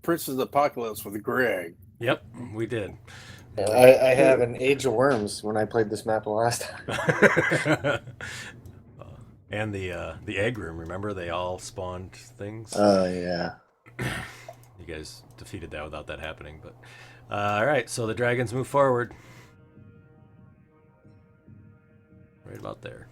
Prince's Apocalypse with Greg. Yep, we did. I have an Age of Worms when I played this map the last time. And the egg room, remember? They all spawned things. Oh, yeah. You guys defeated that without that happening, but all right. So the dragons move forward, right about there.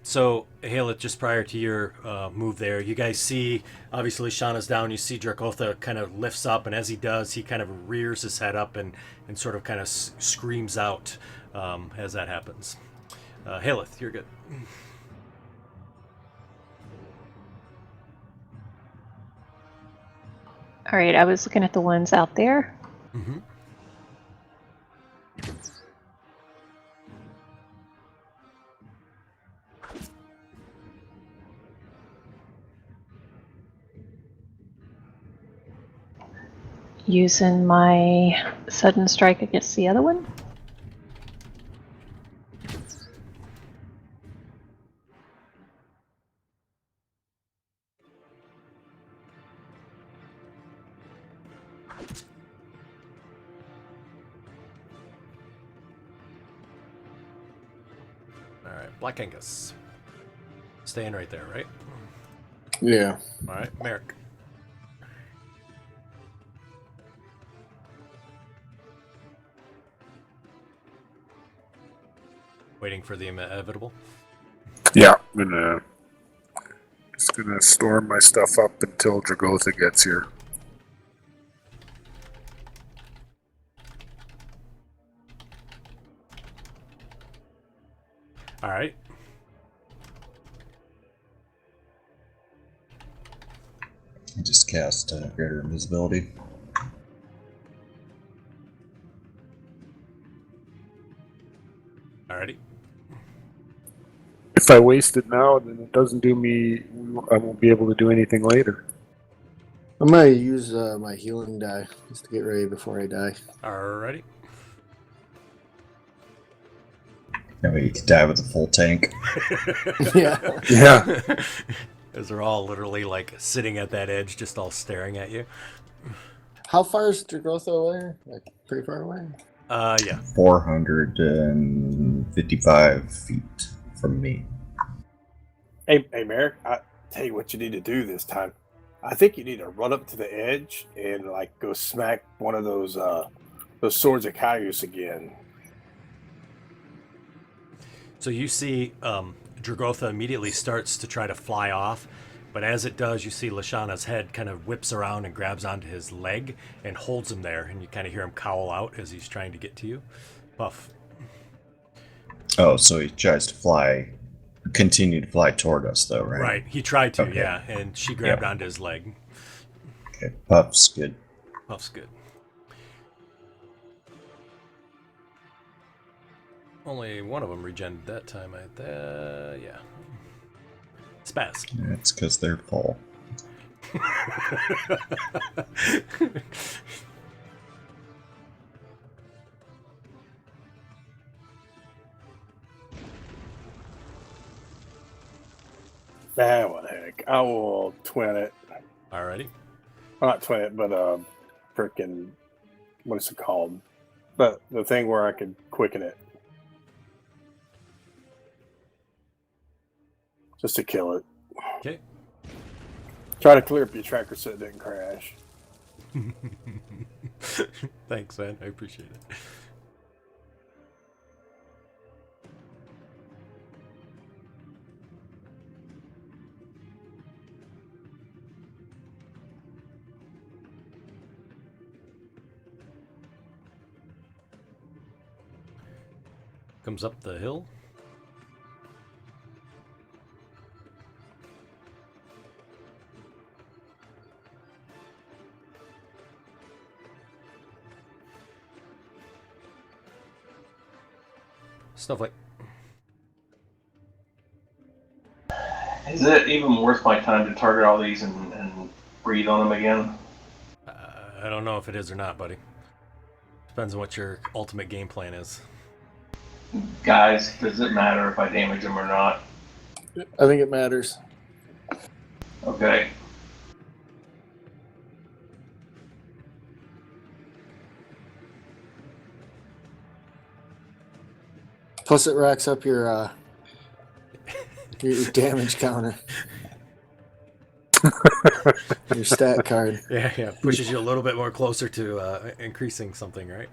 So Haleth, just prior to your move there, you guys see, obviously Shauna's down, you see Dragotha kind of lifts up, and as he does, he kind of rears his head up and sort of kind of screams out as that happens. Haleth, you're good. All right, I was looking at the ones out there. Mm-hmm. Using my sudden strike against the other one. All right, Black Angus. Staying right there, right? Yeah. All right, Merrick. Waiting for the inevitable. Yeah, just gonna store my stuff up until Dragotha gets here. All right. Just cast greater invisibility. Alrighty. If I waste it now, then it doesn't do me. I won't be able to do anything later. I'm going to use my healing die just to get ready before I die. Alrighty. That way you can die with a full tank. Yeah. Yeah. As they're all literally like sitting at that edge, just all staring at you. How far is Dragotha away? Like, pretty far away? Yeah. 455 feet from me. Hey, Merrick, I tell you what you need to do this time. I think you need to run up to the edge and like go smack one of those swords of Caius again. So you see Dragotha immediately starts to try to fly off, but as it does, you see Lashana's head kind of whips around and grabs onto his leg and holds him there, and you kind of hear him cowl out as he's trying to get to you. Puff. Oh, so he tries to fly, continue to fly toward us, though, right? Right. He tried to, Okay. yeah, and she grabbed onto his leg. Okay, Puff's good. Puff's good. Only one of them regened that time. Yeah. Spaz. That's because they're full. Ah, what the heck. I will twin it. Alrighty. Well, not twin it, but freaking, what is it called? But the thing where I could quicken it. Just to kill it. Okay. Try to clear up your tracker so it didn't crash. Thanks, man. I appreciate it. Comes up the hill. Snowflake. Is it even worth my time to target all these and breathe on them again? I don't know if it is or not, buddy. Depends on what your ultimate game plan is. Guys, does it matter if I damage them or not? I think it matters. Okay. Plus, it racks up your damage counter. Your stat card. Yeah. Pushes you a little bit more closer to increasing something, right?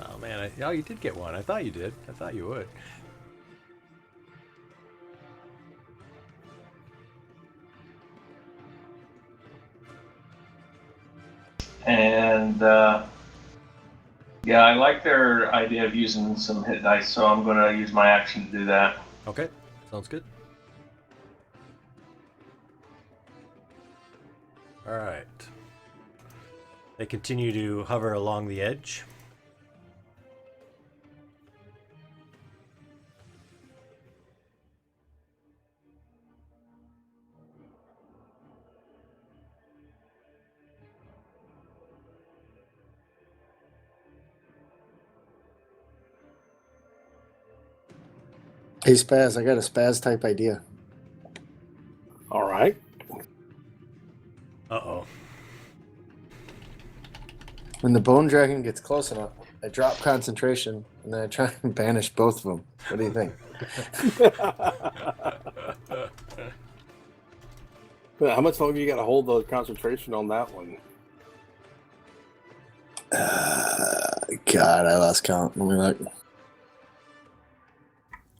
Oh man, oh, you did get one. I thought you did. I thought you would. And yeah, I like their idea of using some hit dice, so I'm going to use my action to do that. Okay, sounds good. All right. They continue to hover along the edge. Hey, Spaz, I got a Spaz type idea. All right. Uh-oh. When the bone dragon gets close enough, I drop concentration and then I try and banish both of them. What do you think? How much longer you got to hold the concentration on that one? God, I lost count. Let me look.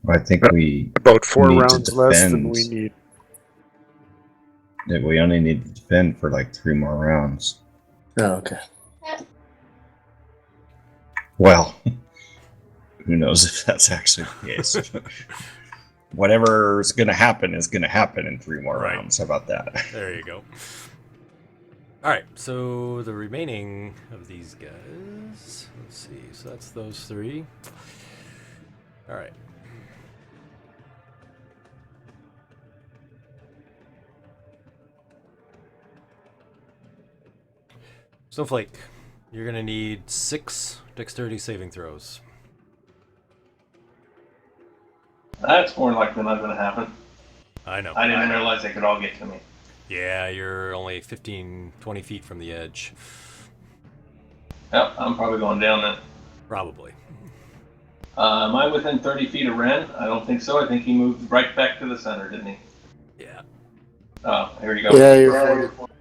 I think we About 4 need to rounds less than we defend. need. that we only need to defend for like 3 more rounds. Oh, okay. Well, who knows if that's actually the case. Whatever's going to happen is going to happen in 3 more Right. rounds. How about that? There you go. All right, so the remaining of these guys, let's see. So that's those 3. All right. Snowflake, you're going to need 6 dexterity saving throws. That's more likely not going to happen. I know. I didn't realize they could all get to me. Yeah, you're only 15, 20 feet from the edge. Yep, I'm probably going down then. Probably. Am I within 30 feet of Ren? I don't think so. I think he moved right back to the center, didn't he? Yeah. Oh, here you go. Yeah, you're 40.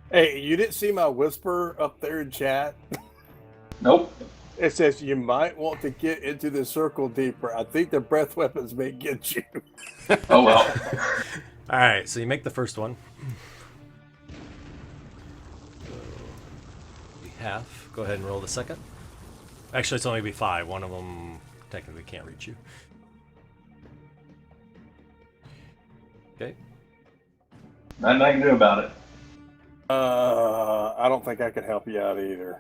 Hey, you didn't see my whisper up there in chat? Nope. It says you might want to get into the circle deeper. I think the breath weapons may get you. Oh, well. All right, so you make the first one. So, be half. Go ahead and roll the second. Actually, it's only be 5. One of them technically can't reach you. Okay. Nothing I can do about it. I don't think I can help you out either.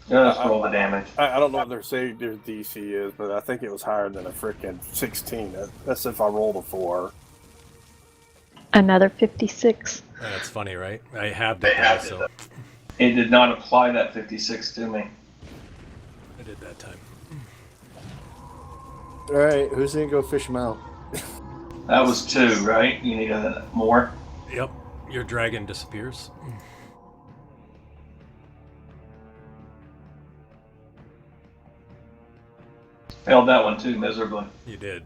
Just roll the damage. I don't know what their DC is, but I think it was higher than a freaking 16. That's if I rolled a 4. Another 56. That's funny, right? I have that die, so It did not apply that 56 to me. I did that time. All right, who's going to go fish them out? That was 2, right? You need a more? Yep, your dragon disappears. Failed that one too, miserably. You did.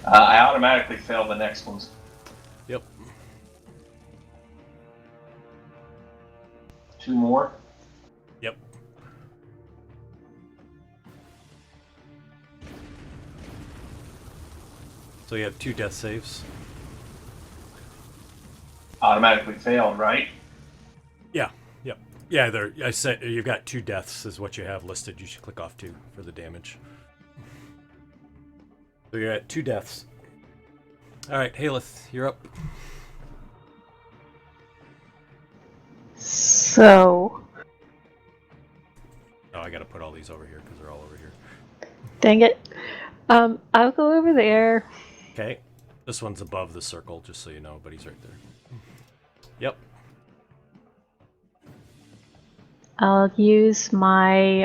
I automatically failed the next ones. Yep. 2 more? Yep. So you have 2 death saves. Automatically failed, right? Yeah. Yep. Yeah. There. I said you've got 2 deaths is what you have listed. You should click off 2 for the damage. So you're at 2 deaths. All right, Haleth, you're up. So, Oh, I got to put all these over here because they're all over here. dang it. I'll go over there. Okay. This one's above the circle, just so you know, but he's right there. Yep. I'll use my,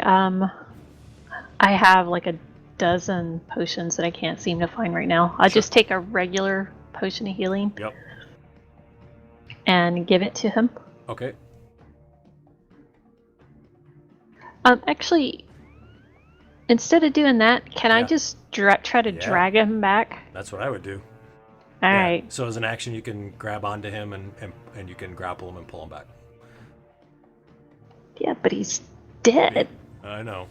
I have like a dozen potions that I can't seem to find right now. I'll just take a regular potion of healing. Yep. And give it to him. Okay. Actually, instead of doing that, can I just try to drag him back? That's what I would do. All right. So as an action, you can grab onto him and you can grapple him and pull him back. Yeah, but he's dead. I know.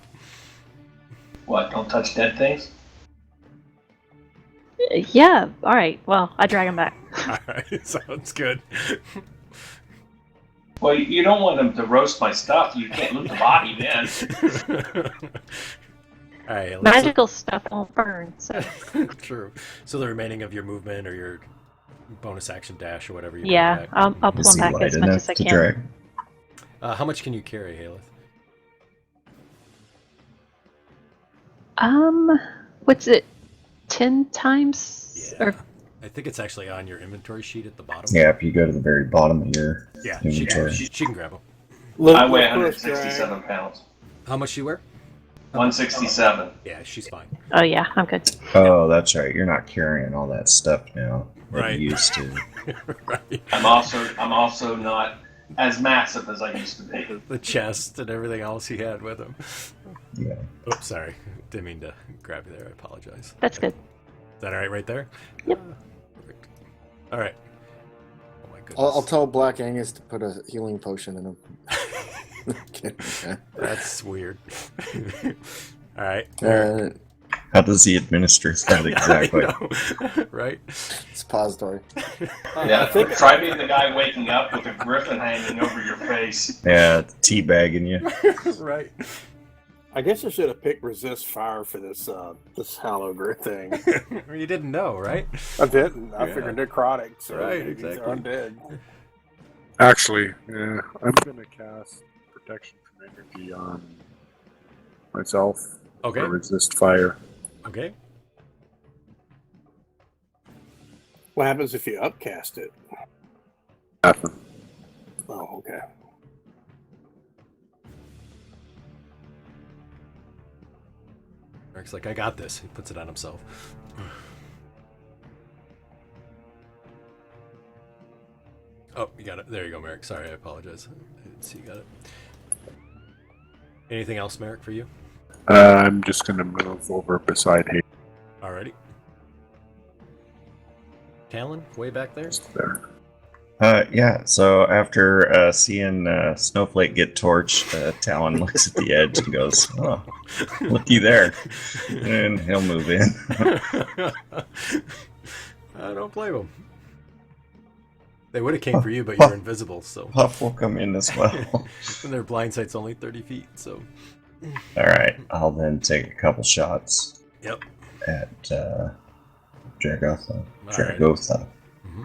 What? Don't touch dead things? Yeah. All right. Well, I drag him back. All right. Sounds good. Well, you don't want them to roast my stuff. You can't loot the body then. All right. Magical stuff won't burn. So. True. So the remaining of your movement or your bonus action dash or whatever you Yeah, I'll pull Is him he back light as much enough as I to can. drag? How much can you carry, Haleth? What's it? 10 times? Yeah. Or I think it's actually on your inventory sheet at the bottom. Yeah, if you go to the very bottom of your Yeah, inventory. she can grab them. I weigh 167 pounds. How much you wear? 167. Yeah, she's fine. oh yeah, I'm good. Oh, that's right. You're not carrying all that stuff now that Right. you used to. Right. I'm also not as massive as I used to be. The chest and everything else he had with him. Yeah. Oops, sorry. Didn't mean to grab you there. I apologize. That's good. Is that all right there? Yep. Perfect. All right. Oh my goodness. I'll tell Black Angus to put a healing potion in him. That's weird. All right. How does he administer that exactly? I know. Right? Suppository. Yeah, try being the guy waking up with a griffin hanging over your face. Yeah, teabagging you. Right. I guess I should have picked resist fire for this this hollow grit thing. You didn't know, right? I didn't. I Yeah. figured necrotic, so Right, maybe they're exactly. undead. Actually, yeah, I'm gonna cast protection from energy on myself. Okay. Or resist fire. Okay. What happens if you upcast it? Nothing. Oh, okay. Eric's like, I got this. He puts it on himself. Oh, you got it. There you go, Merrick. Sorry, I apologize. I didn't see you got it. Anything else, Merrick, for you? I'm just gonna move over beside him. Alrighty. Talon, way back there? Just there. Yeah, so after seeing Snowflake get torched, Talon looks at the edge and goes, oh, looky there. And he'll move in. I don't blame him. They would have came for you, but you're invisible, so. Puff will come in as well. And their blind sight's only 30 feet, so. Alright, I'll then take a couple shots Yep. at Dragotha. All right. Dragotha. Mhm.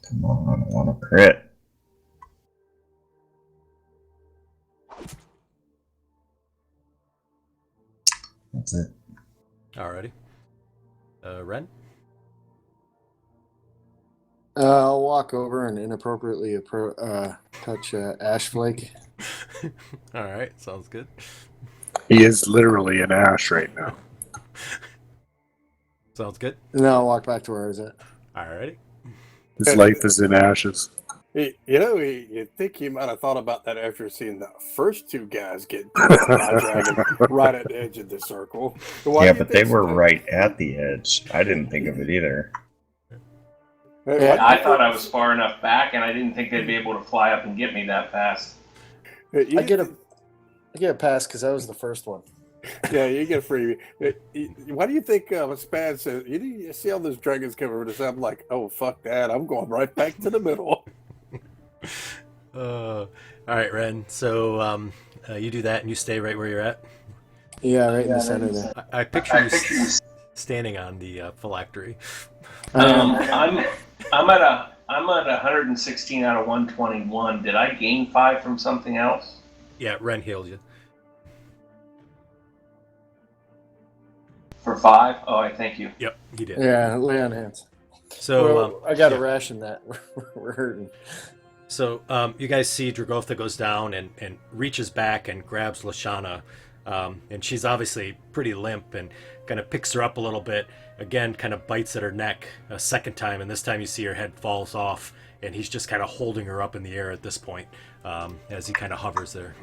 Come on, I want to crit. That's it. Alrighty. Ren? I'll walk over and inappropriately touch Ash Flake. Alright, sounds good. He is literally an ash right now. Sounds good. And then I'll walk back to where I was at. Alrighty. His life is in ashes. You think he might have thought about that after seeing the first two guys get killed by a dragon right at the edge of the circle. Why Yeah, do you but they think were so? right at the edge. I didn't think of it either. Hey, Yeah, I thought I was far enough back, and I didn't think they'd be able to fly up and get me that fast. you- I get a pass because I was the first one. Yeah, you get a freebie. Why do you think Spaz says, you see all those dragons coming over this? I'm like, oh, fuck that. I'm going right back to the middle. All right, Ren. So you do that and you stay right where you're at. Yeah, right in the center there. I picture you standing on the phylactery. I'm at 116 out of 121. Did I gain 5 from something else? Yeah, Ren healed you. For 5? Oh, I thank you. Yep, he did. Yeah, lay on hands. So Well, I got to yeah. ration that. We're hurting. So you guys see Dragotha goes down and reaches back and grabs Lashana, and she's obviously pretty limp and kind of picks her up a little bit. Again, kind of bites at her neck a second time, and this time you see her head falls off, and he's just kind of holding her up in the air at this point as he kind of hovers there.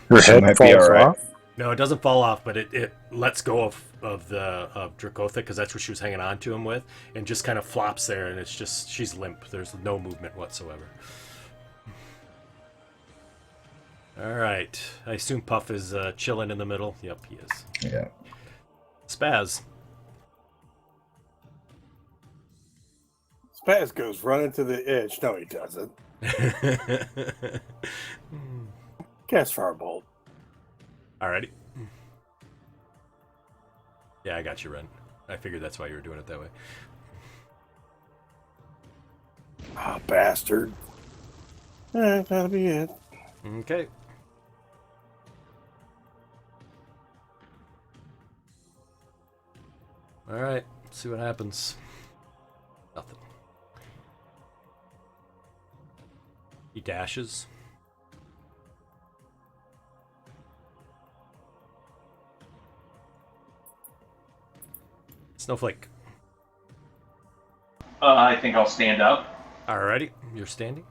Her She head might be falls all right. off. No, it doesn't fall off, but it lets go of Dragotha because that's what she was hanging on to him with, and just kind of flops there, and it's just she's limp. There's no movement whatsoever. All right. I assume Puff is chilling in the middle. Yep, he is. Yeah. Spaz. Spaz goes running to the edge. No, he doesn't. Cast Firebolt. Alrighty. Yeah, I got you, Ren. I figured that's why you were doing it that way. Ah, bastard. That'll be it. Okay. Alright, let's see what happens. Nothing. He dashes. Snowflake. I think I'll stand up. Alrighty, you're standing.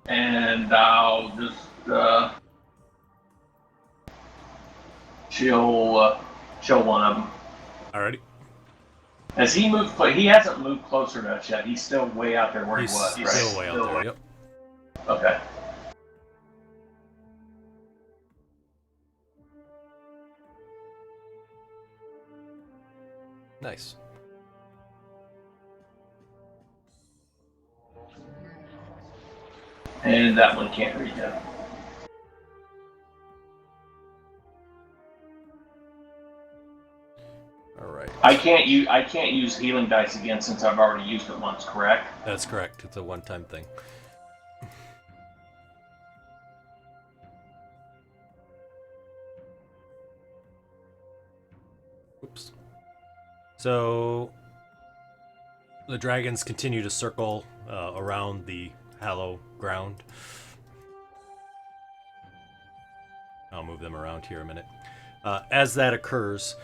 And I'll just chill one of them. Alrighty. As he moved, he hasn't moved closer to us yet. He's still way out there where He's he was, right? still way out there, yep. Okay. Nice. And that one can't read him. Alright. I can't use healing dice again since I've already used it once, correct? That's correct. It's a one-time thing. Oops. So the dragons continue to circle around the hallow ground. I'll move them around here a minute. As that occurs,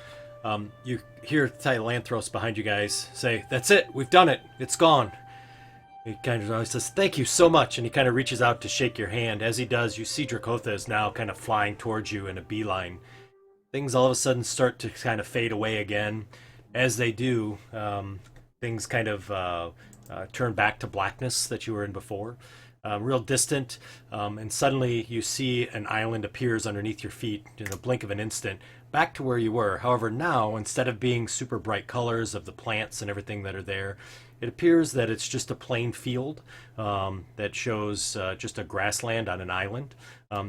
you hear Tylanthros behind you guys say, "That's it, we've done it, it's gone." He kind of says, "Thank you so much," and he kind of reaches out to shake your hand. As he does, you see Dragotha is now kind of flying towards you in a beeline. Things all of a sudden start to kind of fade away again. As they do, things kind of turn back to blackness that you were in before. Real distant, and suddenly you see an island appears underneath your feet in the blink of an instant, back to where you were. However, now, instead of being super bright colors of the plants and everything that are there, it appears that it's just a plain field that shows just a grassland on an island.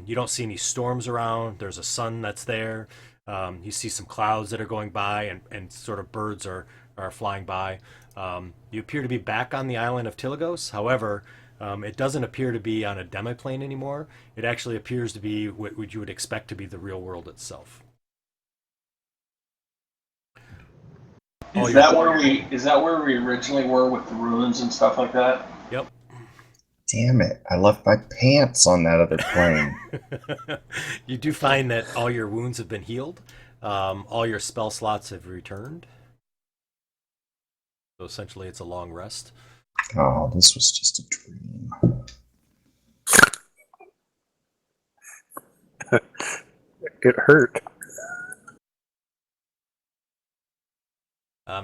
You don't see any storms around. There's a sun that's there. You see some clouds that are going by, and sort of birds are flying by. You appear to be back on the island of Tilagos. However, it doesn't appear to be on a demiplane anymore. It actually appears to be what you would expect to be the real world itself. Is that where we originally were with the ruins and stuff like that? Yep. Damn it. I left my pants on that other plane. You do find that all your wounds have been healed. All your spell slots have returned. So essentially it's a long rest. Oh, this was just a dream. It hurt.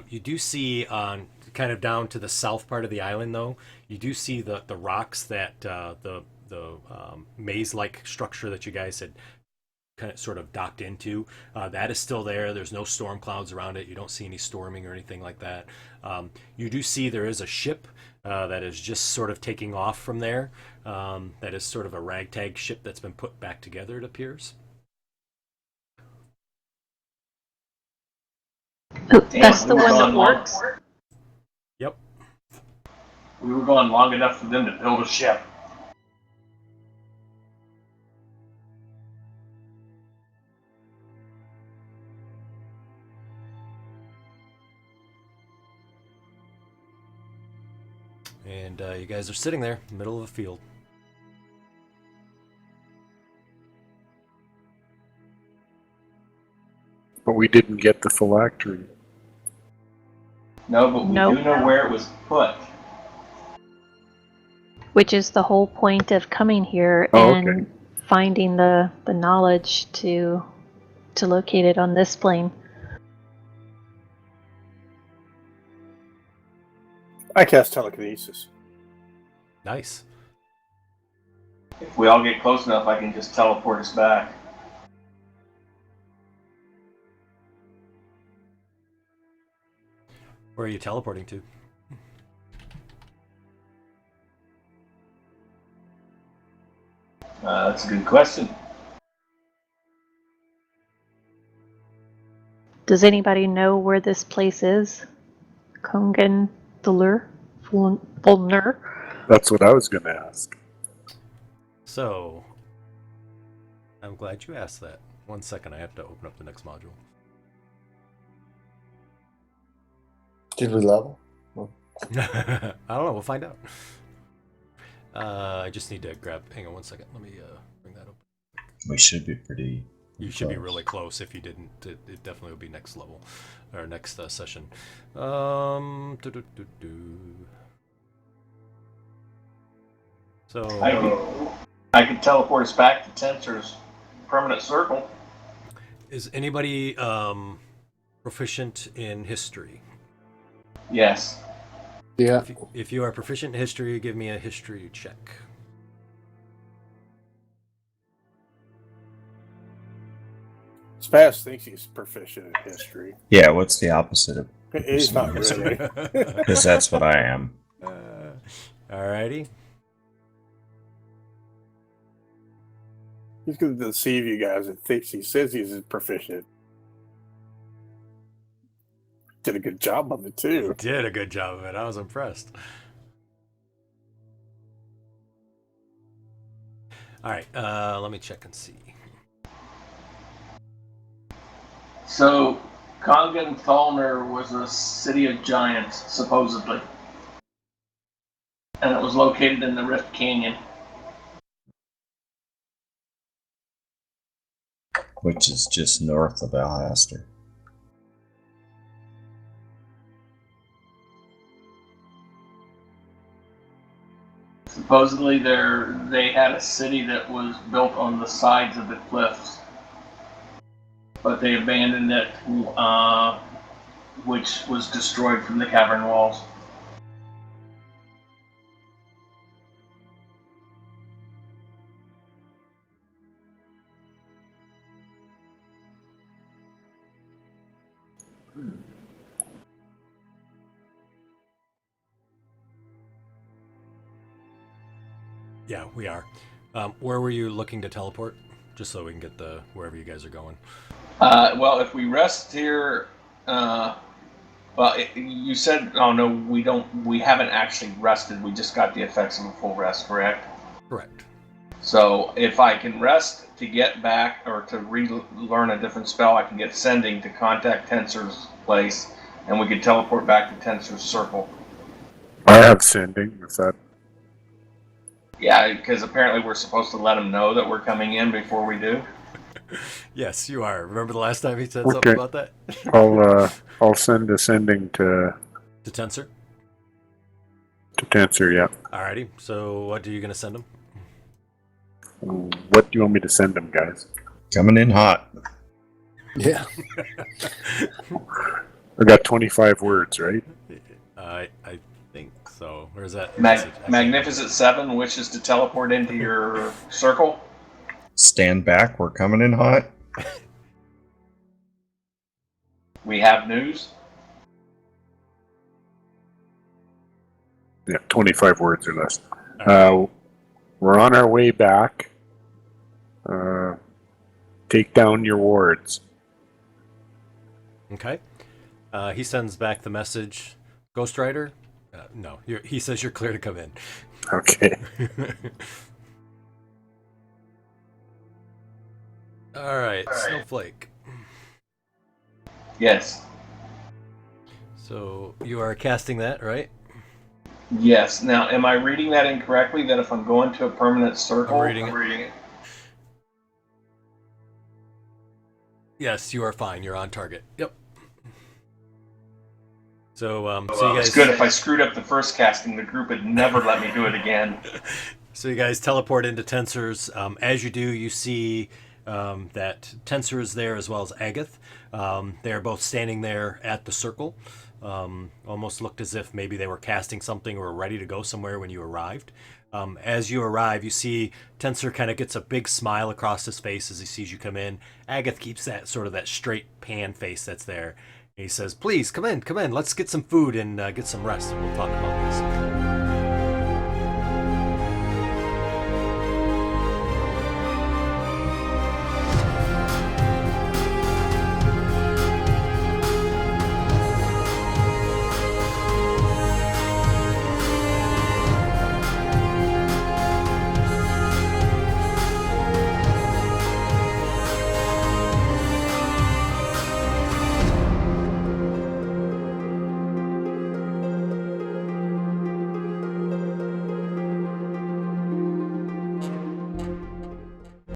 You do see on kind of down to the south part of the island, though, you do see the rocks that the maze-like structure that you guys had kind of sort of docked into. That is still there. There's no storm clouds around it. You don't see any storming or anything like that. You do see there is a ship that is just sort of taking off from there. That is sort of a ragtag ship that's been put back together, it appears. That's the we were one that going long- works. Yep. We were going long enough for them to build a ship. And you guys are sitting there, middle of a field. But we didn't get the phylactery. No, but we Nope. do know where it was put. Which is the whole point of coming here Oh, and okay. finding the knowledge to locate it on this plane. I cast telekinesis. Nice. If we all get close enough, I can just teleport us back. Where are you teleporting to? That's a good question. Does anybody know where this place is? Kongen-Thulnir? Thulnir? That's what I was going to ask. So, I'm glad you asked that. 1 second, I have to open up the next module. Did we level? I don't know, we'll find out. I just need to grab, hang on 1 second, let me bring that up. We should be pretty. You should be close. really close. If you didn't, it definitely would be next level, or next session. So, I can teleport us back to Tensor's permanent circle. is anybody proficient in history? Yes. Yeah. If you are proficient in history, give me a history check. Spaz thinks he's proficient in history. Yeah, what's the opposite of? He's not really. Because that's what I am. Alrighty. He's going to deceive you guys and thinks he says he's proficient. Did a good job of it, too. Did a good job of it. I was impressed. All right, let me check and see. So, Kongen-Thulnir was a city of giants, supposedly. And it was located in the Rift Canyon. Which is just north of Alhaster. Supposedly they had a city that was built on the sides of the cliffs. But they abandoned it, which was destroyed from the cavern walls. Yeah, we are. Where were you looking to teleport? Just so we can get the wherever you guys are going. Well, if we rest here, you said, oh no, we haven't actually rested. We just got the effects of a full rest, correct? Correct. So if I can rest to get back or to relearn a different spell, I can get sending to contact Tensor's place, and we can teleport back to Tensor's circle. I have sending. Is that? Yeah, because apparently we're supposed to let him know that we're coming in before we do. Yes, you are. Remember the last time he said Okay. something about that? I'll send a sending to To Tensor? Tensor. Yeah. Alrighty. So what are you going to send him? What do you want me to send them, guys? Coming in hot. Yeah. I got 25 words, right? I think so. Or is that... Magnificent 7 wishes to teleport into your circle. Stand back. We're coming in hot. We have news. Yeah, 25 words or less. All right. We're on our way back. Take down your wards. Okay. He sends back the message. Ghost Rider? No. He says you're clear to come in. Okay. All right. Snowflake. Yes. So you are casting that, right? Yes. Now, am I reading that incorrectly? That if I'm going to a permanent circle, I'm reading it. Yes, you are fine. You're on target. Yep. So, so you guys. It's good. If I screwed up the first casting, the group would never let me do it again. So you guys teleport into Tensors. As you do, you see that Tensor is there as well as Agath. They are both standing there at the circle. Almost looked as if maybe they were casting something or were ready to go somewhere when you arrived. As you arrive, you see Tensor kind of gets a big smile across his face as he sees you come in. Agath keeps that sort of that straight pan face that's there. And he says, "Please come in. Let's get some food and get some rest, and we'll talk about this."